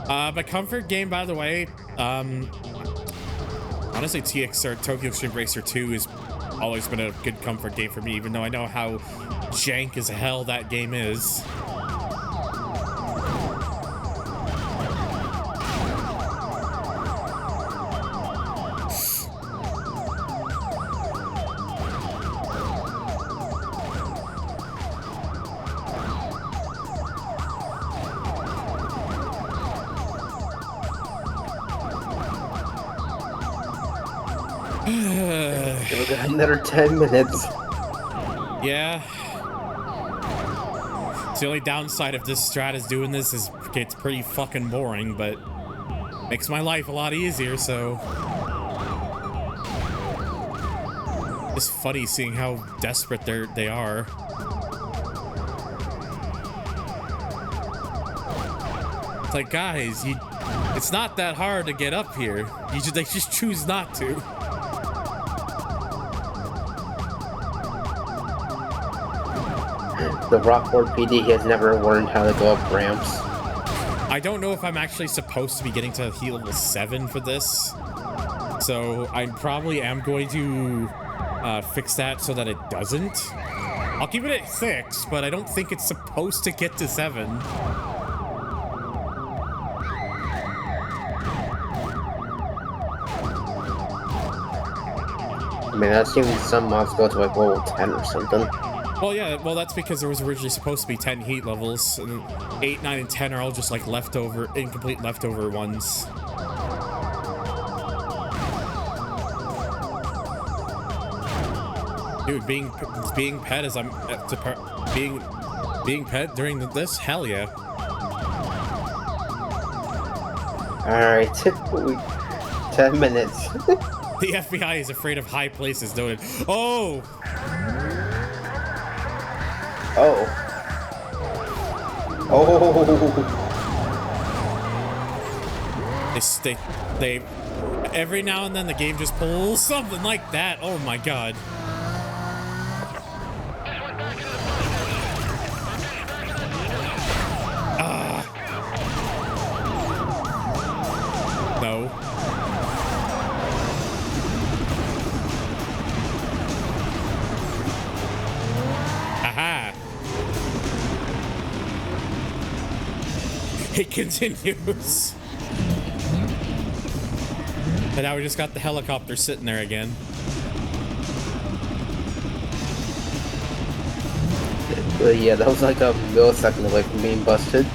My comfort game, by the way, honestly, TXR Tokyo Extreme Racer 2 has always been a good comfort game for me, even though I know how jank as hell that game is. We got another 10 minutes. Yeah. It's the only downside of this strat is doing this is it's pretty fucking boring, but makes my life a lot easier, so. It's funny seeing how desperate they are. It's like, guys, it's not that hard to get up here. They just choose not to. The Rockford PD has never learned how to go up ramps. I don't know if I'm actually supposed to be getting to heat level 7 for this. So I probably am going to fix that so that it doesn't. I'll keep it at 6, but I don't think it's supposed to get to 7. I mean, I've seen some mods go to like level 10 or something. Well, yeah, well, that's because there was originally supposed to be 10 heat levels, and 8, 9, and 10 are all just like leftover, incomplete leftover ones. Dude, being pet as I'm being pet during this, hell yeah. All right, 10 minutes. The FBI is afraid of high places, noted. Oh. Oh. Oh. They every now and then the game just pulls something like that. Oh my god. No. Aha. It continues. And now we just got the helicopter sitting there again. But yeah, that was like a millisecond away from being busted.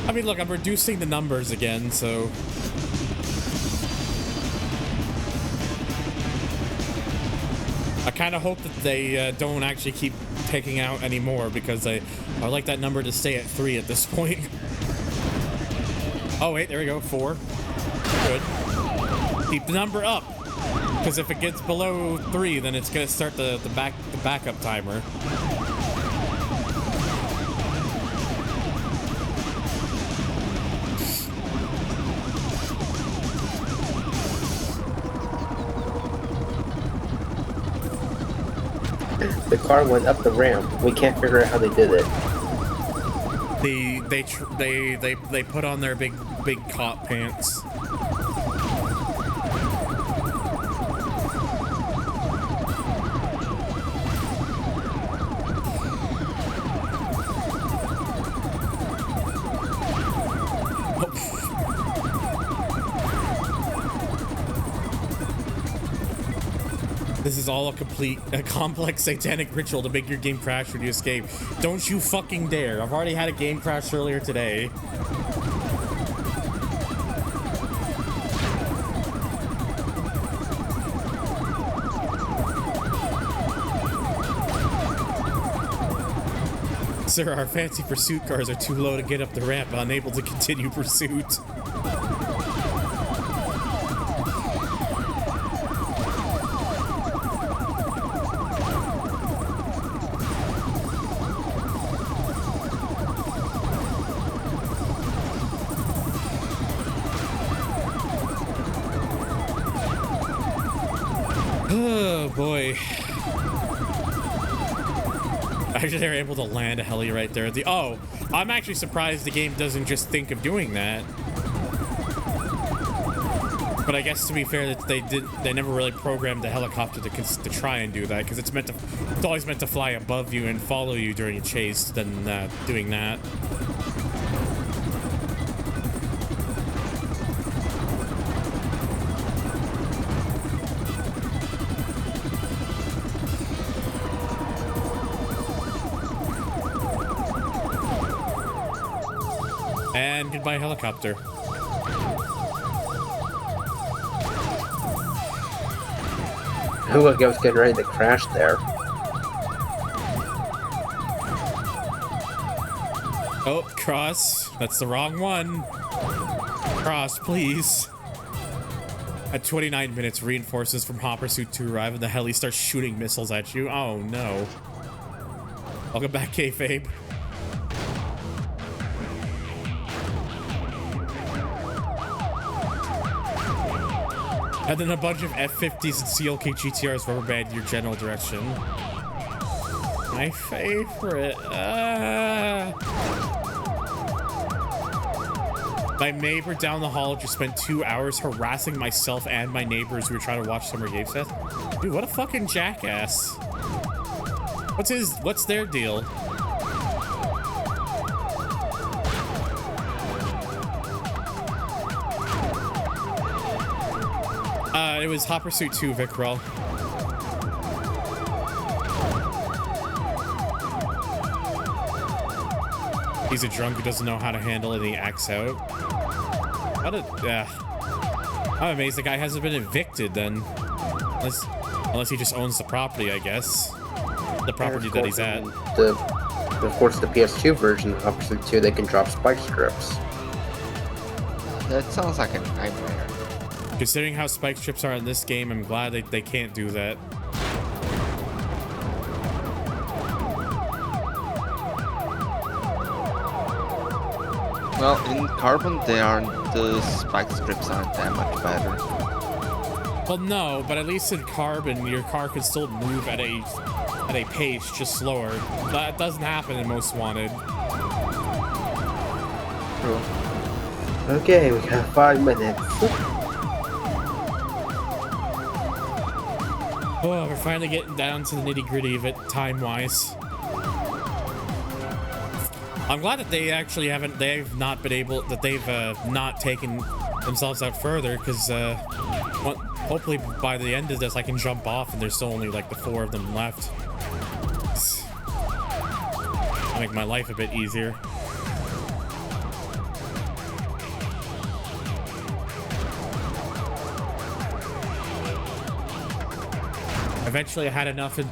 I mean, look, I'm reducing the numbers again, so... I kind of hope that they don't actually keep taking out any more, because I like that number to stay at 3 at this point. Oh, wait, there we go, 4. Good. Keep the number up, because if it gets below 3, then it's going to start the backup timer. The car went up the ramp. We can't figure out how they did it. They put on their big cop pants. This is all a complex satanic ritual to make your game crash when you escape. Don't you fucking dare. I've already had a game crash earlier today. Sir, our fancy pursuit cars are too low to get up the ramp, unable to continue pursuit. Oh boy. Actually, they were able to land a heli right there. I'm actually surprised the game doesn't just think of doing that. But I guess to be fair, that they never really programmed the helicopter to try and do that, because it's always meant to fly above you and follow you during a chase than doing that. And goodbye, helicopter. Who was getting ready to crash there? Oh, cross. That's the wrong one. Cross, please. At 29 minutes, reinforcements from Hopper Suit 2 arrive and the heli starts shooting missiles at you. Oh, no. Welcome back, kayfabe. And then a bunch of F-50s and CLK GTRs rubberband your general direction. My favorite. My neighbor down the hall just spent 2 hours harassing myself and my neighbors who were trying to watch Summer Game Fest. Dude, what a fucking jackass. What's their deal? It was Hopper Suit 2, Vickrell. He's a drunk who doesn't know how to handle it and he acts out. I'm amazed the guy hasn't been evicted then. Unless he just owns the property, I guess. The property that he's at. Of course, the PS2 version of Hopper Suit 2, they can drop spike strips. That sounds like a nightmare. Considering how spike strips are in this game, I'm glad they can't do that. Well, in Carbon, the spike strips aren't that much better. Well, no, but at least in Carbon, your car can still move at a pace, just slower. That doesn't happen in Most Wanted. True. Okay, we got 5 minutes. Oh, we're finally getting down to the nitty-gritty of it, time-wise. I'm glad that they actually they've not taken themselves out further, because hopefully by the end of this I can jump off and there's still only like the 4 of them left. It'll make my life a bit easier. Eventually I had enough, and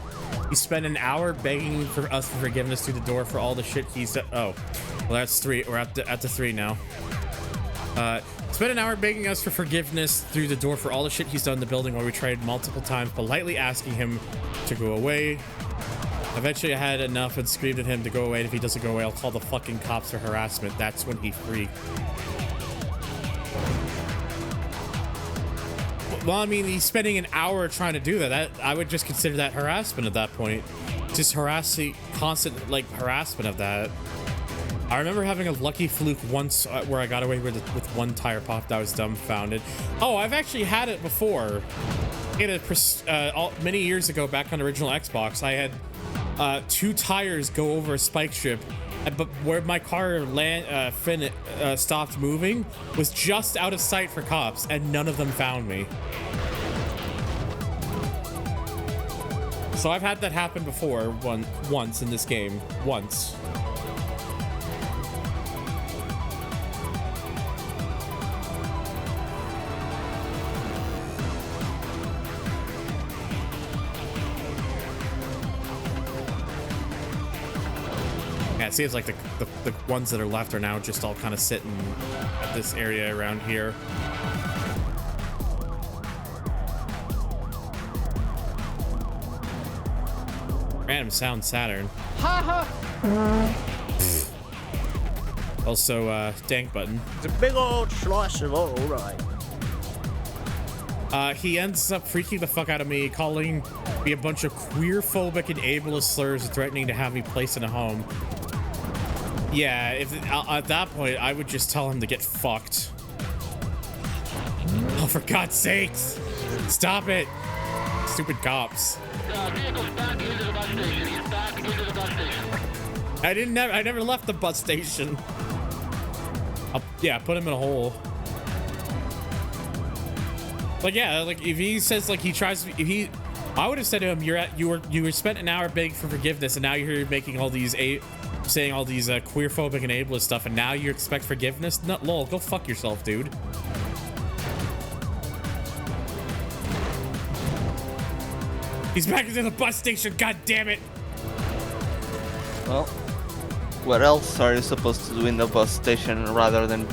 he spent an hour begging for us for forgiveness through the door for all the shit he said. Oh, well, that's 3. We're at the 3 now. Spent an hour begging us for forgiveness through the door for all the shit he's done in the building, while we tried multiple times politely asking him to go away. Eventually I had enough and screamed at him to go away, and if he doesn't go away, I'll call the fucking cops for harassment. That's when he freaked. Well, I mean, he's spending an hour trying to do that. I would just consider that harassment at that point. Just constant, like, harassment of that. I remember having a lucky fluke once where I got away with one tire pop that was dumbfounded. Oh, I've actually had it before. Many years ago, back on the original Xbox, I had 2 tires go over a spike strip, but where my car stopped moving was just out of sight for cops, and none of them found me. So I've had that happen before, once in this game. Once. Yeah, it seems like the ones that are left are now just all kind of sitting at this area around here. Random Sound Saturn. Also, Dank Button. It's a big old slice of all right. He ends up freaking the fuck out of me, calling me a bunch of queer-phobic and ableist slurs and threatening to have me placed in a home. Yeah, at that point, I would just tell him to get fucked. Oh, for God's sakes! Stop it! Stupid cops. I never left the bus station. Yeah, put him in a hole. Like, yeah, like if he says like he tries, I would have said to him, you were spent an hour begging for forgiveness, and now you're here making all these saying all these queer-phobic and ableist stuff, and now you expect forgiveness? No, lol, go fuck yourself, dude. He's back into the bus station, god damn it! Well, what else are you supposed to do in the bus station rather than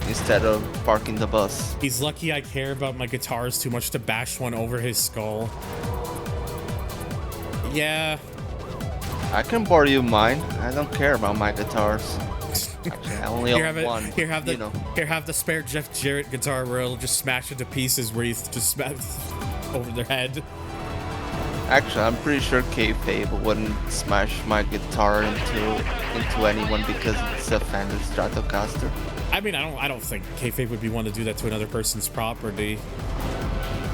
instead of parking the bus? He's lucky I care about my guitars too much to bash one over his skull. Yeah. I can borrow you mine. I don't care about my guitars. Actually, I only own one. Here, have the spare Jeff Jarrett guitar where it'll just smash into pieces where you just smash over their head. Actually, I'm pretty sure Kayfabe wouldn't smash my guitar into anyone because it's a Fender Stratocaster. I mean, I don't think Kayfabe would be one to do that to another person's property.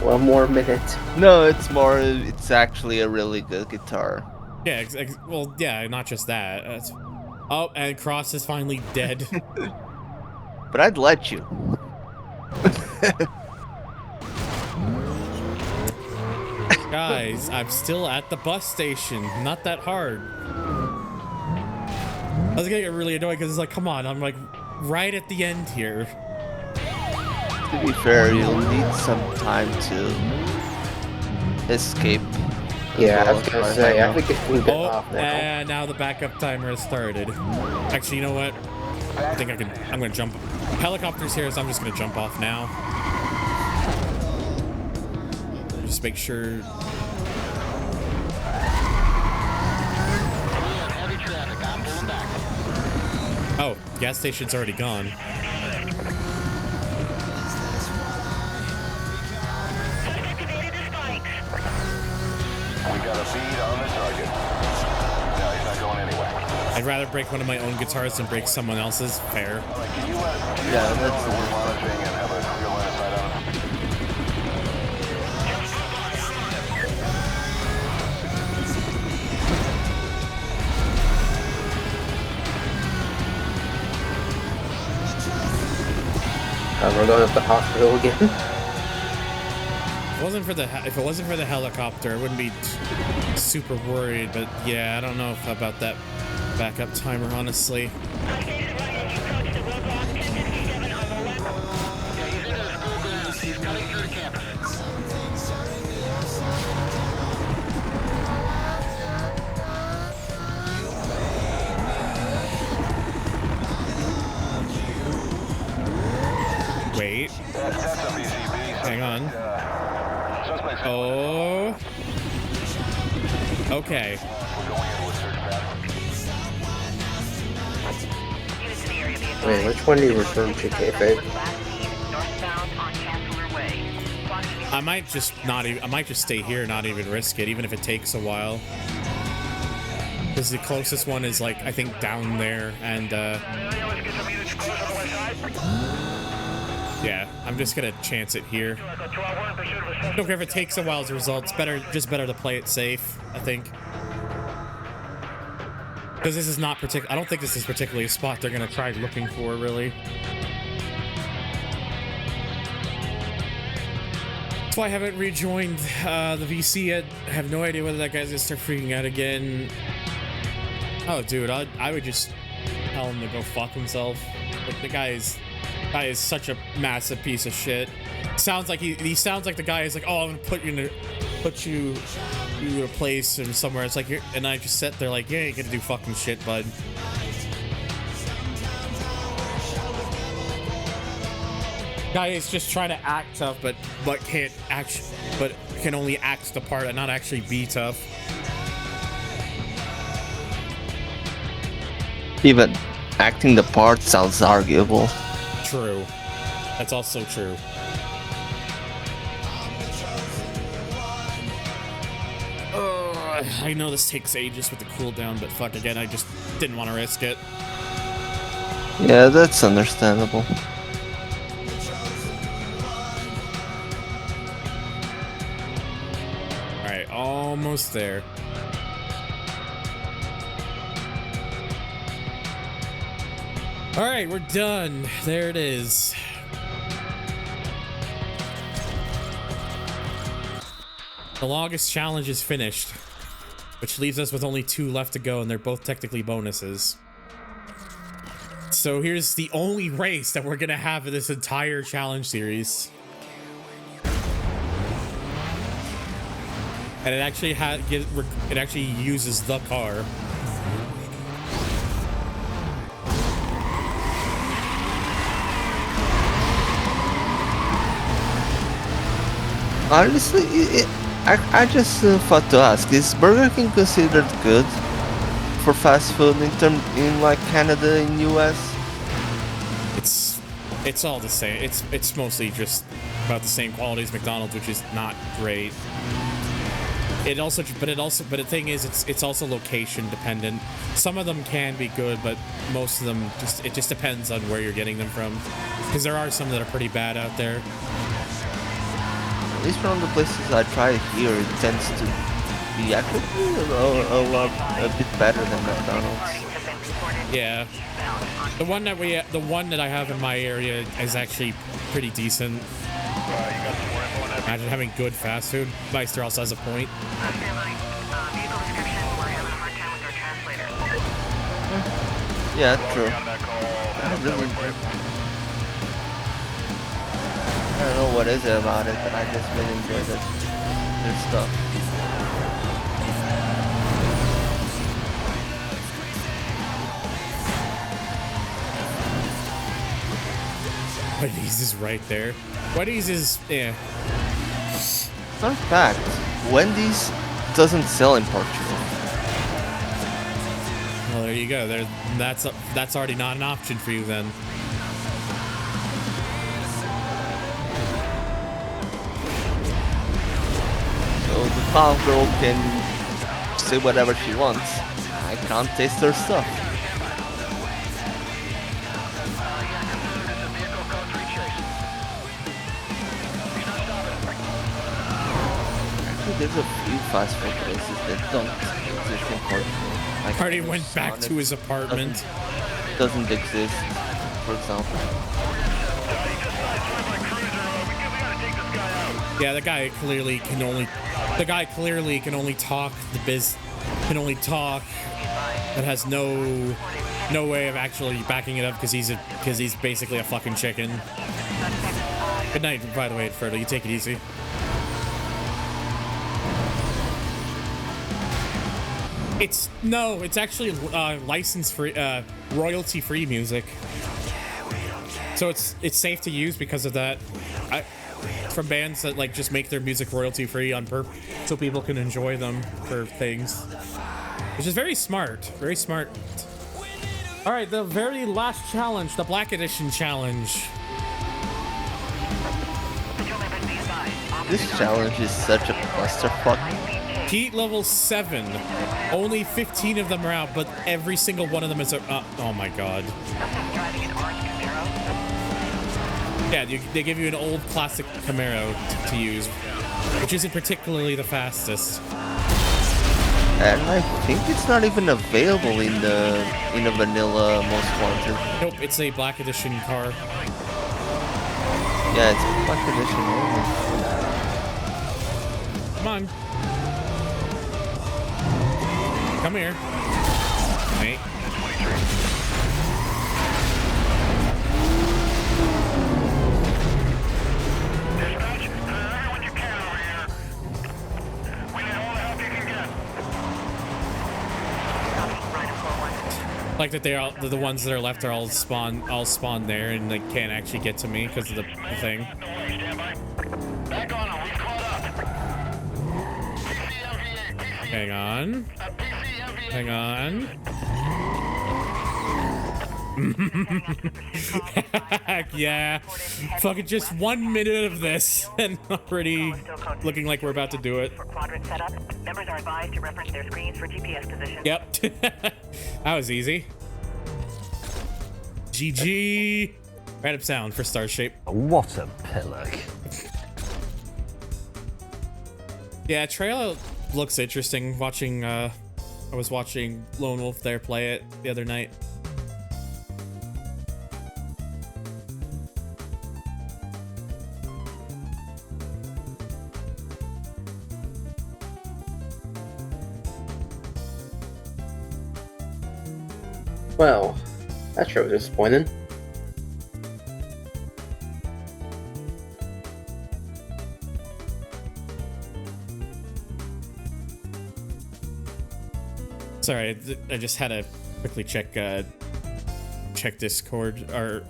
One more minute. No, it's actually a really good guitar. Yeah, well, yeah, not just that. Oh, and Cross is finally dead. But I'd let you. Guys, I'm still at the bus station. Not that hard. I was gonna get really annoyed because it's like, come on, I'm like right at the end here. To be fair, you'll need some time to escape. Yeah, I was gonna say, I think it's can get off now. And now the backup timer has started. Actually, you know what? I think I'm gonna jump. Helicopter's here, so I'm just gonna jump off now. Just make sure. Oh, gas station's already gone. We got a feed on the target. No, he's not going anywhere. I'd rather break one of my own guitars than break someone else's. Fair. Yeah, that's monitoring and have a clear line of sight on him. We're going to the hospital again. If it wasn't for the helicopter, I wouldn't be super worried. But yeah, I don't know about that backup timer, honestly. Wait. Hang on. Oh. Okay. Wait, which one do you return to, Kayfabe? I might just stay here, not even risk it, even if it takes a while. Because the closest one is like, I think down there, and yeah, I'm just gonna chance it here. I don't care if it takes a while to result. It's better to play it safe, I think. Because this is not I don't think this is particularly a spot they're gonna try looking for, really. That's why I haven't rejoined the VC yet. I have no idea whether that guy's gonna start freaking out again. Oh, dude, I would just tell him to go fuck himself. Like, the guy is such a massive piece of shit. Sounds like he sounds like the guy is like, oh, I'm gonna put you in a place and somewhere. It's like, and I just sit there like, yeah, you ain't gonna do fucking shit, bud. Guy is just trying to act tough, but can only act the part and not actually be tough. Even acting the part sounds arguable. True. That's also true. I know this takes ages with the cooldown, but fuck again, I just didn't want to risk it. Yeah, that's understandable. Alright, almost there. Alright, we're done. There it is. The longest challenge is finished, which leaves us with only 2 left to go, and they're both technically bonuses. So here's the only race that we're gonna have in this entire challenge series. And it actually uses the car. Honestly, I just thought to ask: is Burger King considered good for fast food in like Canada and US? It's all the same. It's mostly just about the same quality as McDonald's, which is not great. But the thing is, it's also location dependent. Some of them can be good, but most of them it just depends on where you're getting them from. Because there are some that are pretty bad out there. At least from the places I try here, it tends to be actually a bit better than McDonald's. Yeah, the one that I have in my area is actually pretty decent. Imagine having good fast food. Meister also has a point. Yeah, true. I don't know what is it about it, but I just really enjoy their stuff. Wendy's is right there. Wendy's is, yeah. Fun fact, Wendy's doesn't sell in Portugal. Well, there you go. That's already not an option for you then. So the farm girl can say whatever she wants. I can't taste her stuff. There's a few fast food places that don't exist in Portugal. Like Already went back to his apartment. Doesn't exist, for example. Yeah, the guy clearly can only talk can only talk, but has no way of actually backing it up because he's basically a fucking chicken. Good night, by the way, Frodo. You take it easy. It's actually license free, royalty free music. So it's safe to use because of that. From bands that like just make their music royalty free on purpose, so people can enjoy them for things, which is very smart. Very smart. All right, the very last challenge, the Black Edition challenge. This challenge is such a clusterfuck. Heat level 7. Only 15 of them are out, but every single one of them is a. Oh my god. Yeah, they give you an old classic Camaro to use, which isn't particularly the fastest. And I think it's not even available in the vanilla Most Wanted. Nope, it's a Black Edition car. Yeah, it's Black Edition only. Come on. Come here. Wait. Like that they're the ones that are left are all spawn there and they can't actually get to me because of the thing. Hang on. Hang on. Yeah. Fucking just 1 minute of this and already looking like we're about to do it. For quadrant setup, members are advised to reference their screens for GPS position. Yep. That was easy. GG. Random sound for star shape. What a pillock. Yeah, trail looks interesting. Watching, I was watching Lone Wolf there play it the other night. Well, that sure was disappointing. Sorry, I just had to quickly check Discord. Or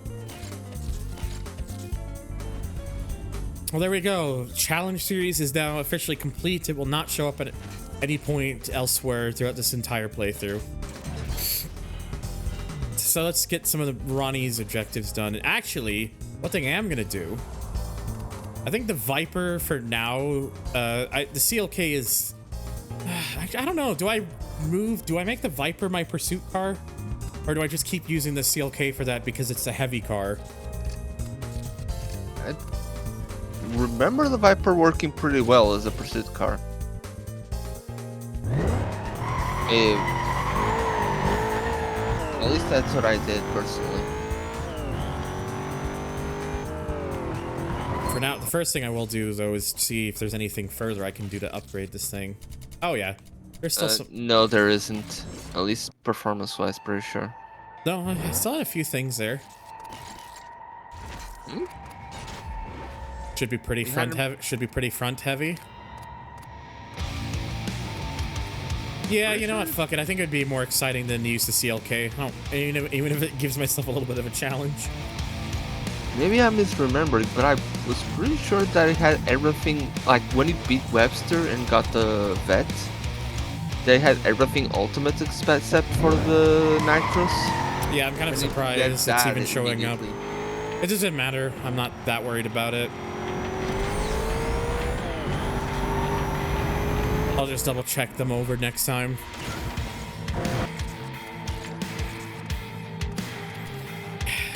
well, there we go. Challenge series is now officially complete. It will not show up at any point elsewhere throughout this entire playthrough. So let's get some of the Ronnie's objectives done. And actually, one thing I am gonna do, I think the Viper for now, the CLK is, I don't know, do I make the Viper my pursuit car? Or do I just keep using the CLK for that because it's a heavy car? I remember the Viper working pretty well as a pursuit car. At least that's what I did personally. For now, the first thing I will do though is see if there's anything further I can do to upgrade this thing. Oh yeah, there's still some. No, there isn't. At least performance-wise, pretty sure. No, I still had a few things there. Hmm? Should be pretty front heavy. Should be pretty front heavy. Yeah, you know what? Fuck it. I think it'd be more exciting than to use the CLK. Oh, even if it gives myself a little bit of a challenge. Maybe I'm misremembering, but I was pretty sure that it had everything. Like when he beat Webster and got the vet, they had everything ultimate except for the nitros. Yeah, I'm kind of surprised it's even showing up. It doesn't matter. I'm not that worried about it. I'll just double check them over next time.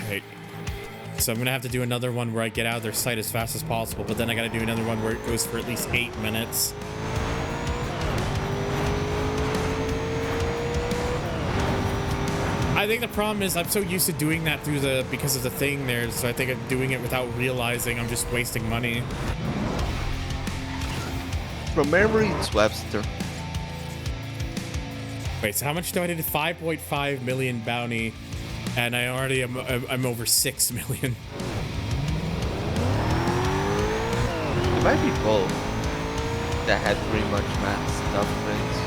Right. So I'm gonna have to do another one where I get out of their sight as fast as possible, but then I gotta do another one where it goes for at least 8 minutes. I think the problem is I'm so used to doing that because of the thing there, so I think I'm doing it without realizing I'm just wasting money. From memory, it's Webster. Wait, so how much do I need? 5.5 million bounty, and I already am. I'm over 6 million. It might be both that had pretty much maxed upgrades.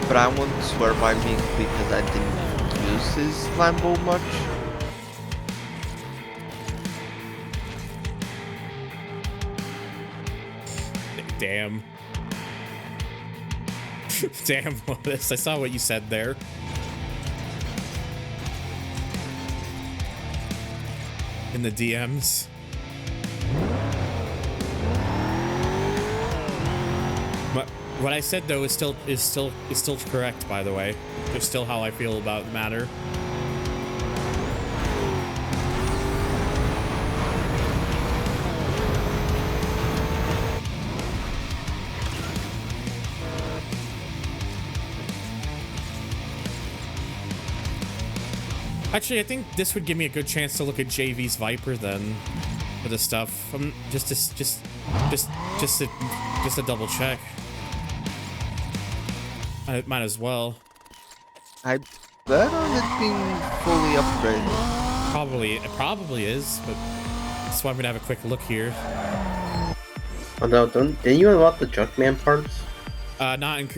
But I won't swear by me because I didn't use his Lambo much. Damn. Damn, Lotus. I saw what you said there. In the DMs. But what I said though is still correct, by the way. It's still how I feel about the matter. Actually, I think this would give me a good chance to look at JV's Viper then, for the stuff. Just to double check. I might as well. I bet on it being fully upgraded. It probably is, but that's why I'm gonna have a quick look here. Oh no! Didn't you unlock the Junkman parts? Not in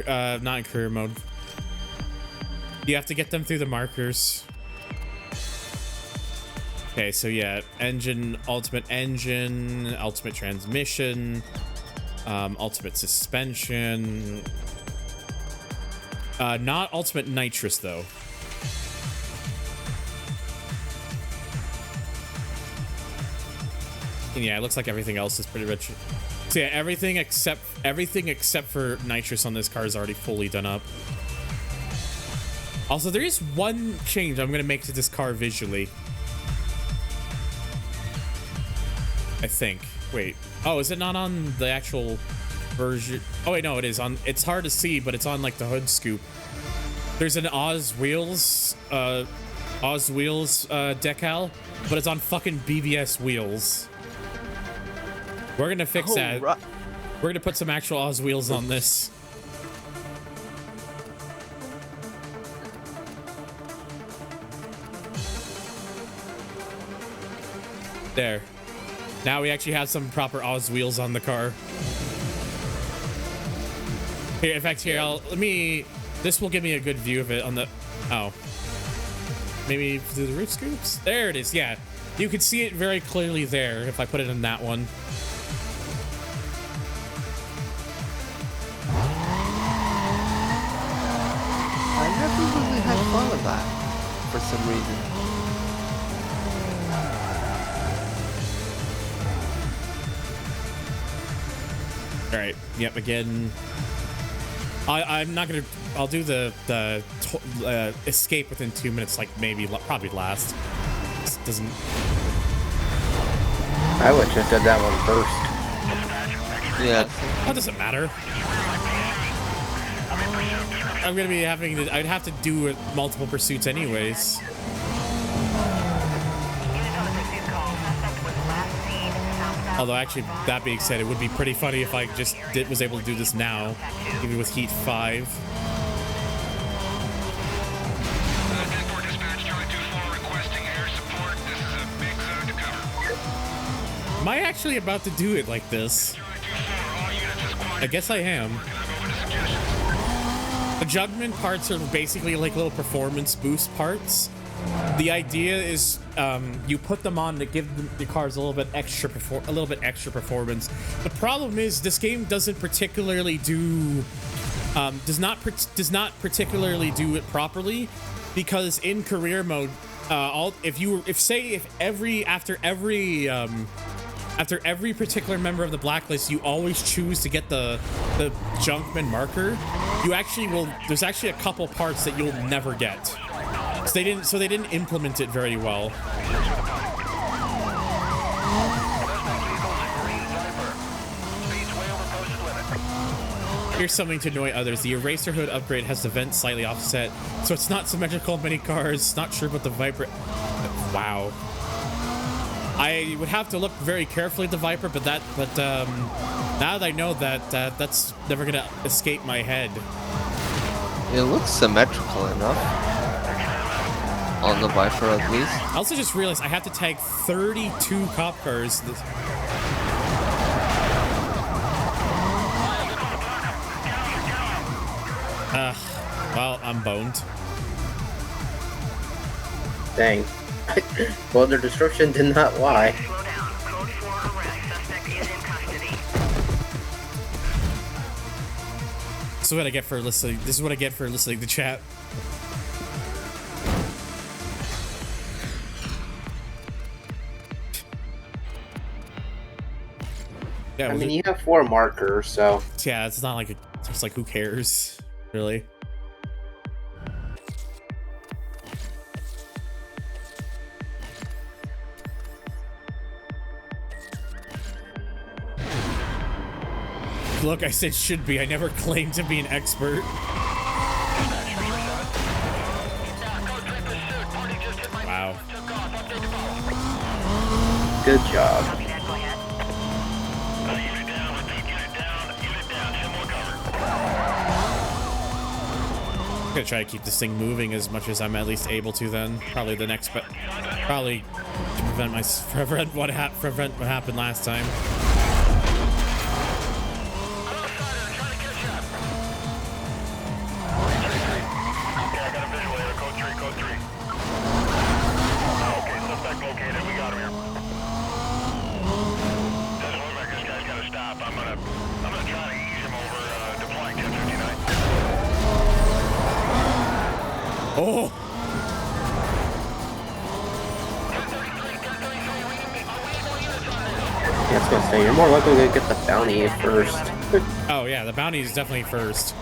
career mode. You have to get them through the markers. Okay, so yeah, ultimate engine, ultimate transmission, ultimate suspension, Not ultimate nitrous though. And yeah, it looks like everything else is pretty much. So yeah, everything except for nitrous on this car is already fully done up. Also, there is one change I'm gonna make to this car visually. I think. Wait. Oh, is it not on the actual version? Oh wait, no, it is on. It's hard to see, but it's on like the hood scoop. There's an Oz Wheels decal, but it's on fucking BBS wheels. We're gonna fix that. Right. We're gonna put some actual Oz wheels on this. There. Now we actually have some proper Oz wheels on the car. Here, in fact, here, this will give me a good view of it on the, maybe through the roof scoops? There it is, yeah. You can see it very clearly there if I put it in that one. I never really had fun with that for some reason. All right. Yep. Again. I'm not gonna. I'll do the escape within 2 minutes. Like maybe, probably last. This doesn't. I would just did that one first. Yeah. That doesn't matter. I'm gonna be having to. I'd have to do multiple pursuits anyways. Although, actually, that being said, it would be pretty funny if I just was able to do this now, even with Heat 5. Am I actually about to do it like this? I guess I am. The judgment parts are basically like little performance boost parts. The idea is you put them on to give the cars a little bit extra performance. The problem is this game doesn't particularly do does not particularly do it properly, because in career mode, after every particular member of the Blacklist, you always choose to get the Junkman marker. There's actually a couple parts that you'll never get. So they didn't implement it very well. Here's something to annoy others. The Eraser Hood upgrade has the vent slightly offset, so it's not symmetrical in many cars. Not sure about the Viper. Wow. I would have to look very carefully at the Viper, but now that I know that, that's never gonna escape my head. It looks symmetrical enough. On the Viper, at least. I also just realized I have to tag 32 cop cars. Well, I'm boned. Dang. Well, their description did not lie. This is what I get for listening. This is what I get for listening to chat. Yeah, I mean, you have 4 markers, so... Yeah, it's not like... It's like, who cares? Really? Look, I said should be. I never claimed to be an expert. Wow. Good job. I'm gonna try to keep this thing moving as much as I'm at least able to. Then probably the next, but probably to prevent what happened last time. Oh! Yeah, I was gonna say, you're more likely to get the bounty first. Oh yeah, the bounty is definitely first.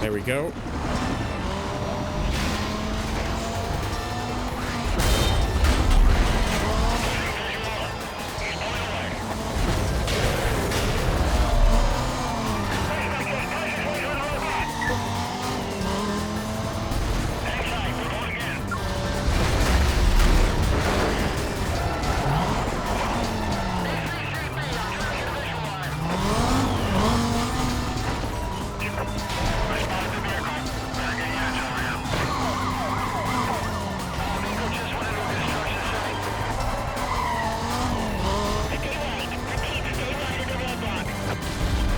There we go.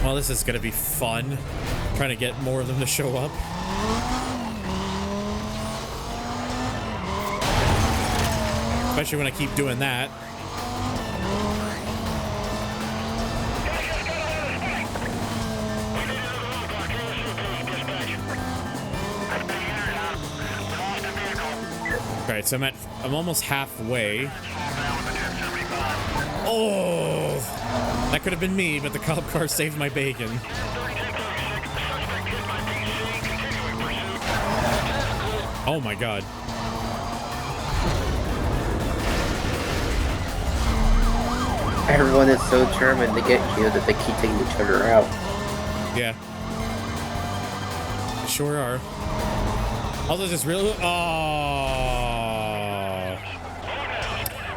Well, this is gonna be fun. Trying to get more of them to show up. Especially when I keep doing that. Alright, so I'm almost halfway. Oh! That could have been me, but the cop car saved my bacon. Oh my god. Everyone is so determined to get you that they keep taking each other out. Yeah. They sure are. Also, this really... Oh.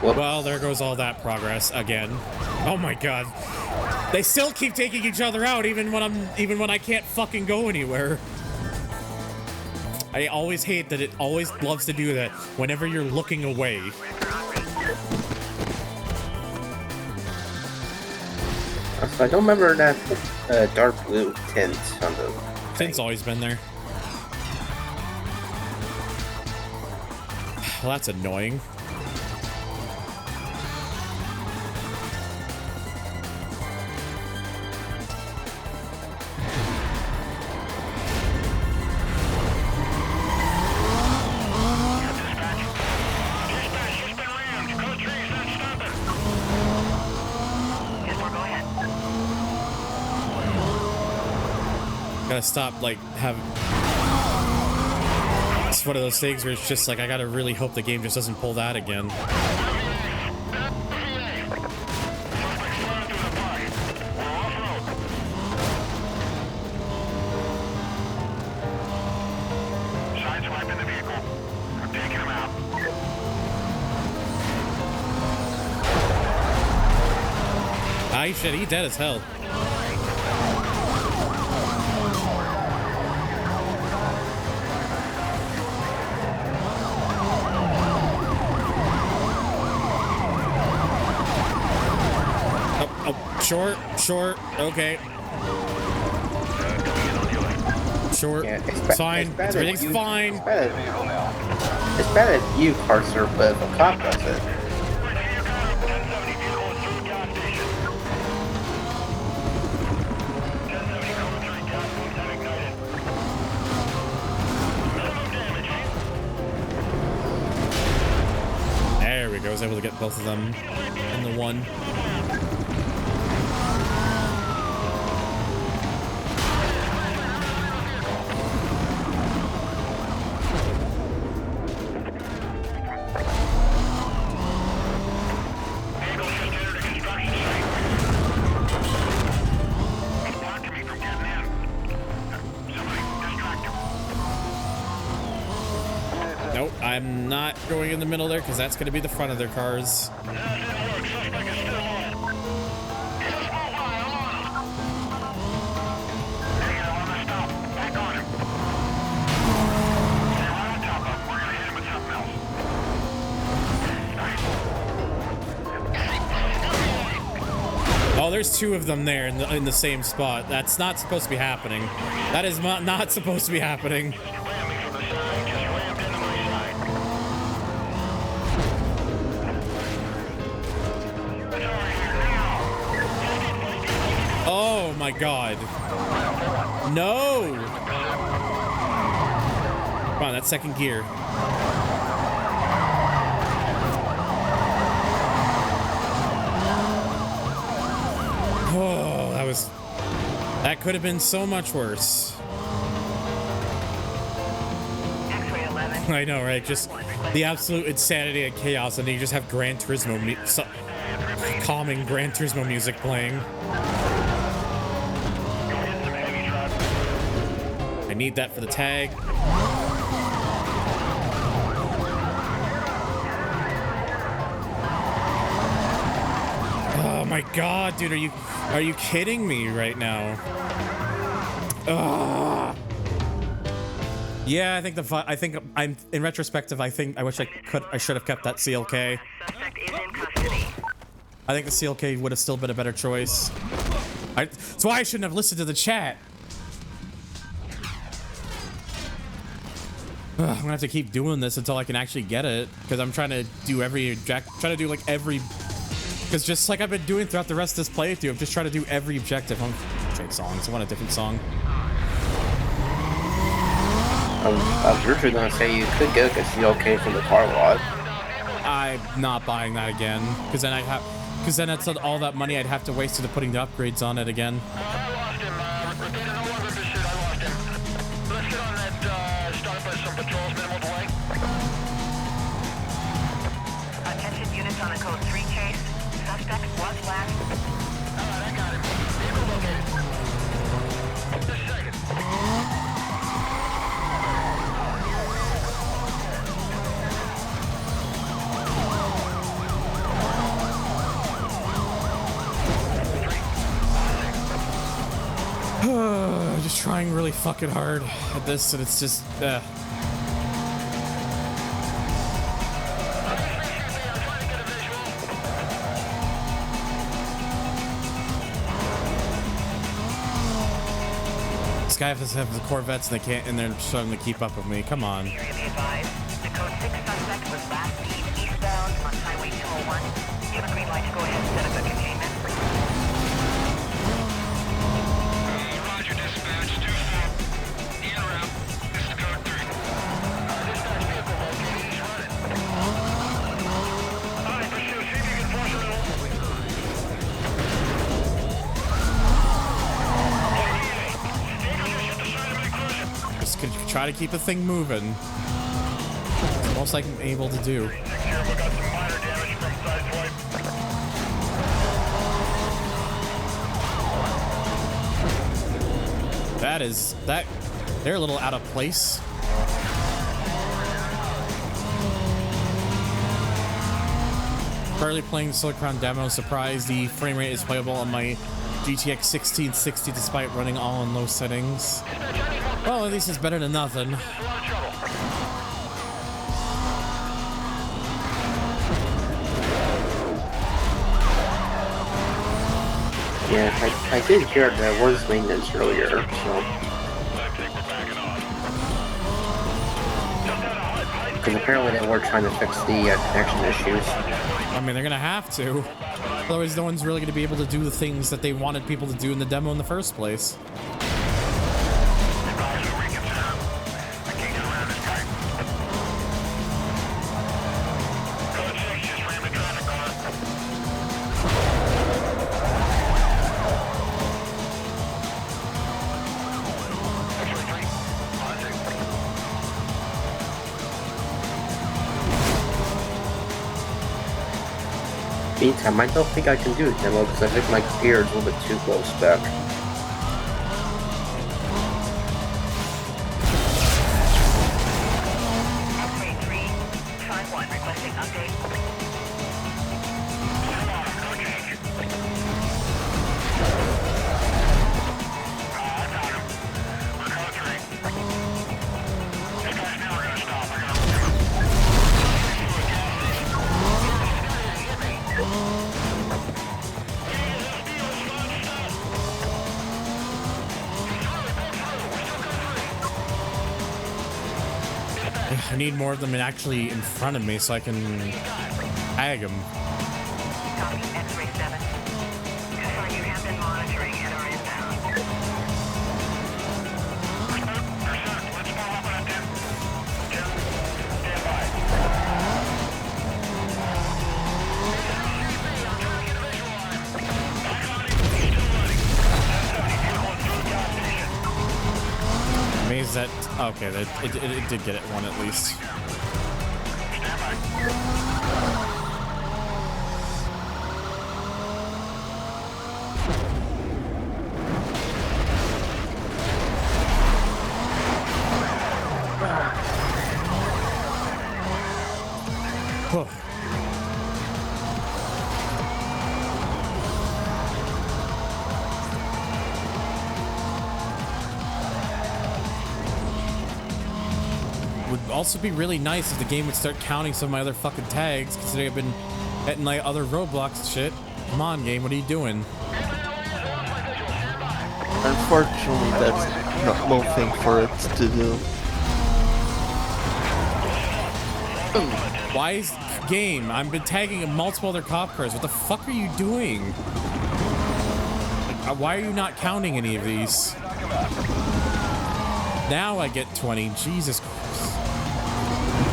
Well, there goes all that progress again. Oh my god. They still keep taking each other out even when I can't fucking go anywhere. I always hate that it always loves to do that whenever you're looking away. So I don't remember that dark blue tint on the... Tint's always been there. Well, that's annoying. Gotta stop, like, it's one of those things where it's just like, I gotta really hope the game just doesn't pull that again. Ah, shit, he dead as hell. Short, okay. Short, yeah, fine, everything's fine. It's bad if you parse her, but if a cop does it. There we go, I was able to get both of them in the one. Nope, I'm not going in the middle there because that's going to be the front of their cars. there's two of them there in the same spot. That's not supposed to be happening. That is not supposed to be happening. Oh my god. No! Come on, that's second gear. Oh, that could have been so much worse. I know, right? Just the absolute insanity and chaos, and then you just have Gran Turismo, calming Gran Turismo music playing. I need that for the tag. Oh my god, dude, are you kidding me right now? Ugh. Yeah, I think I'm in retrospective. I wish I should have kept that CLK. I think the CLK would have still been a better choice. That's why I shouldn't have listened to the chat. Ugh, I'm gonna have to keep doing this until I can actually get it, because I'm trying to do because just like I've been doing throughout the rest of this playthrough, I'm just trying to do every objective. Trade songs. I want a different song. I was literally gonna say you could get a CLK from the car lot. I'm not buying that again, because then that's all that money I'd have to waste into putting the upgrades on it again. Attention units on a code 3 chase. Suspect was last. Alright, I got him. Vehicle located. Just a second. Just trying really fucking hard at this, and it's just, This guy has to have the Corvettes, and they're struggling to keep up with me. Come on. The code 6 suspect was last seen eastbound on Highway 201. You have a green light to go ahead and set up a containment. Roger, dispatch. 2-4. En route. This is code 3. Dispatch vehicle located. He's running. Alright, pursue. See if you can force him in. Just try to keep the thing moving. It's the most I'm able to do. They're a little out of place. Currently playing the Silicon demo. Surprised the frame rate is playable on my GTX 1660 despite running all in low settings. Well, at least it's better than nothing. Yeah, I did hear there was maintenance earlier, so. Because apparently they were trying to fix the connection issues. I mean, they're gonna have to. Otherwise, no one's really gonna be able to do the things that they wanted people to do in the demo in the first place. Meantime, I don't think I can do a demo because I think my gear is a little bit too low spec. Requesting update. I need more of them actually in front of me so I can tag them. Copy, X-ray 7. Confirm you have been monitoring and are inbound. Amazed that. Okay, it did get it one at least. Huh. Would also be really nice if the game would start counting some of my other fucking tags, considering I've been hitting like other roadblocks and shit. Come on, game, what are you doing? Unfortunately, that's no thing for it to do. Why is game? I've been tagging multiple other cop cars. What the fuck are you doing? Like, why are you not counting any of these? Now I get 20. Jesus Christ.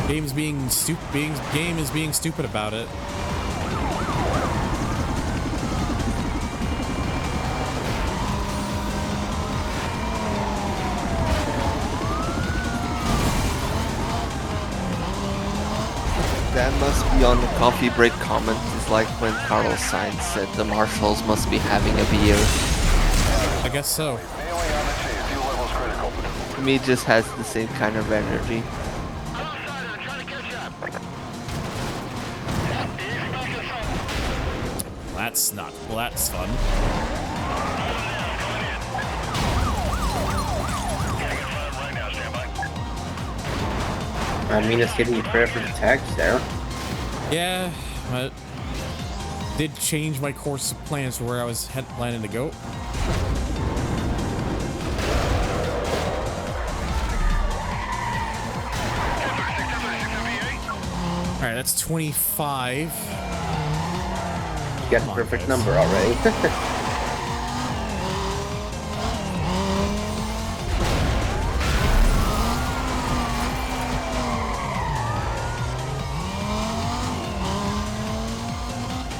Game is being stupid about it. That must be on the coffee break comment. It's like when Carlos Sainz said the marshals must be having a beer. I guess so. Me just has the same kind of energy. That's not. Well, that's fun. I mean, it's giving you credit for the tags there. Yeah, but did change my course of plans for where I was planning to go. All right, that's 25. You got the perfect number already.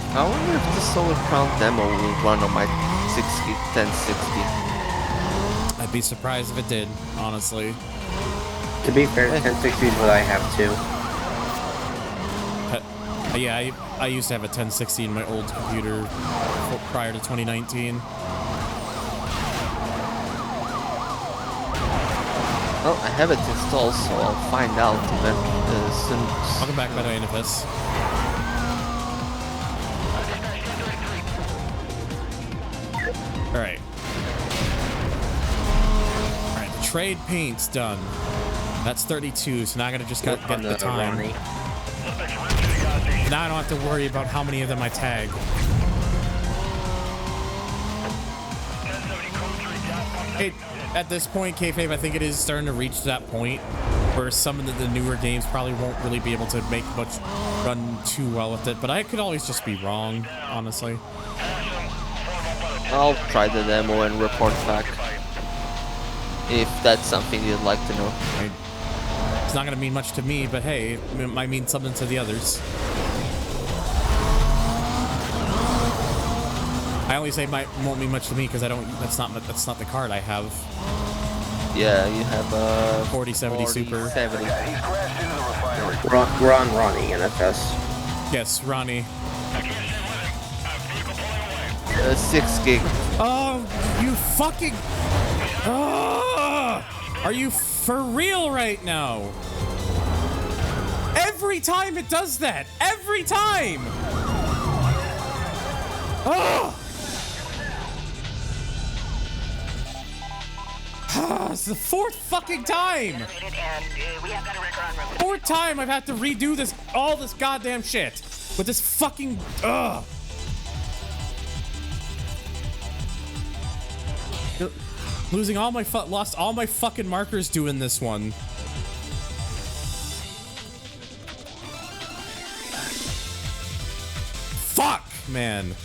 I wonder if the Solar Crown demo will run on my 1060. I'd be surprised if it did, honestly. To be fair, 1060 is what I have too. Yeah, I used to have a 1060 in my old computer prior to 2019. Well, I have it installed, so I'll find out soon. Welcome back, by the way, Nifis. Alright. Alright, the trade paint's done. That's 32, so now I gotta just get the time. Ronnie. Now I don't have to worry about how many of them I tag. At this point, Kayfabe, I think it is starting to reach that point where some of the newer games probably won't really be able to make much run too well with it, but I could always just be wrong, honestly. I'll try the demo and report back if that's something you'd like to know. It's not gonna mean much to me, but hey, it might mean something to the others. I only say won't mean much to me because I don't. That's not the card I have. Yeah, you have a 4070 Super. 70. We're on Ronnie, NFS. Yes, Ronnie. 6 gig. Oh, you fucking. Oh, are you for real right now? Every time it does that. Every time. Oh. It's the fourth fucking time. Fourth time I've had to redo all this goddamn shit with this fucking. Ugh. Losing all my lost all my fucking markers doing this one. man.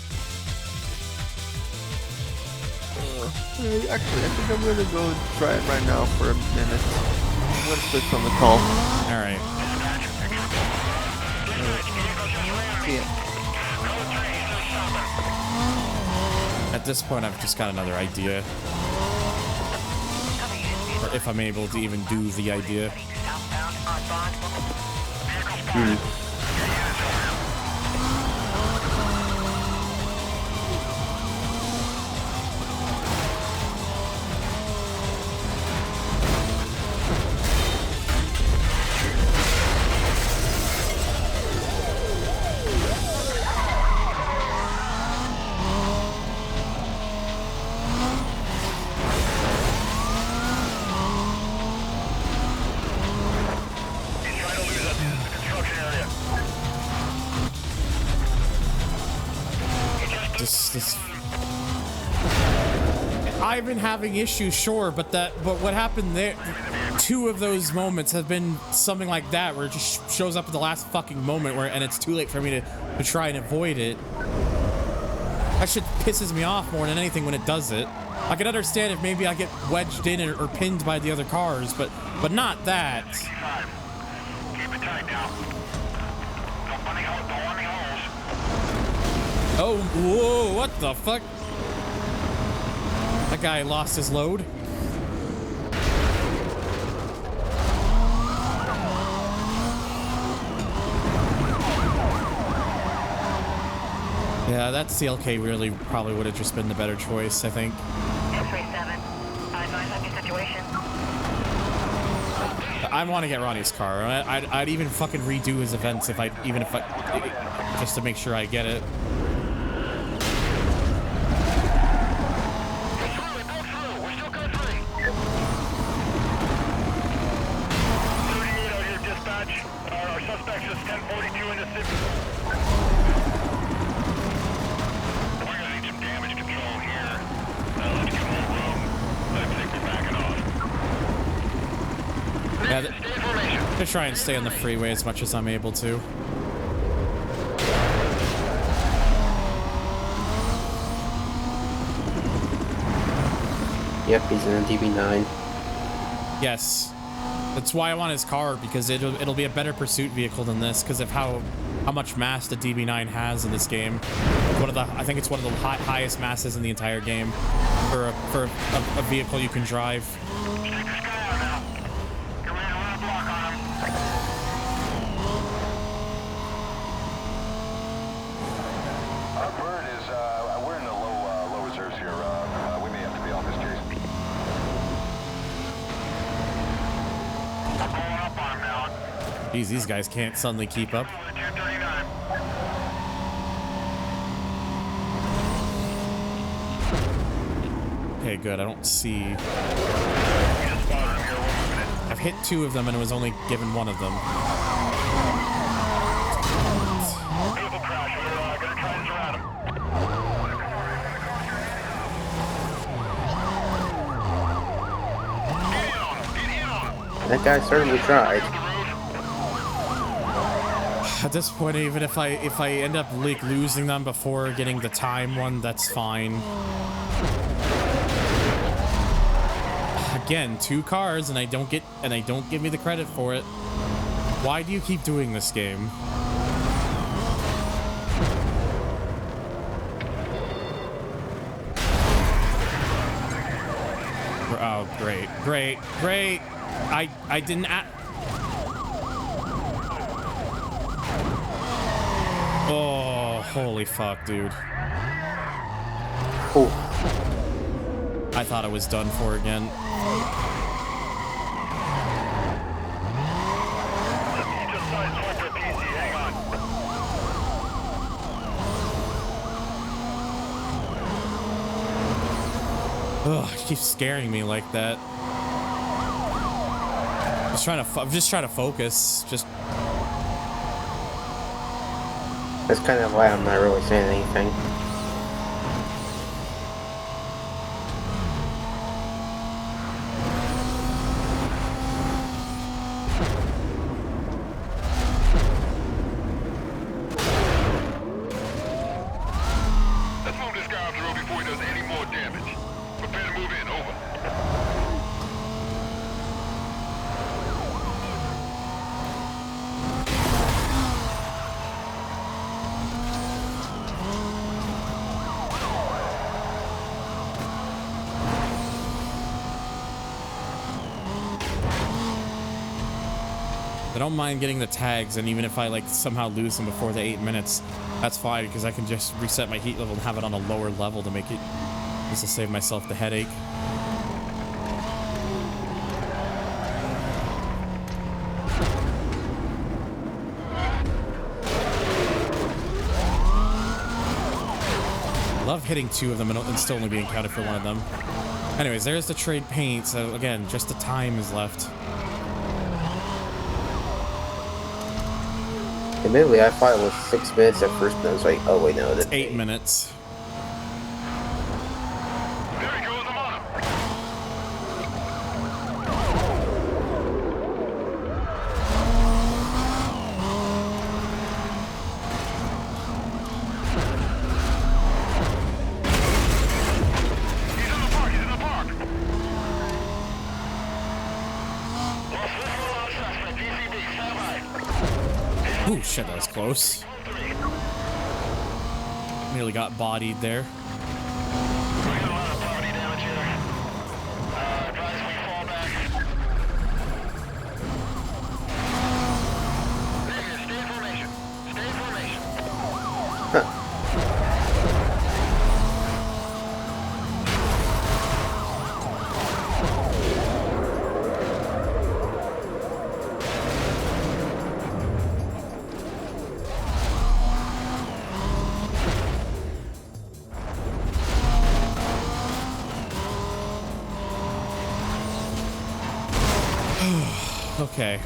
Actually, I think I'm gonna go try it right now for a minute. I'm gonna switch from the call. Alright. See ya. At this point, I've just got another idea. Or if I'm able to even do the idea. This I've been having issues, sure, but what happened there, 2 of those moments have been something like that, where it just shows up at the last fucking moment, and it's too late for me to try and avoid it. That shit pisses me off more than anything when it does it. I can understand if maybe I get wedged in or pinned by the other cars, but not that. Keep it tight now. Don't let me holes. Oh, whoa, what the fuck? That guy lost his load. Yeah, that CLK really probably would have just been the better choice, I think. I want to get Ronnie's car. I'd even fucking redo his events if I just to make sure I get it. To try and stay on the freeway as much as I'm able to. Yep, he's in a DB9. Yes, that's why I want his car, because it'll be a better pursuit vehicle than this, because of how much mass the DB9 has in this game. I think it's one of the highest masses in the entire game for a vehicle you can drive. Jeez, these guys can't suddenly keep up. Okay, good. I don't see... I've hit 2 of them and was only given 1 of them. That guy certainly tried. At this point, even if I end up like losing them before getting the time one, that's fine. Again, 2 cars, and I don't give me the credit for it. Why do you keep doing this game? Oh, great. I didn't. Oh, holy fuck, dude. Oh. I thought I was done for again. Ugh, it keeps scaring me like that. I'm just trying to focus. That's kind of why I'm not really saying anything. I don't mind getting the tags, and even if I like somehow lose them before the 8 minutes, that's fine because I can just reset my heat level and have it on a lower level to make it. This will save myself the headache. Love hitting 2 of them and still only being counted for 1 of them. Anyways, there's the trade paint. So again, just the time is left. Admittedly, I thought it was 6 minutes at first, and I was like, oh wait, no, that's 8 minutes. Ooh, shit, that was close. Nearly got bodied there. Okay.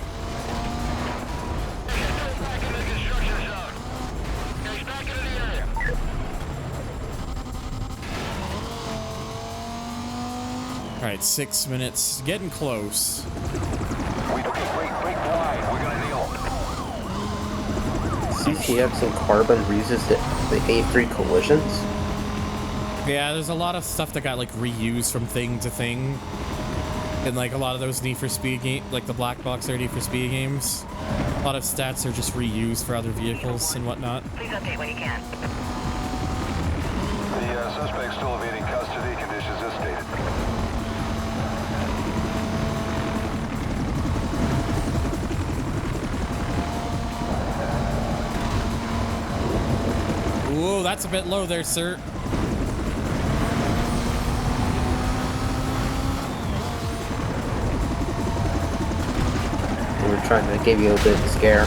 Alright, 6 minutes. Getting close. CCX and Carbon resist the A3 collisions? Yeah, there's a lot of stuff that got like reused from thing to thing. And like a lot of those Need for Speed games, like the black box or Need for Speed games, a lot of stats are just reused for other vehicles and whatnot. Please update when you can. The suspect still evading custody, conditions as stated. Whoa, that's a bit low there, sir. We were trying to give you a bit of a scare.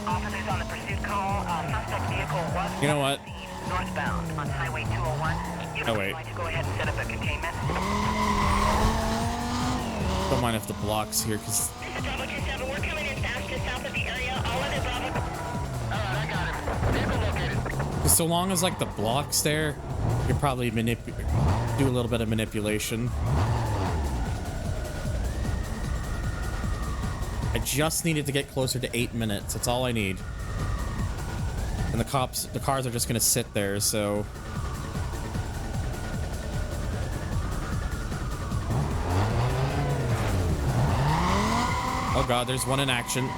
Officers on the pursuit call. Suspect vehicle was You know what? northbound on Highway 201. You Oh, wait. like to go ahead and set up a containment. Don't mind if the block's here, because Bravo 27, we're coming in fast to south of the area. All other Bravo. Alright, I got him. Vehicle located. so long as like the block's there, you can probably do a little bit of manipulation. I just needed to get closer to 8 minutes. That's all I need. And the cars are just gonna sit there, so. Oh god, there's one in action.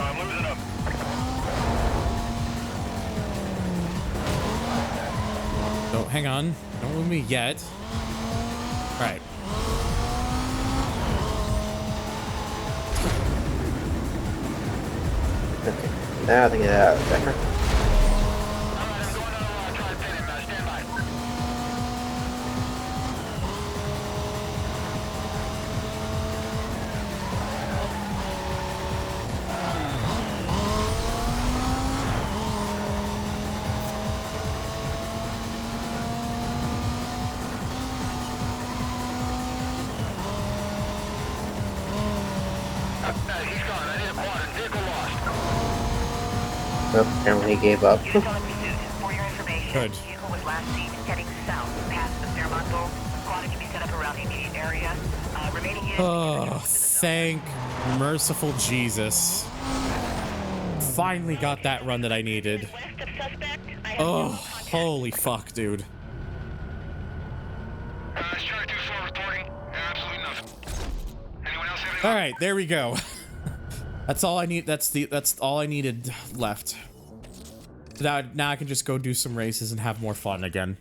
I'm losing him. Oh, hang on. Don't move me yet. Alright. Okay. Now to get out of there. He's gone. I need a quadrant. Vehicle lost. Oh, apparently he gave up. Units on the pursuit. For your information, Good. the vehicle was last seen heading south past the Fairmont Bowl. Quad can be set up around the immediate area. Remaining units. Oh, thank merciful Jesus. finally got that run that I needed. Oh, holy fuck, dude. All right, there we go. That's all I need. That's all I needed left. Now I can just go do some races and have more fun again.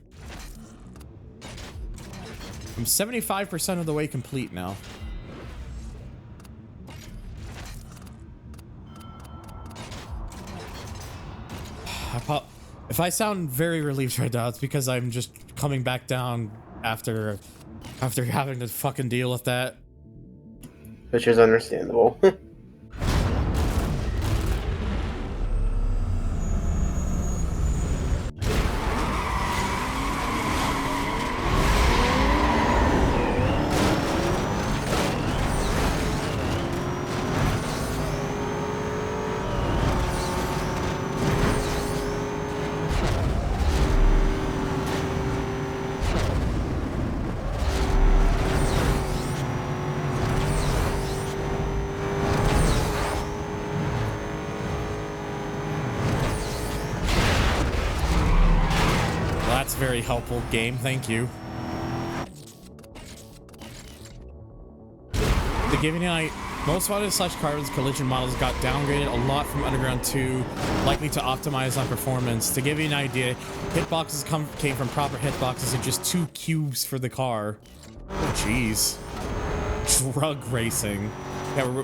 I'm 75% of the way complete now. If I sound very relieved right now, it's because I'm just coming back down after having to fucking deal with that. Which is understandable. Very helpful game, thank you. To give you an idea, most Wanted / Carbon's collision models got downgraded a lot from Underground 2, likely to optimize on performance. To give you an idea, hitboxes came from proper hitboxes and just 2 cubes for the car. Oh, jeez. Drug racing. Yeah,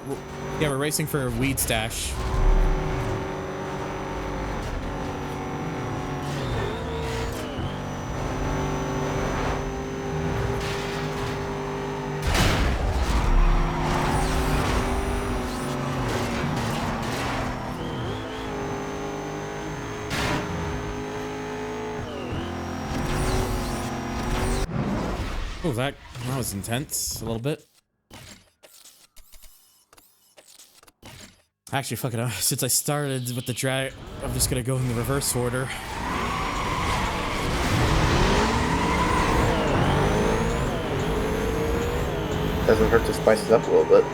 we're racing for a weed stash. Oh, that was intense a little bit. Actually, fuck it. Since I started with the drag, I'm just gonna go in the reverse order. Doesn't hurt to spice it up a little bit.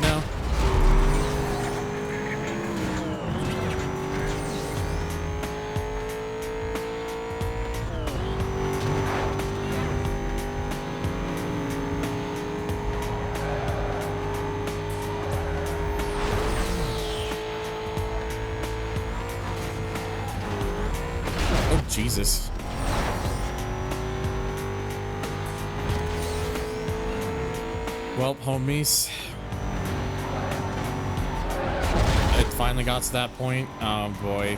No. Jesus. Well, homies. It finally got to that point. Oh, boy.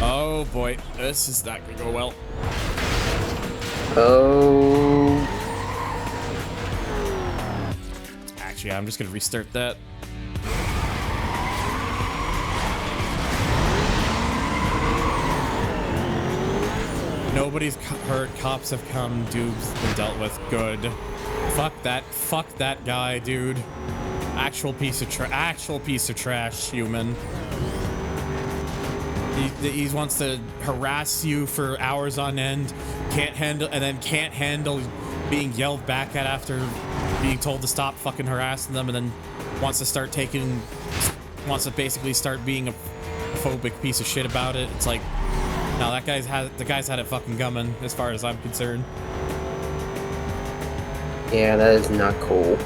Oh, boy. This is not gonna go well. Oh. Actually, I'm just gonna restart that. Nobody's hurt. Cops have come. Dude's been dealt with. Good. Fuck that guy, dude. Actual piece of trash, human. He wants to harass you for hours on end. Can't handle being yelled back at after being told to stop fucking harassing them, and then wants to basically start being a phobic piece of shit about it. It's like, no, the guy's had it fucking coming, as far as I'm concerned. Yeah, that is not cool.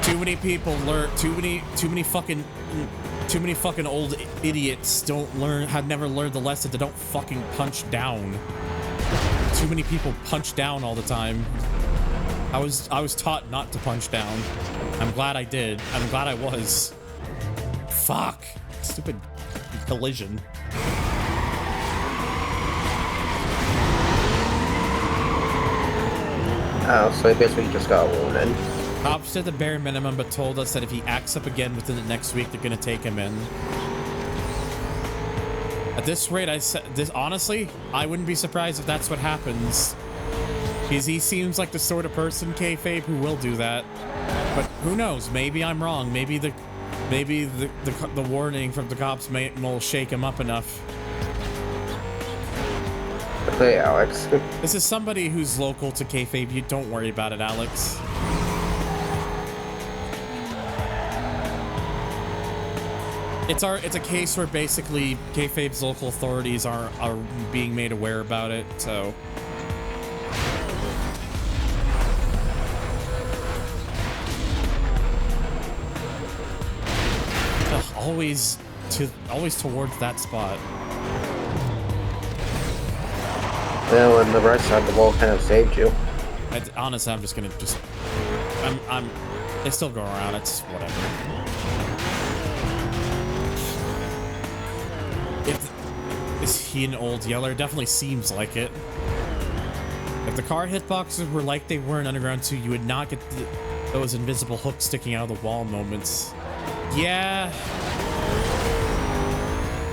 Too many people learn. Too many fucking old idiots have never learned the lesson to don't fucking punch down. Too many people punch down all the time. I was taught not to punch down. I'm glad I did. I'm glad I was. Fuck. Stupid collision. Oh, so I basically just got wounded. Cops did the bare minimum, but told us that if he acts up again within the next week, they're gonna take him in. At this rate, honestly, I wouldn't be surprised if that's what happens. Because he seems like the sort of person, kayfabe, who will do that. But who knows? Maybe I'm wrong. Maybe the warning from the cops will shake him up enough. Okay, Alex. This is somebody who's local to kayfabe. You don't worry about it, Alex. It's a case where basically kayfabe's local authorities are being made aware about it. So. Ugh, always towards that spot. Well, and the right side of the wall kind of saved you. Honestly, I'm just gonna they still go around. It's whatever. Is he an old yeller? Definitely seems like it. If the car hitboxes were like they were in Underground 2, you would not get those invisible hooks sticking out of the wall moments. Yeah.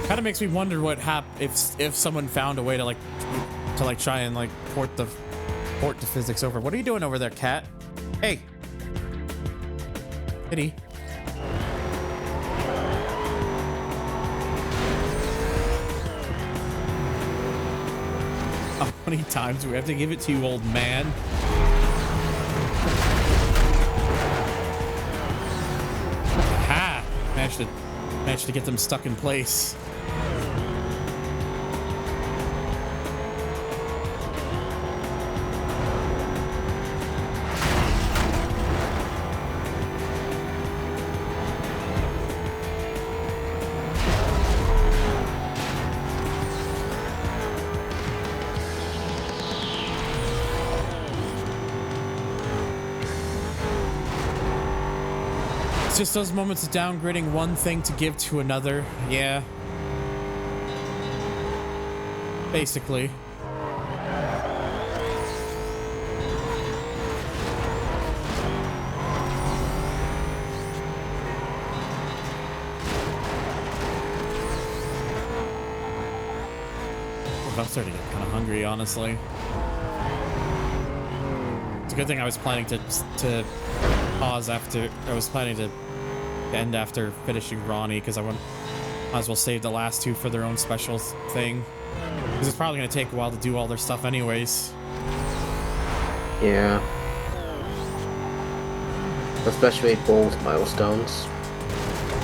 Kind of makes me wonder what if someone found a way to try and port the physics over. What are you doing over there, cat? Hey. Kitty. How many times do we have to give it to you, old man? Ha! Managed to get them stuck in place. It's just those moments of downgrading one thing to give to another. Yeah. Basically. I'm starting to get kind of hungry, honestly. It's a good thing I was planning to pause after. I was planning to end after finishing Ronnie, because might as well save the last two for their own special thing. Because it's probably going to take a while to do all their stuff anyways. Yeah. Especially both milestones.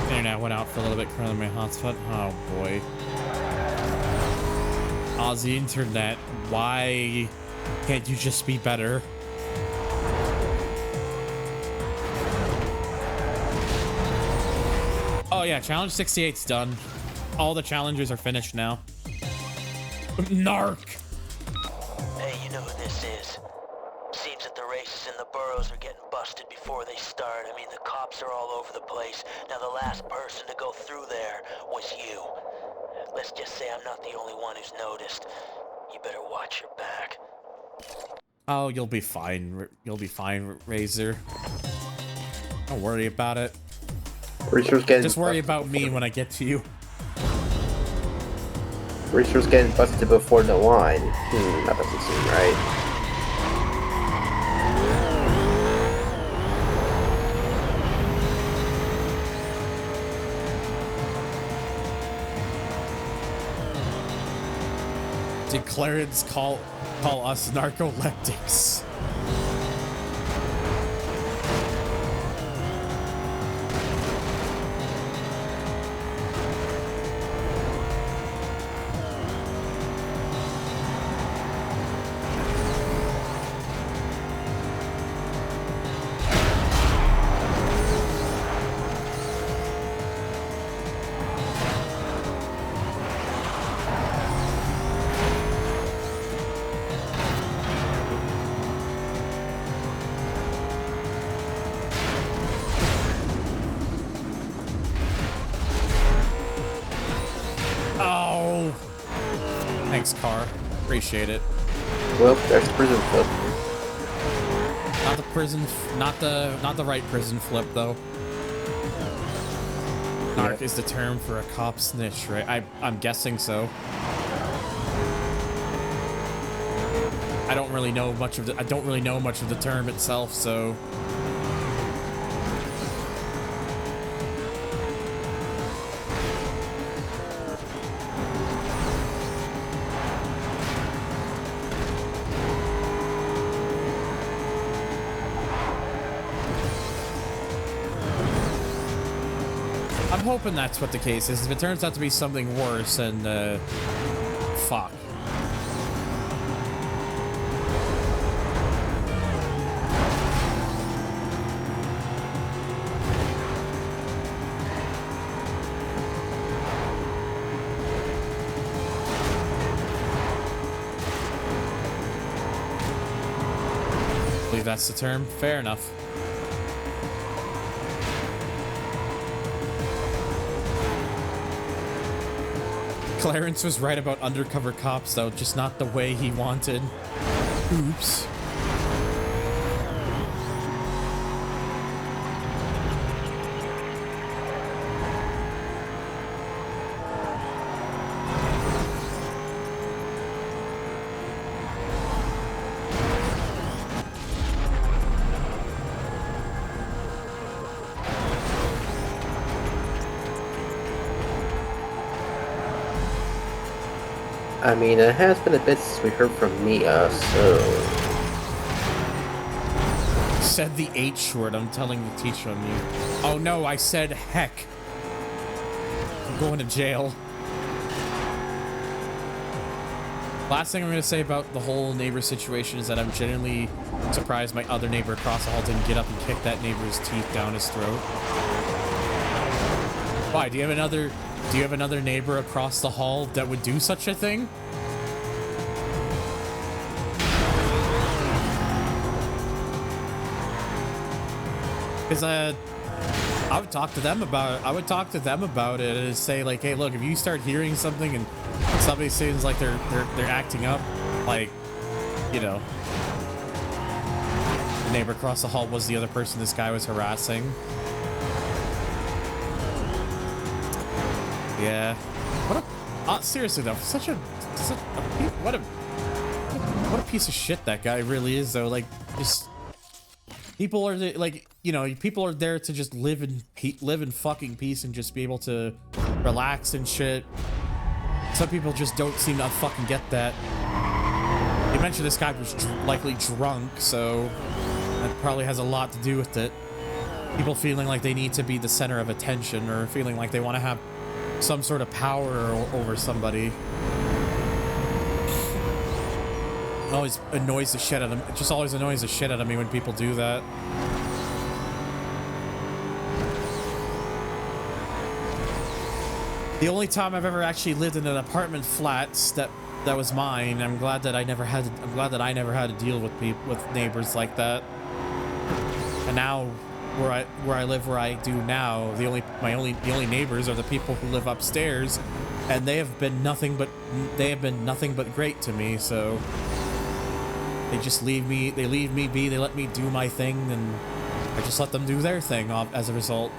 Internet went out for a little bit because of my hotspot. Oh boy. Aussie internet, why can't you just be better? Oh yeah, challenge 68's done. All the challenges are finished now. Narc! Hey, you know who this is. Seems that the races in the boroughs are getting busted before they start. I mean, the cops are all over the place. Now, the last person to go through there was you. Let's just say I'm not the only one who's noticed. You better watch your back. Oh, you'll be fine. You'll be fine, Razor. Don't worry about it. Just worry about me when I get to you. Reacher's getting busted before the line. That doesn't seem right. Did Clarence call us narcoleptics? Car. Appreciate it. Well, there's the prison flip. Not the prison, not the right prison flip though. Narc is the term for a cop snitch, right? I'm guessing so. I don't really know much of the term itself, so. I'm hoping that's what the case is. If it turns out to be something worse, then fuck. I believe that's the term. Fair enough. Clarence was right about undercover cops, though, just not the way he wanted. Oops. I mean, it has been a bit since we heard from Mia, so... Said the H word. I'm telling the teacher on you. Oh no, I said heck. I'm going to jail. Last thing I'm going to say about the whole neighbor situation is that I'm genuinely surprised my other neighbor across the hall didn't get up and kick that neighbor's teeth down his throat. Why? Do you have another neighbor across the hall that would do such a thing? Because I would talk to them about it and say like, hey, look, if you start hearing something and somebody seems like they're acting up, like, you know, the neighbor across the hall was the other person this guy was harassing. Yeah. What a seriously though, what a piece of shit that guy really is though. Like, just people are like, you know, people are there to just live in fucking peace and just be able to relax and shit. Some people just don't seem to fucking get that. You mentioned this guy was likely drunk, so that probably has a lot to do with it. People feeling like they need to be the center of attention or feeling like they want to have some sort of power over somebody. It always annoys the shit out of them. It just always annoys the shit out of me when people do that. The only time I've ever actually lived in an apartment flat that was mine. I'm glad that I never had to deal with neighbors like that. And now where I live where I do now, the only neighbors are the people who live upstairs, and they have been nothing but great to me. So they just leave me be, they let me do my thing, and I just let them do their thing as a result.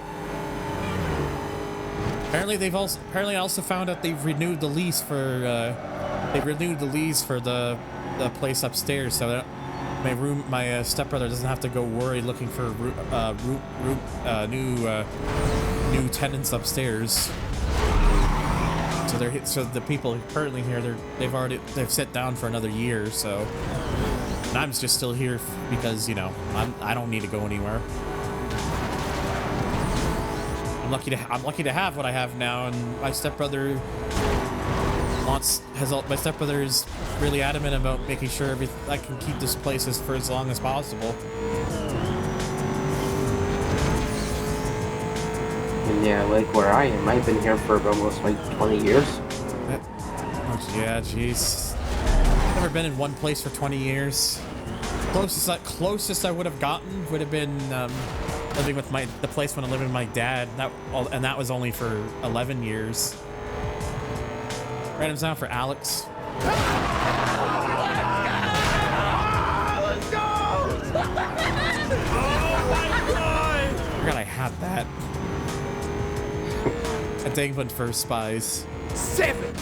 Apparently I also found out they've renewed the lease for the place upstairs, so that my stepbrother doesn't have to go worry looking for new tenants upstairs. So the people currently here, they've set down for another year. So, and I'm just still here because, you know, I don't need to go anywhere. I'm lucky to have what I have now, and my stepbrother is really adamant about making sure I can keep this place for as long as possible. And yeah, like where I am, I've been here for almost like 20 years. Yeah, jeez. Never been in one place for 20 years. Closest I would have gotten would have been living with the place when I lived with my dad. And that was only for 11 years. Random's down for Alex. Let's go! I forgot I had that. A Dangman for spies. 7.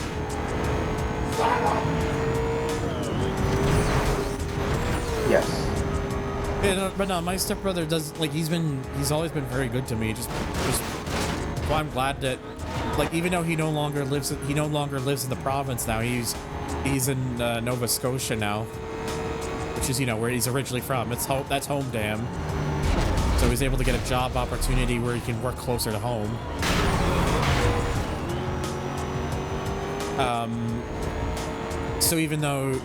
Yes. Yeah, no, but no, my stepbrother does, like, he's always been very good to me. Just well, I'm glad that, like, even though he no longer lives in the province now, he's in Nova Scotia now, which is, you know, where he's originally from. That's home to him. So he's able to get a job opportunity where he can work closer to home. So even though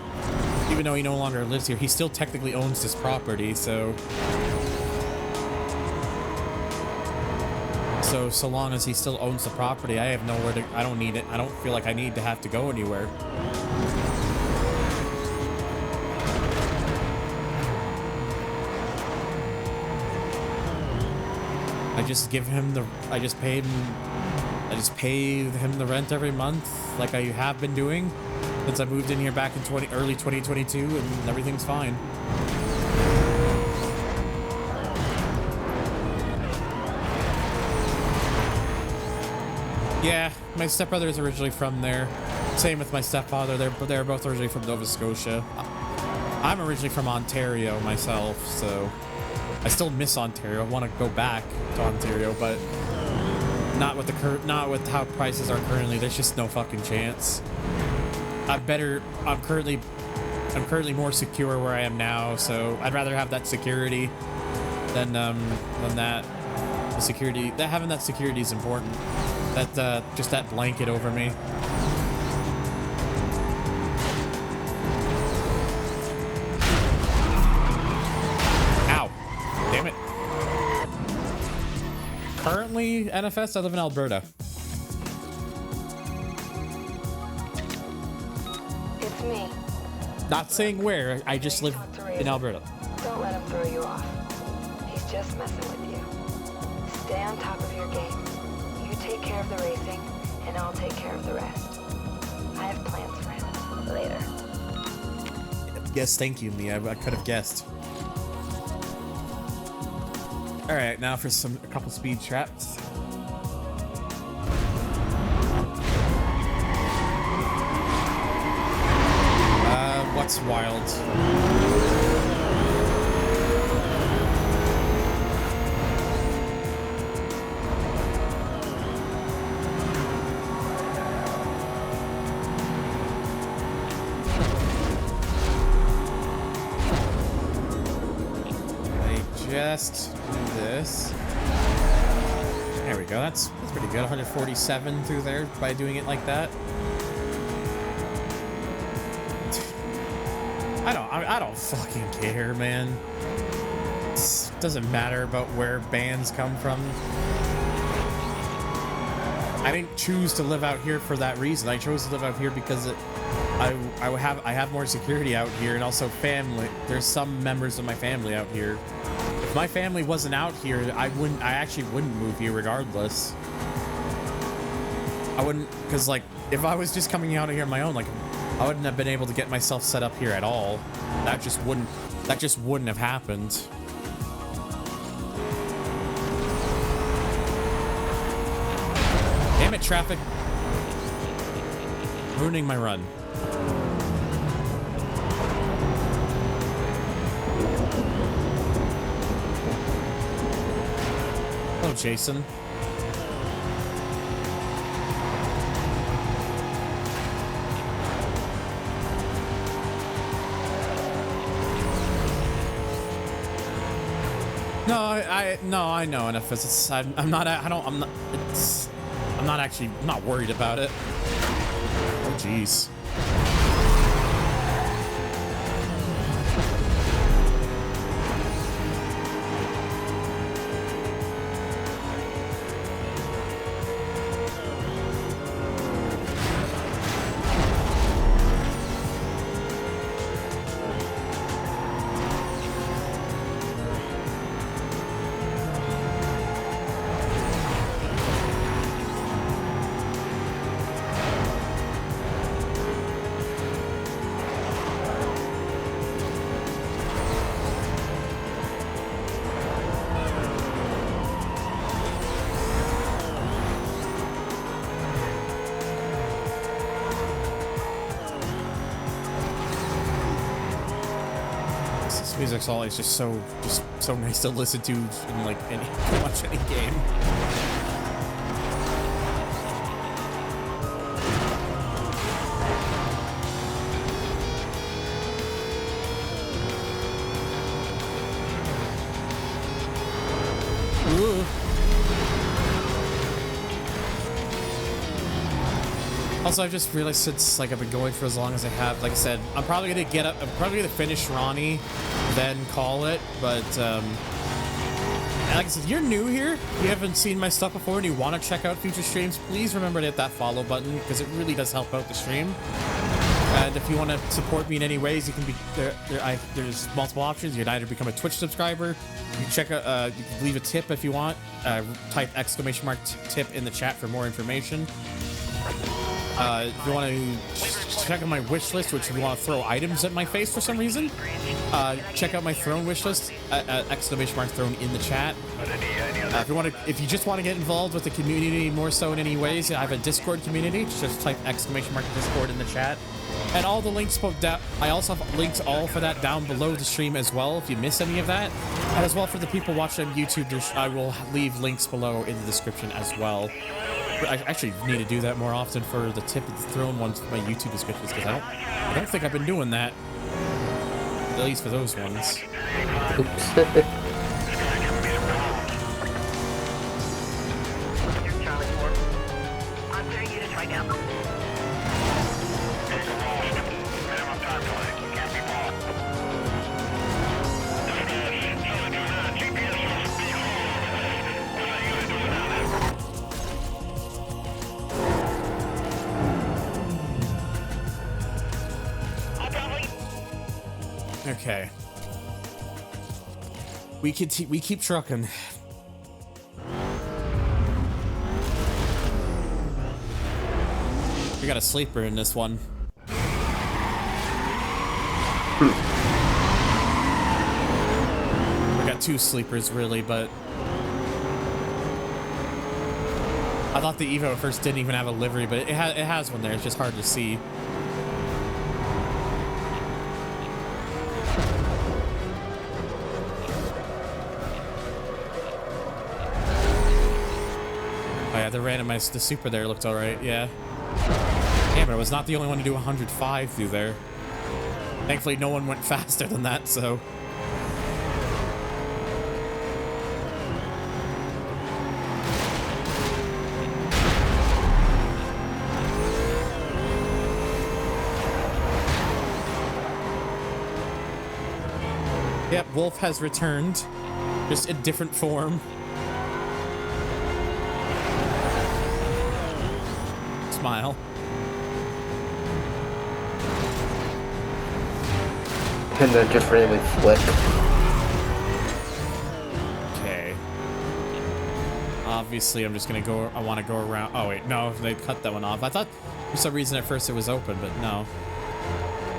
he no longer lives here, he still technically owns this property. So long as he still owns the property, I have nowhere to. I don't need it. I don't feel like I need to have to go anywhere. I just give him the. I just pay him the rent every month, like I have been doing since I moved in here back in early 2022, and everything's fine. Yeah, my stepbrother is originally from there. Same with my stepfather. They're both originally from Nova Scotia. I'm originally from Ontario myself, so I still miss Ontario. I want to go back to Ontario, but not with how prices are currently. There's just no fucking chance. I'm currently more secure where I am now, so I'd rather have that security than that. The security, having that security is important. That just that blanket over me. Ow! Damn it. Currently, NFS, I live in Alberta. It's me. Not saying where, I just live in Alberta. Don't let him throw you off. He's just messing with you. Stay on top of your game. You take care of the racing, and I'll take care of the rest. I have plans for him. Later. Yes, thank you, Mia. I could have guessed. All right, now for a couple speed traps. What's wild? Just do this. There we go. That's pretty good. 147 through there by doing it like that. I don't fucking care, man. It doesn't matter about where bands come from. I didn't choose to live out here for that reason. I chose to live out here because I have more security out here, and also family. There's some members of my family out here. If my family wasn't out here, I actually wouldn't move here regardless. I wouldn't, because like if I was just coming out here on my own, like I wouldn't have been able to get myself set up here at all. That just wouldn't have happened. Damn it, traffic. Ruining my run. Hello, Jason. I know enough. I'm not worried about it. Oh, jeez. Music's always just so nice to listen to in like pretty much any game. Also, I just realized since like I've been going for as long as I have, like I said, I'm probably gonna get up. I'm probably gonna finish Ronnie, then call it. But like I said, you're new here. You haven't seen my stuff before, and you want to check out future streams. Please remember to hit that follow button because it really does help out the stream. And if you want to support me in any ways, you can be there's multiple options. You can either become a Twitch subscriber. You can check out. You can leave a tip if you want. Type ! Tip in the chat for more information. If you want to check out my wish list, which if you want to throw items at my face for some reason, check out my throne wish list at ! Throne in the chat. If you just want to get involved with the community more so in any ways, I have a Discord community. Just type ! Discord in the chat. And all the links I also have links all for that down below the stream as well if you miss any of that. And as well for the people watching on YouTube, I will leave links below in the description as well. I actually need to do that more often for the tip of the throne ones for my YouTube descriptions because I don't think I've been doing that. At least for those ones. Oops. I'm clearing units right now. Okay. We keep trucking. We got a sleeper in this one. We got two sleepers really, but I thought the Evo at first didn't even have a livery, but it has one there. It's just hard to see. The super there looked alright, yeah. Damn it, I was not the only one to do 105 through there. Thankfully, no one went faster than that, so. Yep, Wolf has returned, just in different form. Smile. And then just randomly flick. Okay. Obviously, I'm just gonna go. I want to go around. Oh wait, no, they cut that one off. I thought for some reason at first it was open, but no.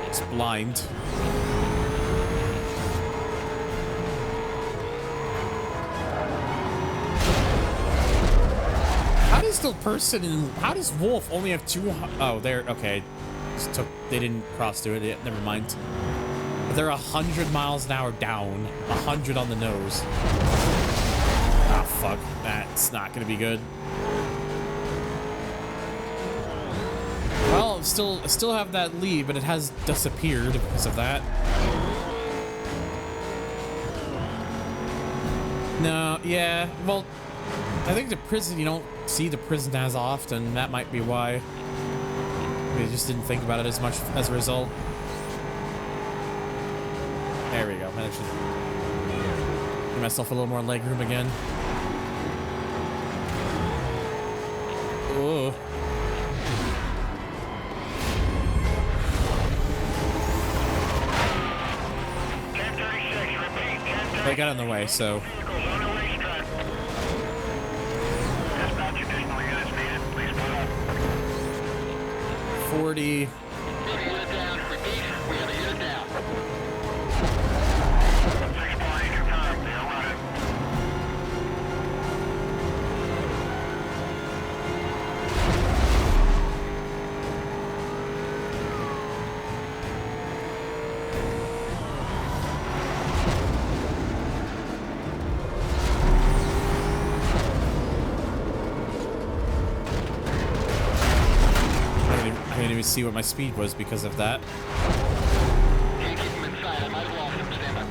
It's blind. How does Wolf only have 200? Oh, they're okay. They didn't cross through it. Yeah, never mind. They're 100 miles an hour down, 100 on the nose. Ah, fuck. That's not gonna be good. Well, I still have that lead, but it has disappeared because of that. No, yeah. Well, I think the prison, you don't see the prison as often. That might be why. Maybe I just didn't think about it as much as a result. There we go. I should give myself a little more leg room again. Ooh. They got in the way, so. 40. I didn't even see what my speed was because of that. Can't keep him inside. I might have lost him. Stand by.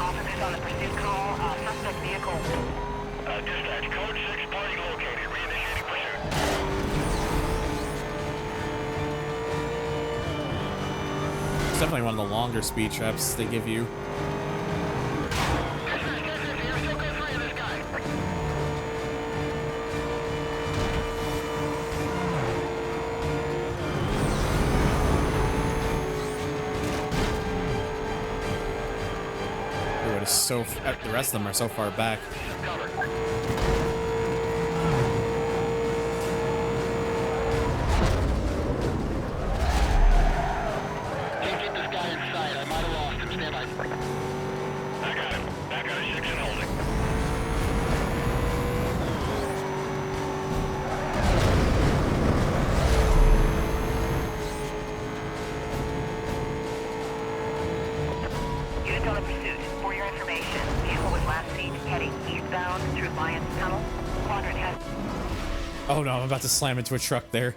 Officers on the pursuit call. Suspect vehicle. Dispatch, code 6 party located. Reinitiating pursuit. It's definitely one of the longer speed traps they give you. Ooh, it is so. The rest of them are so far back. Units on the pursuit. For your information, vehicle was last seen heading eastbound through Lions Tunnel. Quadrant has... Oh no, I'm about to slam into a truck there.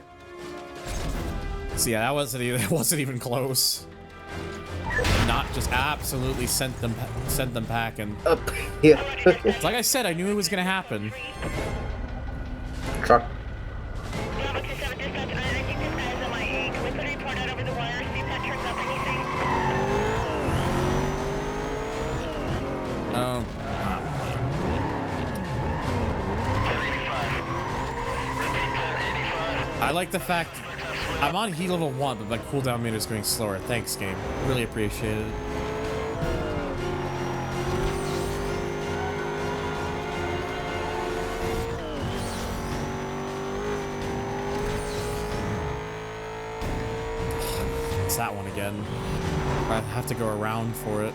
So yeah, that wasn't even close. Not just absolutely sent them packing. Up, yeah. Like I said, I knew it was gonna happen. Truck. Oh. I like the fact I'm on heat level 1, but my cooldown meter is going slower. Thanks, game. Really appreciate it. It's that one again. I have to go around for it.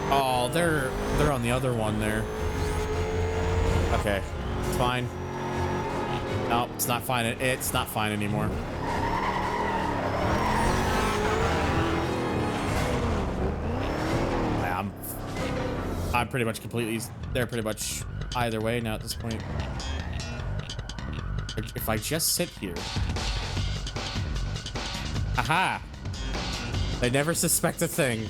Oh, they're on the other one there. Okay, it's fine. No, it's not fine. It's not fine anymore. Yeah, I'm pretty much completely. They're pretty much either way now at this point. If I just sit here. Aha! They never suspect a thing.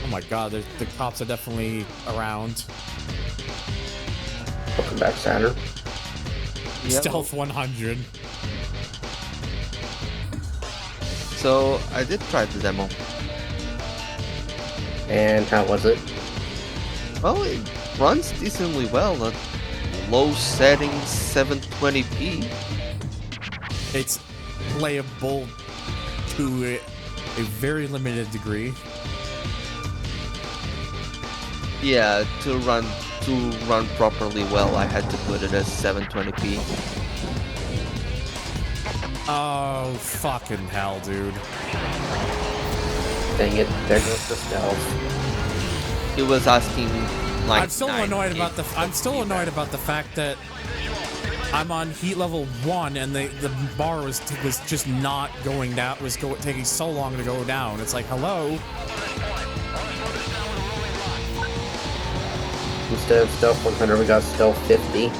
Oh my god, the cops are definitely around. Welcome back, Saturn. Yep. Stealth 100. So I did try the demo. And how was it? Well, it runs decently well at low settings, 720p. It's playable to a very limited degree. Yeah, to run properly well, I had to put it as 720p. Oh, fucking hell, dude. Dang it, there goes the stealth. It was asking like I'm still annoyed about the fact that I'm on heat level 1 and the bar was just not going down, taking so long to go down. It's like, hello? Instead of stealth 100, we got stealth 50.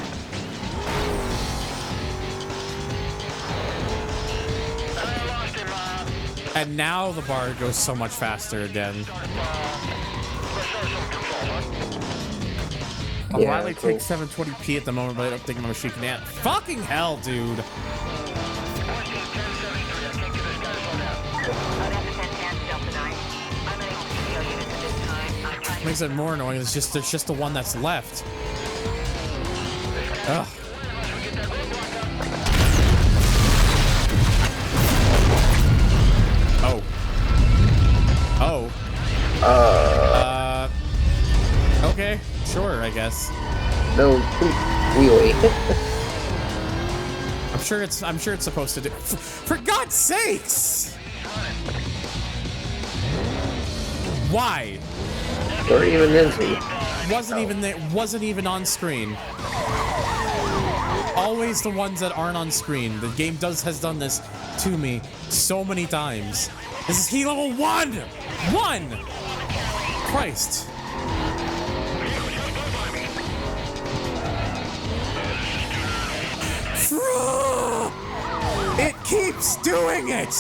And now the bar goes so much faster again. I'll Yeah, probably take 720p at the moment, but I don't think my machine can handle. Fucking hell, dude! Makes it more annoying. There's just the one that's left. Ugh. Oh. Oh. Okay. Sure, I guess. No, really. I'm sure it's supposed to do. For God's sakes! Why? Where even is he? Wasn't even on screen. Always the ones that aren't on screen. The game has done this to me so many times. This is heat level 1! 1! Christ. It keeps doing it!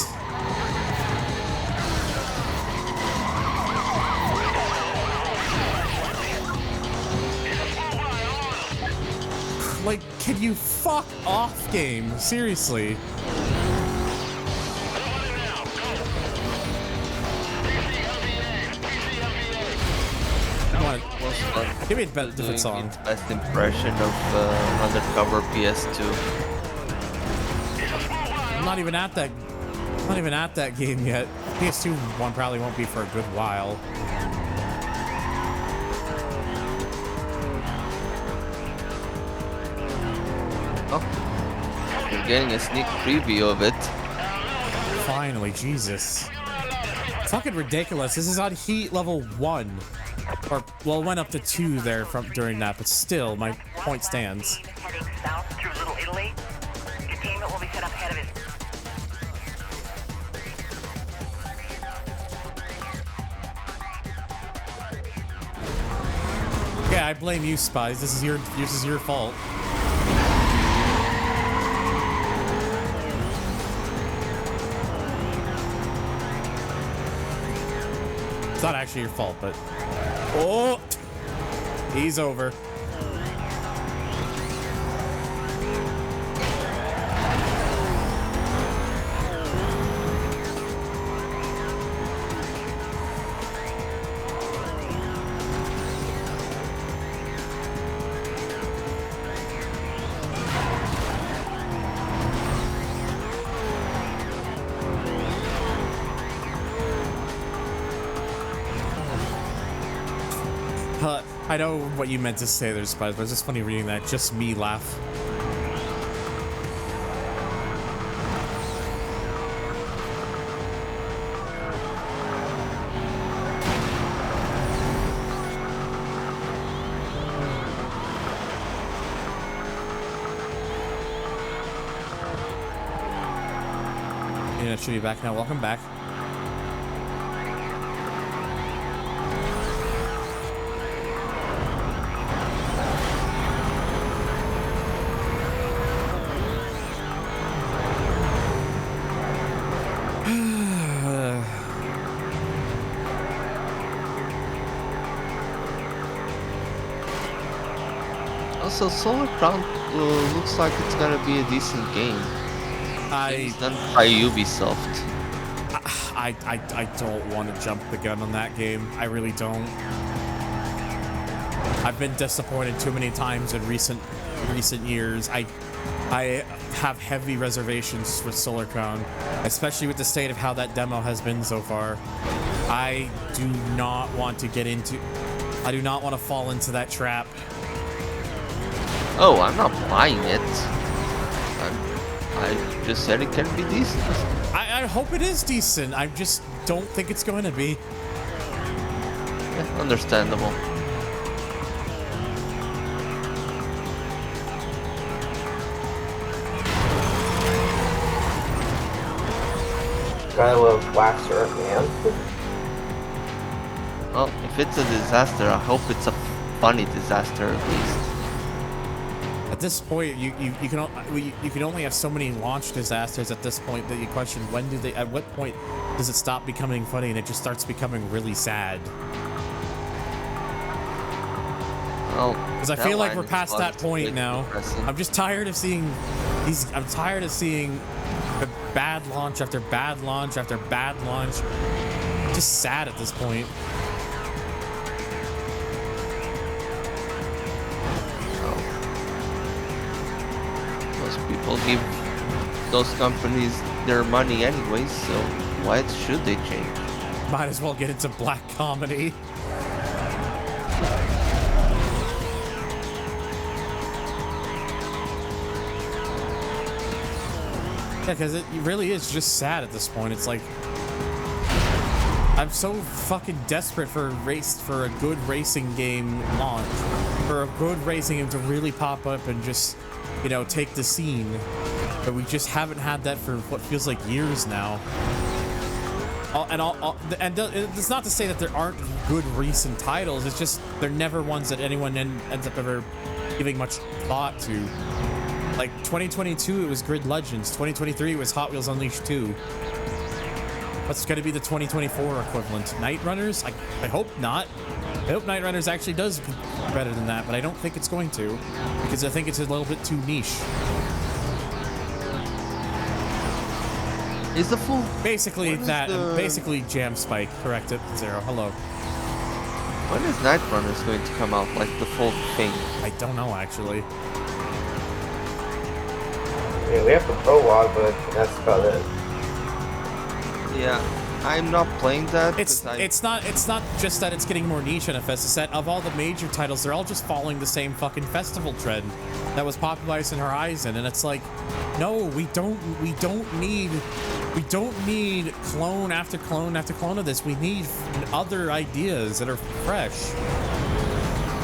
like, can you fuck off, game? Seriously. Come on. Give me a different song. Best impression of undercover PS2. I'm not even at that. Not even at that game yet. PS2 one probably won't be for a good while. Oh, you're getting a sneak preview of it. Finally, Jesus. Fucking ridiculous. This is on heat level 1. Or, well, it went up to 2 there during that, but still, my point stands. Heading south through Little Italy. Containment will be set up ahead of it. Yeah, I blame you, Spies. This is your fault. It's not actually your fault, but... Oh! He's over. I know what you meant to say there, Spies, but it's just funny reading that. Just me laugh. Yeah, should be back now. Welcome back. Also, Solar Crown looks like it's gonna be a decent game. It's done by Ubisoft. I don't want to jump the gun on that game. I really don't. I've been disappointed too many times in recent years. I have heavy reservations for Solar Crown, especially with the state of how that demo has been so far. I do not want to fall into that trap. Oh, I'm not buying it. I just said it can be decent. I hope it is decent. I just don't think it's going to be. Yeah, understandable. Gotta love Webster, man. Well, if it's a disaster, I hope it's a funny disaster at least. At this point, you can only have so many launch disasters at this point that you question at what point does it stop becoming funny and it just starts becoming really sad? Well, because I feel like we're past that point now. I'm just tired of seeing these. I'm tired of seeing bad launch after bad launch after bad launch. Just sad at this point. People give those companies their money anyways, so why should they change? Might as well get into black comedy. Yeah, because it really is just sad at this point. It's like I'm so fucking desperate for a good racing game launch, for a good racing game to really pop up and just, you know, take the scene. But we just haven't had that for what feels like years now. And it's not to say that there aren't good recent titles. It's just they're never ones that anyone ends up ever giving much thought to. Like 2022, it was Grid Legends. 2023, it was Hot Wheels Unleashed 2. What's going to be the 2024 equivalent? Night Runners? I hope not. I hope Night Riders actually does better than that, but I don't think it's going to, because I think it's a little bit too niche. Is the full basically that? Basically, Jam Spike. Correct it. Zero. Hello. When is Night Runners going to come out? Like the full thing? I don't know actually. Yeah, we have the prologue, but that's about it. Yeah, I'm not playing that. It's not just that it's getting more niche in FS. It's that of all the major titles, they're all just following the same fucking festival trend that was popularized in Horizon, and it's like, no, we don't need clone after clone after clone of this. We need other ideas that are fresh.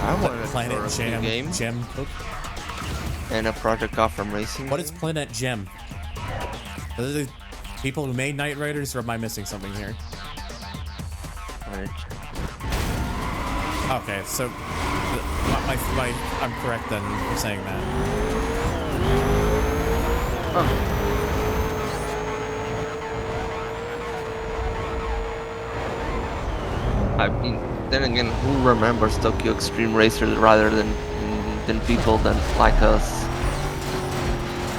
I want a Planet Gem game. Gem. And a Project Gotham Racing. What is Planet Gem? Are they the people who made Night Riders, or am I missing something here? Okay, so I'm correct then for saying that. I mean, then again, who remembers Tokyo Extreme Racer rather than people that like us?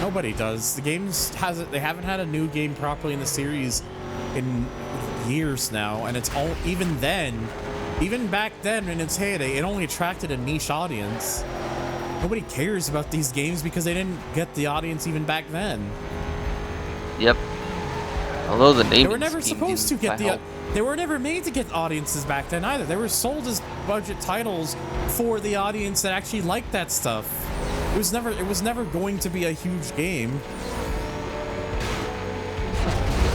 Nobody does. The games they haven't had a new game properly in the series in years now, and it's all even back then in its heyday, it only attracted a niche audience. Nobody cares about these games because they didn't get the audience even back then. Yep. Although the name they were never supposed to get they were never made to get audiences back then either. They were sold as budget titles for the audience that actually liked that stuff. It was never going to be a huge game.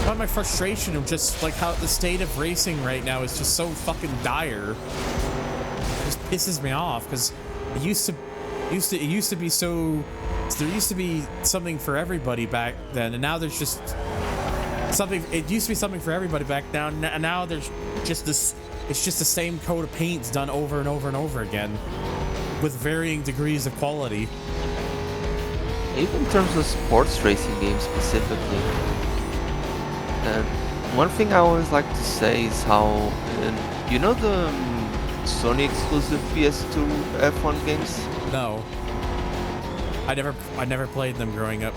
But my frustration of just like how the state of racing right now is just so fucking dire. It just pisses me off because it used to be so. There used to be something for everybody back then, and now there's just something. It used to be something for everybody back then, and now there's just this. It's just the same coat of paints done over and over and over again, with varying degrees of quality. Even in terms of sports racing games specifically. And one thing I always like to say is how, you know the Sony exclusive PS2 F1 games? No. I never played them growing up.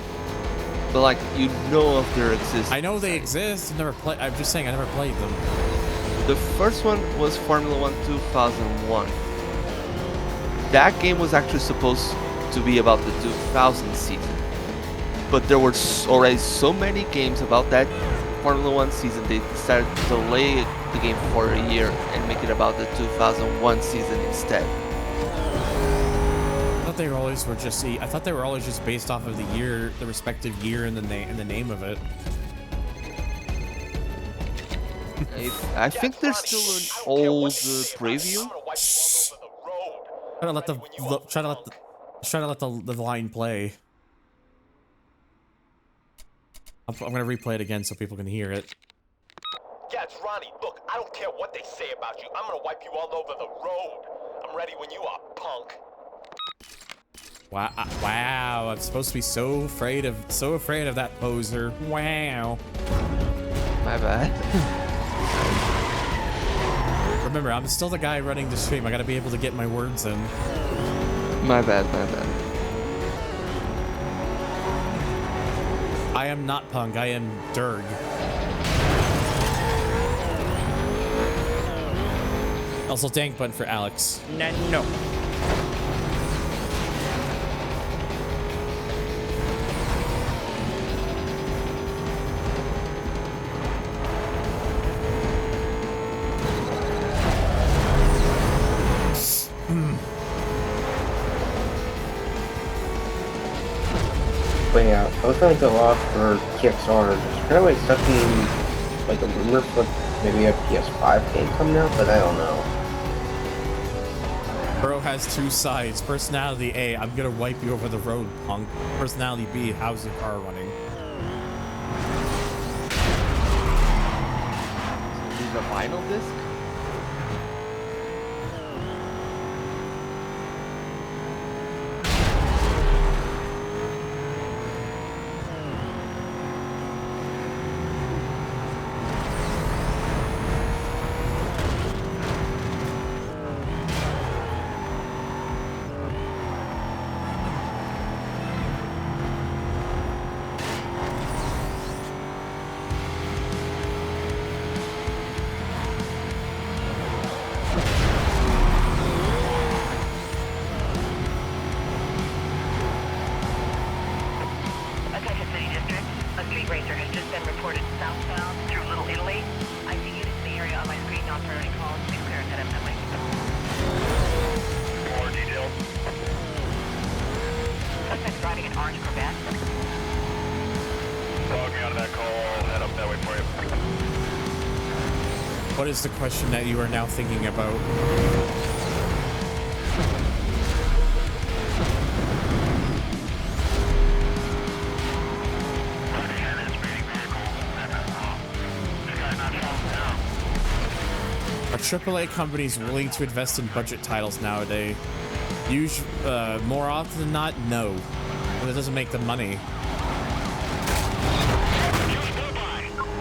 But like, you know of their existence. I know they exist. I'm just saying I never played them. The first one was Formula 1 2001. That game was actually supposed to be about the 2000 season. But there were already so many games about that Formula 1 season, they decided to delay the game for a year and make it about the 2001 season instead. I thought they were always just based off of the respective year and the name of it. I think there's still an old preview. Try to let the line play. I'm gonna replay it again so people can hear it. Yeah, it's Ronnie. Look, I don't care what they say about you. I'm gonna wipe you all over the road. I'm ready when you are, punk. Wow, I'm supposed to be so afraid of that poser. Wow. My bad. Remember, I'm still the guy running the stream. I gotta be able to get my words in. My bad. I am not punk, I am Derg. Also, dank button for Alex. No. But yeah, I was going to go off for TXR. There's kind of like something like a rumor for maybe a PS5 game coming out, but I don't know. Bro has two sides. Personality A, I'm gonna wipe you over the road, punk. Personality B, how's your car running? Is a vinyl disc? orange Corvette. Log me out of that call. I'll head up that way for you. What is the question that you are now thinking about? Are AAA companies willing to invest in budget titles nowadays? More often than not, no. But it doesn't make them money.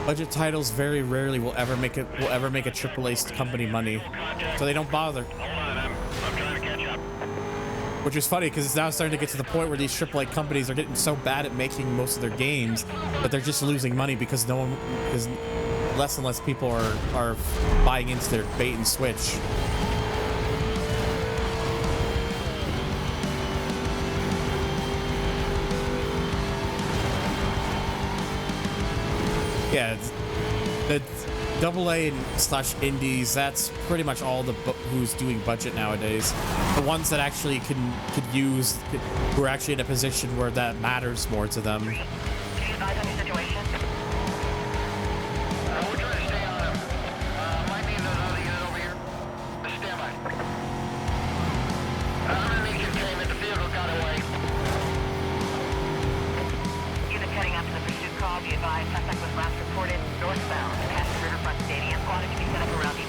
Budget titles very rarely will ever make a AAA company money, so they don't bother. Which is funny because it's now starting to get to the point where these AAA companies are getting so bad at making most of their games that they're just losing money because less and less people are buying into their bait and switch. Yeah, the AA and slash indies, that's pretty much all who's doing budget nowadays. The ones that actually could use, who are actually in a position where that matters more to them. Can you advise on your situation? We're trying to stay on him. Might need another unit over here. Stand by. Underneath containment, the vehicle got away. Units heading out to the pursuit call. Be advised, suspect was last reported northbound past the Riverfront Stadium. Quantity to be set up around the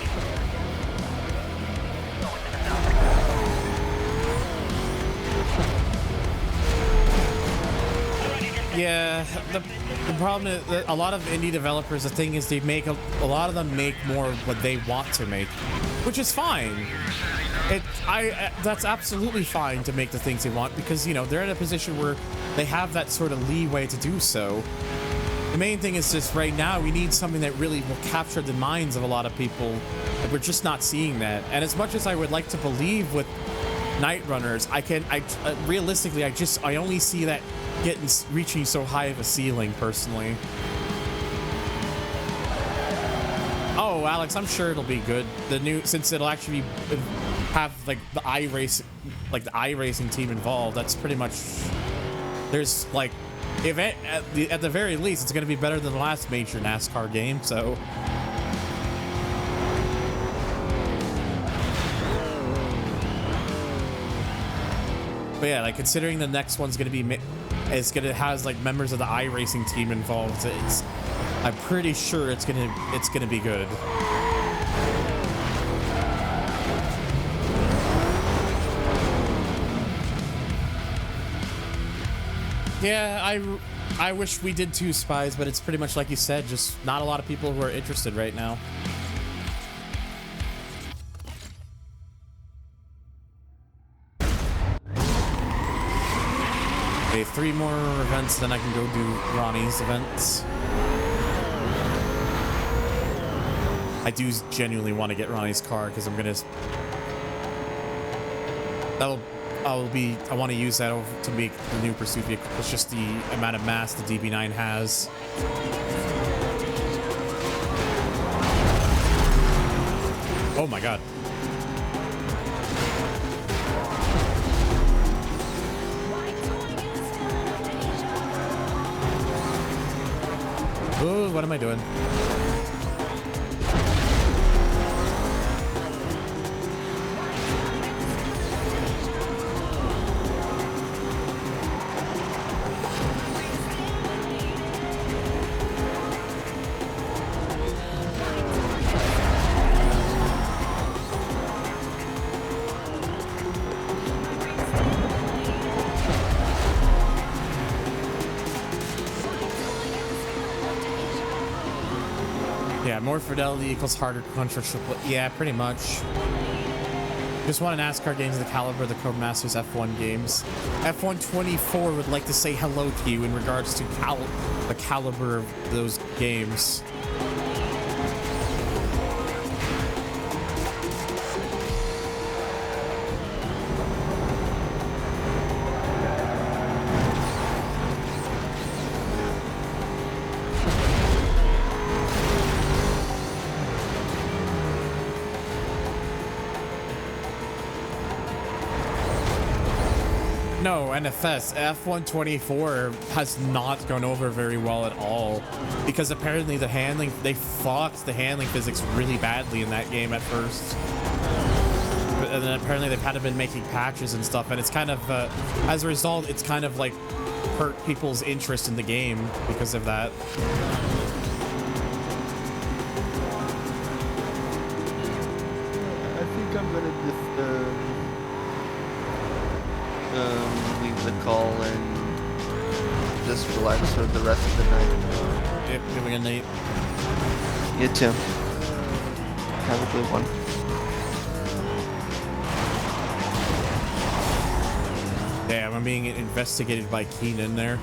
Yeah, the problem is that a lot of indie developers, the thing is they make a lot of them make more what they want to make, which is fine. That's absolutely fine to make the things they want because, you know, they're in a position where they have that sort of leeway to do so. The main thing is just right now we need something that really will capture the minds of a lot of people, and we're just not seeing that. And as much as I would like to believe with Night Runners, realistically I only see that reaching so high of a ceiling personally. Oh, Alex, I'm sure it'll be good. Since it'll actually have like the iRacing team involved. That's pretty much, there's like, if at the very least it's going to be better than the last major NASCAR game. So but yeah, like considering the next one's going to be has like members of the iRacing team involved, I'm pretty sure it's gonna be good. Yeah, I wish we did 2 spies, but it's pretty much like you said, just not a lot of people who are interested right now. Okay, 3 more events, then I can go do Ronnie's events. I do genuinely want to get Ronnie's car because I'm gonna. I want to use that to make the new pursuit vehicle. It's just the amount of mass the DB9 has. Oh my god. Oh, what am I doing? More fidelity equals harder control. Yeah, pretty much. Just want an NASCAR games of the caliber of the Codemasters F1 games. F1 24 would like to say hello to you in regards to the caliber of those games. No, NFS F124 has not gone over very well at all because apparently they fucked the handling physics really badly in that game at first. And then apparently they've had to been making patches and stuff, and it's kind of as a result, it's kind of like hurt people's interest in the game because of that. I think I'm gonna just leave the call and just relax for the rest of the night. Yep, giving a night. You too. Have a good one. Damn, I'm being investigated by Keenan there.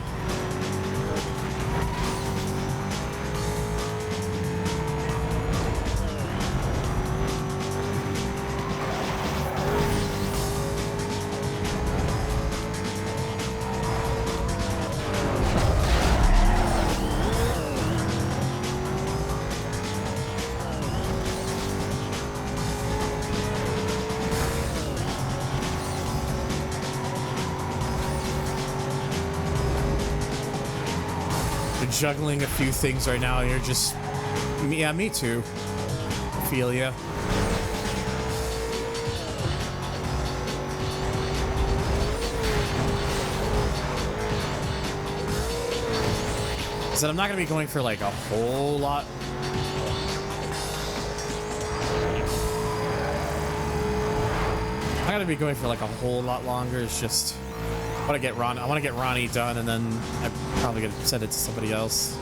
Juggling a few things right now. You're just, yeah, me too. Feel ya. So I'm not gonna be going for like a whole lot. I'm not gonna be going for like a whole lot longer. It's just. I want to get Ronnie done, and then I'm probably gonna send it to somebody else.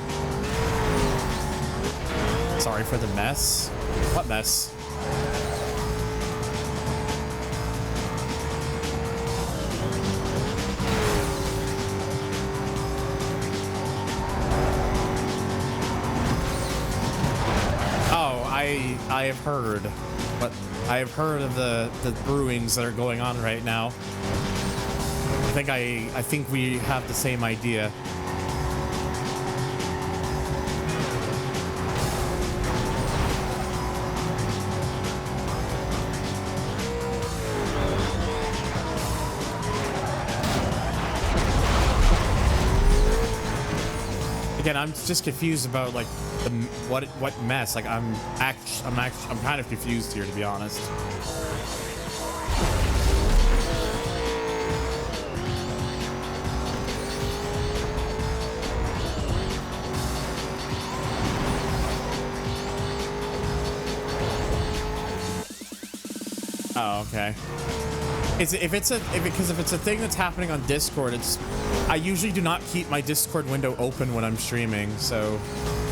Sorry for the mess. What mess? Oh, I have heard, but I have heard of the brewings that are going on right now. I think we have the same idea. Again, I'm just confused about like what mess. Like I'm kind of confused here, to be honest. Oh, okay. If it's a thing that's happening on Discord, I usually do not keep my Discord window open when I'm streaming, so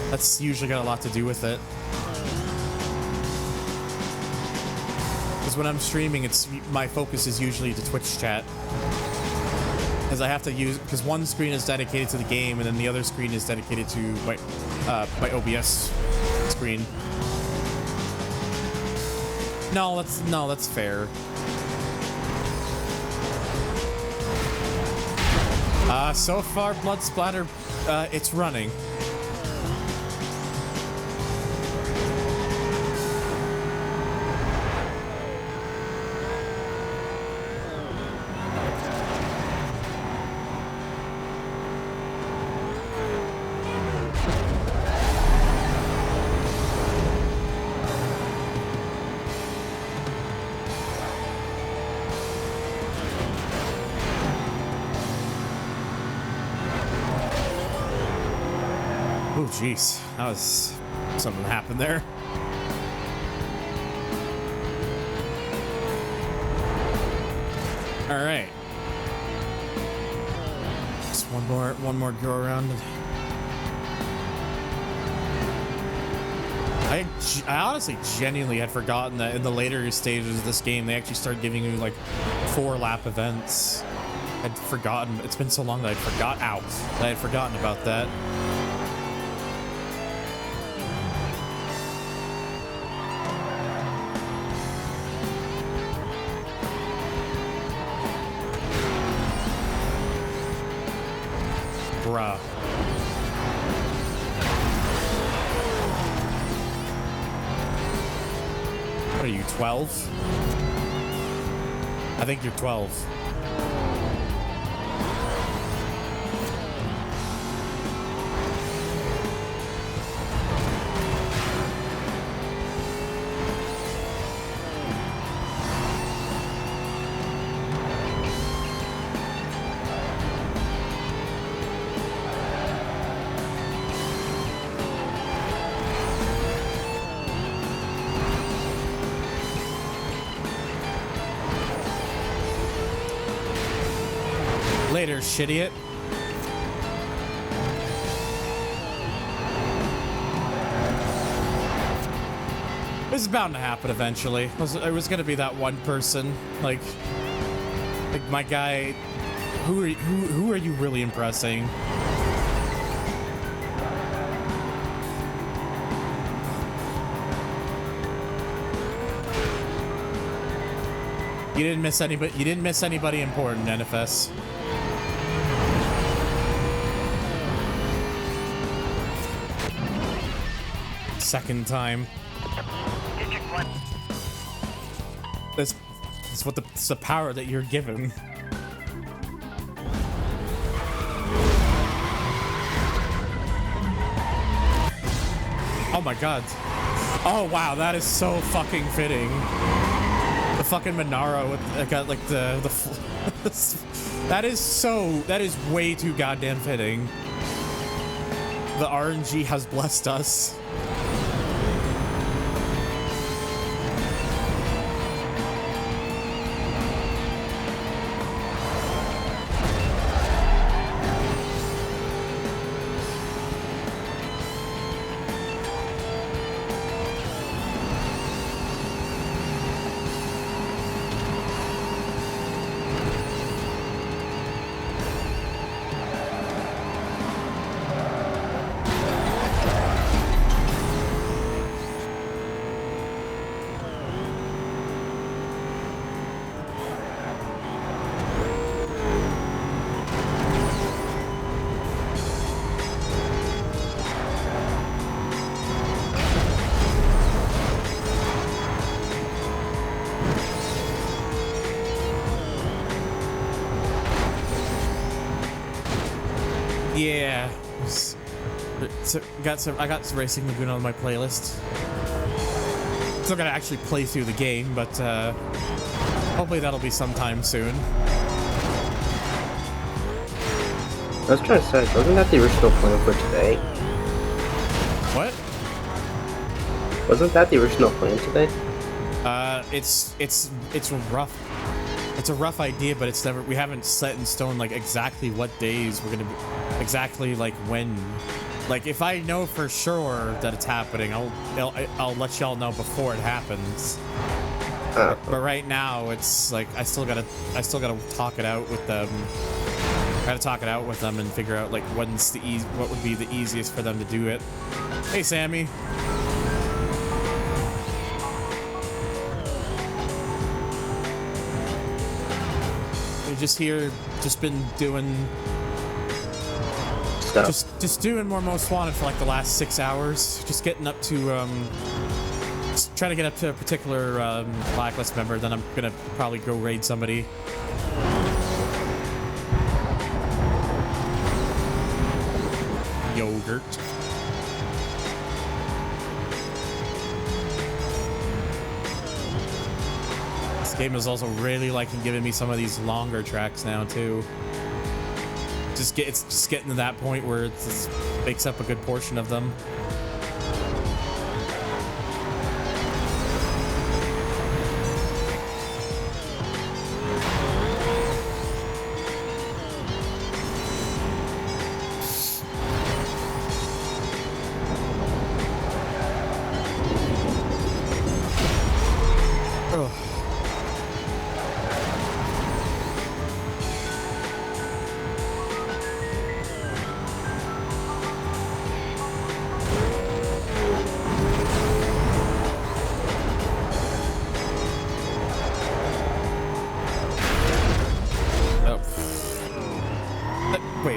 that's usually got a lot to do with it. Because when I'm streaming, my focus is usually to Twitch chat, because I have to use one screen is dedicated to the game, and then the other screen is dedicated to my OBS screen. No, that's fair. So far, blood splatter, it's running. Oh, jeez. That was something happened there. All right. Just one more go around. I honestly genuinely had forgotten that in the later stages of this game, they actually started giving you like 4-lap events. I'd forgotten. It's been so long that I had forgotten about that. Bruh. What are you, 12? I think you're 12. Later, shittiot. This is bound to happen eventually. It was gonna be that one person, like my guy. Who are you really impressing? You didn't miss anybody. You didn't miss anybody important, NFS. Second time. That's what it's the power that you're given. Oh my god. Oh wow, that is so fucking fitting. The fucking Monaro with got like the that is way too goddamn fitting. The RNG has blessed us. Yeah. I got some Racing Lagoon on my playlist. Still gotta actually play through the game, but hopefully that'll be sometime soon. I was trying to say, wasn't that the original plan for today? What? Wasn't that the original plan today? It's rough. It's a rough idea, but it's never. We haven't set in stone like exactly what days we're gonna be, exactly like when. Like if I know for sure that it's happening, I'll let y'all know before it happens. But right now, it's like I still gotta talk it out with them. Gotta talk it out with them and figure out like what would be the easiest for them to do it. Hey, Sammy. Just here, just been doing stuff. Just doing more Most Wanted for like the last 6 hours. Just getting up to just trying to get up to a particular Blacklist member. Then I'm gonna probably go raid somebody. Yogurt. Game is also really liking giving me some of these longer tracks now too. It's just getting to that point where it makes up a good portion of them.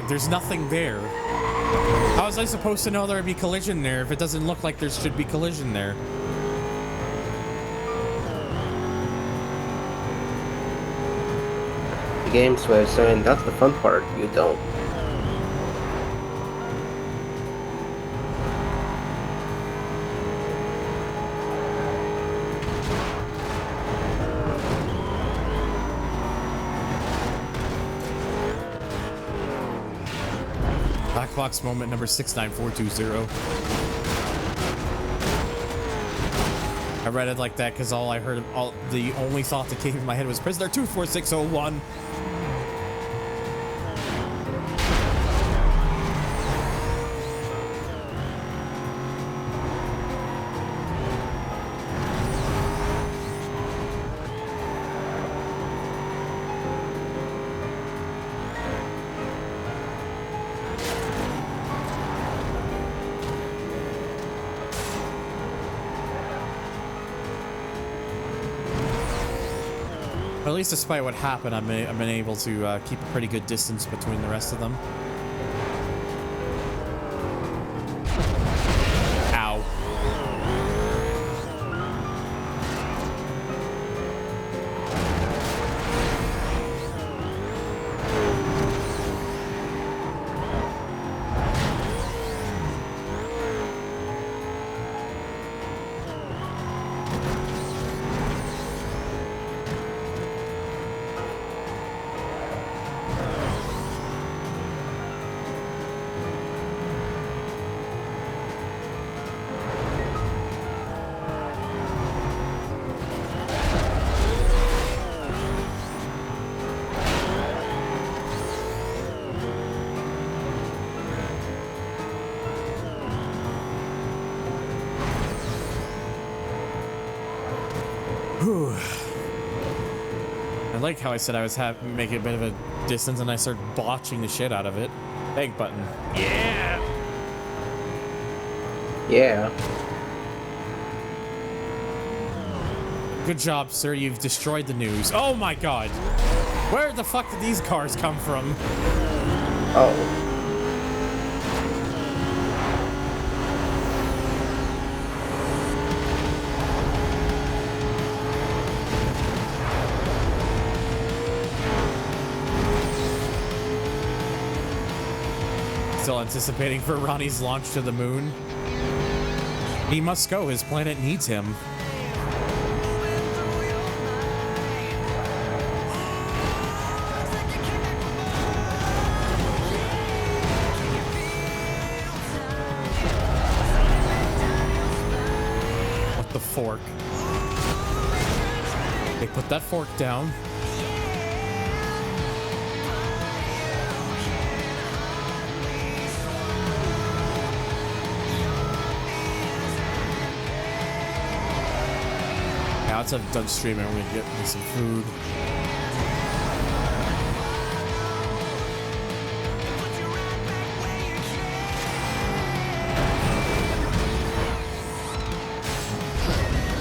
There's nothing there. How was I supposed to know there would be collision there if it doesn't look like there should be collision there? The game's way of saying that's the fun part. You don't. Box moment number 69420. I read it like that because the only thought that came in my head was Prisoner 24601. But at least despite what happened, I've been able to keep a pretty good distance between the rest of them. Ow. Whew. I like how I said I was making a bit of a distance and I started botching the shit out of it. Egg button. Yeah! Yeah. Good job, sir. You've destroyed the news. Oh my god! Where the fuck did these cars come from? Oh. Still anticipating for Ronnie's launch to the moon. He must go. His planet needs him. What the fork? They put that fork down. Once I'm done streaming, I'm gonna get me some food.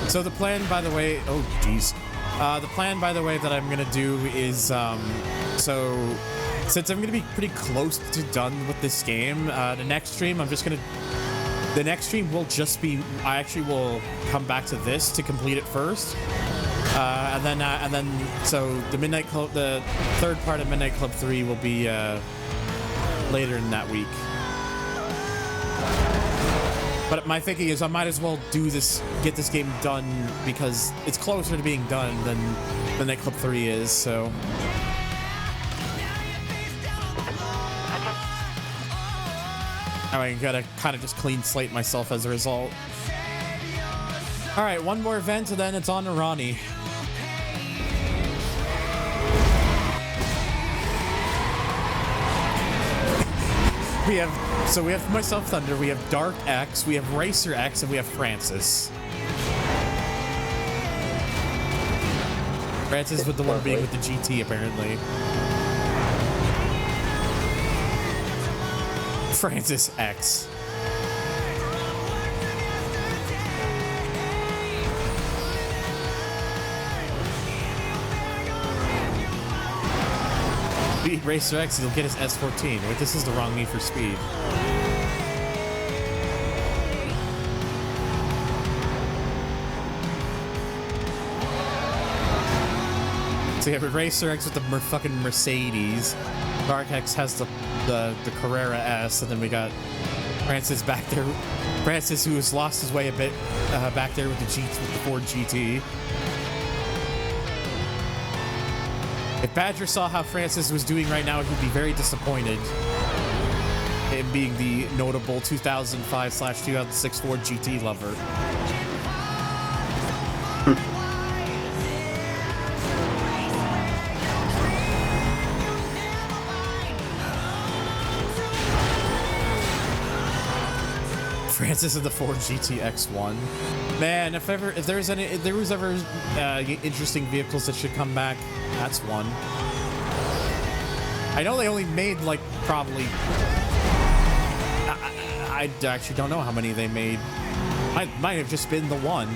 So the plan, by the way, oh geez. The plan, by the way, that I'm gonna do is, so since I'm gonna be pretty close to done with this game, the next stream, the next stream will just be, I actually will come back to this to complete it first. And then, so the Midnight Club, the third part of Midnight Club 3 will be, later in that week. But my thinking is I might as well get this game done because it's closer to being done than Midnight Club 3 is, so. I gotta kind of just clean slate myself as a result. All right, one more event and then it's on to Ronnie. We have myself, Thunder, we have Dark X, we have Racer X, and we have Francis. Francis with the one being with the GT, apparently. Francis X. Beat Racer X, he'll get his S14. Wait, this is the wrong Need for Speed. So you have Racer X with the fucking Mercedes. Dark X has the Carrera S, and then we got Francis back there. Francis, who has lost his way a bit, back there with the Ford GT. If Badger saw how Francis was doing right now, he'd be very disappointed in being the notable 2005/2006 Ford GT lover. Francis of the Ford GT X1. Man, if there was ever interesting vehicles that should come back, that's one. I know they only made like probably. I actually don't know how many they made. Might have just been the one.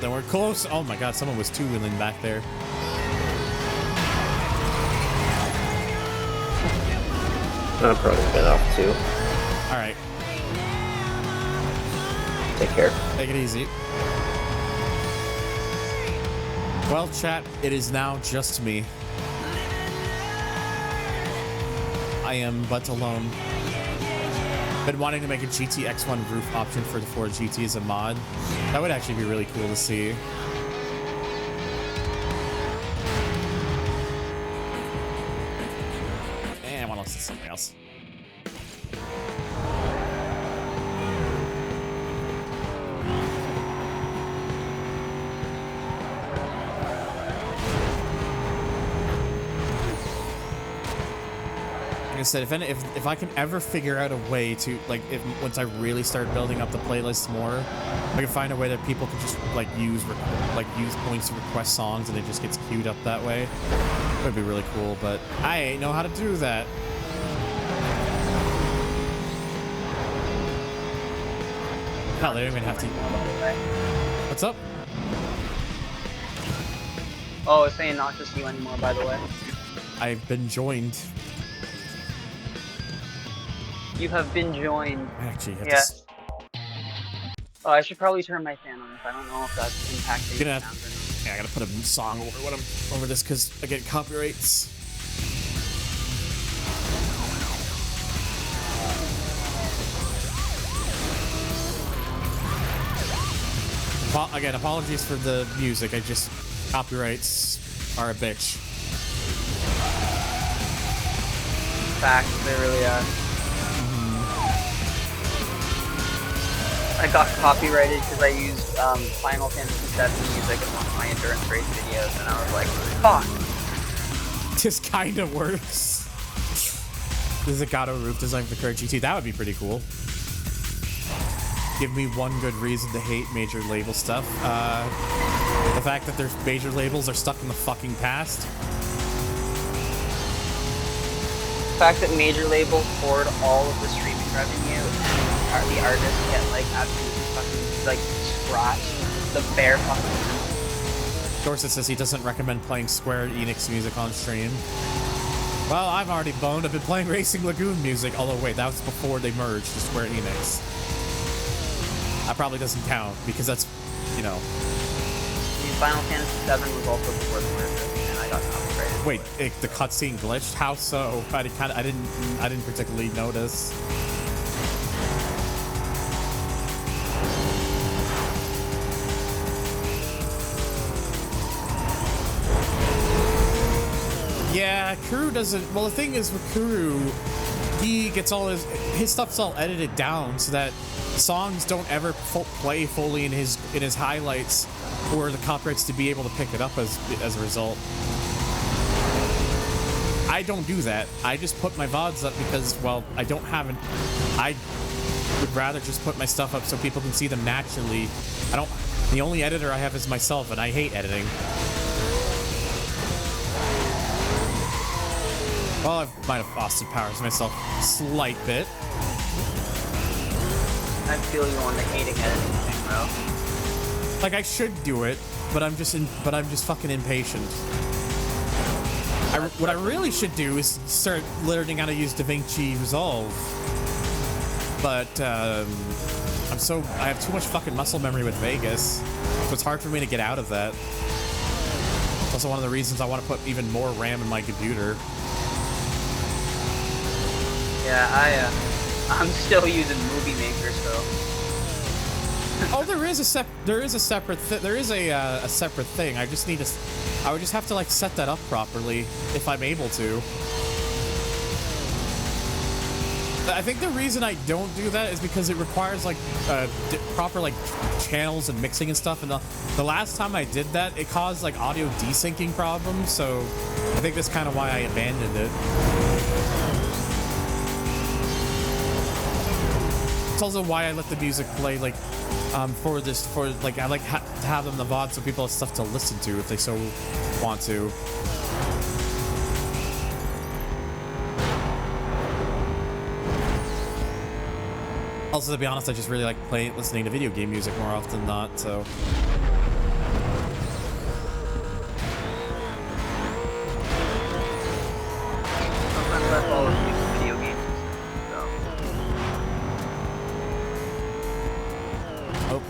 then we're close. Oh my god, someone was two-wheeling back there. I'm probably been off too. Alright. Take care. Take it easy. Well, chat, it is now just me. I am but alone. Been wanting to make a GT X1 roof option for the Ford GT as a mod. That would actually be really cool to see. And what else is something else? Like I said, if I can ever figure out a way to, like, once I really start building up the playlist more, I can find a way that people can just like use points to request songs and it just gets queued up that way. It would be really cool, but I ain't know how to do that. Hell, they don't even have to. What's up? Oh, it's saying not to see you anymore, by the way. I've been joined. You have been joined. I actually have yes. Oh, I should probably turn my fan on. I don't know if that's impacting the sound. Yeah, I gotta put a song over this because I get copyrights. Again, apologies for the music. Copyrights are a bitch. Fact, they really are. I got copyrighted because I used Final Fantasy VII music in one of my endurance race videos, and I was like, fuck. Just kind of works. This is a Gato roof design for the current GT. That would be pretty cool. Give me one good reason to hate major label stuff. The fact that their major labels are stuck in the fucking past. The fact that major labels hoard all of the streaming revenue and the artists get like absolutely fucking like scratched the bare fucking. Dorset says he doesn't recommend playing Square Enix music on stream. Well, I'm already boned. I've been playing Racing Lagoon music. Although wait, that was before they merged to Square Enix. That probably doesn't count because that's, you know. Final Fantasy VII was also before the merger, and I got copyrighted. Wait, the cutscene glitched? How so? I didn't particularly notice. Yeah, Kuru doesn't. Well, the thing is with Kuru, he gets all his stuff's all edited down so that songs don't ever play fully in his highlights for the copyrights to be able to pick it up as a result. I don't do that. I just put my VODs up because, well, I would rather just put my stuff up so people can see them naturally. The only editor I have is myself, and I hate editing. Well, I might have Austin Powers myself a slight bit. I feel you on the hating editing thing, bro. Like I should do it, but I'm just fucking impatient. What I really should do is start learning how to use DaVinci Resolve. But I have too much fucking muscle memory with Vegas, so it's hard for me to get out of that. It's also one of the reasons I want to put even more RAM in my computer. Yeah, I'm still using Movie Maker, so. Oh, there is a separate thing. I would just have to like set that up properly if I'm able to. I think the reason I don't do that is because it requires like proper like channels and mixing and stuff. And the last time I did that, it caused like audio desyncing problems. So I think that's kind of why I abandoned it. It's also why I let the music play like I like to have them in the VOD so people have stuff to listen to if they so want to. Also, to be honest, I just really like listening to video game music more often than not, so.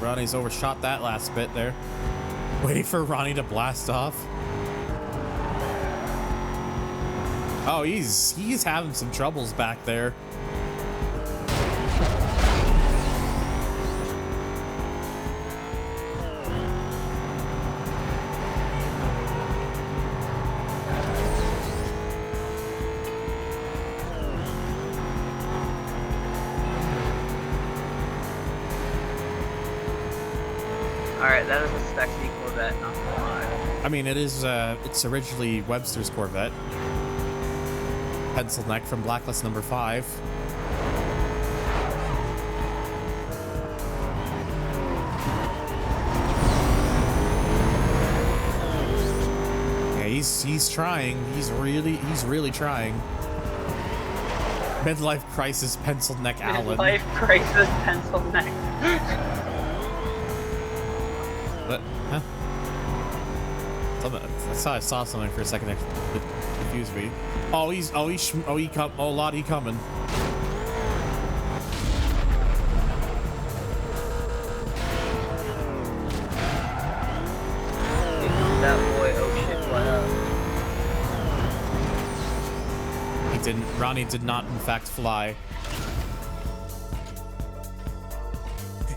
Ronnie's overshot that last bit there. Waiting for Ronnie to blast off. Oh, he's having some troubles back there. Alright, that is a sexy Corvette, not gonna lie. I mean, it is, it's originally Webster's Corvette. Pencil neck from Blacklist number 5. Yeah, he's trying. He's really trying. Midlife crisis pencil neck Allen. Midlife crisis pencil neck. What? Huh? I thought I saw something for a second that confused me. Lottie coming. That boy, oh shit, what up? He didn't. Ronnie did not, in fact, fly.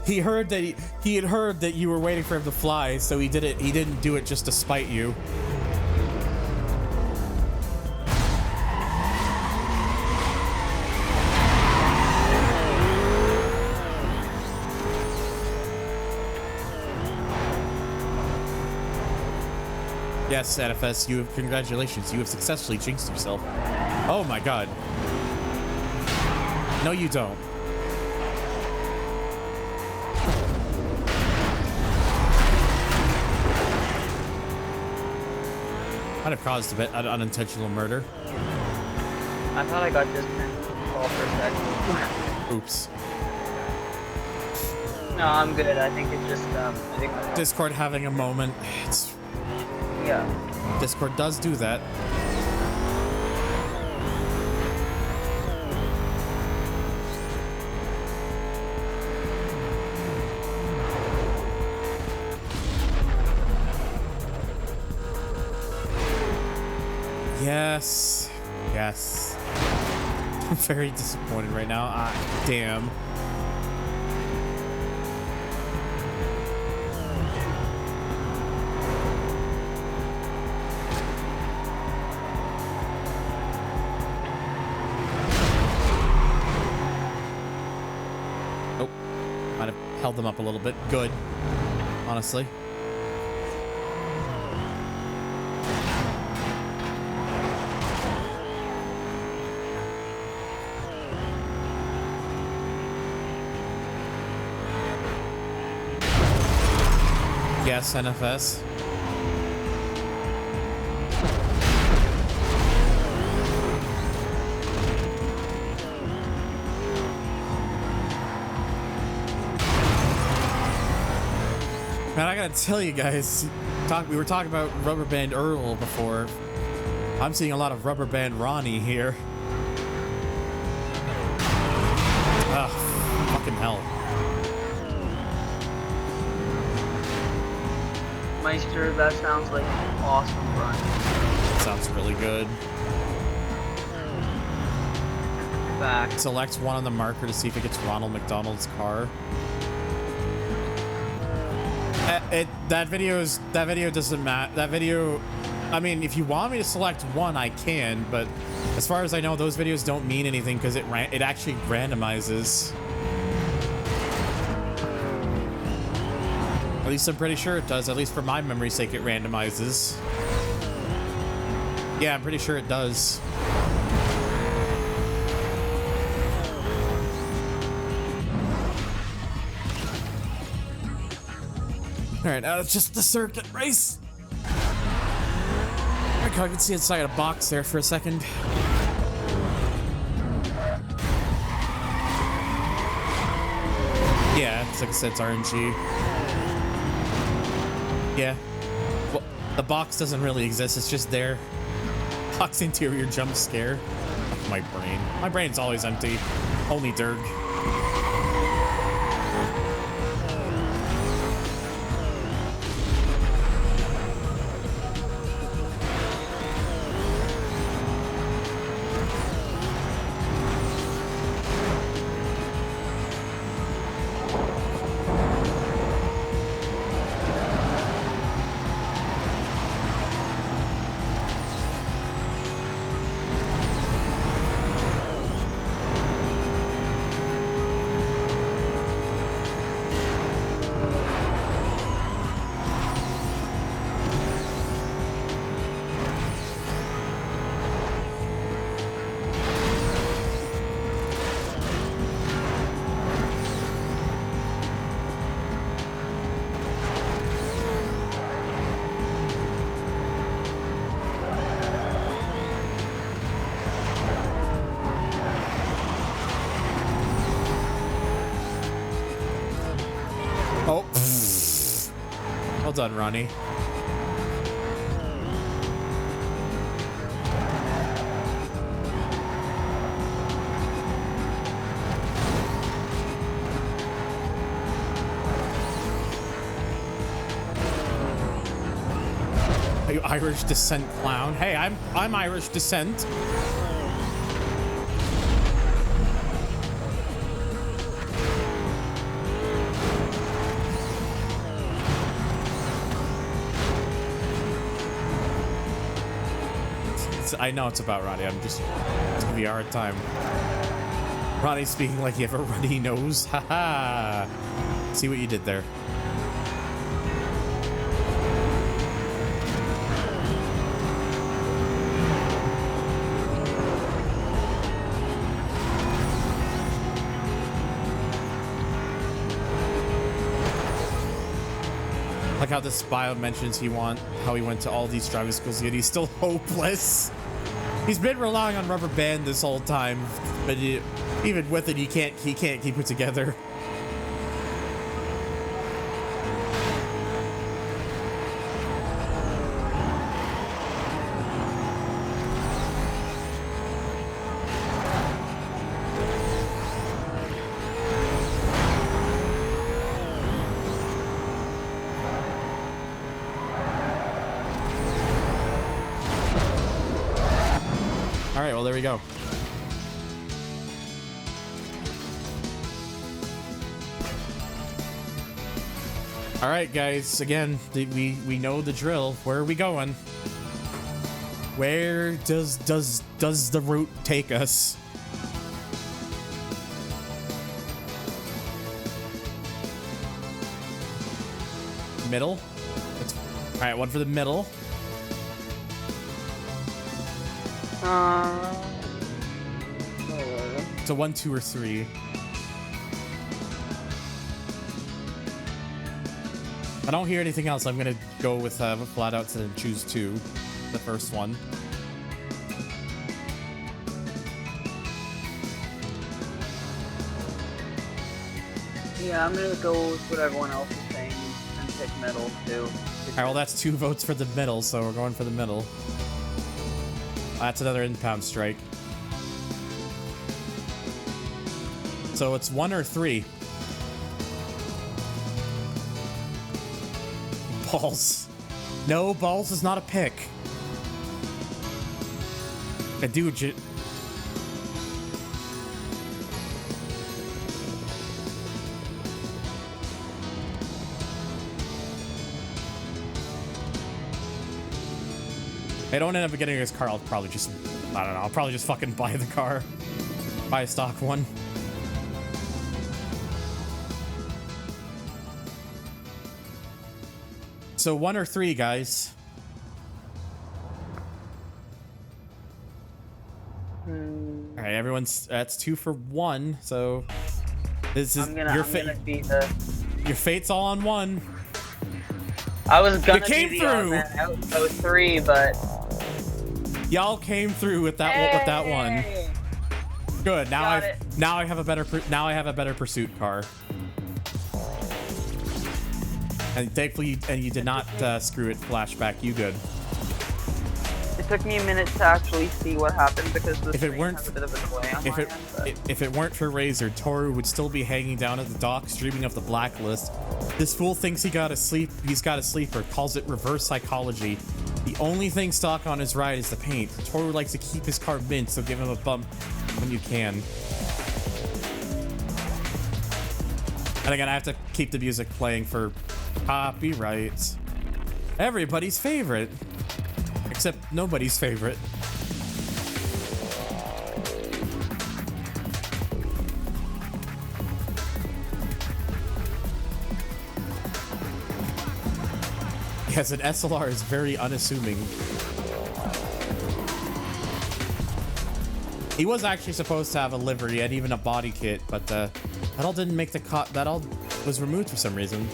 He heard that he had heard that you were waiting for him to fly, so he did it. He didn't do it just to spite you. Yes, NFS, congratulations. You have successfully jinxed yourself. Oh my god. No, you don't. Might have caused a bit of unintentional murder. I thought I got disconnected from the call for a second. Oops. No, I'm good. I think it's just, I think Discord having a moment. It's... Yeah. Discord does do that. Yes. Yes. I'm very disappointed right now. Ah, damn. Oh, might have held them up a little bit. Good, honestly. Yes, NFS. Man, I gotta tell you guys, we were talking about Rubber Band Earl before. I'm seeing a lot of Rubber Band Ronnie here. Ugh, fucking hell. Meister, that sounds like an awesome run. Sounds really good. Back. Select one on the marker to see if it gets Ronald McDonald's car. That video doesn't matter. That video, I mean, if you want me to select one, I can, but as far as I know, those videos don't mean anything because it actually randomizes. At least I'm pretty sure it does. At least for my memory's sake, it randomizes. Yeah, I'm pretty sure it does. Alright, now it's just the circuit race. I can see inside a box there for a second. Yeah, it's like I said, it's RNG. Yeah. Well, the box doesn't really exist, it's just there. Box interior jump scare. My brain. My brain's always empty. Only Dirk. done, Ronnie. Are you Irish descent clown? Hey, I'm Irish descent. I know it's about Ronnie. I'm just giving you a hard time. Ronnie's speaking like you have a runny nose. Haha. See what you did there. Like how this bio mentions how he went to all these driving schools yet he's still hopeless. He's been relying on rubber band this whole time, but even with it, he can't keep it together. There we go. All right, guys. Again, we know the drill. Where are we going? Where does the route take us? Middle. All right, one for the middle. So 1, 2, or 3. I don't hear anything else. I'm gonna go with flat out to choose 2, the first one. Yeah, I'm gonna go with what everyone else is saying and pick middle too. All right, well that's 2 votes for the middle, so we're going for the middle. That's another impound strike. So it's 1 or 3. Balls. No, balls is not a pick. Dude, I don't end up getting his car, I'll probably just, I don't know, I'll probably just fucking buy the car. Buy a stock one. So 1 or 3, guys. All right, everyone's, that's 2 for 1. So this is your fate's all on 1. I was gonna you came be through. Out 3, but y'all came through with that one. Good. Now I have a better pursuit car. And thankfully, you did not screw it. Flashback, you good. it took me a minute to actually see what happened because the screen has a bit of a delay on my end. If it weren't for Razor, Toru would still be hanging down at the dock, streaming of the Blacklist. This fool thinks he's got a sleeper, calls it reverse psychology. The only thing stock on his ride is the paint. Toru likes to keep his car mint, so give him a bump when you can. And again, I have to keep the music playing for copyright. Everybody's favorite. Except nobody's favorite. Yes, an SLR is very unassuming. He was actually supposed to have a livery and even a body kit, but that all didn't make the cut. That all was removed for some reason.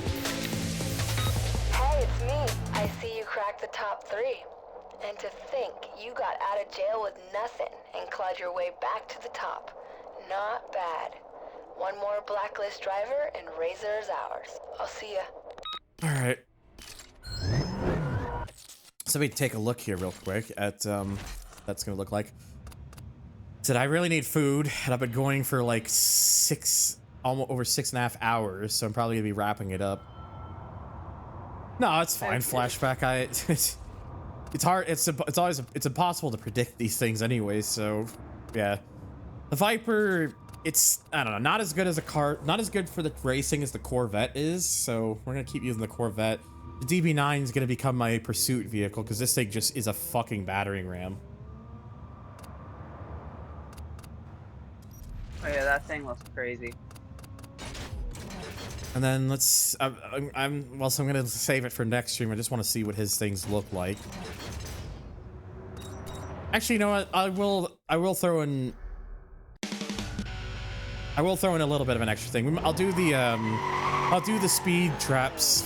Hey, it's me. I see you cracked the top 3. And to think you got out of jail with nothing and clawed your way back to the top. Not bad. One more Blacklist driver and Razor is ours. I'll see ya. All right. So let me take a look here real quick at that's gonna look like. Said I really need food, and I've been going for like almost over 6.5 hours, so I'm probably gonna be wrapping it up. No, it's fine. Flashback. It's hard. It's impossible to predict these things anyway. So, yeah, the Viper. I don't know, not as good as a car, not as good for the racing as the Corvette is. So we're gonna keep using the Corvette. The DB9 is gonna become my pursuit vehicle because this thing just is a fucking battering ram. Oh yeah, that thing looks crazy. And then let's. So I'm gonna save it for next stream. I just want to see what his things look like. Actually, you know what? I will throw in. I will throw in a little bit of an extra thing. I'll do the speed traps.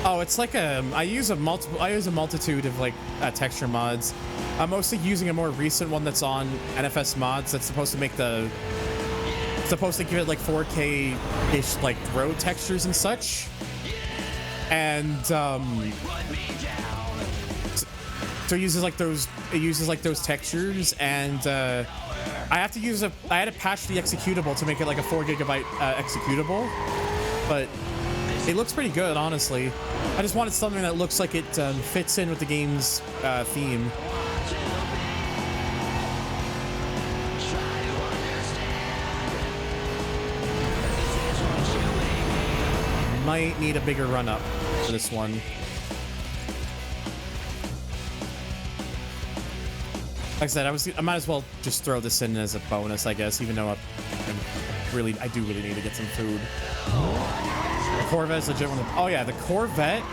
Oh, it's like I use a multitude of like texture mods. I'm mostly using a more recent one that's on NFS mods that's supposed to make supposed to give it like 4K-ish like road textures and such. And so it uses like those textures, and I had to patch the executable to make it like a 4 GB executable, but it looks pretty good, honestly. I just wanted something that looks like it fits in with the game's theme. Might need a bigger run up for this one. Like I said, I might as well just throw this in as a bonus, I guess, even though I do really need to get some food. The Corvette is legit one of the, oh yeah, the Corvette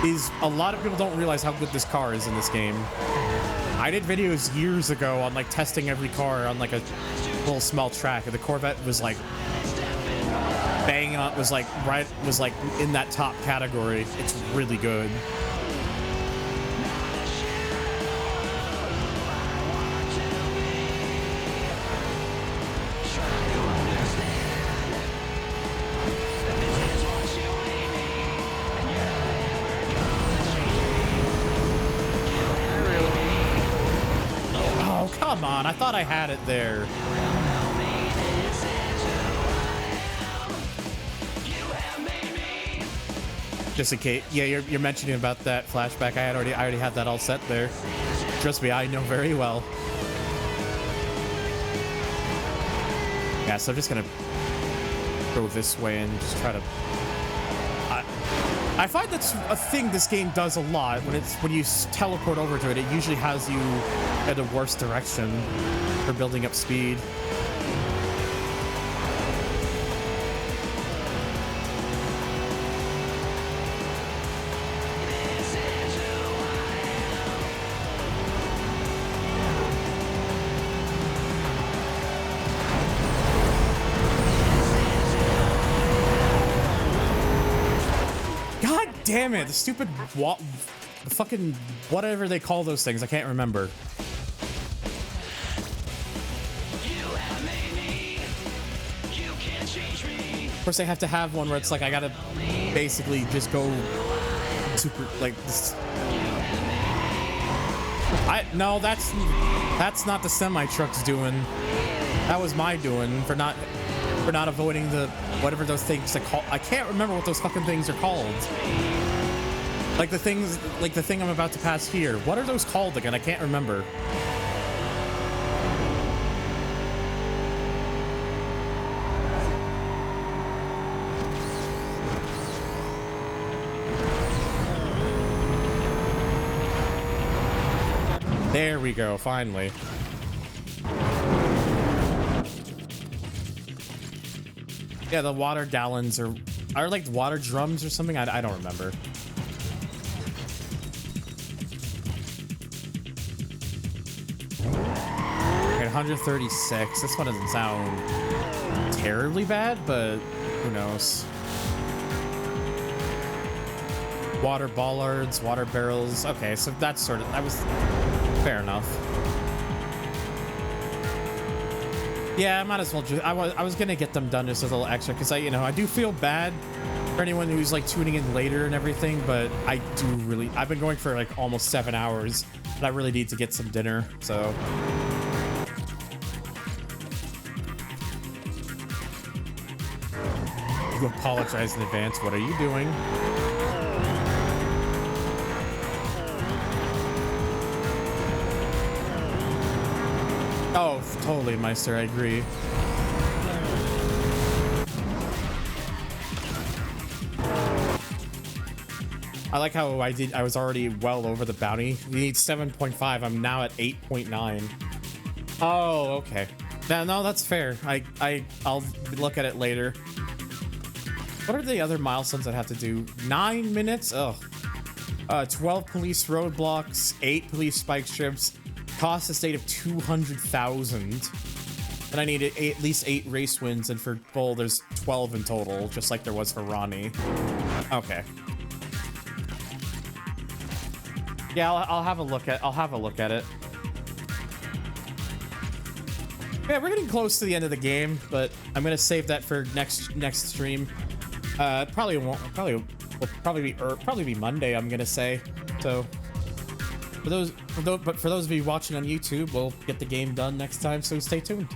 is, a lot of people don't realize how good this car is in this game. I did videos years ago on like testing every car on like a little small track, and the Corvette was like banging up, was like in that top category. It's really good. Oh, come on. I thought I had it there. Just in case, yeah, you're mentioning about that flashback. I already had that all set there. Trust me, I know very well. Yeah, so I'm just gonna go this way and just try to. I find that's a thing this game does a lot. When you teleport over to it, it usually has you in the worst direction for building up speed. Damn it, the stupid the fucking whatever they call those things, I can't remember. Of course, they have to have one where it's like I gotta basically just go super like this. No, that's not the semi truck's doing. That was my doing for not avoiding the whatever those things they call. I can't remember what those fucking things are called. Like the things, like the thing I'm about to pass here. What are those called again? I can't remember. There we go, finally. Yeah, the water gallons are like water drums or something. I don't remember. Okay, 136. This one doesn't sound terribly bad, but who knows? Water bollards, water barrels. Okay, so that's sort of, that was fair enough. Yeah, I might as well just, I was gonna get them done just as a little extra, because I do feel bad for anyone who's like tuning in later and everything, but I've been going for like almost 7 hours, and I really need to get some dinner, so. You apologize in advance. What are you doing? Oh, totally, Meister. I agree. I like how I was already well over the bounty. You need 7.5. I'm now at 8.9. Oh, okay. No, that's fair. I'll look at it later. What are the other milestones I have to do? 9 minutes? Ugh. 12 police roadblocks, 8 police spike strips, cost a state of 200,000. And I need at least 8 race wins, and for Bull, there's 12 in total, just like there was for Ronnie. Okay. Yeah, I'll have a look at it. Yeah, we're getting close to the end of the game, but I'm gonna save that for next stream. Probably be Monday, I'm gonna say. So for those of you watching on YouTube, we'll get the game done next time, so stay tuned.